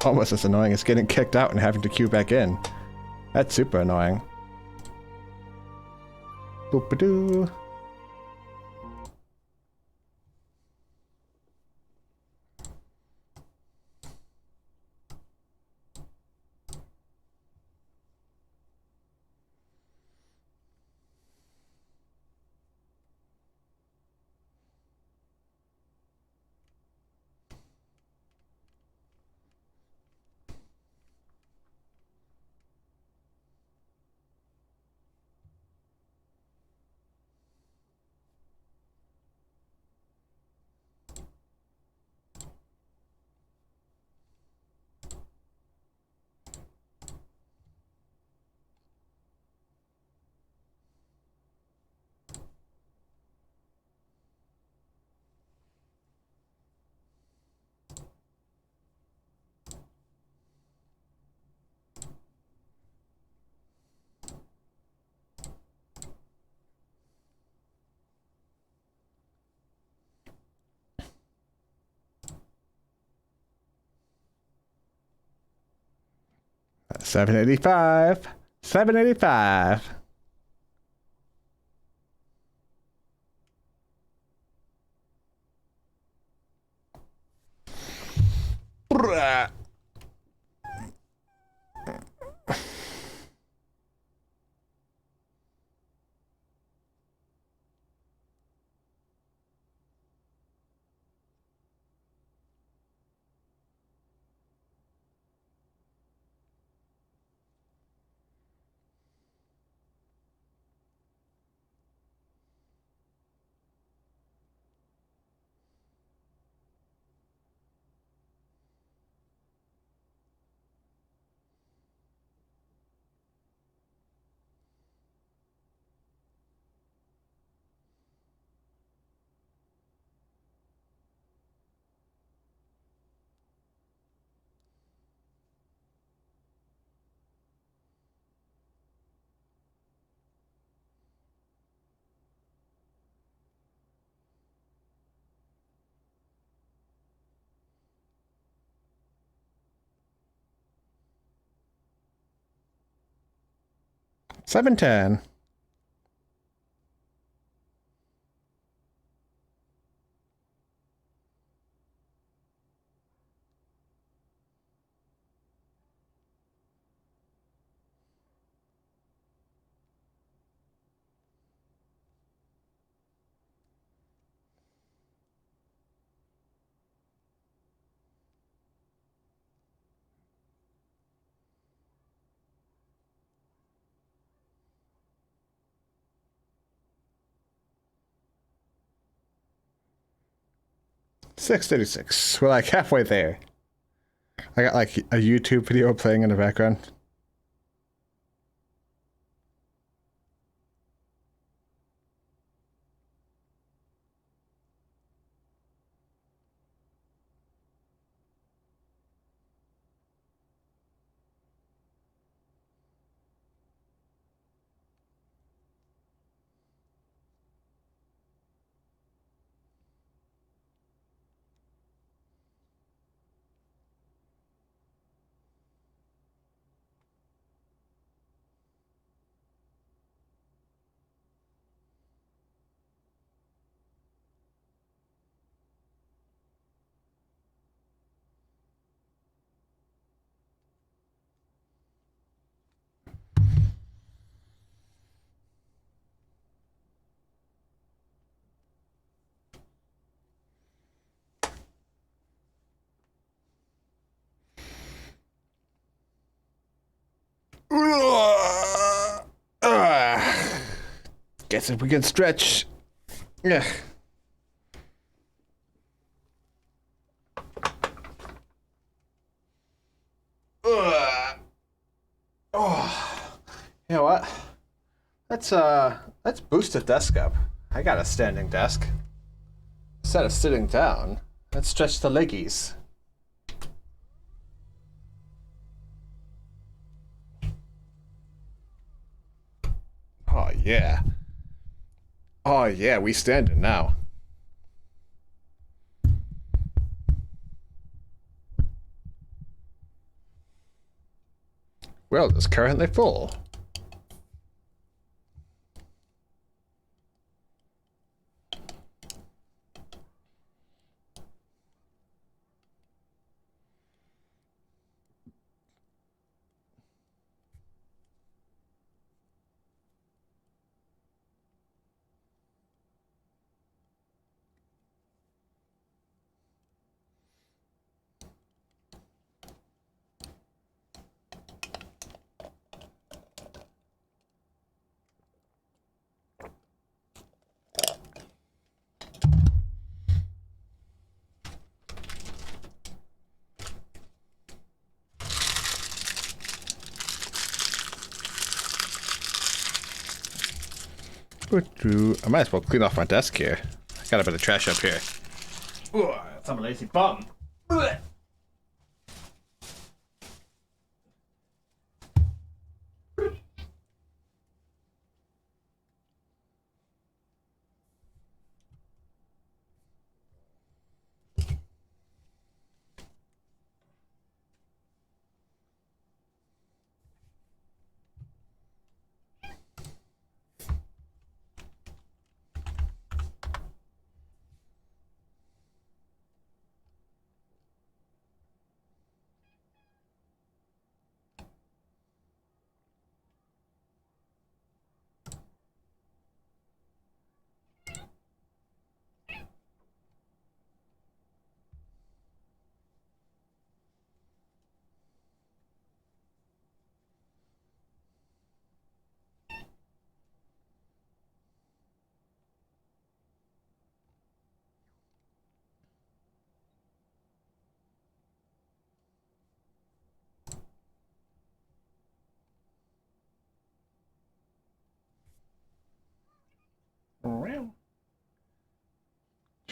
Almost as annoying as getting kicked out and having to queue back in. That's super annoying. Boop-a-doo. $785. $785. $7.10. $6.36. We're like halfway there. I got like a YouTube video playing in the background. Guess if we can stretch. Yeah. Oh, you know what? Let's boost the desk up. I got a standing desk. Instead of sitting down, let's stretch the leggies. Oh yeah. Oh yeah, we standing now. World is currently full. I might as well clean off my desk here. I got a bit of trash up here. Ooh, I'm a lazy bum.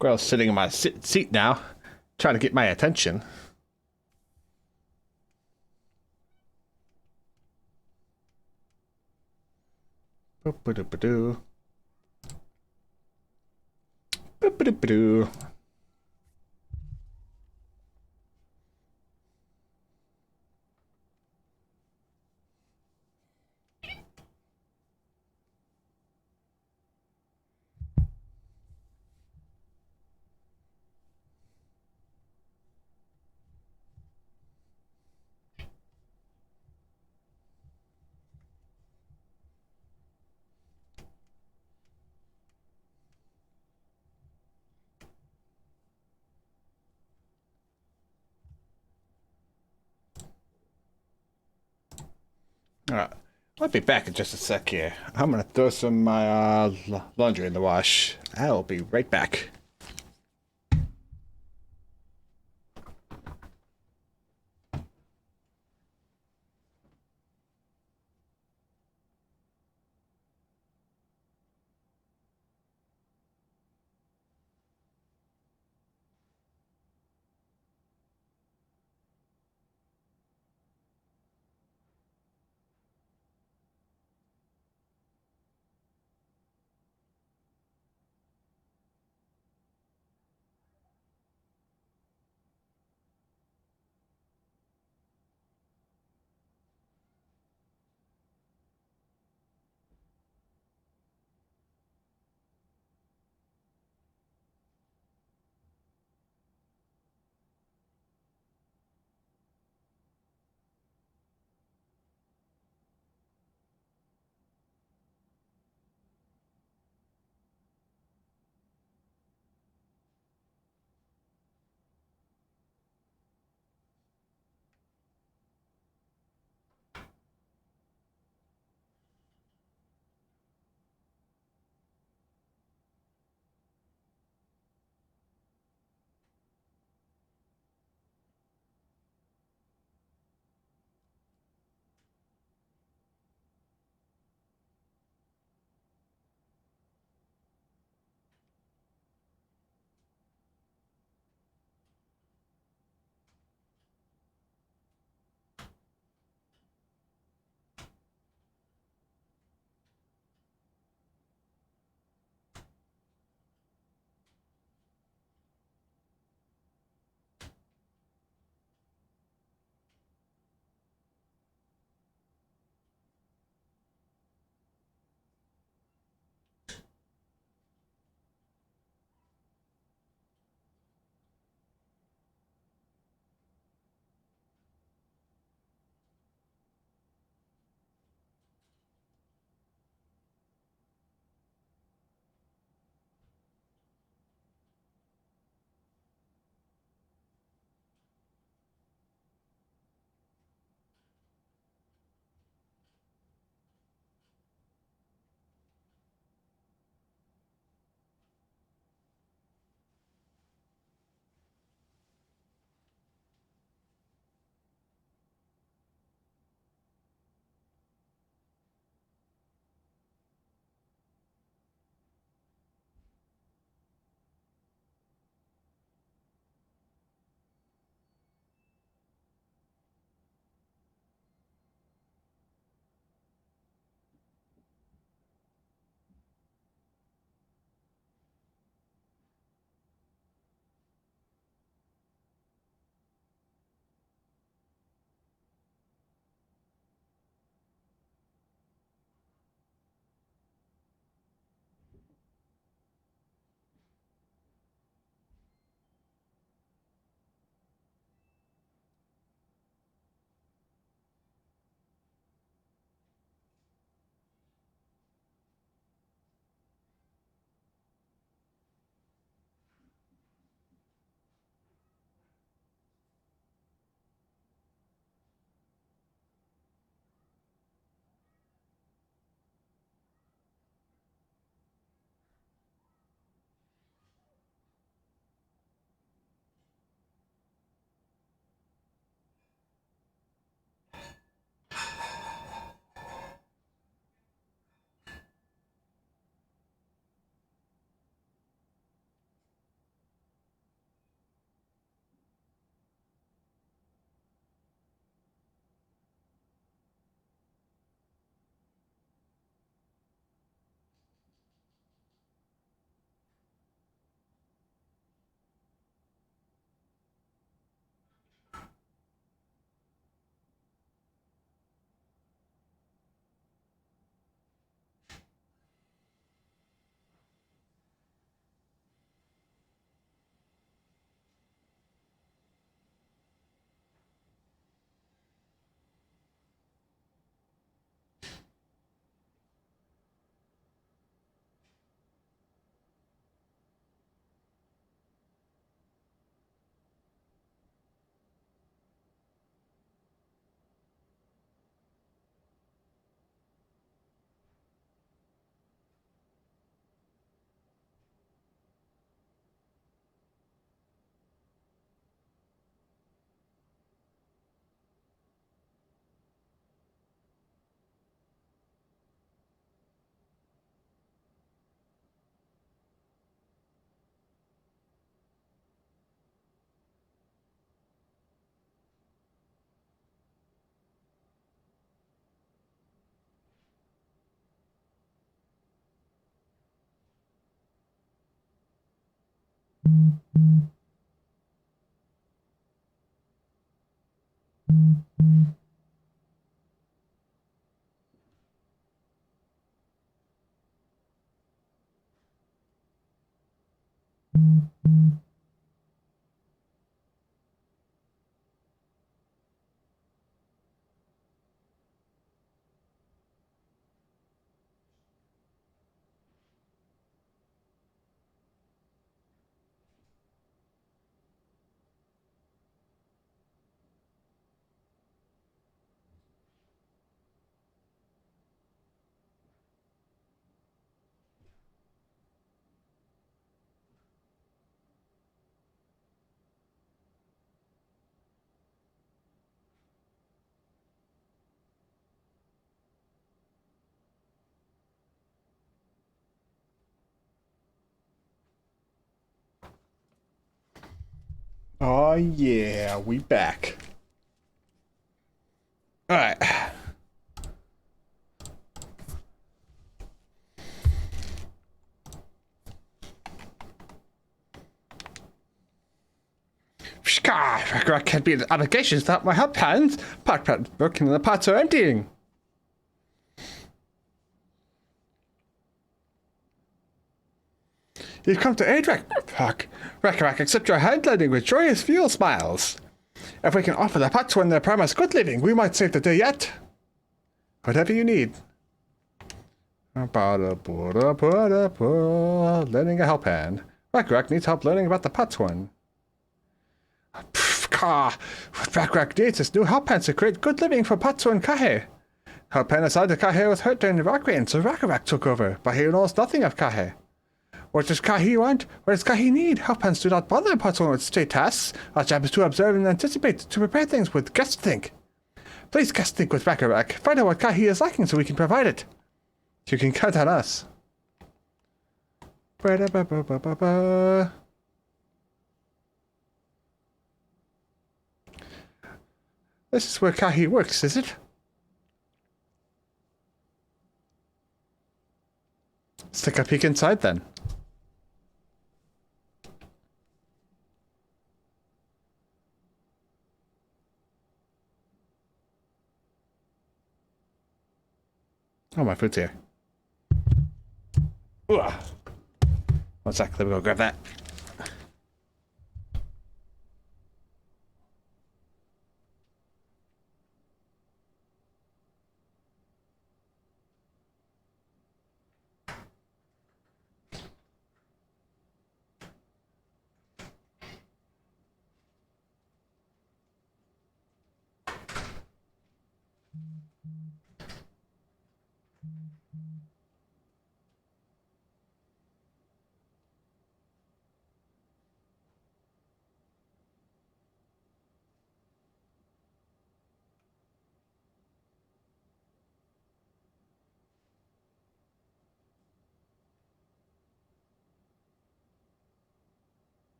Squirrel's sitting in my seat now, trying to get my attention. Boop-a-doop-a-doo. Boop-a-doop-a-doo. Alright, I'll be back in just a sec here. I'm gonna throw some of my laundry in the wash. I'll be right back. Oh yeah, we back. Alright. I can't be in the obligations without my help hands. Pot broken and the pots are emptying. You've come to aid, Rack, accept your handloading with joyous fuel smiles. If we can offer the pots when they promise good living, we might save the day yet. Whatever you need. Lending a help hand. Rack needs help learning about the pots one. What Rack needs is new help hands to create good living for Patsu and Kahe. Help hand aside, the Kahe was hurt during the rock rain, so Rack took over, but he knows nothing of Kahe. What does Kahi want? What does Kahi need? Help hands do not bother Patsu with state tasks. Our job is to observe and anticipate, to prepare things with guest think. Please guest think with Rack. Find out what Kahi is lacking so we can provide it. You can count on us. This is where Kahi works, is it? Let's take a peek inside then. Oh, my food's here. Ooh. 1 sec, let me go grab that.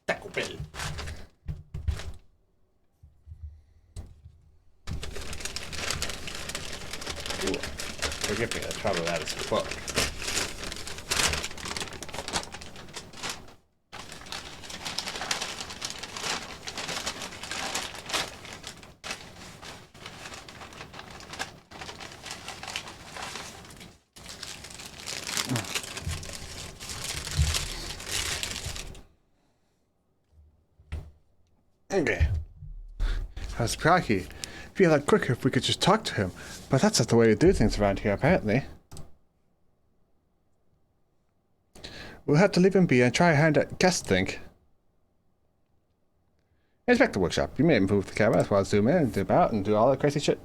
Taco Bell. Ooh, forgive me, the trouble that is fuck. Okay. How's Praki? Feel like quicker if we could just talk to him, but that's not the way to do things around here, apparently. We'll have to leave him be and try a hand at guest think. Inspect the workshop. You may move the camera as well as zoom in and zoom out and do all that crazy shit.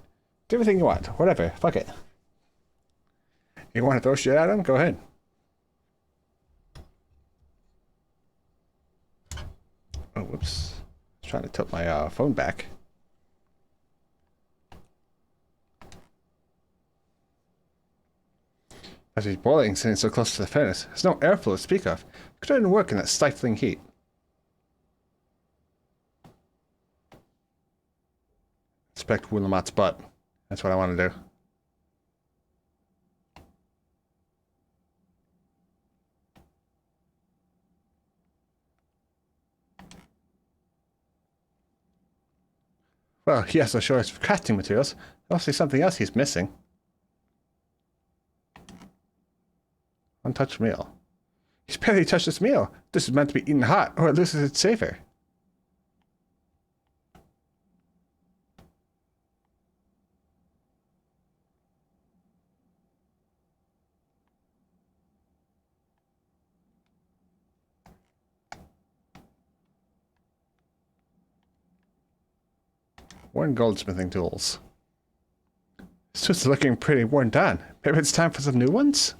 Do everything you want. Whatever. Fuck it. You want to throw shit at him? Go ahead. Oh, whoops. Trying to tilt my phone back. As he's boiling, sitting so close to the furnace, there's no airflow to speak of. Couldn't work in that stifling heat. inspect Wulamat's butt. That's what I want to do. Well, he has a shortage of crafting materials. Obviously something else he's missing. Untouched meal. He's barely touched this meal. This is meant to be eaten hot, or it loses its savor. Worn goldsmithing tools. This tools are looking pretty worn down. Maybe it's time for some new ones?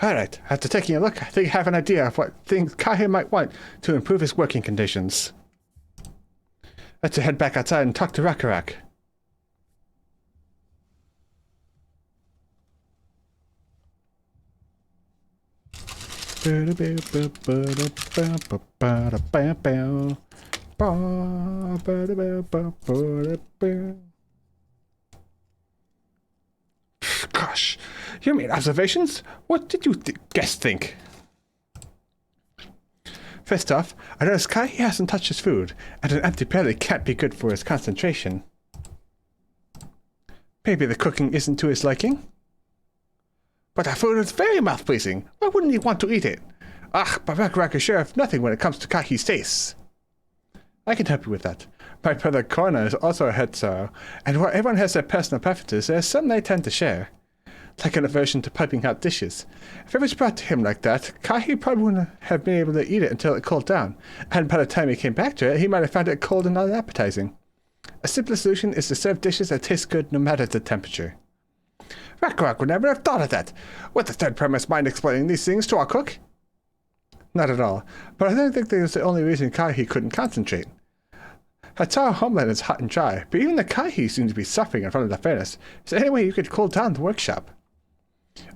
Alright, after taking a look, I think I have an idea of what things Kahi might want to improve his working conditions. Let's head back outside and talk to Rakarak. Gosh, you made observations? What did you guess think? First off, I noticed Kai hasn't touched his food, and an empty belly can't be good for his concentration. Maybe the cooking isn't to his liking? But our food is very mouth-pleasing. Why wouldn't he want to eat it? Ah, but Rakarak is sure of nothing when it comes to Kahi's tastes. I can help you with that. My brother Korna is also a head sorrow, and while everyone has their personal preferences, there are some they tend to share. Like an aversion to piping hot dishes. If it was brought to him like that, Kahi probably wouldn't have been able to eat it until it cooled down, and by the time he came back to it, he might have found it cold and not appetizing. A simple solution is to serve dishes that taste good no matter the temperature. Rakarak would never have thought of that. Would the third premise mind explaining these things to our cook? Not at all, but I don't think that was the only reason Kahi couldn't concentrate. Hatara homeland is hot and dry, but even the Kahi seems to be suffering in front of the furnace. Is there any way you could cool down the workshop?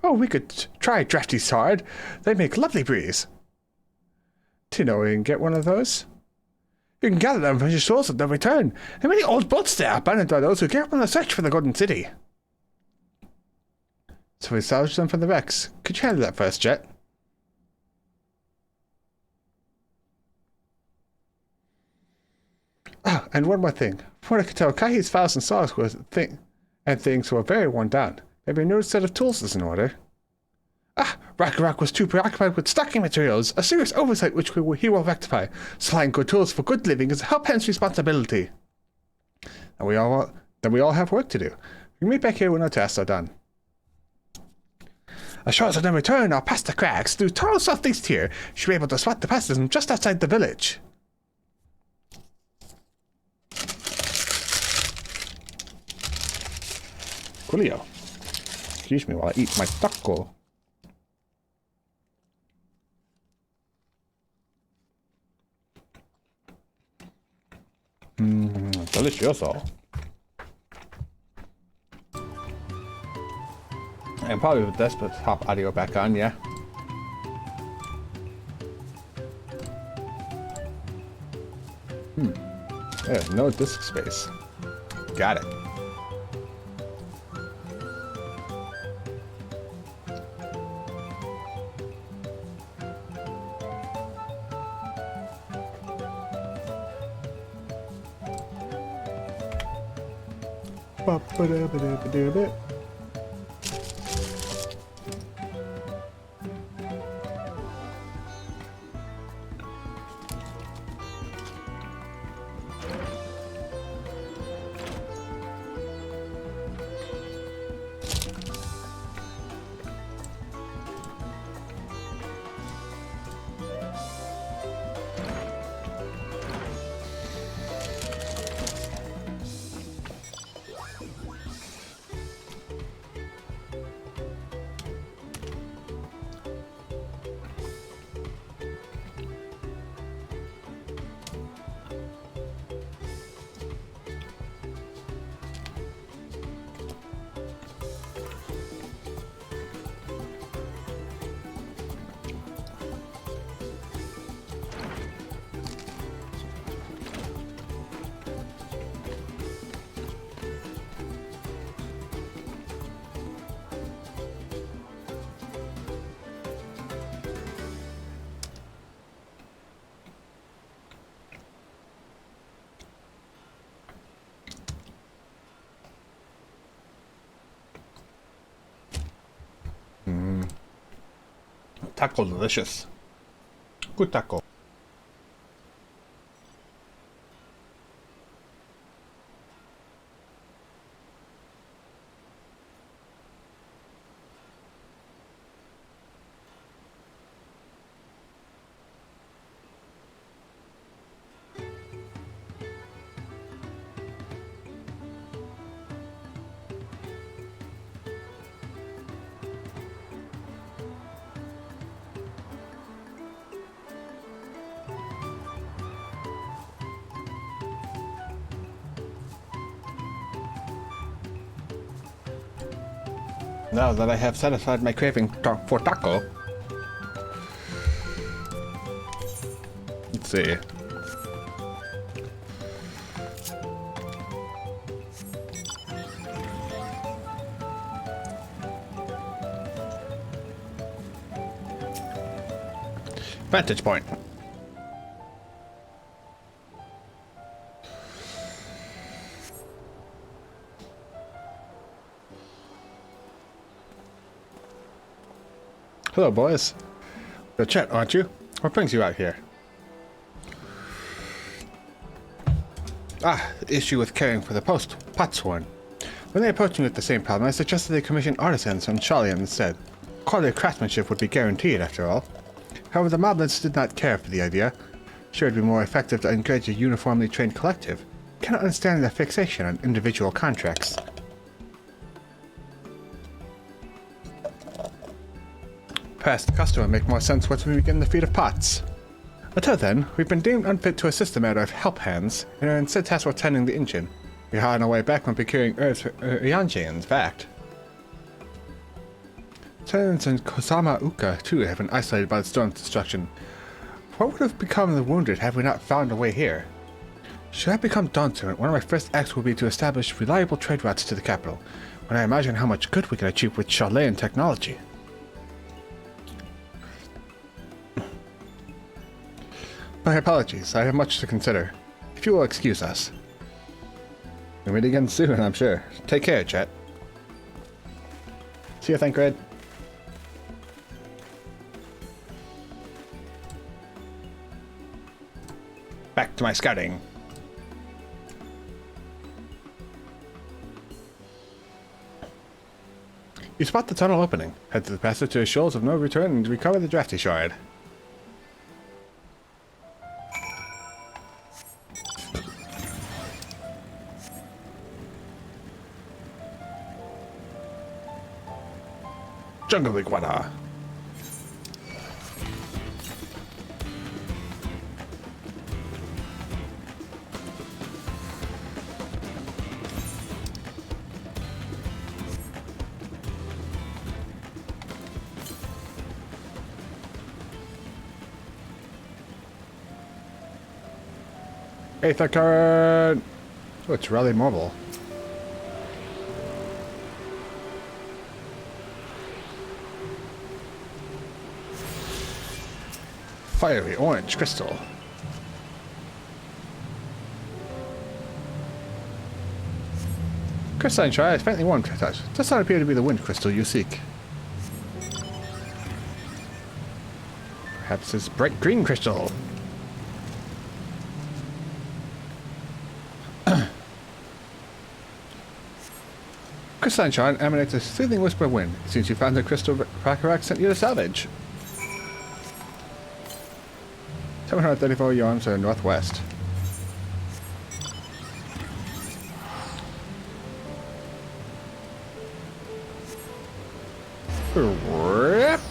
Oh, we could try Drafty Sard. They make lovely breeze. Do you know where you can get one of those? You can gather them from your souls at no return. There are many old boats there, abandoned by those who gave up on the search for the Golden City. So we salvaged them from the wrecks. Could you handle that for us, Jet? Oh, and one more thing. From what I could tell, Kahi's files and saws and things were very worn down. Maybe a new set of tools is in order. Ah, Rakarak was too preoccupied with stocking materials, a serious oversight which he will rectify. Supplying good tools for good living is a help-hand's responsibility. And we all have work to do. We can meet back here when our tasks are done. As sure as I don't return, I'll pass the cracks. Do Taro southeast here. Should be able to spot the passes just outside the village. Coolio. Excuse me while I eat my taco. Delicioso. And probably with this, but top audio back on, yeah. There's no disk space. Got it. Ba-ba-da-ba-da-ba-da-ba. Taco delicious. Good taco. Now that I have satisfied my craving for taco, let's see. Vantage point. Hello, boys. You're Chet, aren't you? What brings you out here? Ah, the issue with caring for the potsworn. When they approached me with the same problem, I suggested they commission artisans from Shalian instead. Quality craftsmanship would be guaranteed, after all. However, the moblins did not care for the idea. Sure, it would be more effective to engage a uniformly trained collective. Cannot understand their fixation on individual contracts. Past the customer make more sense once we begin the feat of pots. Until then, we've been deemed unfit to assist the matter of help hands, and are instead tasked with tending the engine. We are on our way back when procuring herbs for Yanji, in fact. Tenants and Kozama Uka, too, have been isolated by the storm's destruction. What would have become of the wounded had we not found a way here? Should I become Dawn Servant, one of my first acts will be to establish reliable trade routes to the capital, when I imagine how much good we can achieve with Shalayan technology. My apologies, I have much to consider. If you will excuse us. We'll meet again soon, I'm sure. Take care, Chet. See you, Thancred. Back to my scouting. You spot the tunnel opening. Head to the passage to the shoals of no return and recover the drafty shard. Jungle Iguana. Aether current. Oh, it's really mobile. Fiery orange crystal. Crystalline shard is faintly warm to touch. Does not appear to be the wind crystal you seek. Perhaps it's bright green crystal. Crystalline shard emanates a soothing whisper of wind. It seems you found the crystal Rakarak sent you to salvage. 734 yards to the northwest. Rip.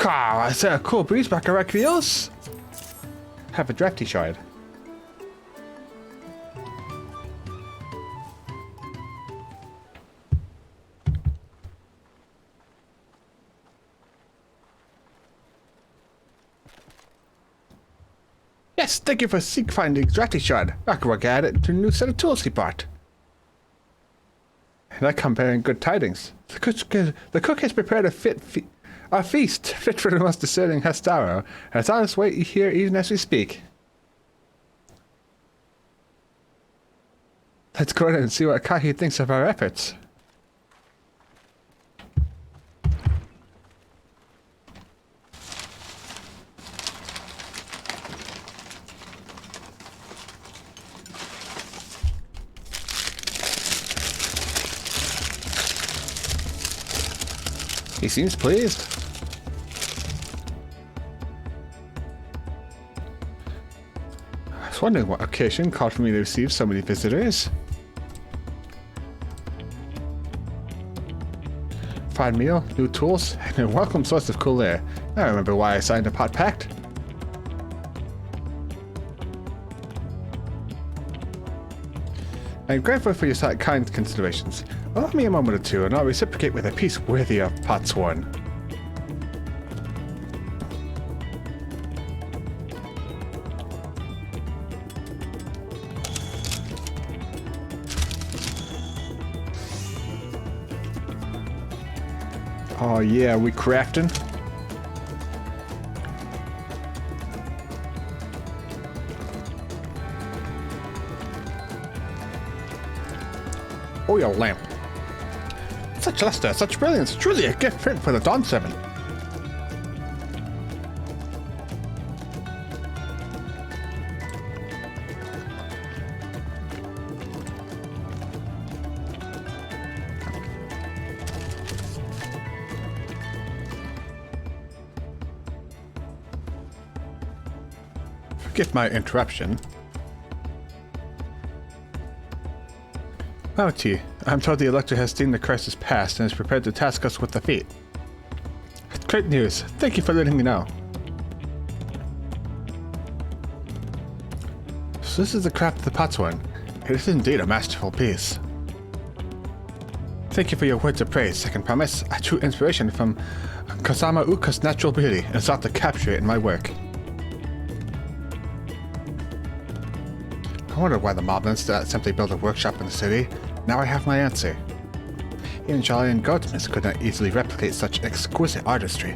I said a cool breeze back around Krios. Have a drafty shard. Yes, thank you for seek finding drafty shard. I can work at it to a new set of tools he bought. And I come bearing good tidings. The cook has prepared a feast fit for the most discerning Hastaro, and it's on its way here even as we speak. Let's go in and see what Kahi thinks of our efforts. He seems pleased. I was wondering what occasion called for me to receive so many visitors. Fine meal, new tools, and a welcome source of cool air. I remember why I signed a pot pact. I'm grateful for your kind considerations. Allow me a moment or two, and I'll reciprocate with a piece worthy of pots won. Oh yeah, we crafting? Oh, your lamp. Such luster, such brilliance, truly a gift fit for the Dawn 7. Forgive my interruption. Bounty, I'm told the Elector has seen the crisis past and is prepared to task us with the feat. Great news. Thank you for letting me know. So this is the craft of the pots one. It is indeed a masterful piece. Thank you for your words of praise. I can promise a true inspiration from Kazama Uka's natural beauty and sought to capture it in my work. I wondered why the moblins simply built a workshop in the city. Now I have my answer. Even Jolly Goldsmiths could not easily replicate such exquisite artistry.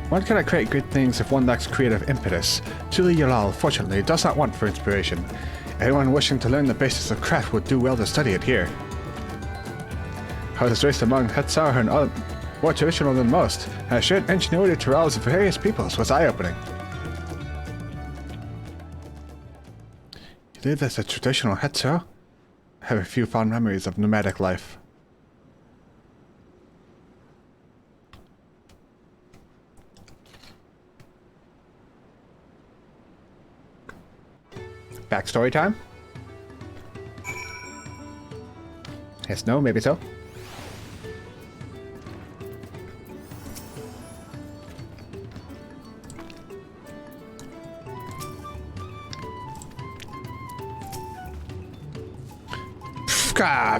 One cannot create great things if one lacks creative impetus. Julie Yalal, fortunately, does not want for inspiration. Anyone wishing to learn the basics of craft would do well to study it here. How it is raised among Hetzaur and more traditional than most, and a shared ingenuity to rouse various peoples was eye-opening. You live as a traditional Hetzaur? I have a few fond memories of nomadic life. Backstory time? Yes, no, maybe so.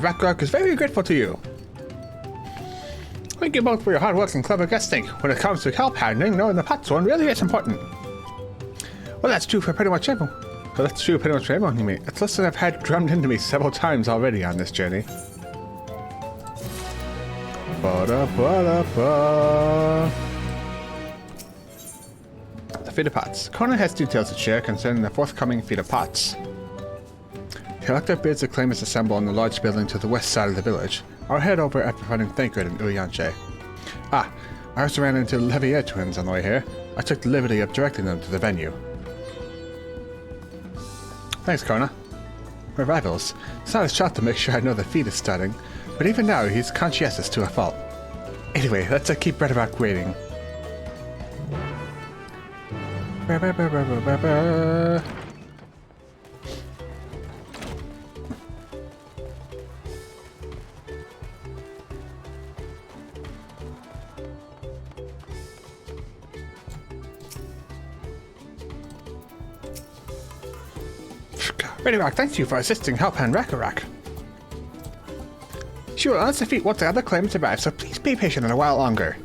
Ragnarok is very grateful to you. Thank you both for your hard work and clever guessing. When it comes to help handling, knowing the pots one really is important. Well, that's true for pretty much everyone. Well, that's true pretty much for everyone you meet. It's a lesson I've had drummed into me several times already on this journey. Ba-da-ba-da-ba. The Feed of Pots. Kona has details to share concerning the forthcoming Feed of Pots. The Elector bids the claimants assemble in the large building to the west side of the village. I'll head over after finding Thancred and Urianche. I also ran into the Levier twins on the way here. I took the liberty of directing them to the venue. Thanks, Kona. We're rivals. It's not a shot to make sure I know the feed is starting, but even now he's conscientious to a fault. Anyway, let's keep Redrock waiting. Redrock, thank you for assisting Helpan Ragnarok. She will announce defeat once the other claimants arrive, so please be patient a while longer.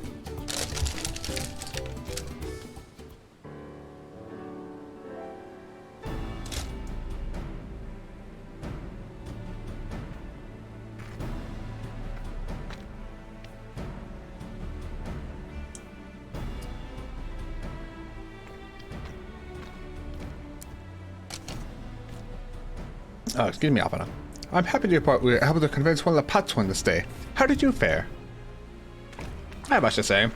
Oh, excuse me, Alvina. I'm happy to report we were able to convince one of the Patswan to stay. How did you fare? I have much to say.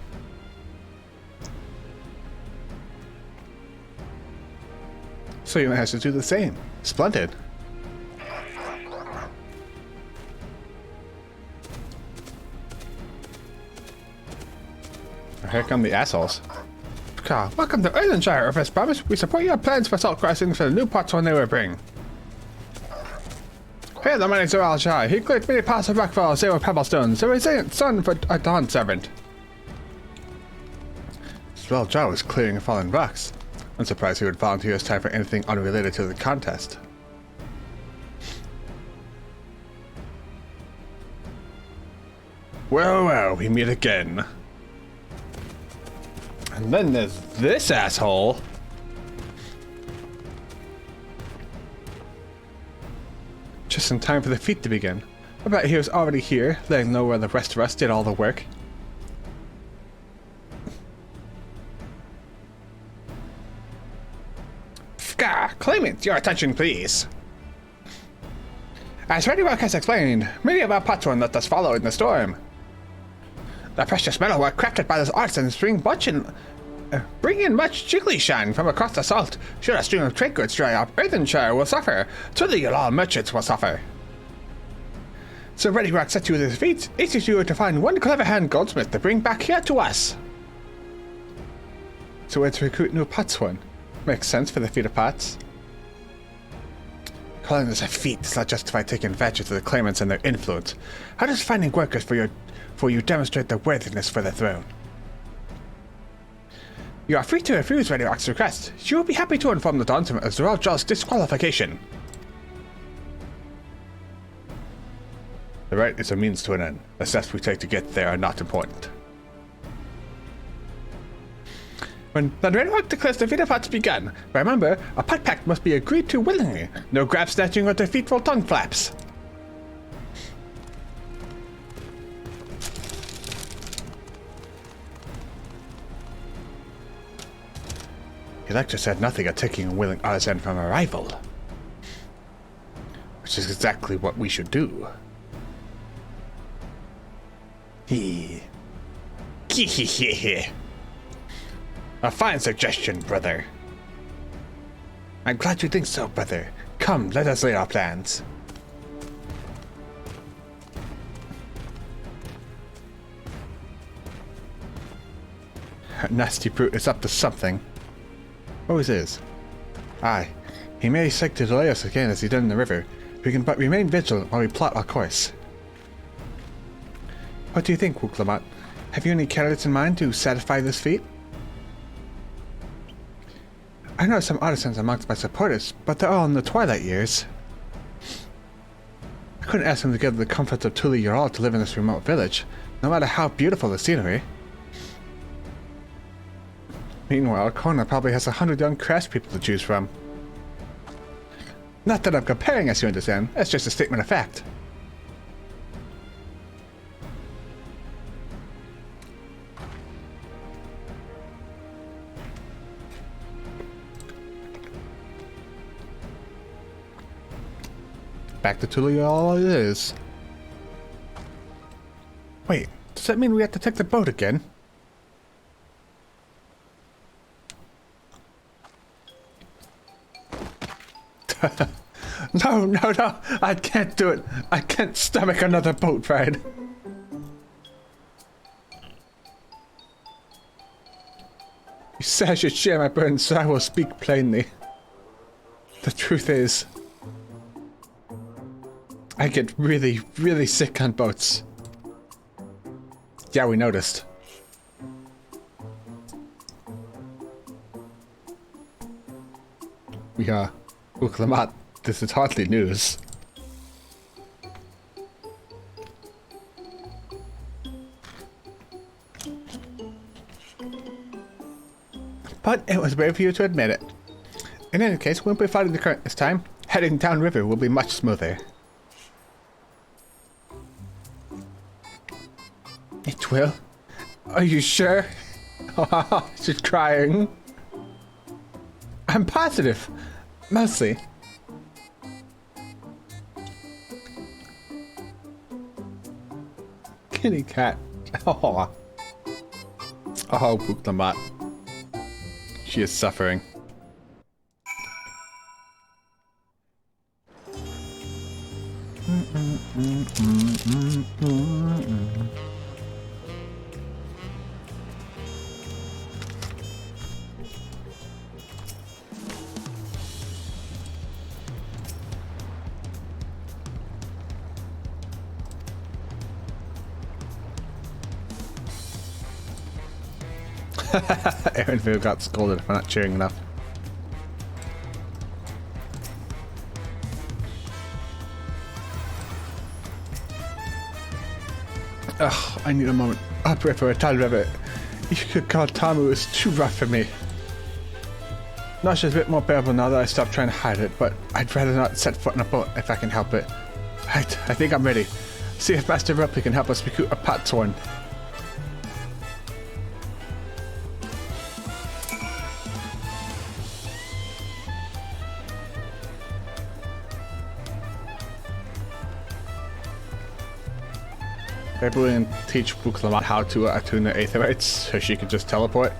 So you managed to do the same. Splendid. Here come the assholes. Welcome to Erlenshire. As promised, we support your plans for salt crossings for the new Patswan they will bring. Hey, the man is Erlenshire. He collected many parts of rock for zero pebblestones. A resilient son for a dawn servant. Swell Jar was clearing fallen rocks. I'm surprised he would volunteer his time for anything unrelated to the contest. Well, well, we meet again. And then there's this asshole. Just in time for the feat to begin. I bet he was already here, letting know where the rest of us did all the work. Claimant, your attention please. As Ready Rock has explained, many of our Patswan let us follow in the storm. The precious metalwork crafted by those artisans bring in much jiggly shine from across the salt. Should a stream of trade goods dry up, Erlenshire will suffer, so the all merchants will suffer. So Ready Rock set you this feat, asks you to find one clever hand goldsmith to bring back here to us. So we're to recruit new Patswan. Makes sense for the feat of pots. Calling this a feat does not justify taking advantage of the claimants and their influence. How does finding workers for you demonstrate their worthiness for the throne? You are free to refuse Ready Rock's request. She will be happy to inform the Dawn Servant of Zoral Jaw's disqualification. The right is a means to an end. The steps we take to get there are not important. When the Ready Rock declares the feat of pots begun, remember, a pot pact must be agreed to willingly. No grab snatching or deceitful tongue flaps. The lecture said nothing of taking a willing artisan from a rival. Which is exactly what we should do. Hee. A fine suggestion, brother. I'm glad you think so, brother. Come, let us lay our plans. That nasty brute is up to something. What was his? Aye, he may seek to delay us again as he did in the river. We can but remain vigilant while we plot our course. What do you think, Wuklamat? Have you any candidates in mind to satisfy this feat? I know some artisans amongst my supporters, but they're all in the twilight years. I couldn't ask them to give the comforts of Tuli Ural to live in this remote village, no matter how beautiful the scenery. Meanwhile, Kona probably has 100 young craftspeople to choose from. Not that I'm comparing, as you understand, that's just a statement of fact. Back to Tuli all it is. Wait, does that mean we have to take the boat again? No, I can't do it. I can't stomach another boat ride. You say I should share my burden, so I will speak plainly. The truth is, I get really, really sick on boats. Yeah, we noticed. We are Wuklamat. This is hardly news. But it was brave for you to admit it. In any case, we won't be fighting the current this time. Heading downriver will be much smoother. It will? Are you sure? Oh, she's crying. I'm positive. Mostly. Kitty cat. Oh. Oh, Buklamat. She is suffering. Aaronville got scolded for not cheering enough. Ugh, I need a moment. I'll pray for a tall rabbit. You could call Tamu is too rough for me. Nasha's a bit more bearable now that I stopped trying to hide it, but I'd rather not set foot in a boat if I can help it. Right, I think I'm ready. See if Master Ripley can help us recruit a Patsworn. Maybe we can teach Buklamat how to attune the Aetherites so she could just teleport.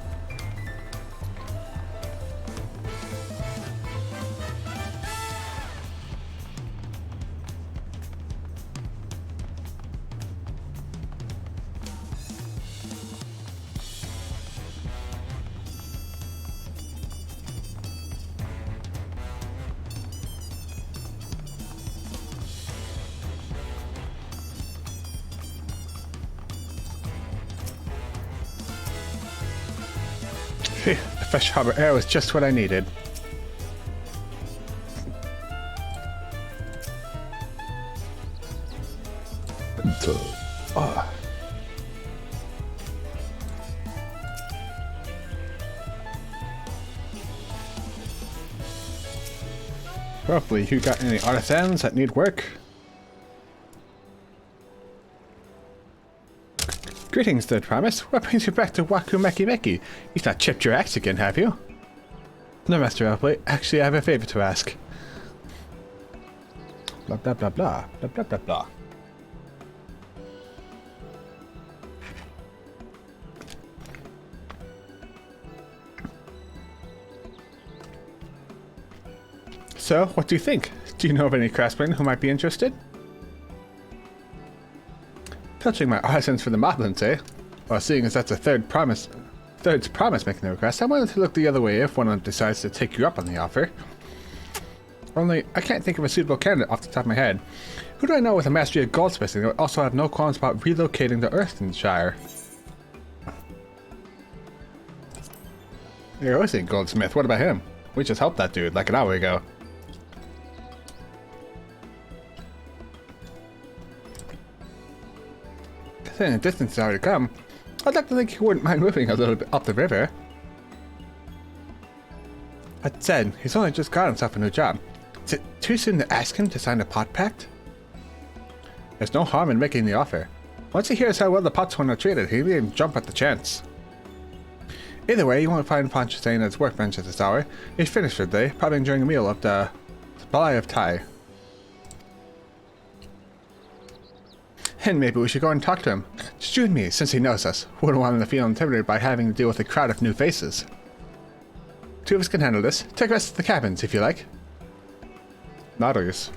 The Fish Harbor air was just what I needed. Oh. Roughly, you got any artisans that need work? Greetings, Third Promise. What brings you back to Waku Meki Meki? You've not chipped your axe again, have you? No, Master Outplay. Actually, I have a favor to ask. Blah blah blah blah blah blah blah blah. So, what do you think? Do you know of any craftsmen who might be interested? Touching my artisans for the moblins, eh? Well, seeing as that's a third's promise making the request, I wanted to look the other way if one decides to take you up on the offer. Only, I can't think of a suitable candidate off the top of my head. Who do I know with a mastery of goldsmithing that would also have no qualms about relocating to Earthenshire? You're always a goldsmith. What about him? We just helped that dude like an hour ago. Considering the distance has already come, I'd like to think he wouldn't mind moving a little bit up the river. That said, he's only just got himself a new job. Is it too soon to ask him to sign a pot pact? There's no harm in making the offer. Once he hears how well the Patsworn are treated, he'll even jump at the chance. Either way, you won't find Poncho staying at his workbench at this hour. He's finished for the day, probably enjoying a meal of the supply of Thai. And maybe we should go and talk to him. Just you and me, since he knows us. Wouldn't want him to feel intimidated by having to deal with a crowd of new faces. Two of us can handle this. Take the rest of the cabins, if you like. Nautilus.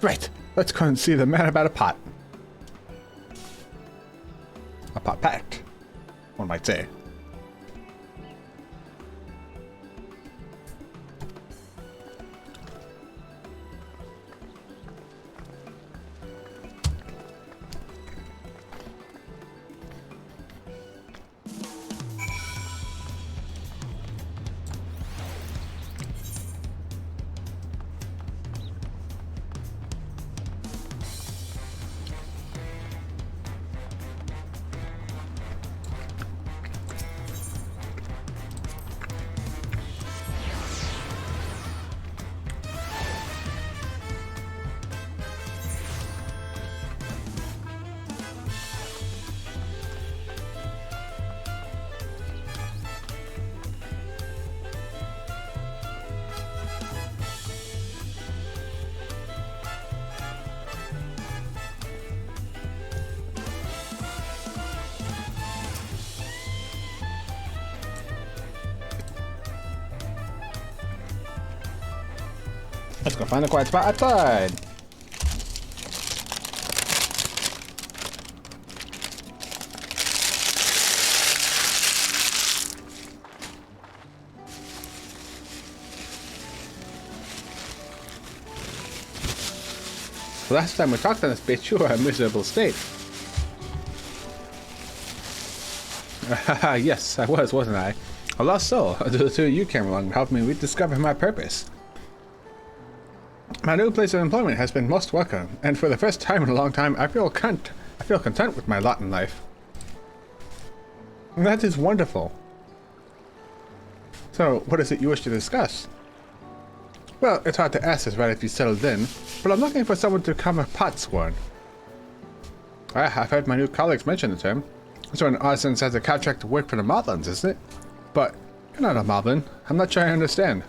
Right, let's go and see the man about a pot. A pot pact, one might say. Let's go find a quiet spot outside. The last time we talked on this bitch, you were in a miserable state. Yes, I was, wasn't I? A lost soul until the two of you came along and helped me rediscover my purpose. My new place of employment has been most welcome, and for the first time in a long time, I feel content with my lot in life. And that is wonderful. So, what is it you wish to discuss? Well, it's hard to ask this right if you settled in, but I'm looking for someone to become a potsworn. I've heard my new colleagues mention the term. So an Arsons has a contract to work for the Moblins, isn't it? But you're not a Moblin. I'm not sure I understand.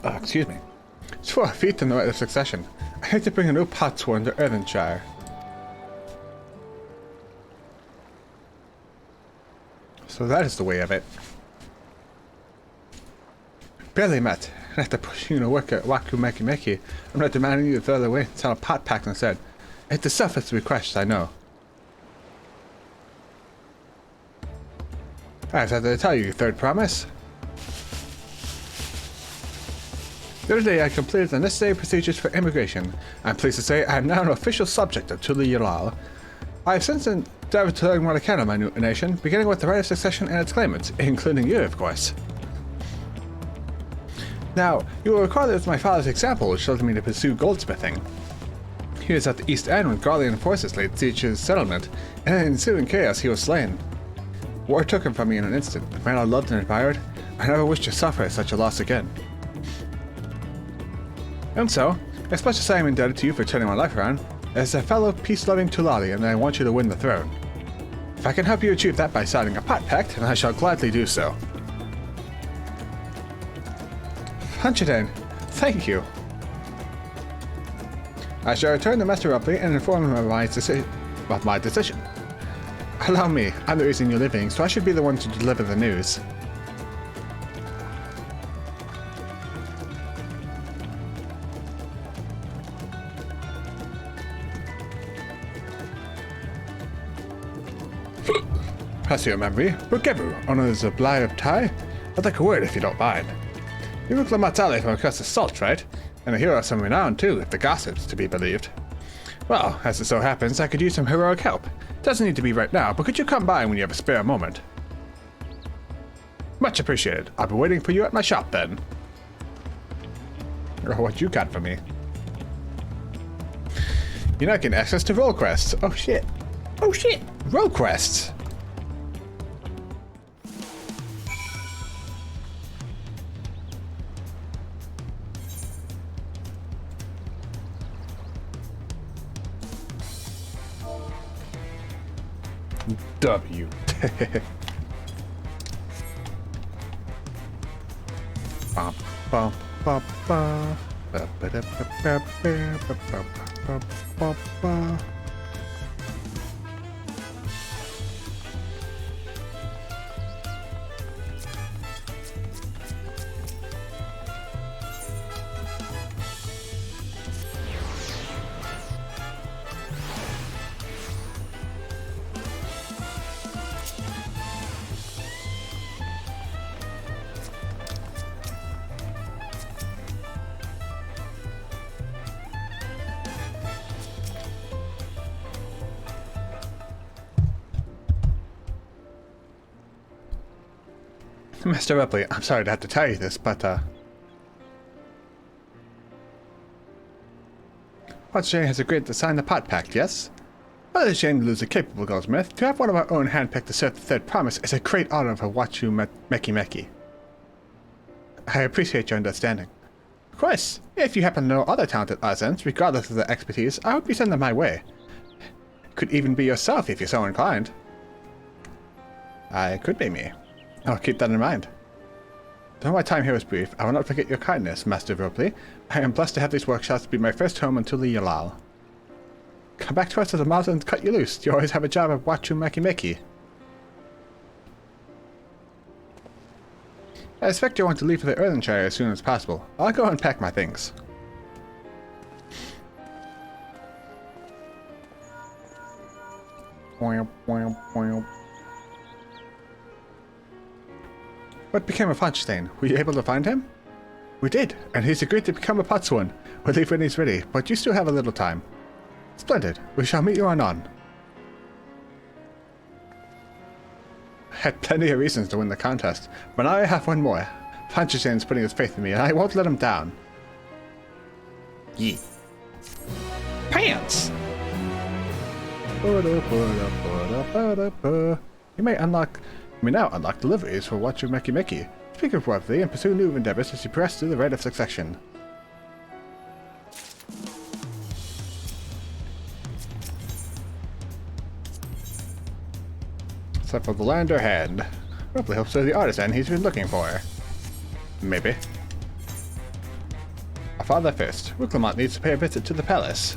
Excuse me. It's for a feat in the right of succession. I need to bring a new potsworn to Earthenshire. So that is the way of it. Barely met. And after pushing you to work at Waku Meki Meki, I'm not demanding you to throw it away and sell a pot pack instead. It's the selfless request, I know. Alright, so did I tell you your third promise? The other day I completed the necessary procedures for immigration. I'm pleased to say I am now an official subject of Tuli Yalal. I have since endeavored to learn what I can of my new nation, beginning with the right of succession and its claimants, including you, of course. Now, you will recall that it was my father's example which led me to pursue goldsmithing. He was at the East End when Garlean forces laid siege to his settlement, and in ensuing chaos he was slain. War took him from me in an instant, the man I loved and admired. I never wish to suffer such a loss again. And so, as much as I am indebted to you for turning my life around, as a fellow peace-loving Tulali, and I want you to win the throne. If I can help you achieve that by signing a pot pact, then I shall gladly do so. Hunchiden, thank you. I shall return to Master Rupley and inform him of my decision. Allow me, I'm the reason you're living, so I should be the one to deliver the news. Pass your memory, Bukebu, honors a Bly of Tai. I'd like a word if you don't mind. You're Matale from across the salt, right? And a hero of some renown, too, if the gossip's to be believed. Well, as it so happens, I could use some heroic help. Doesn't need to be right now, but could you come by when you have a spare moment? Much appreciated. I'll be waiting for you at my shop, then. Oh, what you got for me? You're not getting access to roll quests. Oh, shit. Oh, shit! Roll quests! W. Bum, bum, bum, bum. Ba, ba, da, ba, ba, ba, ba, ba, ba, ba, ba. Mr. Ripley, I'm sorry to have to tell you this, but, Shane has agreed to sign the pot pact, yes? Well, it's a shame to lose a capable goldsmith. To have one of our own handpicked to serve the third promise is a great honor for Wachu Meki Meki. I appreciate your understanding. Of course, if you happen to know other talented artisans, regardless of their expertise, I would be sending them my way. Could even be yourself if you're so inclined. I could be me. I'll keep that in mind. Though my time here is brief, I will not forget your kindness, Master Ropley. I am blessed to have these workshops be my first home until the Yalal. Come back to us at the mountain and cut you loose. You always have a job at Wachu Meki Meki. I expect you want to leave for the Erlenshire as soon as possible. I'll go and pack my things. What became of Honstein? Were you able to find him? We did, and he's agreed to become a Potswan. We'll leave when he's ready, but you still have a little time. Splendid. We shall meet you anon. I had plenty of reasons to win the contest, but now I have one more. Honstein's putting his faith in me, and I won't let him down. Yee. Pants! You may now unlock deliveries for Watcher Meki Meki. Speak of worthily and pursue new endeavors as you press through the rite of succession. Except for the lander hand. Hopefully hopes they're the artisan he's been looking for. Maybe. Our father first. Wiclamont needs to pay a visit to the palace.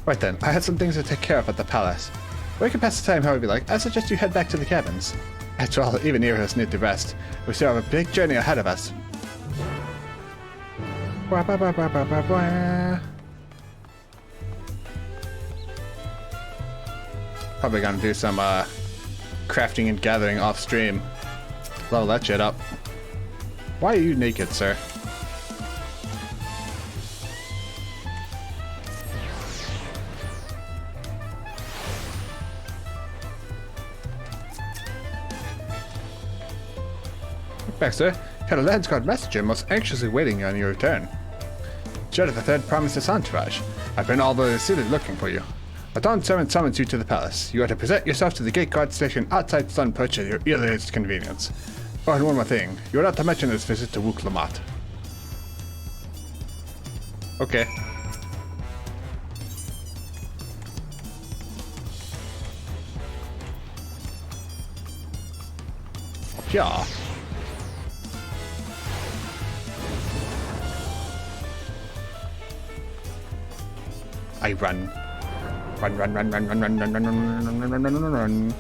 Right then, I had some things to take care of at the palace. We can pass the time however you like. I suggest you head back to the cabins. After all, even heroes need to rest. We still have a big journey ahead of us. Probably gonna do some crafting and gathering off stream. Level that shit up. Why are you naked, sir? Back, sir. Had a Landsguard messenger most anxiously waiting on your return. Judith III promised his entourage. I've been all over the city looking for you. A dawn servant summons you to the palace. You are to present yourself to the gate guard station outside Sunperch at your earliest convenience. Oh, and one more thing. You are not to mention this visit to Wuk-Lamat. Okay. Yeah. I run. Run, run, run, run, run, run, run, run, run, run, run, run, run, run, run.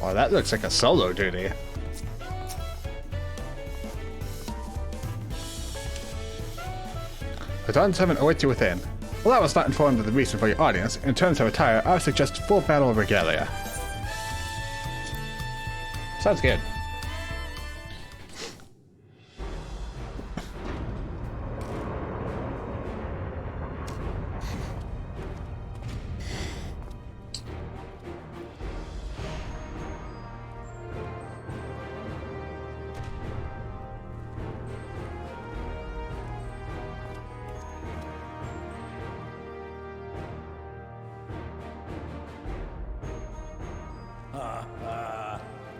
Oh, that looks like a solo duty. Baton 7 awaits you within. While I was not informed of the reason for your audience, in terms of attire, I would suggest full battle regalia. Sounds good.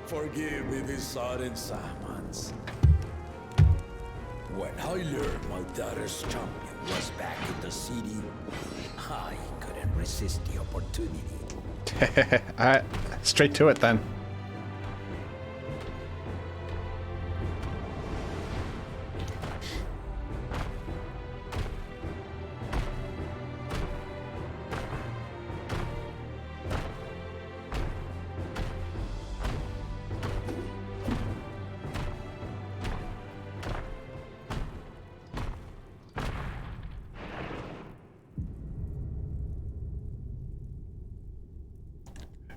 Forgive me this sudden summons. When I learned my daughter's champion was back in the city, I couldn't resist the opportunity. Alright, straight to it then.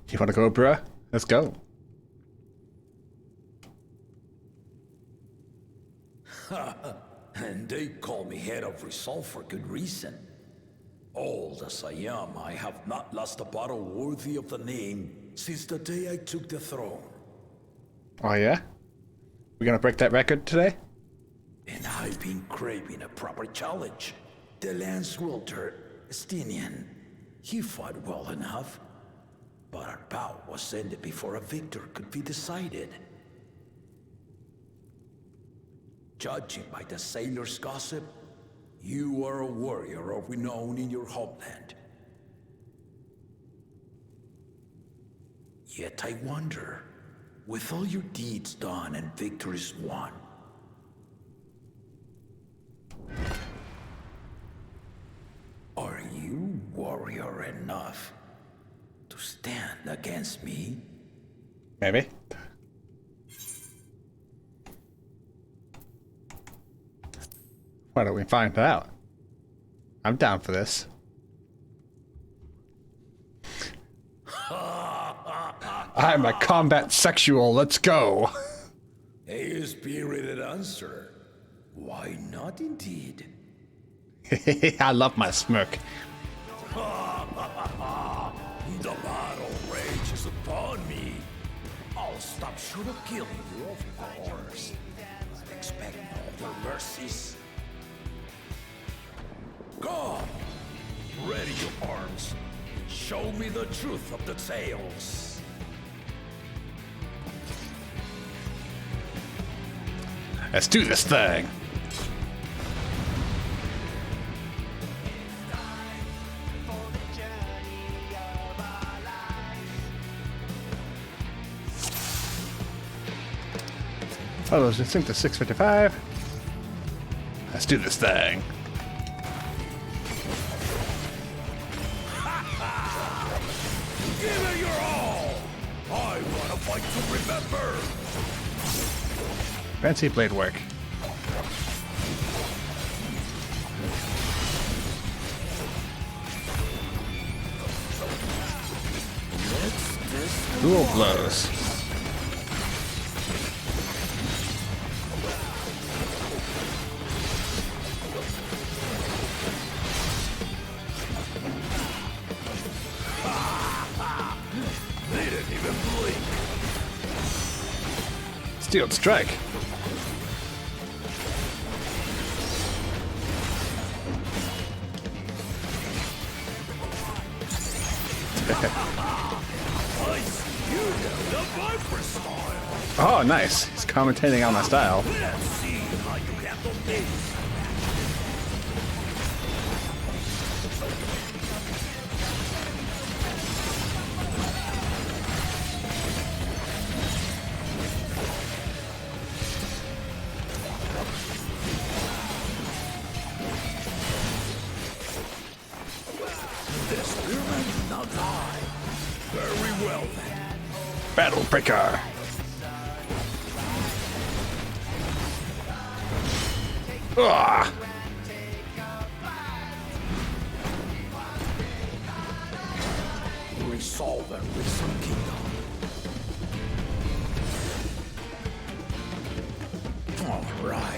You wanna go, bruh? Let's go. And they call me head of resolve for good reason. Old as I am, I have not lost a battle worthy of the name since the day I took the throne. Oh yeah? We gonna break that record today? And I've been craving a proper challenge. The Lance Wilter, Estinian, he fought well enough. But our bout was ended before a victor could be decided. Judging by the sailors' gossip, you are a warrior of renown in your homeland. Yet I wonder, with all your deeds done and victories won, warrior enough to stand against me? Maybe. Why don't we find out? I'm down for this. I'm a combat sexual. Let's go. A spirited answer. Why not, indeed? I love my smirk. The battle rages upon me. I'll stop short of killing you, of course. But expect no other mercies. Come! Ready your arms. Show me the truth of the tales. Let's do this thing. Oh, let's sync to 655. Let's do this thing. Give it your all! I want to fight to remember! Fancy blade work. Dual blows. They didn't even blink. Steel strike. Oh, nice. He's commentating on my style. Let's see how you handle this. The spearman did not die. Very well then. Battle breaker. Ugh. Resolve and reason kingdom. All right.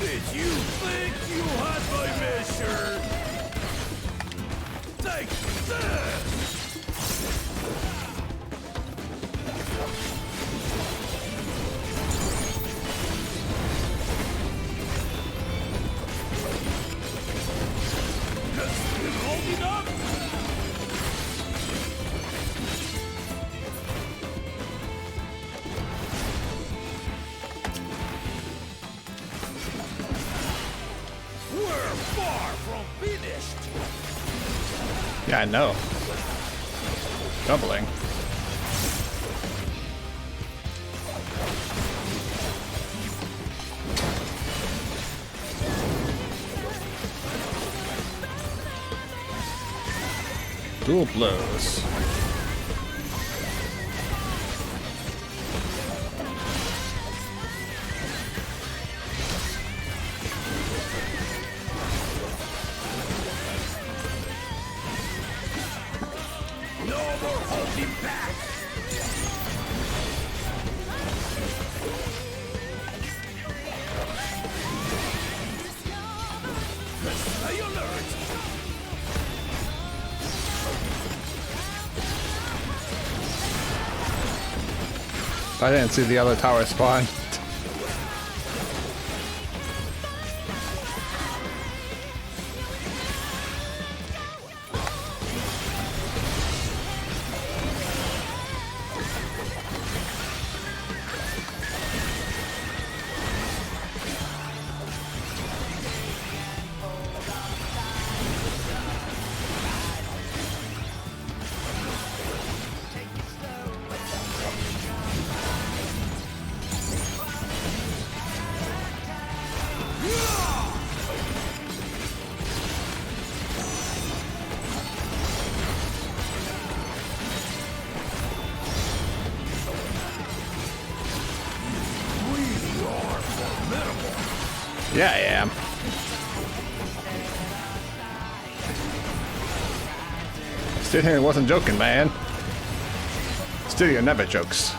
Did you think you had my measure? Take this! Still holding up? We're far from finished. Yeah, I know. Doubling. Dual blows. No more holding back. Stay alert. I didn't see the other tower spawn. Yeah, I am. Stylian wasn't joking, man. Stylian never jokes.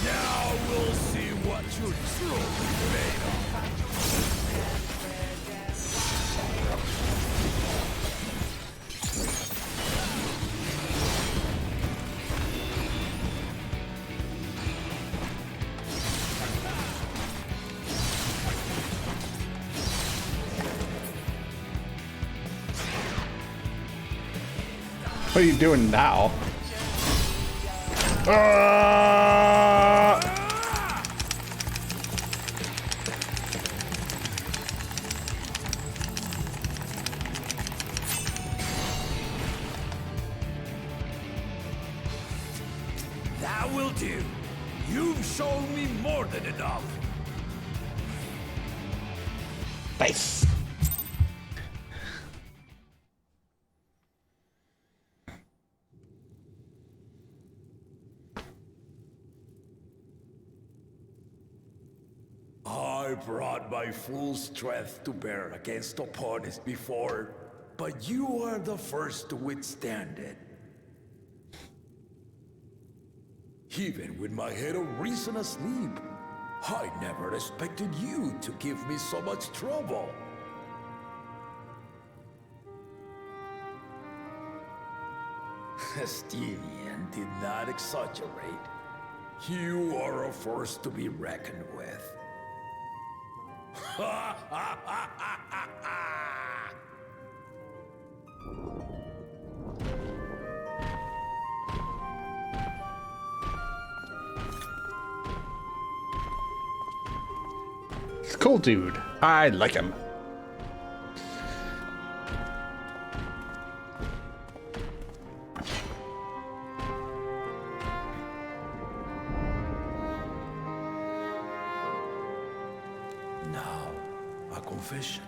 Now we'll see what you're truly made of. What are you doing now? That will do. You've shown me more than enough. Nice. I brought my full strength to bear against opponents before, but you are the first to withstand it. Even with my head of reason asleep, I never expected you to give me so much trouble. Estinian did not exaggerate. You are a force to be reckoned with. Cool dude. I like him. Now, a confession.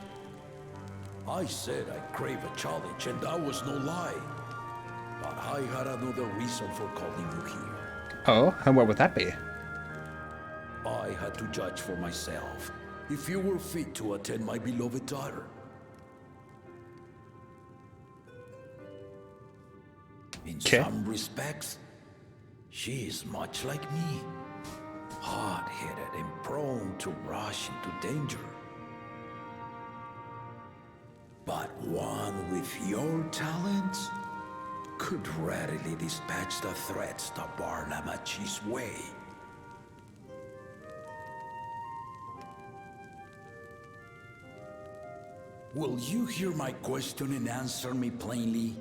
I said I crave a challenge, and that was no lie. But I had another reason for calling you here. Oh, and what would that be? I had to judge for myself if you were fit to attend my beloved daughter. In some respects, she is much like me. Hard-headed and prone to rush into danger. But one with your talents could readily dispatch the threats that bar Lamachi's way. Will you hear my question and answer me plainly?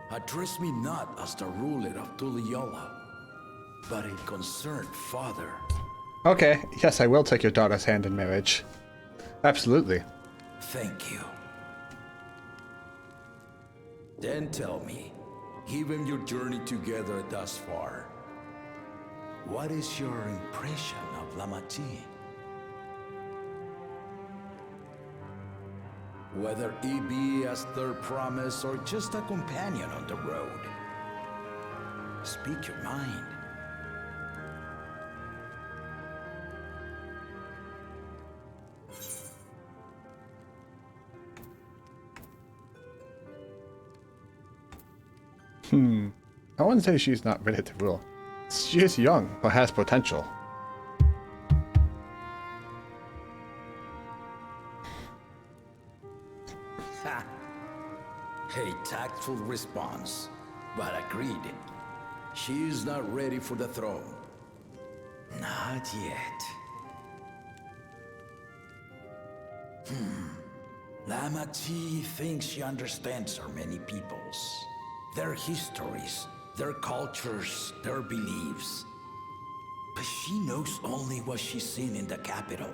Address me not as the ruler of Tuliyola, but a concerned father. Okay, yes, I will take your daughter's hand in marriage. Absolutely. Thank you. Then tell me, given your journey together thus far, what is your impression of Lamachi? Whether it be as their promise or just a companion on the road. Speak your mind. I wouldn't say she's not ready to rule. She is young, but has potential. Ha! A tactful response, but agreed. She is not ready for the throne. Not yet. Lamachi thinks she understands her many peoples. Their histories, their cultures, their beliefs. But she knows only what she's seen in the capital.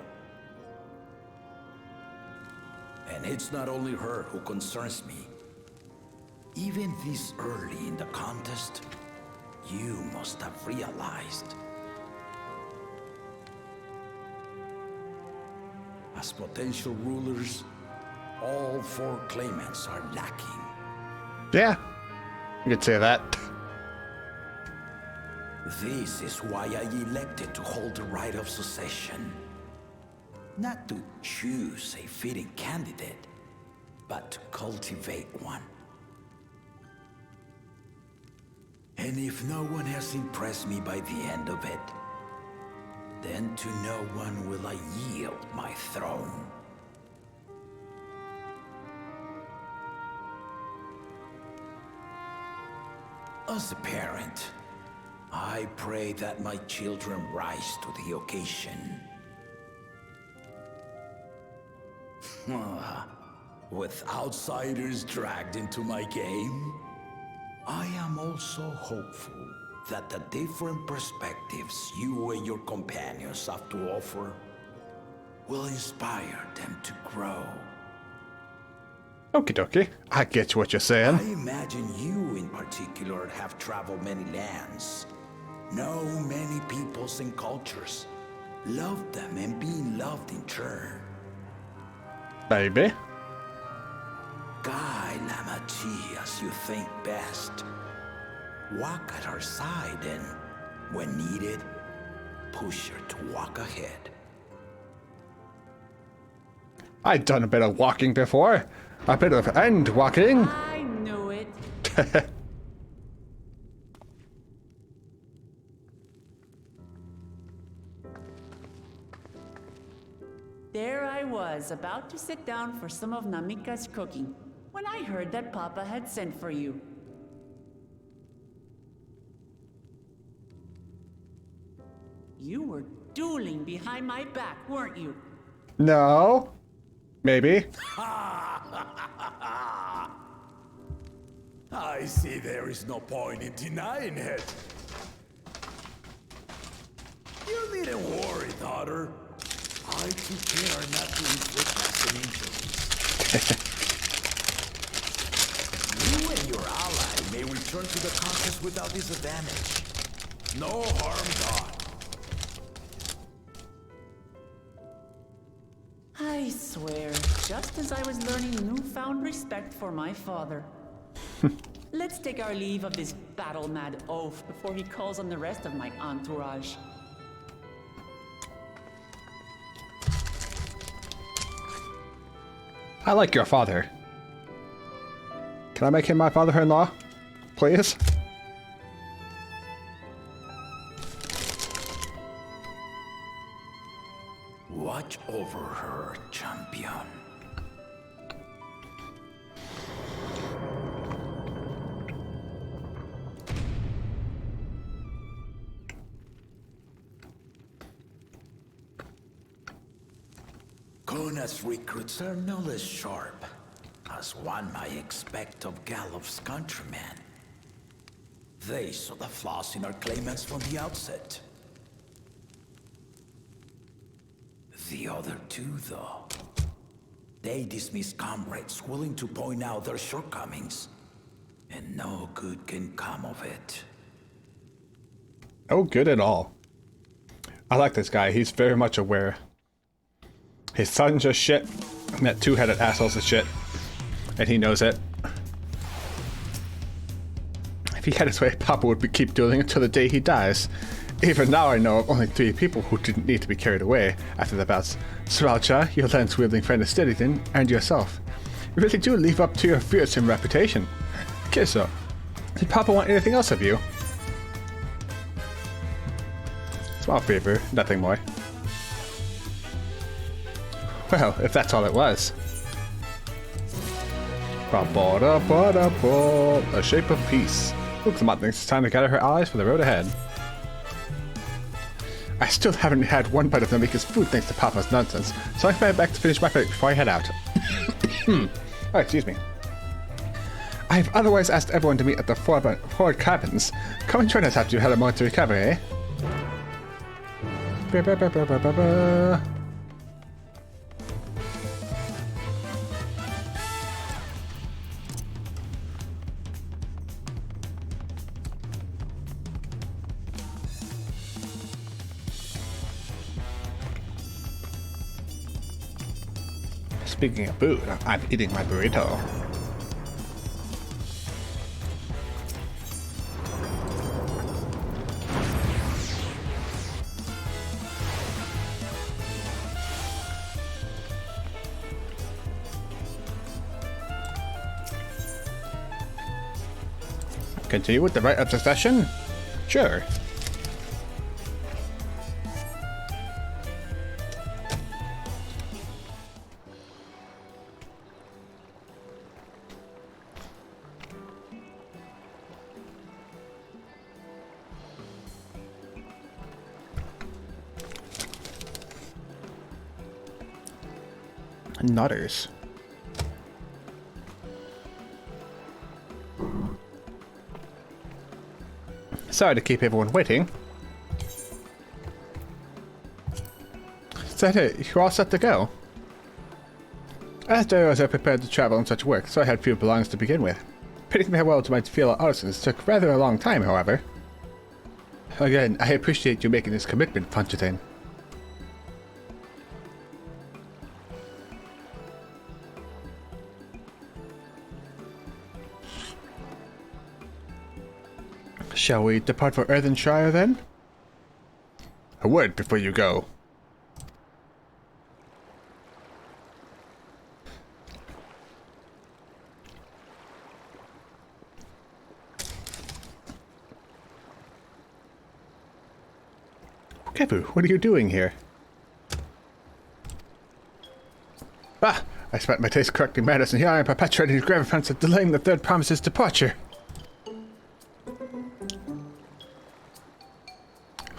And it's not only her who concerns me. Even this early in the contest, you must have realized. As potential rulers, All 4 claimants are lacking. Yeah, you could say that. This is why I elected to hold the right of succession. Not to choose a fitting candidate, but to cultivate one. And if no one has impressed me by the end of it, then to no one will I yield my throne. As a parent, I pray that my children rise to the occasion. With outsiders dragged into my game, I am also hopeful that the different perspectives you and your companions have to offer will inspire them to grow. Okie dokie, I get what you're saying. I imagine you in particular have traveled many lands, know many peoples and cultures, loved them and been loved in turn. Maybe. Guide Lamachi as you think best. Walk at her side and, when needed, push her to walk ahead. I've done a bit of walking before. A bit of end walking. I knew it. There I was, about to sit down for some of Namika's cooking, when I heard that Papa had sent for you. You were dueling behind my back, weren't you? No. Maybe. I see there is no point in denying it. You needn't worry, daughter. I took care not to inflict lasting injuries. You and your ally may return to the contest without disadvantage. No harm done. I swear, just as I was learning newfound respect for my father. Let's take our leave of this battle-mad oaf before he calls on the rest of my entourage. I like your father. Can I make him my father-in-law? Please? Watch over her, champion. Kona's recruits are no less sharp, as one might expect of Galuf's countrymen. They saw the flaws in our claimants from the outset. The other two, though, they dismiss comrades willing to point out their shortcomings, and no good can come of it. No good at all. I like this guy. He's very much aware. His son's just shit, and that two-headed asshole's is shit, and he knows it. If he had his way, Papa would keep dueling until the day he dies. Even now I know of only 3 people who didn't need to be carried away after the bouts. Sralcha, your lance-wielding friend of Steadington, and yourself. You really do live up to your fearsome reputation. Kiso, did Papa want anything else of you? Small favor, nothing more. Well, if that's all it was. A shape of peace. Looks like it's time to gather her allies for the road ahead. I still haven't had one bite of Namika's food thanks to Papa's nonsense, so I'm heading back to finish my plate before I head out. Oh, excuse me. I've otherwise asked everyone to meet at the Ford Cabins. Come and join us after you had a moment to recover, eh? Speaking of food, I'm eating my burrito. Continue with the rite of succession? Sure. Nutters. Sorry to keep everyone waiting. Is that it? You're all set to go? As I was prepared to travel on such work, so I had few belongings to begin with. Putting farewell to my fellow artisans took rather a long time, however. Again, I appreciate you making this commitment, Ponchatin. Shall we depart for Earthenshire then? A word before you go. Kevu, what are you doing here? Ah! I spent my taste correcting matters, and here I am perpetuating the grave offense of delaying the third promise's departure.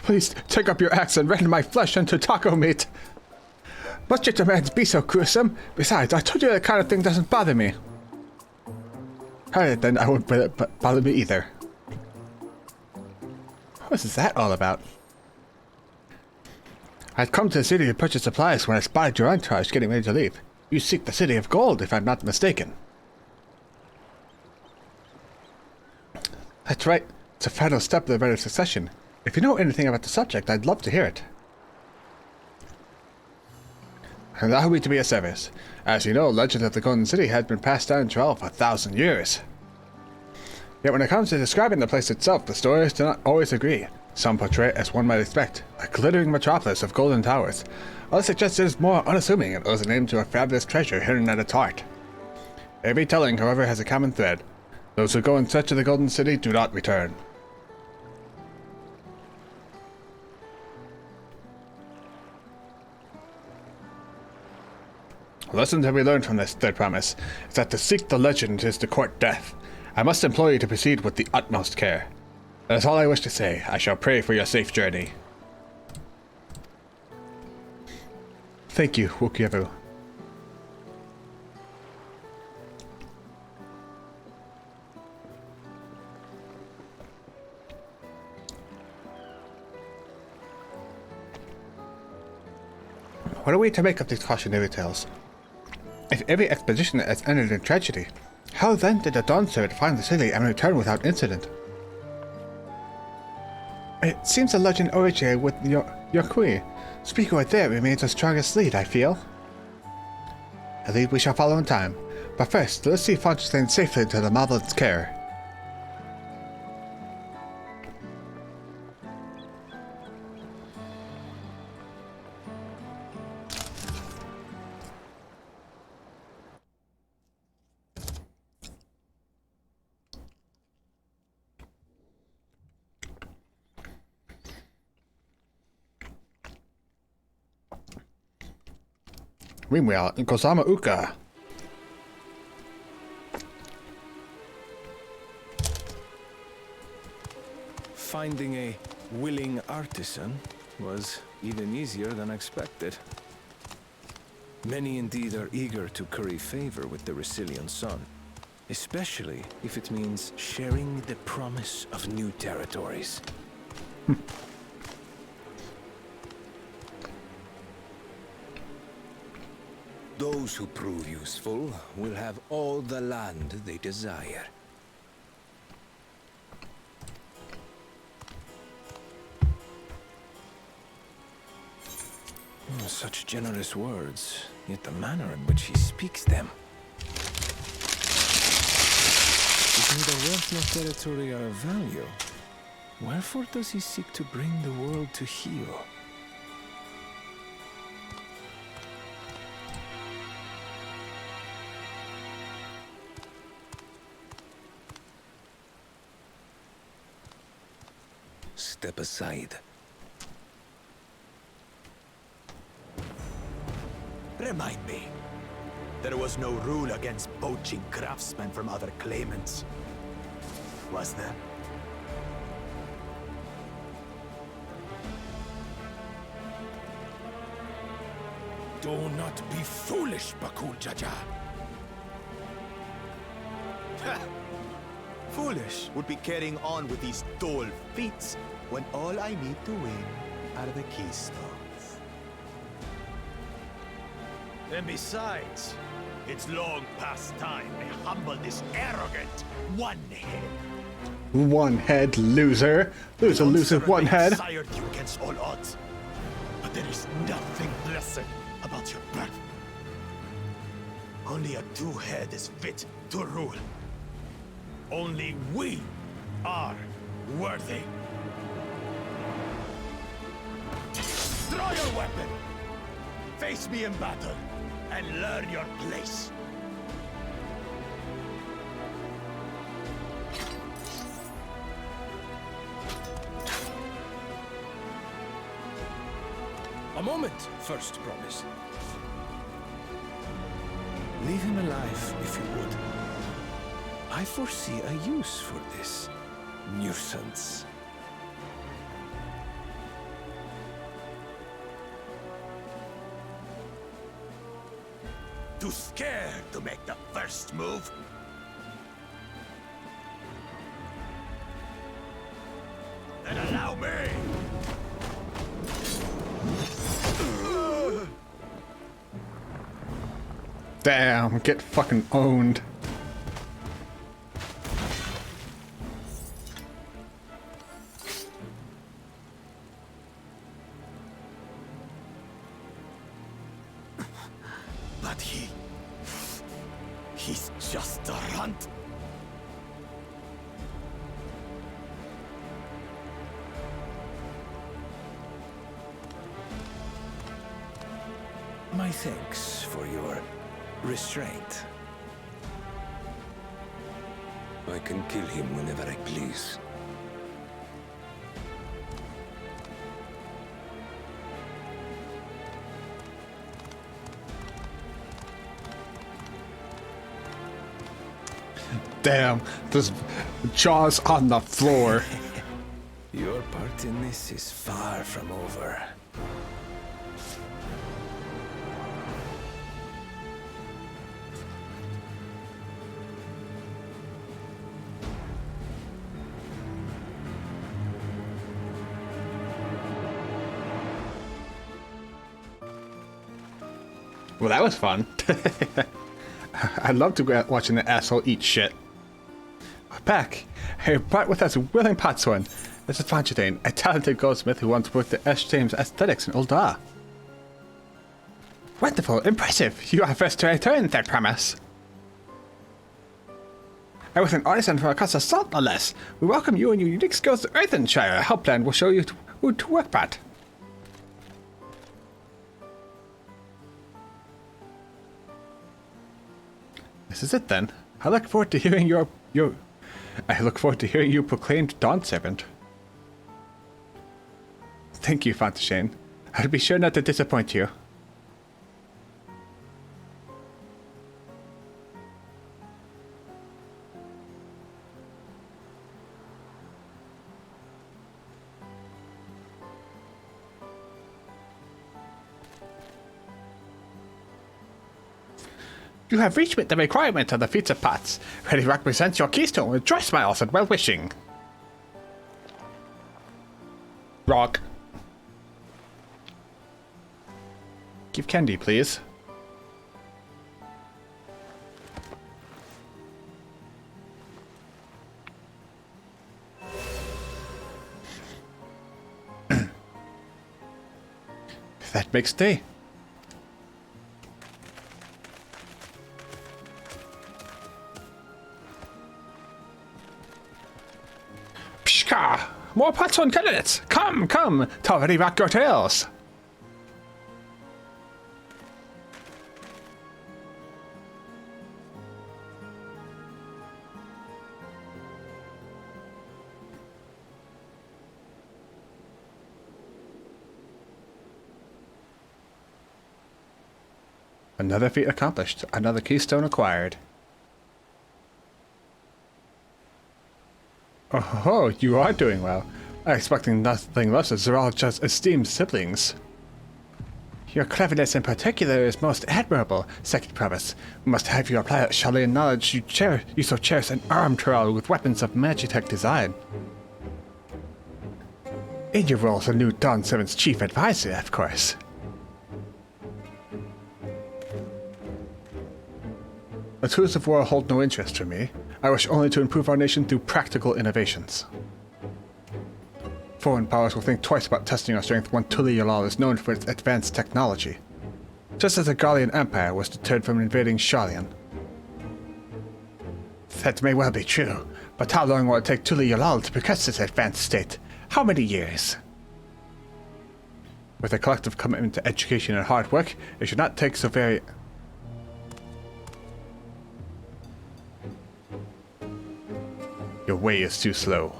Please take up your axe and rend my flesh into taco meat. Must your demands be so gruesome? Besides, I told you that kind of thing doesn't bother me. Alright then, I won't let it bother me either. What is that all about? I'd come to the city to purchase supplies when I spotted your entourage getting ready to leave. You seek the city of gold, if I'm not mistaken. That's right. It's a final step of the rite of succession. If you know anything about the subject, I'd love to hear it. Allow me to be of service. As you know, legend of the Golden City has been passed down for 1,000 years. Yet when it comes to describing the place itself, the stories do not always agree. Some portray it as one might expect, a glittering metropolis of golden towers. Others suggest it is more unassuming and owes a name to a fabulous treasure hidden at its heart. Every telling, however, has a common thread. Those who go in search of the Golden City do not return. A lesson that we learned from this third promise is that to seek the legend is to court death. I must implore you to proceed with the utmost care. That is all I wish to say. I shall pray for your safe journey. Thank you, Wukievu. What are we to make of these cautionary tales? If every expedition has ended in tragedy, how then did the Dawn Spirit find the city and return without incident? It seems the legend originated with Yokui. Speaking right there remains our strongest lead, I feel. A lead we shall follow in time. But first, let's see Fontaine safely into the Mavlin's care. Meanwhile, in Kozama Uka. Finding a willing artisan was even easier than expected. Many indeed are eager to curry favor with the Resilian Sun, especially if it means sharing the promise of new territories. Those who prove useful will have all the land they desire. Such generous words, yet the manner in which he speaks them. If neither wealth nor territory are of value, wherefore does he seek to bring the world to heel? Step aside. Remind me. There was no rule against poaching craftsmen from other claimants. Was there? Do not be foolish, Bakul Jaja. Foolish would be carrying on with these dull feats when all I need to win are the keystones. And besides, it's long past time I humble this arrogant one-head. One-head loser. Loser, one head. Sired you against all odds. But there is nothing blessed about your birth. Only a two-head is fit to rule. Only we are worthy. Draw your weapon. Face me in battle and learn your place. A moment, first promise. Leave him alive, if you would. I foresee a use for this nuisance. Too scared to make the first move? Then allow me! Damn, get fucking owned. But he's just a runt. My thanks for your restraint. I can kill him whenever I please. Damn, there's jaws on the floor. Your part in this is far from over. Well, that was fun. I love to go watching the asshole eat shit. We're back. I brought with us William Potswan. This is Fanchadane, a talented goldsmith who once worked at S. James Aesthetics in Ul'dah. Wonderful, impressive. You are first to return, that promise. And with an artisan for a cost of salt, no less, we welcome you and your unique skills to Earthenshire. A help plan will show you who to work at. This is it then. I look forward to hearing I look forward to hearing you proclaimed Dawn Servant. Thank you, Fontashane. I'll be sure not to disappoint you. You have reached the requirement of the Feats of Pots. Ready represents your keystone with joy smiles and well-wishing. Rock. Give candy, please. That makes day. Pshka! More pots on candidates! Come, come! Already rock your tails! Another feat accomplished. Another keystone acquired. Oh, you are doing well. I'm expecting nothing less as they're all just esteemed siblings. Your cleverness in particular is most admirable, Second Promise. We must have you apply that Sharlayan knowledge you so cherish and arm Terrell with weapons of Magitech design. In your role as the new Dawn 7's chief advisor, of course. The tools of war hold no interest for me. I wish only to improve our nation through practical innovations. Foreign powers will think twice about testing our strength when Tuli Yalal is known for its advanced technology, just as the Gallian Empire was deterred from invading Sharlayan. That may well be true, but how long will it take Tuli Yalal to progress its advanced state? How many years? With a collective commitment to education and hard work, it should not take so very... Your way is too slow.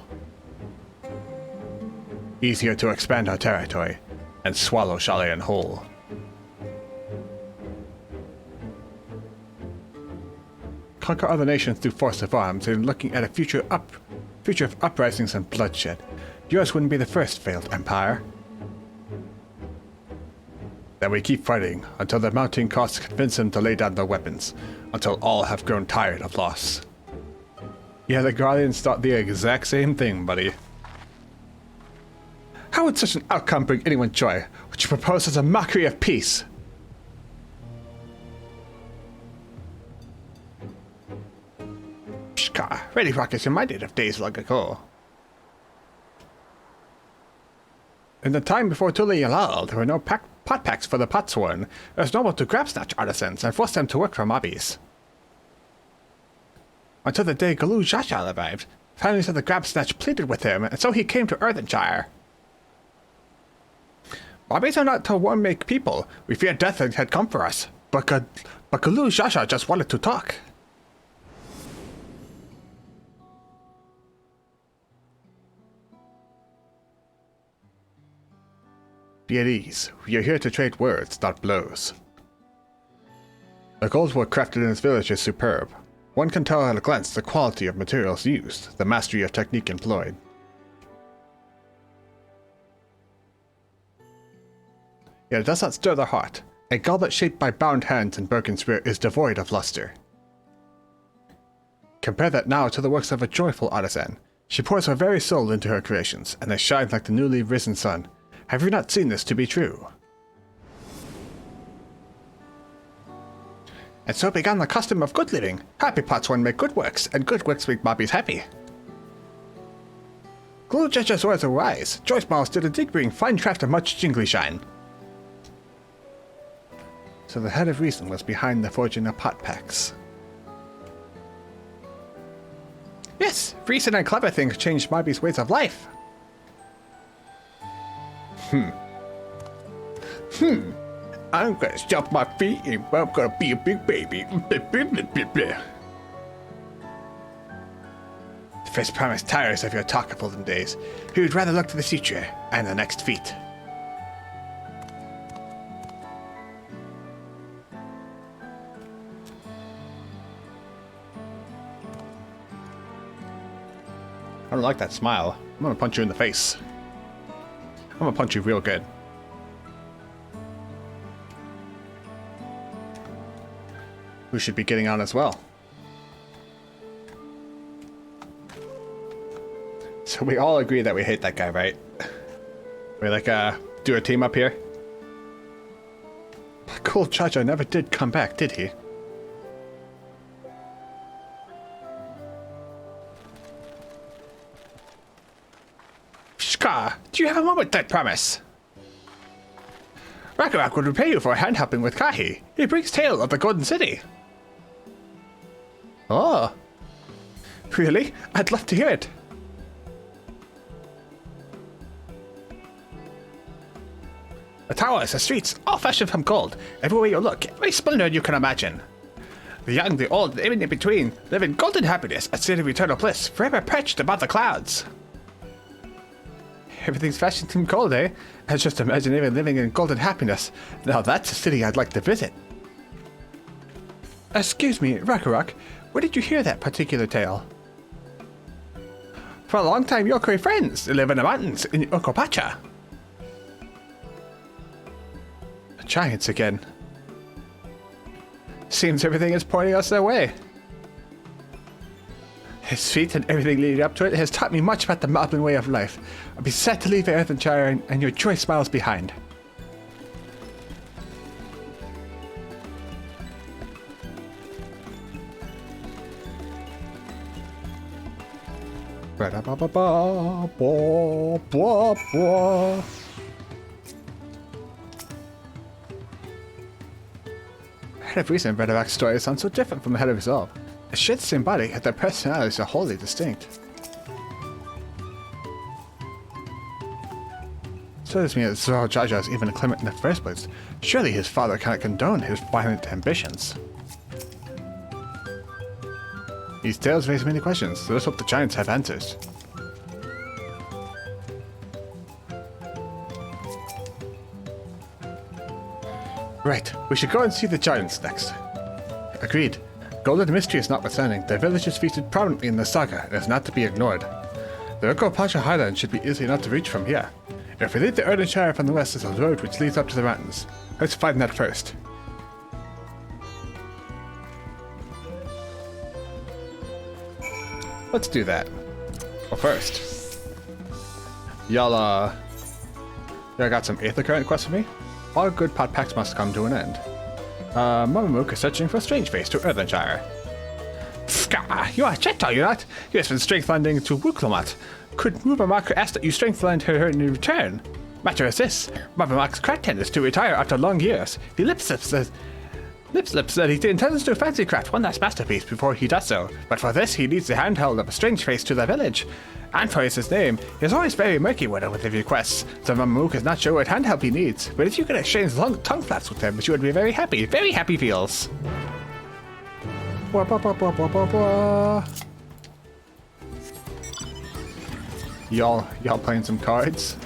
Easier to expand our territory and swallow Sharlayan whole. Conquer other nations through force of arms and looking at a future of uprisings and bloodshed. Yours wouldn't be the first failed empire. Then we keep fighting until the mounting costs convince them to lay down their weapons, until all have grown tired of loss. Yeah, the Guardians thought the exact same thing, buddy. How would such an outcome bring anyone joy? What you propose is a mockery of peace. Pshka, Ready Rockets reminded of days long ago. In the time before Tuli Yalal, there were no pot packs for the Potsworn. It was normal to grab snatch artisans and force them to work for mobbies. Until the day Galoo Jashal arrived, families of the grab snatch pleaded with him, and so he came to Earthenshire. Mobbies are not to one-make people. We feared death had come for us, but Galoo Jashal just wanted to talk. Be at ease. We are here to trade words, not blows. The gold work crafted in this village is superb. One can tell at a glance the quality of materials used, the mastery of technique employed. Yet it does not stir the heart. A goblet shaped by bound hands and broken spirit is devoid of luster. Compare that now to the works of a joyful artisan. She pours her very soul into her creations, and they shine like the newly risen sun. Have you not seen this to be true? And so began the custom of good living. Happy Potsworn make good works, and good works make mobbies happy. Glue gestures words are wise. Joyce Miles did a dig bring fine craft of much jingly shine. So the head of reason was behind the forging of pot packs. Yes, reason and clever things changed mobbies' ways of life. I'm gonna stomp my feet and I'm gonna be a big baby. The first promise tires of your talk of olden days. He would rather look to the future and the next feat. I don't like that smile. I'm gonna punch you in the face. I'm gonna punch you real good. Who should be getting on as well? So we all agree that we hate that guy, right? We do a team up here? Cool Jaja never did come back, did he? Shka, do you have a moment, I promise? Ragnarok would repay you for hand helping with Kahi. He brings tale of the Golden City. Oh. Really? I'd love to hear it. The towers, the streets, all fashioned from gold. Everywhere you look, every splendor you can imagine. The young, the old, even in between, live in golden happiness, a state of eternal bliss, forever perched above the clouds. Everything's fashioned from gold, eh? I just imagine even living in golden happiness. Now that's a city I'd like to visit. Excuse me, Ragnarok, where did you hear that particular tale? For a long time, Yokoi friends live in the mountains in Okopacha. The giants again. Seems everything is pointing us their way. His feat and everything leading up to it has taught me much about the Moblin way of life. I'll be sad to leave Earthenshire and your joy smiles behind. I heard of recent Redavac's stories sound so different from the Head of Resolve. They share the same body, yet their personalities are wholly distinct. So does mean that Zoro Jaja is even a claimant in the first place. Surely his father cannot condone his violent ambitions. These tales raise many questions, so let's hope the giants have answers. Right, we should go and see the giants next. Agreed. Golden mystery is notwithstanding, their village is featured prominently in the saga and is not to be ignored. The Okopacha Highlands should be easy enough to reach from here. If we leave the Earthenshire from the west, there's a road which leads up to the mountains. Let's find that first. Let's do that. Well, first, y'all got some Aether Current quests for me? All good pot packs must come to an end. Mamamook is searching for a strange face to Earthenshire. Ska! You are Chet, are you not? You have been strength landing to Wuklamat. Could Mamamook ask that you strength land her in return? Matter is this. Mamamook's craft tends to retire after long years. The Lipslips said he intends to fancy craft one last masterpiece before he does so, but for this he needs the handheld of a strange face to the village. And for his name, he is always very murky with the requests, so Mamamook is not sure what handheld he needs, but if you could exchange long tongue flaps with him, she would be very happy feels. Y'all playing some cards?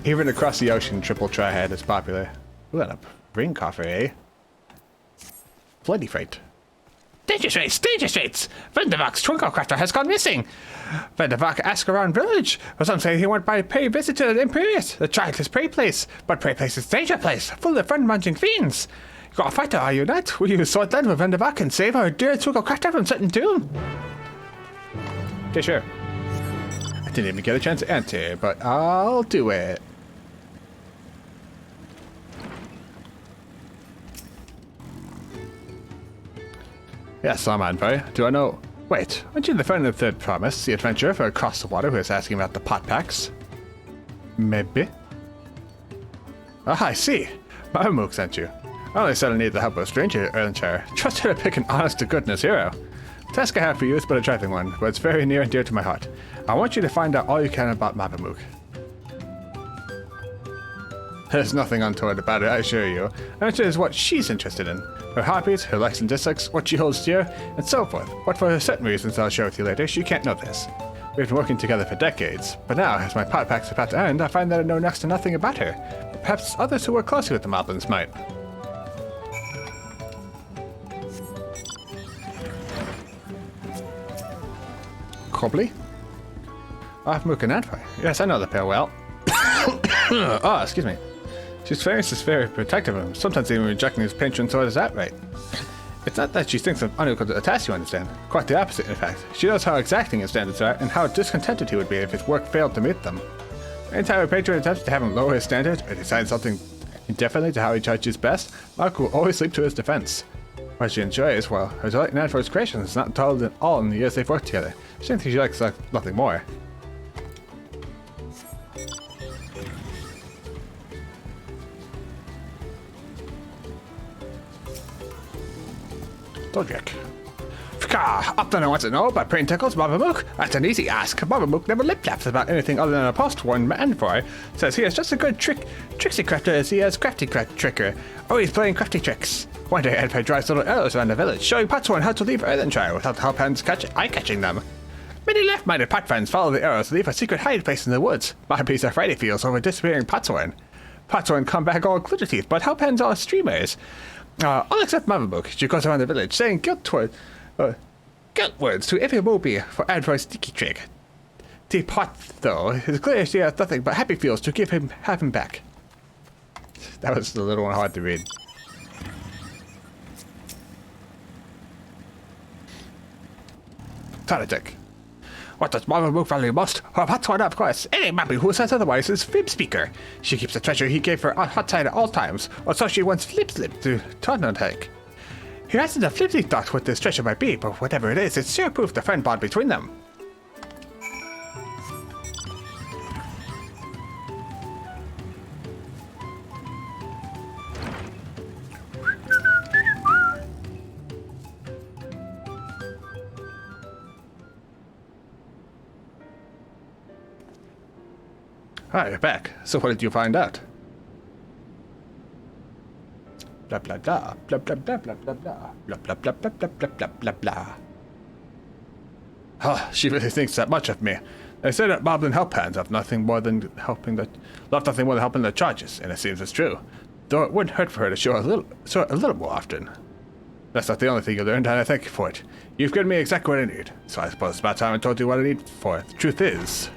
Even across the ocean, triple tri-head is popular. Ooh, that a ring coffer, eh? Bloody freight. Danger straits! Vendavak's Twinkle Crafter has gone missing! Vendavak asked around village, but some say he went by pay visit to the Imperius, the childless prey place. But prey place is danger place, full of friend-munching fiends. You're a fighter, are you not? Will you sword then with Vendavak and save our dear Twinkle Crafter from certain doom? Okay, sure. I didn't even get a chance to answer, but I'll do it. Yes, I'm Anvai. Do I know? Wait, aren't you the friend of Third Promise, the adventurer for across the water who is asking about the pot packs? Maybe. Ah, I see. Mamamook sent you. I only said I needed the help of a stranger at Earthenshire. Trust her to pick an honest-to-goodness hero. The task I have for you is but a trifling one, but it's very near and dear to my heart. I want you to find out all you can about Mamamook. There's nothing untoward about it, I assure you. And it is what she's interested in. Her hobbies, her likes and dislikes, what she holds dear, and so forth. But for certain reasons I'll share with you later, she can't know this. We've been working together for decades, but now, as my pot pack's about to end, I find that I know next to nothing about her. Perhaps others who work closely with the Moblins might. Cobley? Mamamook and Anvai. Yes, I know the pair well. Oh, excuse me. She's famous as very protective of him, sometimes even rejecting his patron sword as outright. It's not that she thinks him unequal to the task, you understand. Quite the opposite, in fact. She knows how exacting his standards are, and how discontented he would be if his work failed to meet them. Anytime a patron attempts to have him lower his standards, or decide something indifferently to how he judges best, Mark will always leap to his defense. What she enjoys, well, her delight in Anvar's creation is not told at all in the years they've worked together. She thinks she likes nothing more. Dodrick. Upton wants to know about Prain Tickles, Mavamook. That's an easy ask. Mavamook never lip-laps about anything other than a post one Envoy. Says he is just a good tricksy crafter as he is crafty tricker. Always playing crafty tricks. One day Envoy drives little arrows around the village, showing Potsworn how to leave Earthen Trial without the help hands eye-catching them. Many left-minded pot fans follow the arrows to leave a secret hiding place in the woods. My piece of Friday feels over disappearing Potsworn. Potsworn come back all glitter teeth, but help hands are streamers. All except Mavamook. She goes around the village saying guilt words to every Moby for Envoy's sticky trick. The pot, though, is clear she has nothing but happy feels to have him back. That was a little hard to read. Tanatic. What does Mavamook value most? Her Potsworn, of course. Any Mappy who says otherwise is Fib Speaker. She keeps the treasure he gave her hot side at all times, or so she once flip-slipped to Tanatic. He hasn't a flimsy thought what this treasure might be, but whatever it is, it's sure proof the friend bond between them. Hi, you're back. So what did you find out? Blah blah blah blah blah blah blah blah blah blah blah blah blah blah blah blah blah blah. Oh, she really thinks that much of me. They say that Moblin help hands have nothing more than helping the charges, and it seems it's true. Though it wouldn't hurt for her to show a little more often. That's not the only thing you learned, and I thank you for it. You've given me exactly what I need, so I suppose it's about time I told you what I need for it. The truth is,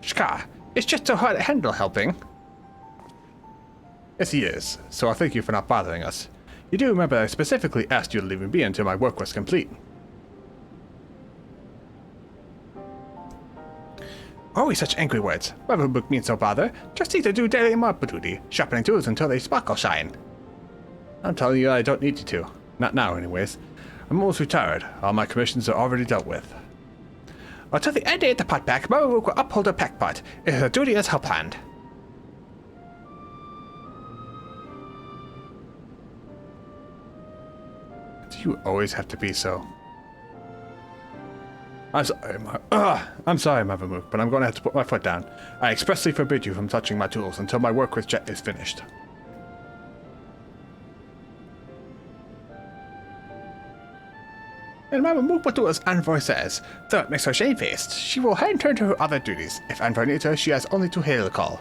Shka, it's just so hard to handle helping. Yes, he is, so I thank you for not bothering us. You do remember I specifically asked you to leave me be until my work was complete. Always such angry words. Whatever book means no bother. Just need to do daily mob duty, sharpening tools until they sparkle shine. I'm telling you I don't need you to. Not now, anyways. I'm almost retired. All my commissions are already dealt with. Until the end of the pot pack, Mavamook will uphold her pack pot. It is a duty as help hand. Do you always have to be so? I'm sorry, Mavamook, but I'm going to have to put my foot down. I expressly forbid you from touching my tools until my work with Jet is finished. And Mavamook will do as Envoy says, though it makes her shamefaced. She will hand turn to her other duties. If Envoy needs her, she has only to hail the call.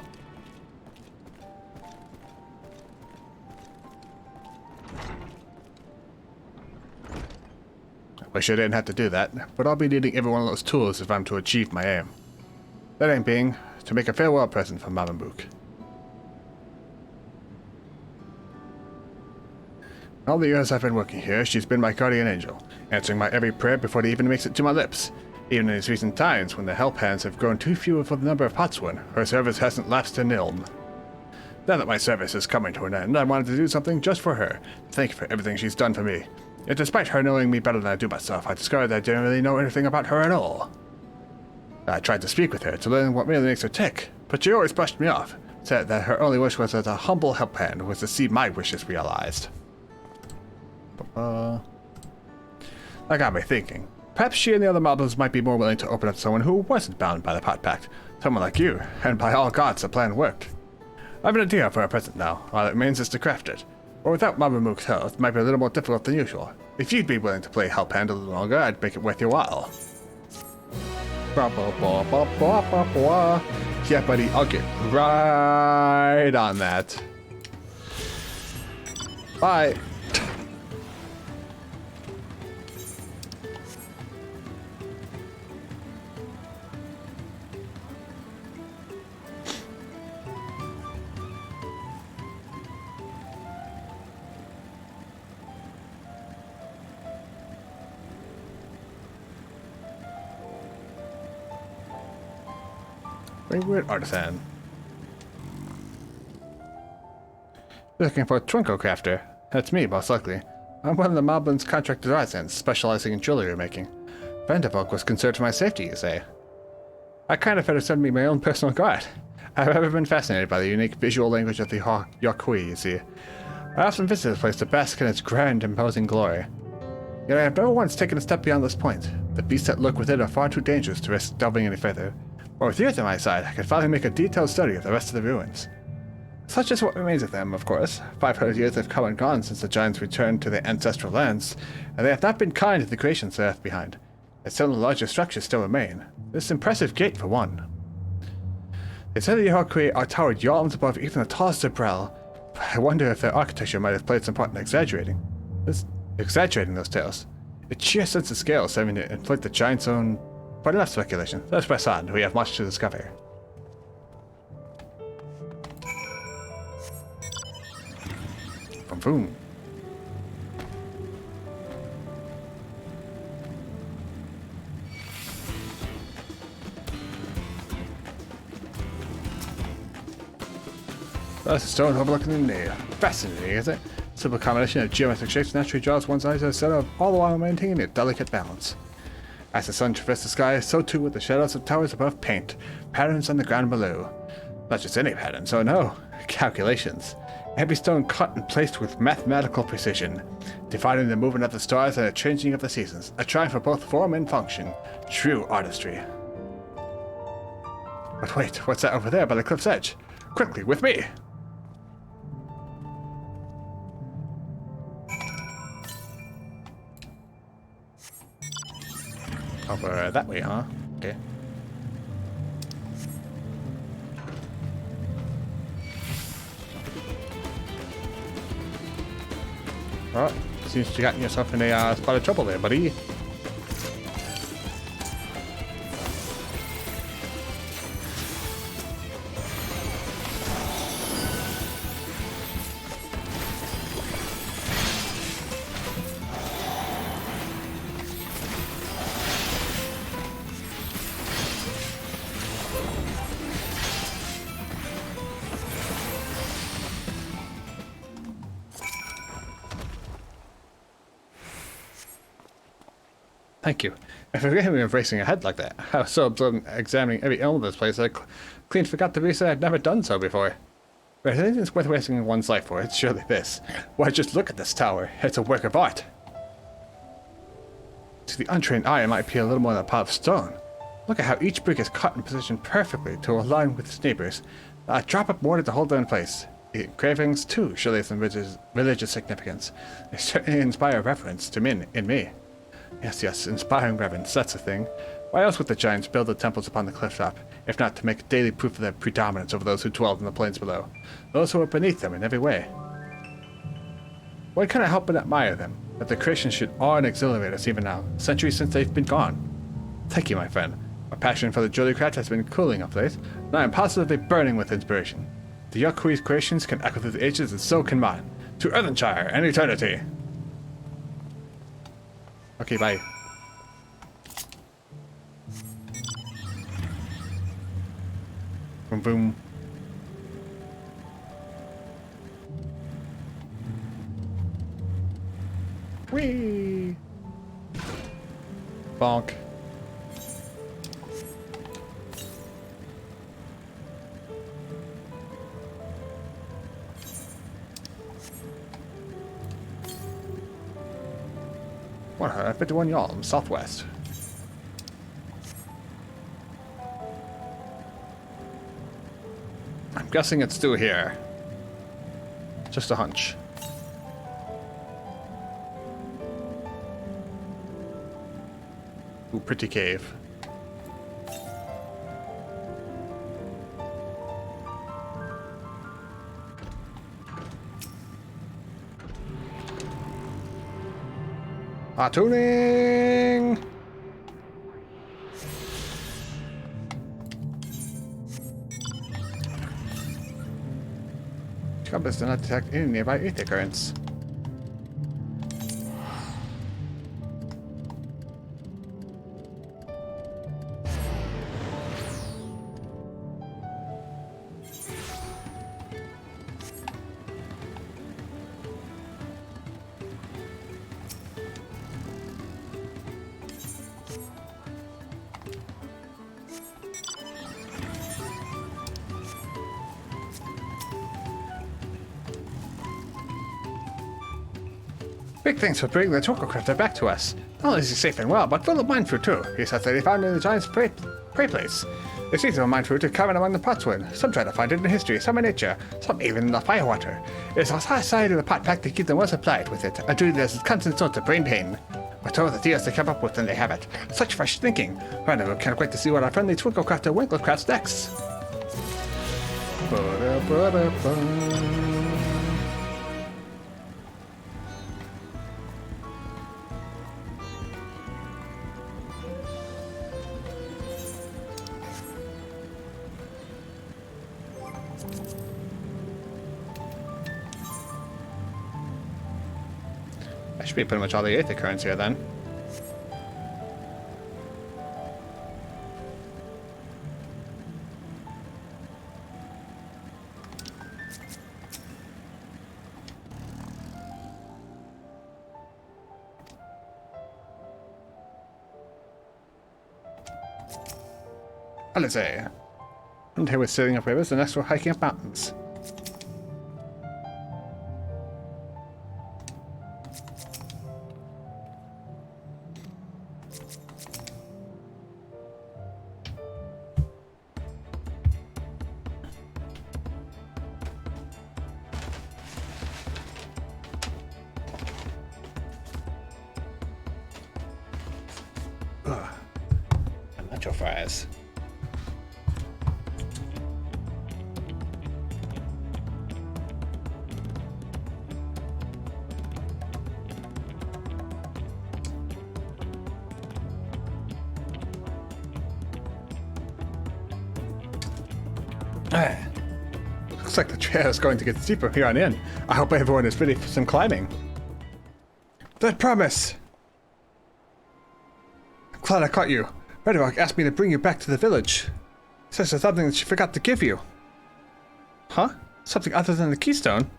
I wish I didn't have to do that, but I'll be needing every one of those tools if I'm to achieve my aim. That aim being to make a farewell present for Mavamook. All the years I've been working here, she's been my guardian angel, answering my every prayer before it even makes it to my lips. Even in these recent times, when the help hands have grown too few for the number of Potsworn, her service hasn't lapsed in nilm. Now that my service is coming to an end, I wanted to do something just for her. Thank you for everything she's done for me. Yet despite her knowing me better than I do myself, I discovered that I didn't really know anything about her at all. I tried to speak with her to learn what really makes her tick, but she always brushed me off, said that her only wish was as a humble help hand was to see my wishes realized. That got me thinking. Perhaps she and the other moblins might be more willing to open up to someone who wasn't bound by the pot pact. Someone like you, and by all gods the plan worked. I have an idea for a present now. All it remains is to craft it. Or without Mavamook's help, it might be a little more difficult than usual. If you'd be willing to play help hand a little longer, I'd make it worth your while. Yeah, buddy, I'll get right on that. Bye. Weird artisan. Looking for a twinkle crafter. That's me, most likely. I'm one of the Moblin's contracted artisans, specializing in jewelry making. Vandervalk was concerned for my safety, you say? I kind of better send me my own personal guide. I've ever been fascinated by the unique visual language of the Yokui, you see. I often visit this place to bask in its grand, imposing glory. Yet I have never once taken a step beyond this point. The beasts that lurk within are far too dangerous to risk delving any further. But with you at my side, I could finally make a detailed study of the rest of the ruins. Such is what remains of them, of course. 500 years have come and gone since the giants returned to their ancestral lands, and they have not been kind to the creations they left behind. Yet some of the larger structures still remain. This impressive gate, for one. They say the Yokui are towered yawns above even the tallest Zebrel, but I wonder if their architecture might have played some part in exaggerating those tales. Its sheer sense of scale serving to inflate the giant's own... But enough speculation. Let's press on. We have much to discover. Boom, boom. That's a stone overlooking the Nile. Fascinating, is it? Simple combination of geometric shapes naturally draws one's eyes to the center, all the while maintaining a delicate balance. As the sun traverses the sky, so too with the shadows of towers above paint, patterns on the ground below. Not just any patterns, oh no, calculations. Every stone cut and placed with mathematical precision, defining the movement of the stars and the changing of the seasons, a triumph for both form and function. True artistry. But wait, what's that over there by the cliff's edge? Quickly, with me! Over that way, huh? Okay. Well, seems you got yourself in a spot of trouble there, buddy. Thank you. And for getting me racing ahead like that. I was so absorbed in examining every element of this place that I clean forgot the reason I'd never done so before. But if anything's worth wasting one's life for, it's surely this. Why, just look at this tower. It's a work of art. To the untrained eye, it might appear a little more than a pile of stone. Look at how each brick is cut and positioned perfectly to align with its neighbors. A drop of mortar to hold them in place. The engravings, too, surely have some religious significance. They certainly inspire reverence to me in me. Yes, inspiring reverence, that's the thing. Why else would the giants build the temples upon the clifftop, if not to make daily proof of their predominance over those who dwelled in the plains below, those who were beneath them in every way? One cannot help but admire them, that the creation should awe and exhilarate us even now, centuries since they've been gone. Thank you, my friend. My passion for the Jollycraft has been cooling of late, and I am positively burning with inspiration. The Yokui's creations can echo through the ages, and so can mine. To Earthenshire and eternity! Okay, bye. Boom, boom. Whee! Bonk. What? 51 Yalm, southwest. I'm guessing it's still here. Just a hunch. Ooh, pretty cave. Tuning! Compass does not detect any nearby ether currents. Big thanks for bringing the Torco-crafter back to us. Not only is he safe and well, but full of mind fruit too. He says that he found it in the giant's prey place. The seeds of mind fruit are common among the potswood. Some try to find it in history, some in nature, some even in the firewater. It is our side of the pot pack to keep them well supplied with it, a duty that is a constant source of brain pain. We're told the deals they come up with and they have it. Such fresh thinking. Rather, can't wait to see what our friendly Twinklecrafter Winkle crafts next. That should be pretty much all the Aether currents here then. Let's say, and here we're sailing up rivers, and next we're hiking up mountains. Nacho fries. Looks like the trail is going to get steeper here on in. I hope everyone is ready for some climbing. That promise! I'm glad I caught you. Redrock asked me to bring you back to the village. Says there's something that she forgot to give you. Huh? Something other than the keystone?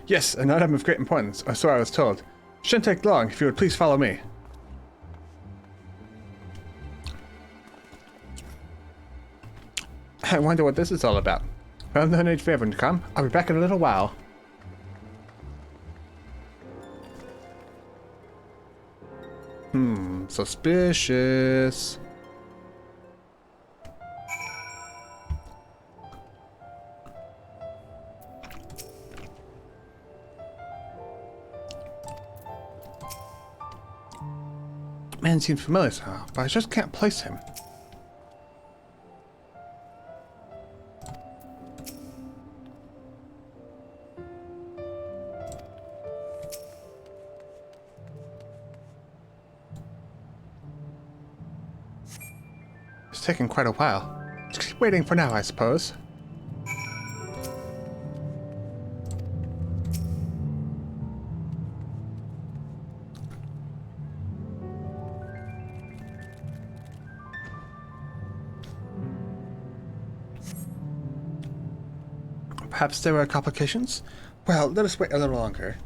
Yes, an item of great importance, or so I was told. Shouldn't take long if you would please follow me. I wonder what this is all about. Well, no need for everyone to come. I'll be back in a little while. Suspicious. Man seems familiar somehow, but I just can't place him. It's taken quite a while. Just keep waiting for now, I suppose. Perhaps there were complications? Well, let us wait a little longer.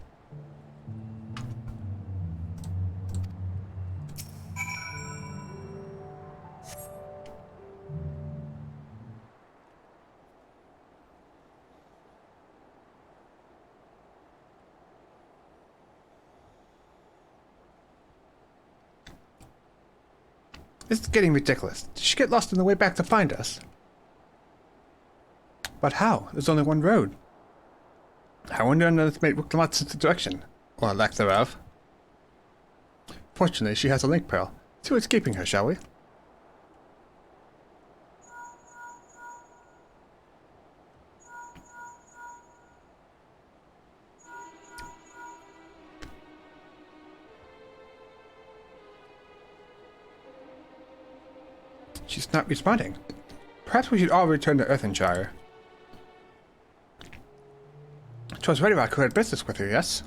This is getting ridiculous. Did she get lost on the way back to find us? But how? There's only one road. I wonder underestimate Wuklamat's direction, or lack thereof. Fortunately, she has a link pearl. See what's keeping her, shall we? She's not responding. Perhaps we should all return to Earthenshire. 'Twas Redrock who had business with her, yes?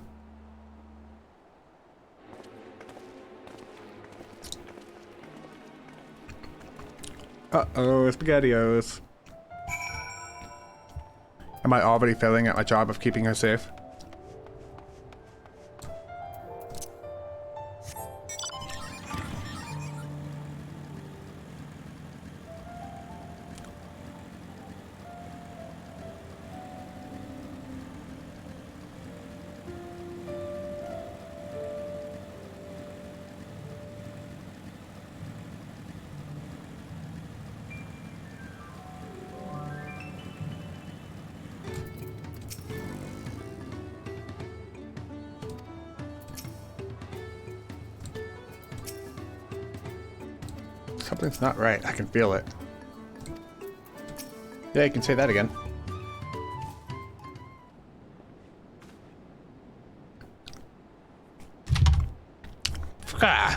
Uh-oh, SpaghettiOs. Am I already failing at my job of keeping her safe? Something's not right. I can feel it. Yeah, you can say that again.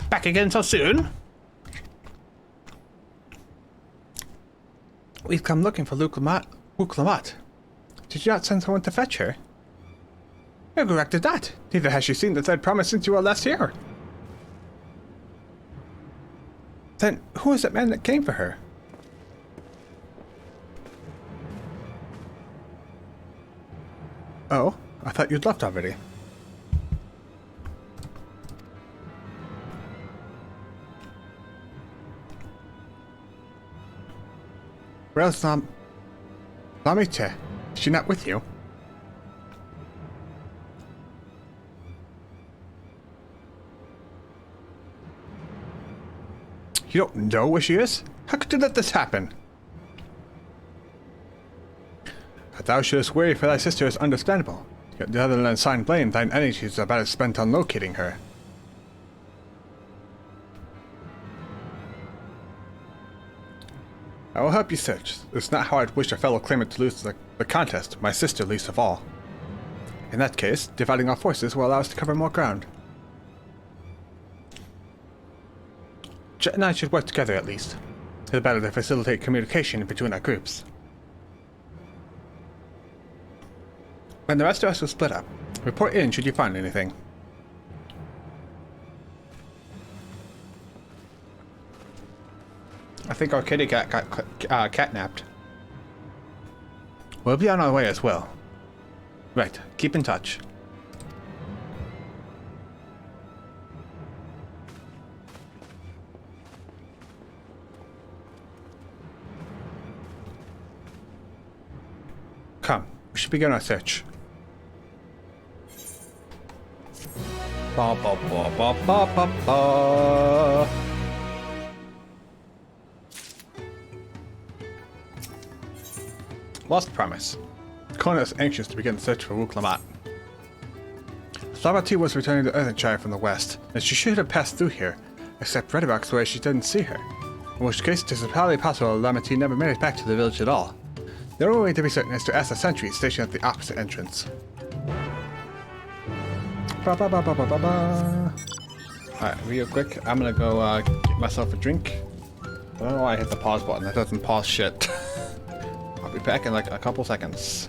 Back again so soon? We've come looking for Luke Lamont. Did you not send someone to fetch her? You're correct at that. Neither has she seen the said promise since you were last here. Then, who is that man that came for her? Oh, I thought you'd left already. Where's Lamite? Is she not with you? You don't know where she is? How could you let this happen? That thou shouldst worry for thy sister is understandable. Yet rather than assign blame, thine energies are about spent on locating her. I will help you search. It's not how I'd wish a fellow claimant to lose the contest, my sister least of all. In that case, dividing our forces will allow us to cover more ground. Jet and I should work together at least. The better to facilitate communication between our groups. When the rest of us will split up, report in should you find anything. I think our kitty cat got catnapped. We'll be on our way as well. Right, keep in touch. Come, we should begin our search. Ba ba ba ba ba ba ba. Lost Promise. Kona is anxious to begin the search for Luke Lamont. Slavati was returning to Earthenshire from the west, and she should have passed through here, except Redrock swears she didn't see her, in which case it is entirely possible Lamati never made it back to the village at all. The only way to be certain is to ask the sentry stationed at the opposite entrance. Ba ba ba ba ba ba ba. Alright, real quick, I'm gonna go get myself a drink. I don't know why I hit the pause button, that doesn't pause shit. I'll be back in like a couple seconds.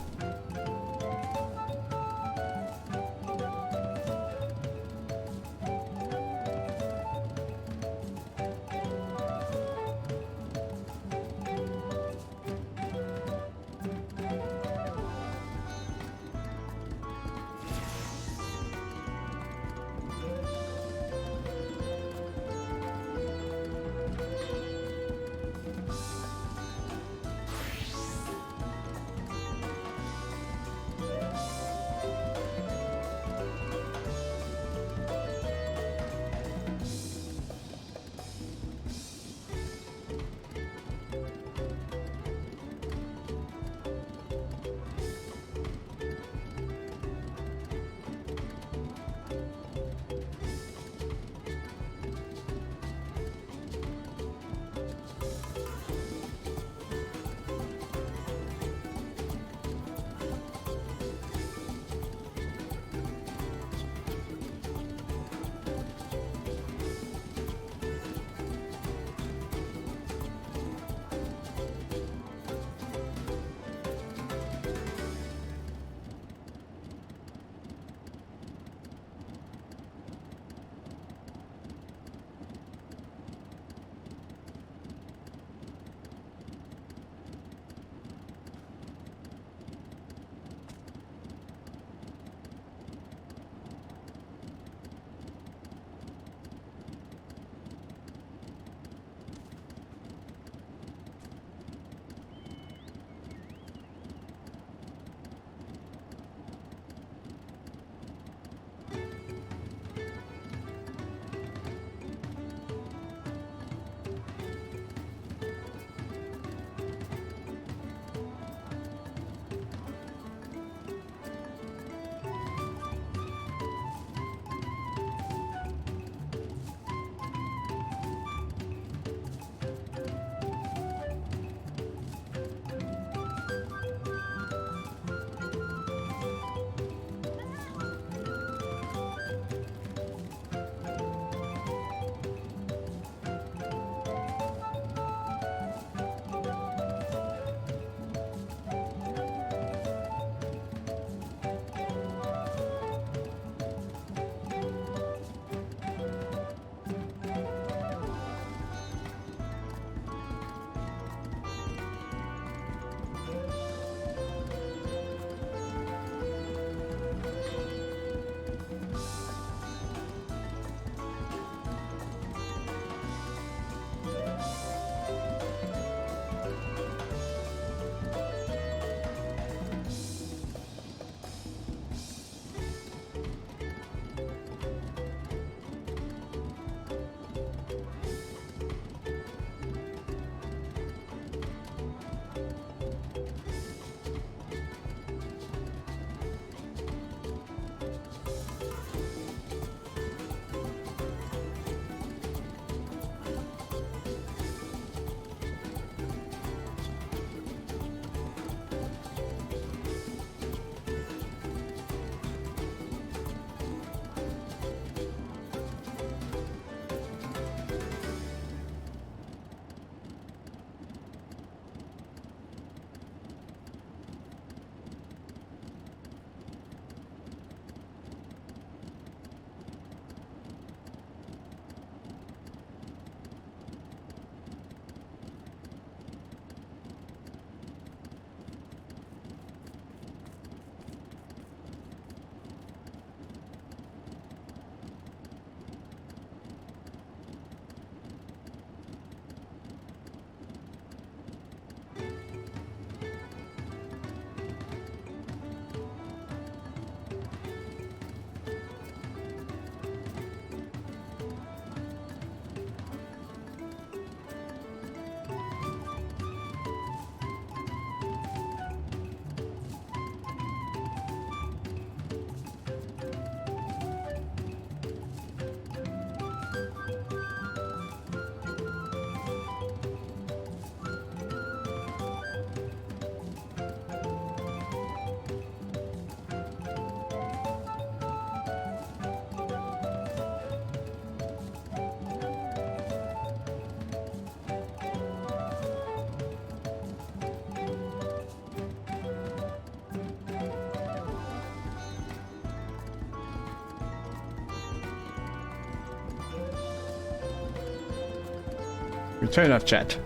Return of chat.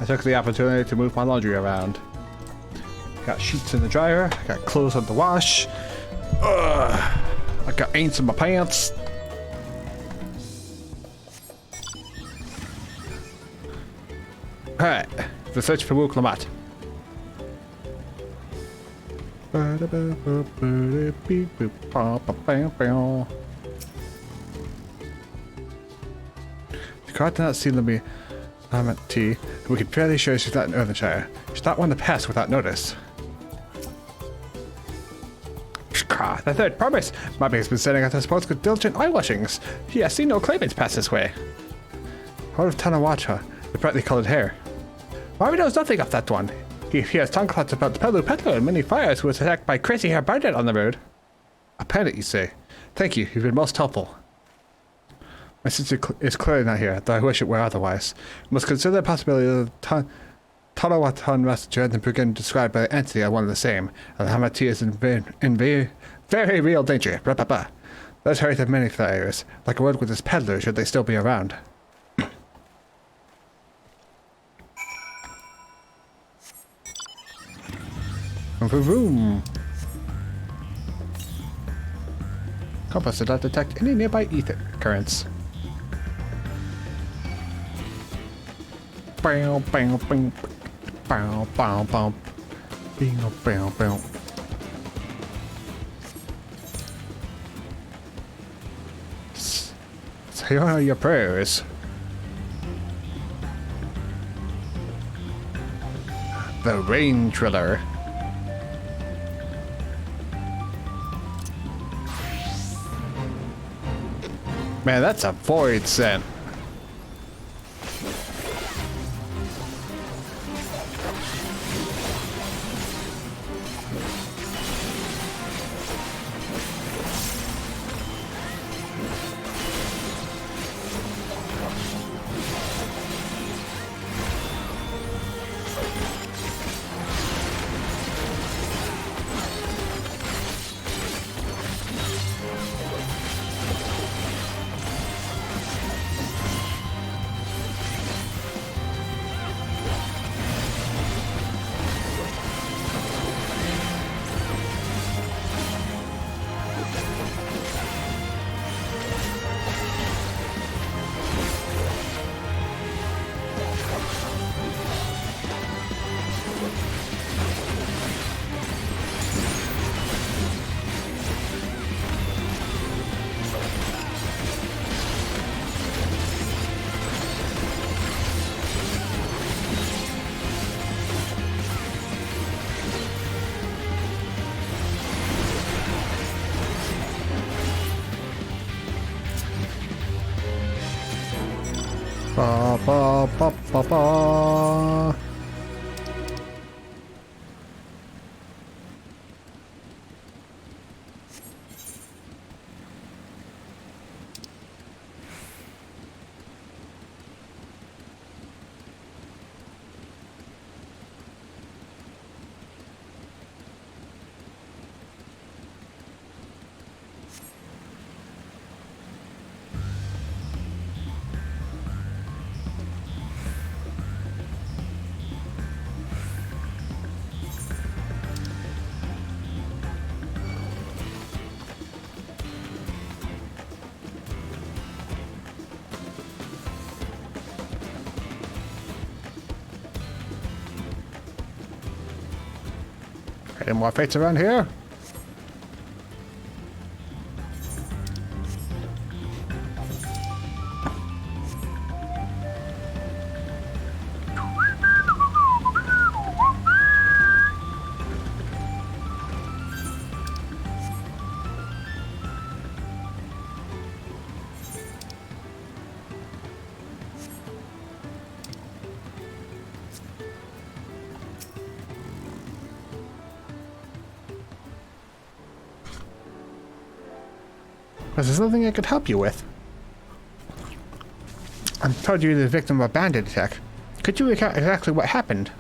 I took the opportunity to move my laundry around. Got sheets in the dryer. I got clothes on the wash. I got ants in my pants. Alright, the search for Wuklamat. The card did not seem to be T. We can fairly sure she's not in Earthenshire. She's not one to pass without notice. The third promise. Mobby has been sending out his post with diligent eye-washings. He has seen no claimants pass this way. Heart of Tanawacha, the brightly colored hair. Mobby knows nothing of that one. He has tongue clots about the Pelu Petlo and many fires who was attacked by crazy hair bandit on the road. A bandit, you say? Thank you, you've been most helpful. My sister is clearly not here, though I wish it were otherwise. We must consider the possibility of the Tanawatan messenger and the brigand described by the entity are one and the same, and Hamati is in very real danger. Blah, blah, blah. Let's hurry the many flyers, like a word with his peddler should they still be around. Vroom. Compass did not detect any nearby ether currents. Bow, bow, bow, bow, bow, bow, bow, bow, bow. Say all your prayers. The Rain Driller. Man, that's a void scent. Ba ba ba ba ba. Any more fates around here? Is there something I could help you with? I'm told you're the victim of a bandit attack. Could you recount exactly what happened?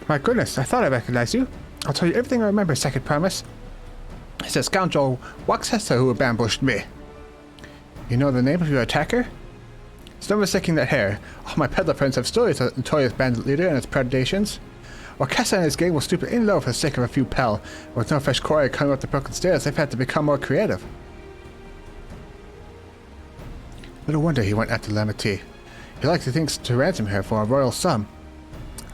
My goodness, I thought I recognized you. I'll tell you everything I remember, Second Promise. It's a scoundrel Waxhester who ambushed me. You know the name of your attacker? It's no mistaking that hair. All my peddler friends have stories of the notorious bandit leader and his predations. Wakasa and his gang will stoop in low for the sake of a few pel. With no fresh quarry coming up the broken stairs, they've had to become more creative. Little wonder he went after Lamity. He likely thinks to ransom her for a royal sum.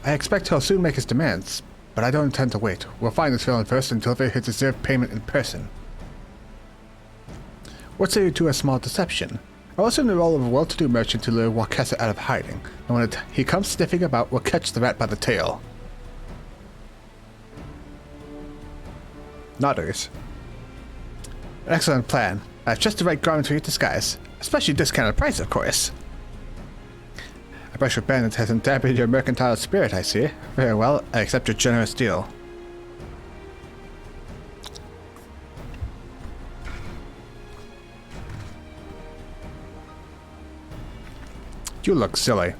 I expect he'll soon make his demands, but I don't intend to wait. We'll find this villain first and deliver his deserved payment in person. What say you to a small deception? I'll assume the role of a well-to-do merchant to lure Wakasa out of hiding, and when he comes sniffing about, we'll catch the rat by the tail. Nodders. Excellent plan. I have just the right garment for your disguise. Especially discounted price, of course. A brush with bandits hasn't dampened your mercantile spirit, I see. Very well, I accept your generous deal. You look silly.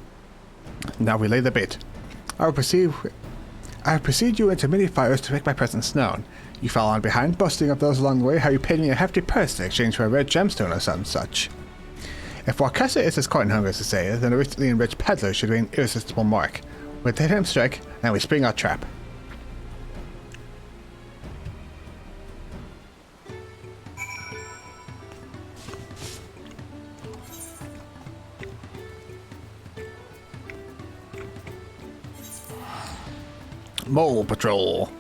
Now relay the bait. I will precede you into many fires to make my presence known. You fell on behind, boasting of those along the way how you paid me a hefty purse in exchange for a red gemstone or some such. If Wakasa is as coin hungry as to say, then a recently enriched peddler should be an irresistible mark. We let him strike, and we spring our trap. Mole Patrol.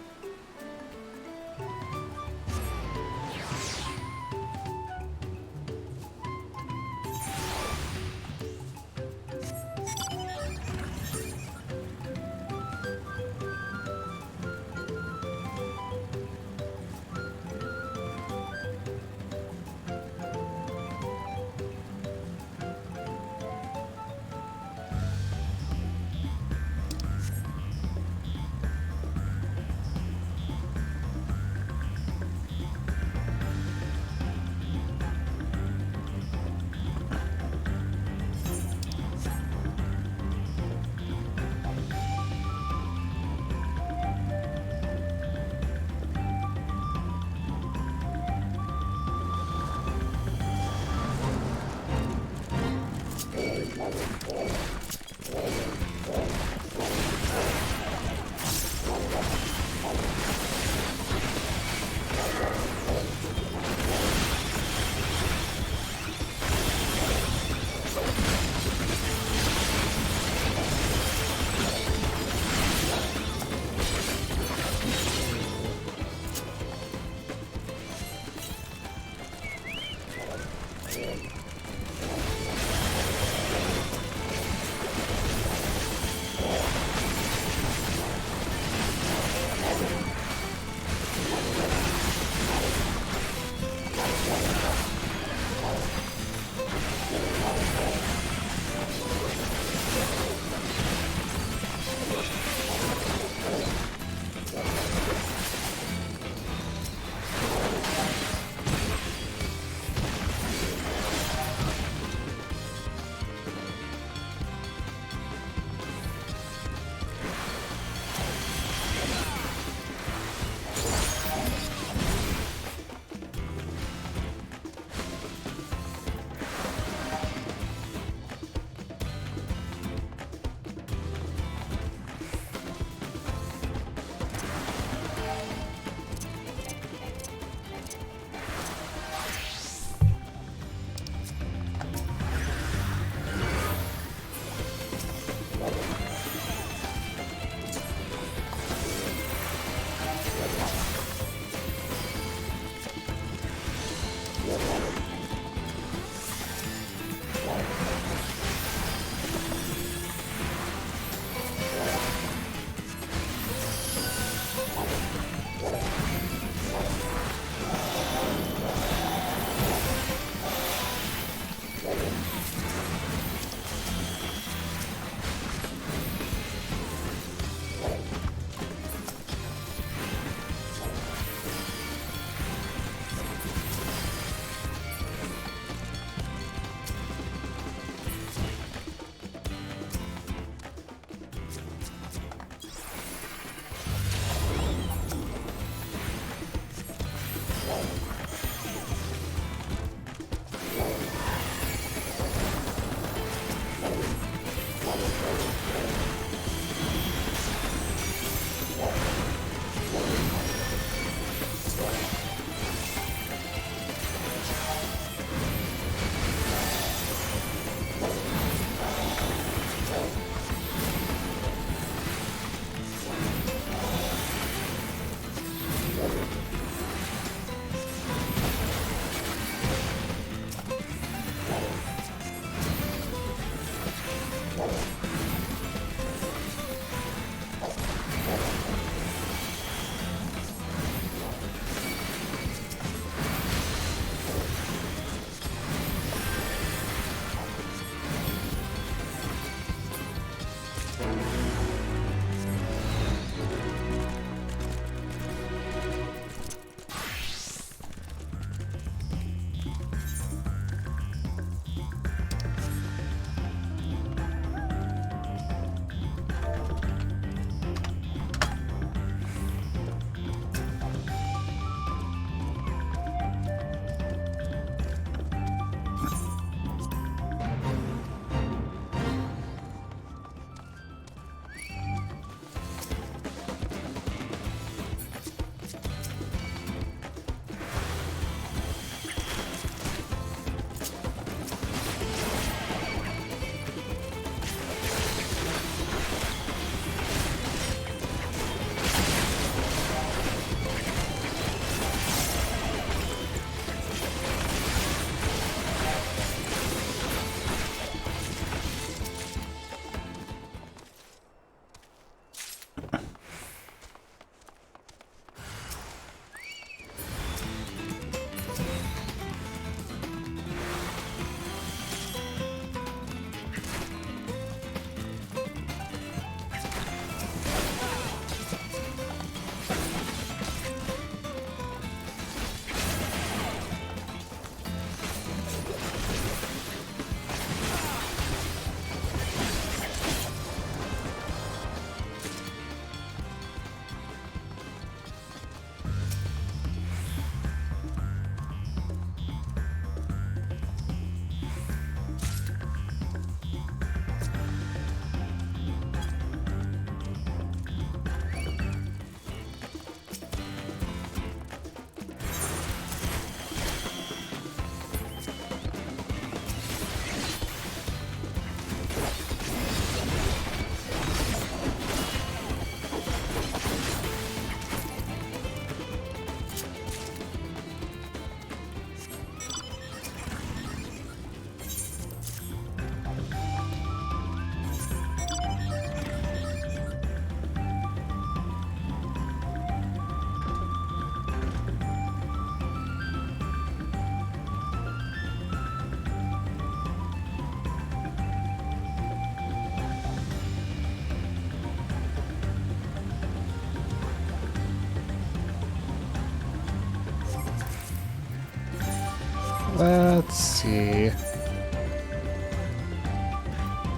Let's see.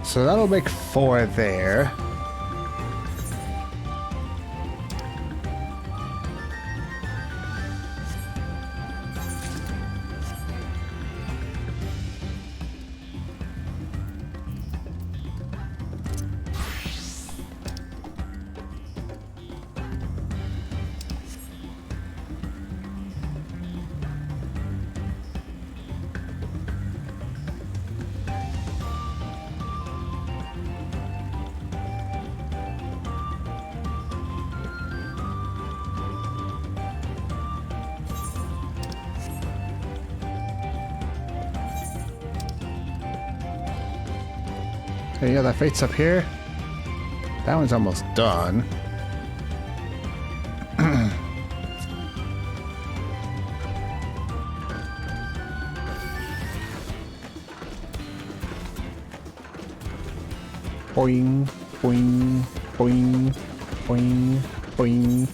So that'll make 4 there. Hey, yeah, that fate's up here. That one's almost done. Boing, boing, boing, boing, boing.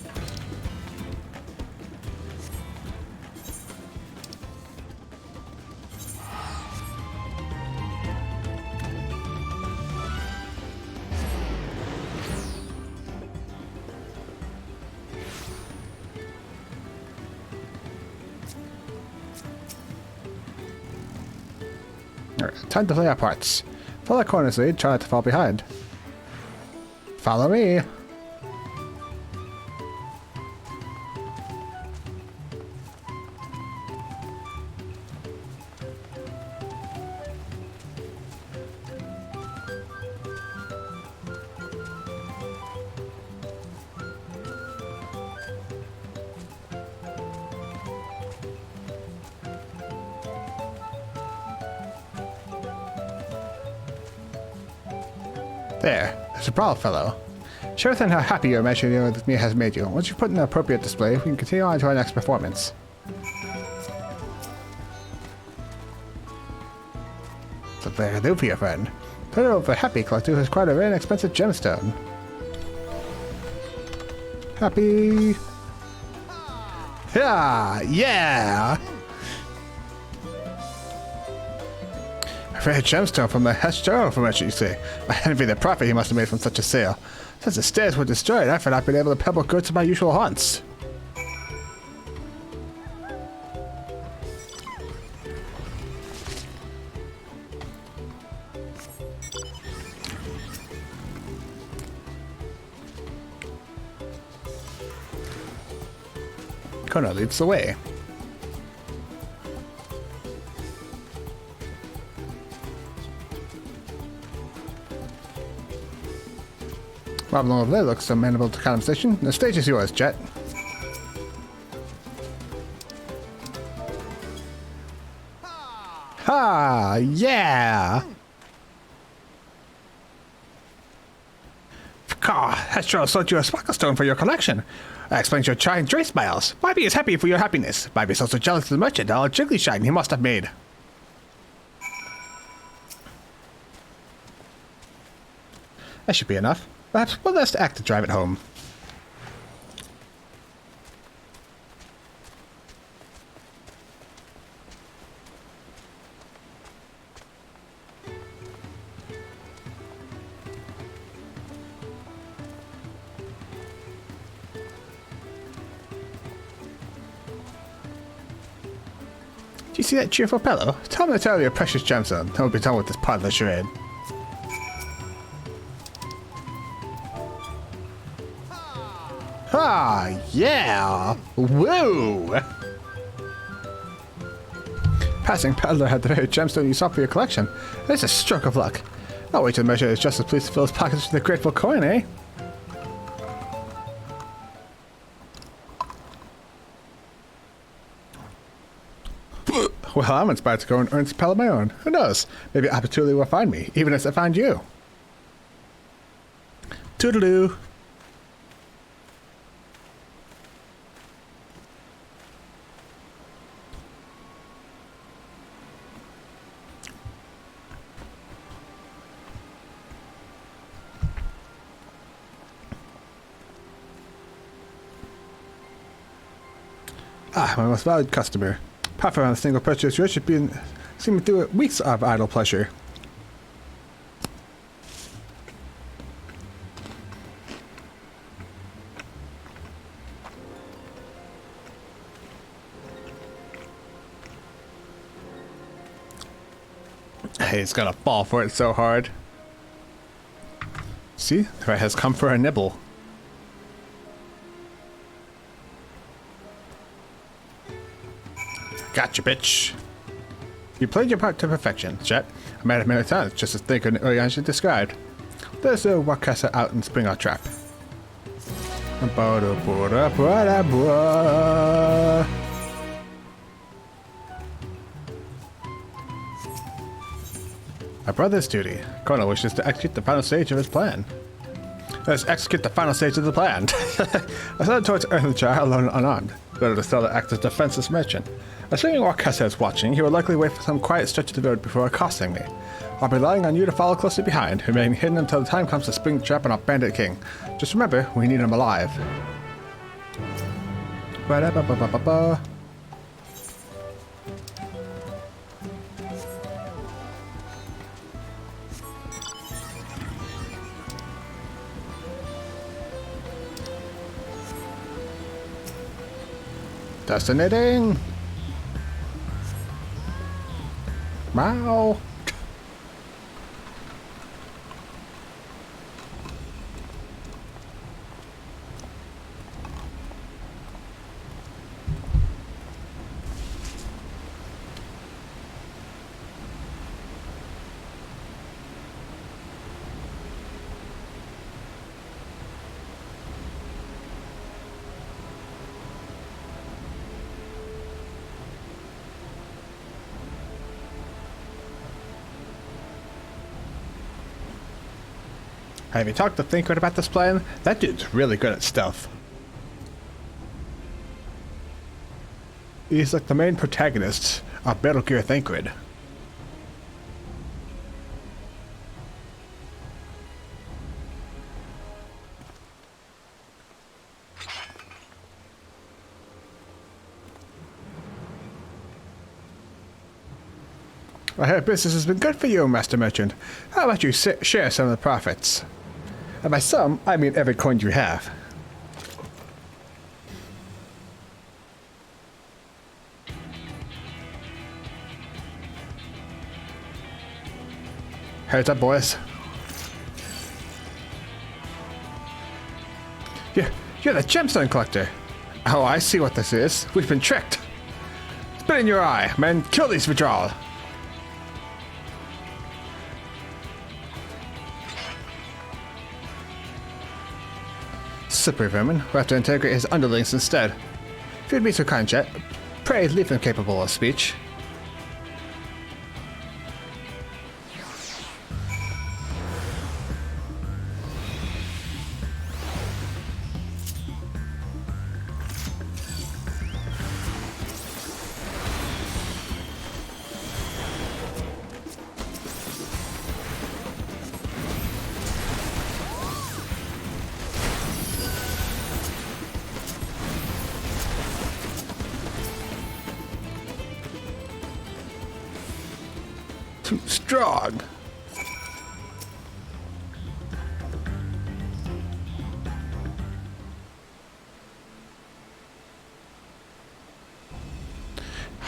Alright, time to play our parts. Follow the corner's lead, try not to fall behind. Follow me. There, there's a brawl, fellow. Show within how happy your imagination with me has made you. Once you've put in an appropriate display, we can continue on to our next performance. It's very new for your friend. Turn it over Happy Collector, who's quite a very inexpensive gemstone. Happy! Yeah! A rare gemstone from the Hestero, from what you say. I envy the profit he must have made from such a sale. Since the stairs were destroyed, I've not been able to pebble goods to my usual haunts. Kona leads the way. Rob Lovely looks amenable to conversation. The stage is yours, Jet. Ha! Yeah! Hestro sold you a sparkle stone for your collection. That explains your giant joy smiles. Bybie is happy for your happiness. Bybie is also jealous of the merchant, all jiggly shine he must have made. That should be enough. Perhaps one last act to drive it home. Do you see that cheerful fellow? Tell him to tell your precious gemstone. Then we'll be done with this part of the charade. Ah, yeah! Woo! Passing peddler had the very gemstone you sought for your collection. It's a stroke of luck. I'll wait till the merchant is just as pleased to fill his pockets with a grateful coin, eh? Well, I'm inspired to go and earn some pell of my own. Who knows? Maybe opportunity will find me, even as I find you. Toodaloo. Ah, my most valued customer. Profit on a single purchase, you should be seem to do it weeks of idle pleasure. Hey, he's gonna fall for it so hard. See, the rat has come for a nibble. Gotcha, bitch. You played your part to perfection, Jet. I made it many times, just as Think and Orianshi described. There's a Wakasa out and spring our trap. Our brother's duty. Kono wishes to execute the final stage of his plan. Let's execute the final stage of the plan. I started towards Earth and Jar alone and unarmed. Better to sell to act as defenseless merchant. Assuming Wakasa is watching, he will likely wait for some quiet stretch of the road before accosting me. I'll be relying on you to follow closely behind, remaining hidden until the time comes to spring the trap on our bandit king. Just remember, we need him alive. Ba-da-ba-ba-ba-ba-ba. Destinating! Wow! Have you talked to Thancred about this plan? That dude's really good at stealth. He's like the main protagonist of Metal Gear Thancred. I heard business has been good for you, Master Merchant. How about you share some of the profits? And by some, I mean every coin you have. Heads up, boys. You're the gemstone collector. Oh, I see what this is. We've been tricked. Spit in your eye, men. Kill these withdrawal. Slippery vermin. We'll have to integrate his underlings instead. If you'd be so kind, Jet, pray leave them capable of speech. Too strong.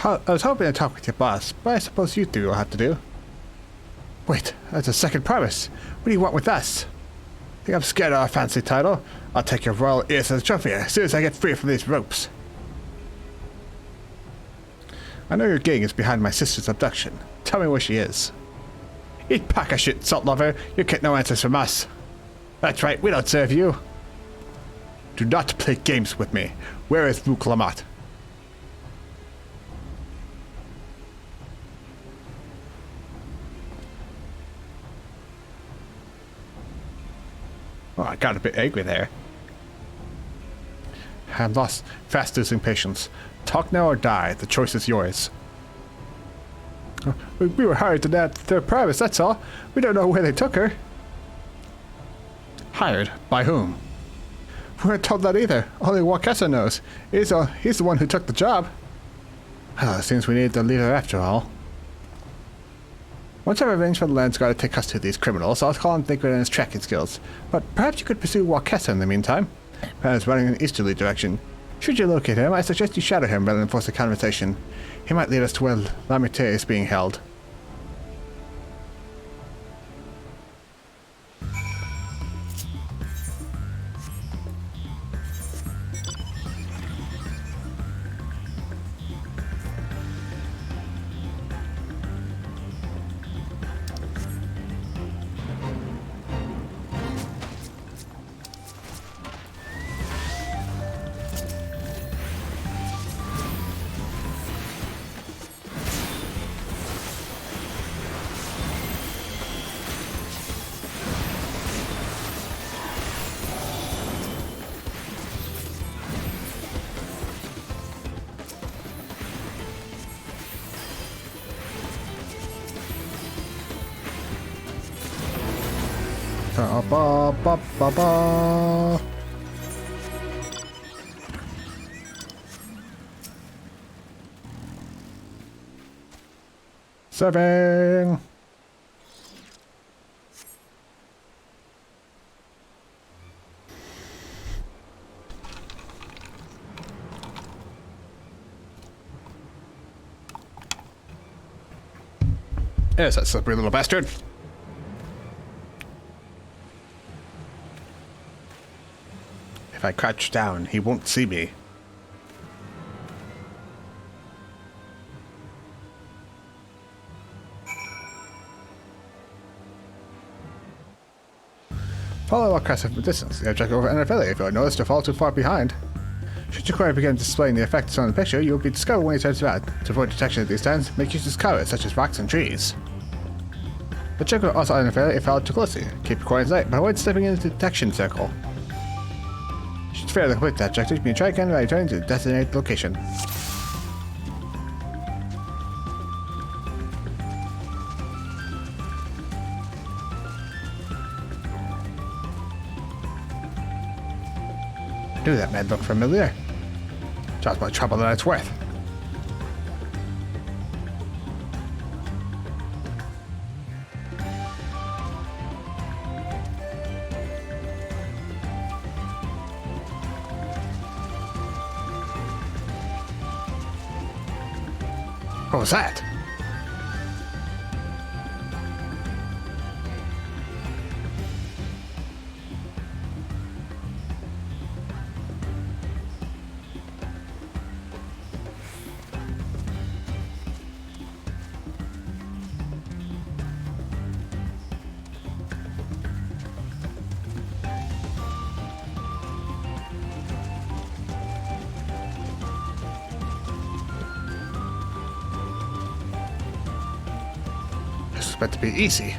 I was hoping to talk with your boss, but I suppose you two will have to do. Wait, that's a second promise. What do you want with us? Think I'm scared of our fancy title? I'll take your royal ears as a trophy as soon as I get free from these ropes. I know your gang is behind my sister's abduction. Tell me where she is. Eat pack of shit, salt lover. You get no answers from us. That's right, we don't serve you. Do not play games with me. Where is Vuk Lamat? Oh, I got a bit angry there. I'm lost, fast losing patience. Talk now or die. The choice is yours. We were hired to that third promise, that's all. We don't know where they took her. Hired? By whom? We weren't told that either. Only Wakessa knows. He's the one who took the job. Well, it seems we need the leader after all. Once I've arranged for the Land's Guard to take custody of these criminals, I'll call on Thancred and his tracking skills. But perhaps you could pursue Wakessa in the meantime. Man is running in an easterly direction. Should you locate him, I suggest you shadow him rather than force a conversation. He might lead us to where Lamite is being held. Ba ba ba ba. Serving. Yes, that slippery little bastard. If I crouch down, he won't see me. Follow Wakessa from a distance. You have to check over Anaveli if you are noticed to fall too far behind. Should your quarry begin displaying the effects on the picture, you will be discovered when he turns around. To avoid detection at these times, make use of cover such as rocks and trees. The check will also identify if followed too closely. Keep your coin in sight, but avoid stepping into the detection circle. You should fail to complete that objective. You can try again by returning to the designated location. Knew that man looked familiar. Just more trouble than it's worth. What was that? This was meant to be easy.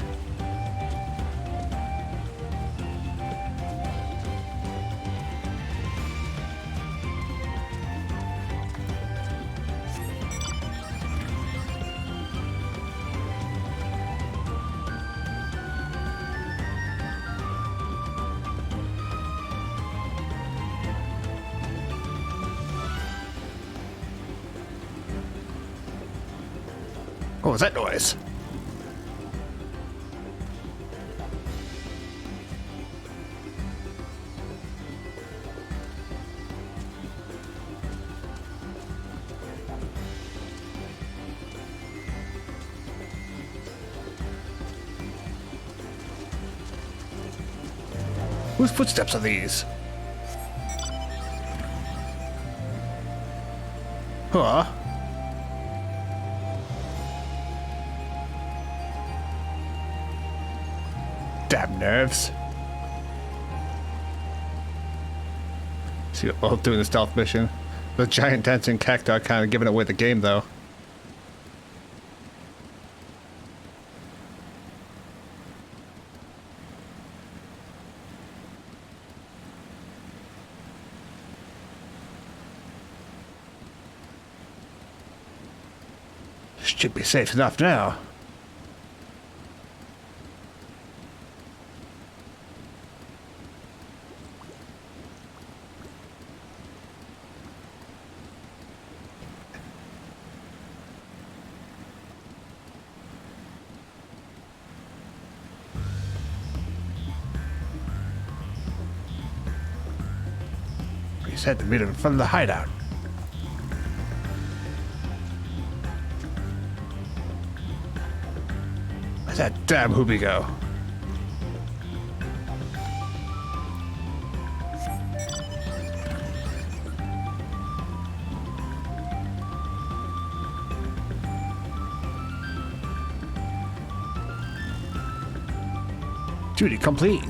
What was that noise? Whose footsteps are these? Huh? Damn nerves. See, while doing the stealth mission, the giant dancing cacti kind of giving away the game, though. Should be safe enough now. He said to meet him in front of the hideout. Where's that damn Hoobie go? Duty complete.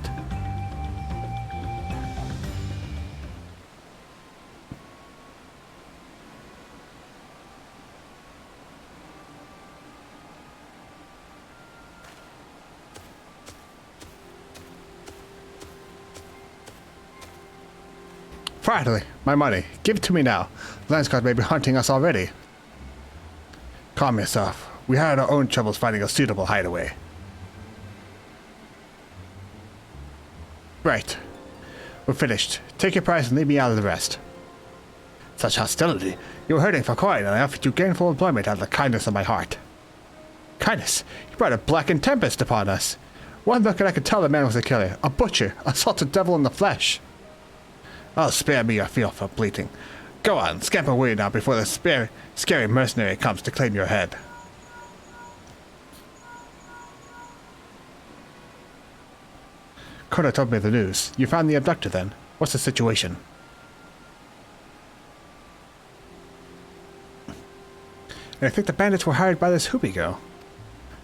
Finally, my money. Give it to me now. Landsguard may be hunting us already. Calm yourself. We had our own troubles finding a suitable hideaway. Right. We're finished. Take your prize and leave me out of the rest. Such hostility. You were hurting for coin, and I offered you gainful employment out of the kindness of my heart. Kindness? You brought a blackened tempest upon us. One look and I could tell the man was a killer, a butcher, a salted devil in the flesh. Oh, spare me your feel for bleating. Go on, scamper away now before the scary mercenary comes to claim your head. Kona told me the news. You found the abductor then? What's the situation? And I think the bandits were hired by this Hoobie girl.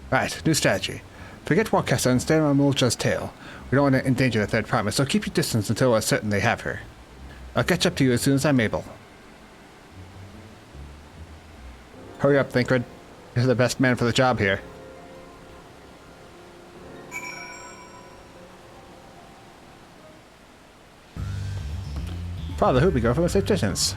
Right, new strategy. Forget Warcaster and stay on Mulja's tail. We don't want to endanger the third promise, so keep your distance until we're certain they have her. I'll catch up to you as soon as I'm able. Hurry up, Thinkred. You're the best man for the job here. Follow the Hoopy Girl for my suggestions.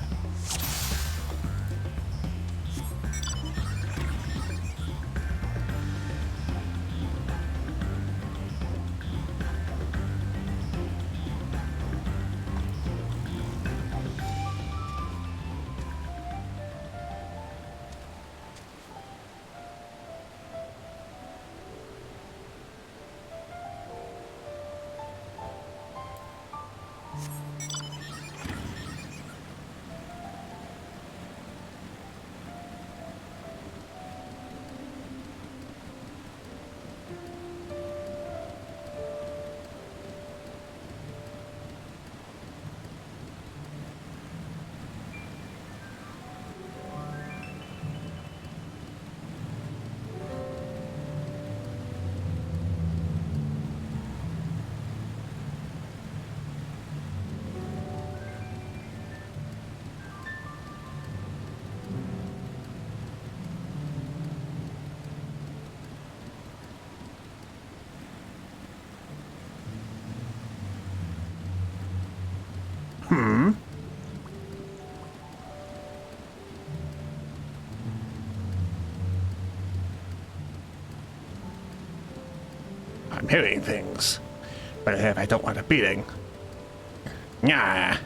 I'm hearing things, but if I don't want a beating. Nyah.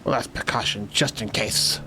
Well, that's precaution just in case.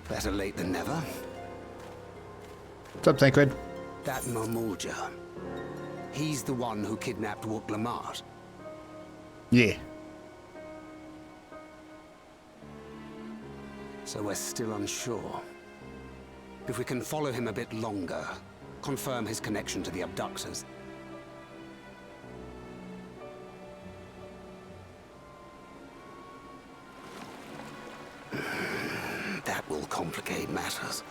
Better late than never. What's up, Sacred? That Mamuja. He's the one who kidnapped Wuk-Lamat. Yeah. So we're still unsure. If we can follow him a bit longer, confirm his connection to the abductors. That will complicate matters.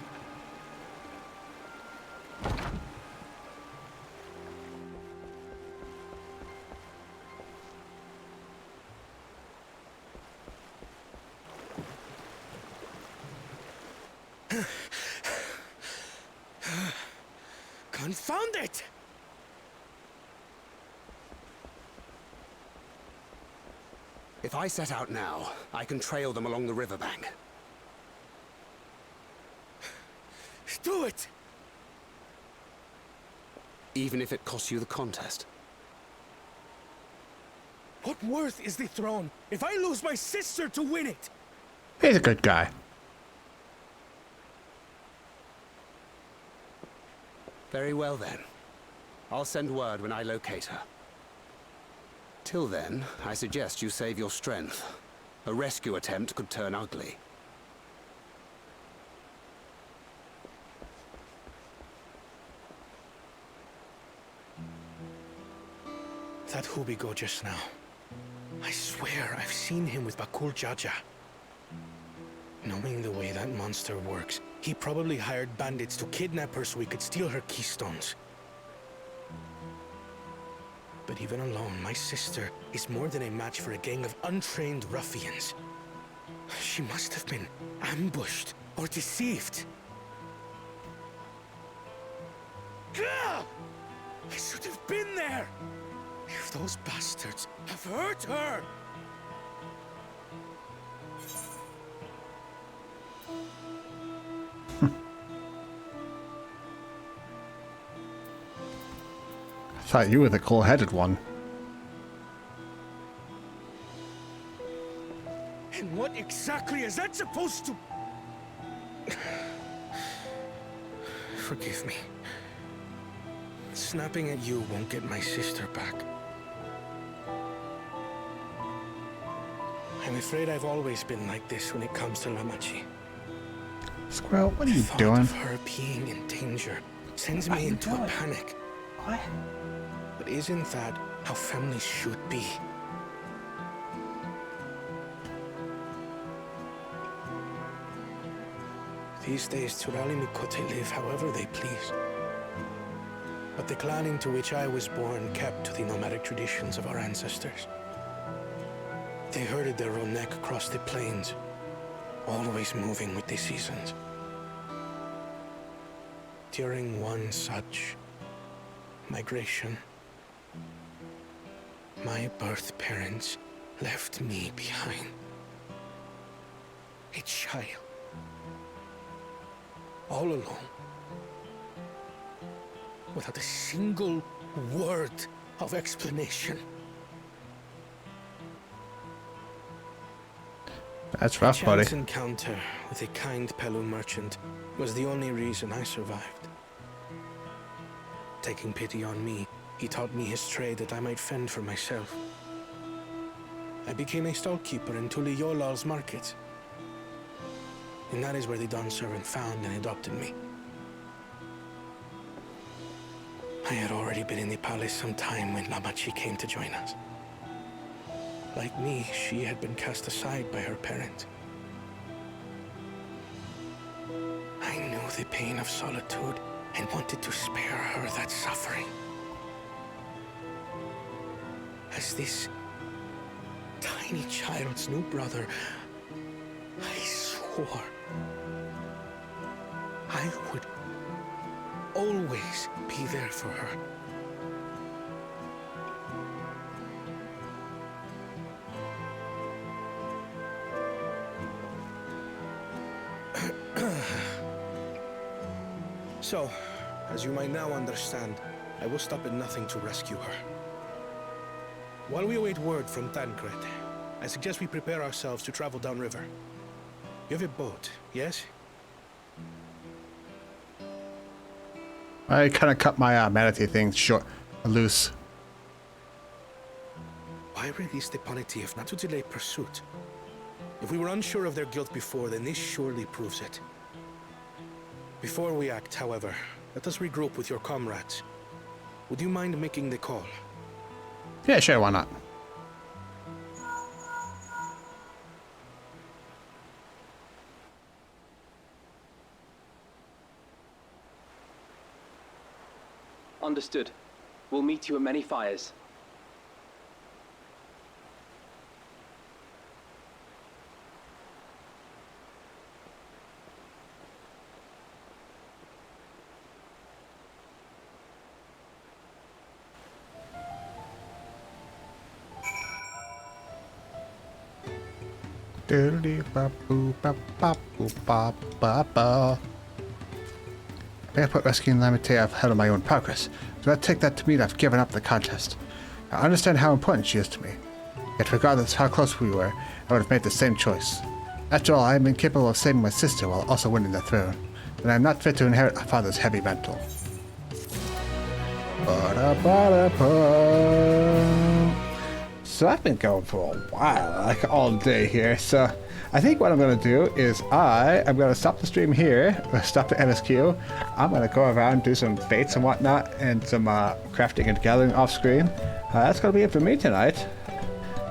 Confound it! If I set out now, I can trail them along the riverbank. Do it! Even if it costs you the contest. What worth is the throne if I lose my sister to win it? He's a good guy. Very well then. I'll send word when I locate her. Till then, I suggest you save your strength. A rescue attempt could turn ugly. That Hubigo just now. I swear I've seen him with Bakul Jaja. Knowing the way that monster works, he probably hired bandits to kidnap her so he could steal her keystones. But even alone, my sister is more than a match for a gang of untrained ruffians. She must have been ambushed or deceived. Gah! I should have been there! If those bastards have hurt her! I thought you were the cool-headed one. And what exactly is that supposed to... Forgive me. Snapping at you won't get my sister back. I'm afraid I've always been like this when it comes to Lamachi. Squirrel, what are you The thought doing? of her being in danger sends me into a panic. What? But isn't that how families should be? These days, Turali Mikote live however they please. But the clan into which I was born kept to the nomadic traditions of our ancestors. They herded their own neck across the plains, always moving with the seasons. During one such migration, my birth parents left me behind. A child. All alone. Without a single word of explanation. That's rough, buddy. A chance encounter with a kind Pelu merchant was the only reason I survived. Taking pity on me, he taught me his trade that I might fend for myself. I became a stallkeeper in Tuliyolal's market. And that is where the Dawn servant found and adopted me. I had already been in the palace some time when Lamachi came to join us. Like me, she had been cast aside by her parents. I knew the pain of solitude and wanted to spare her that suffering. As this tiny child's new brother, I swore I would always be there for her. So, as you might now understand, I will stop at nothing to rescue her. While we await word from Tancred, I suggest we prepare ourselves to travel downriver. You have a boat, yes? I kind of cut my manatee thing short, loose. Why release the Stepanity if not to delay pursuit? If we were unsure of their guilt before, then this surely proves it. Before we act, however, let us regroup with your comrades. Would you mind making the call? Yeah, sure, why not? Understood. We'll meet you at many fires. May I put rescuing Lamete ahead of my own progress? Do I take that to mean I've given up the contest? I understand how important she is to me. Yet regardless how close we were, I would have made the same choice. After all, I am incapable of saving my sister while also winning the throne, and I am not fit to inherit my father's heavy mantle. So I've been going for a while, like all day here, so I think what I'm going to do is I'm going to stop the stream here, stop the MSQ. I'm going to go around, do some baits and whatnot, and some crafting and gathering off screen. That's going to be it for me tonight.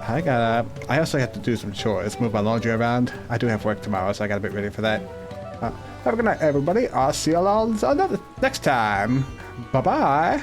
I also have to do some chores, move my laundry around. I do have work tomorrow, so I got to be ready for that. Have a good night, everybody. I'll see you all next time. Bye-bye.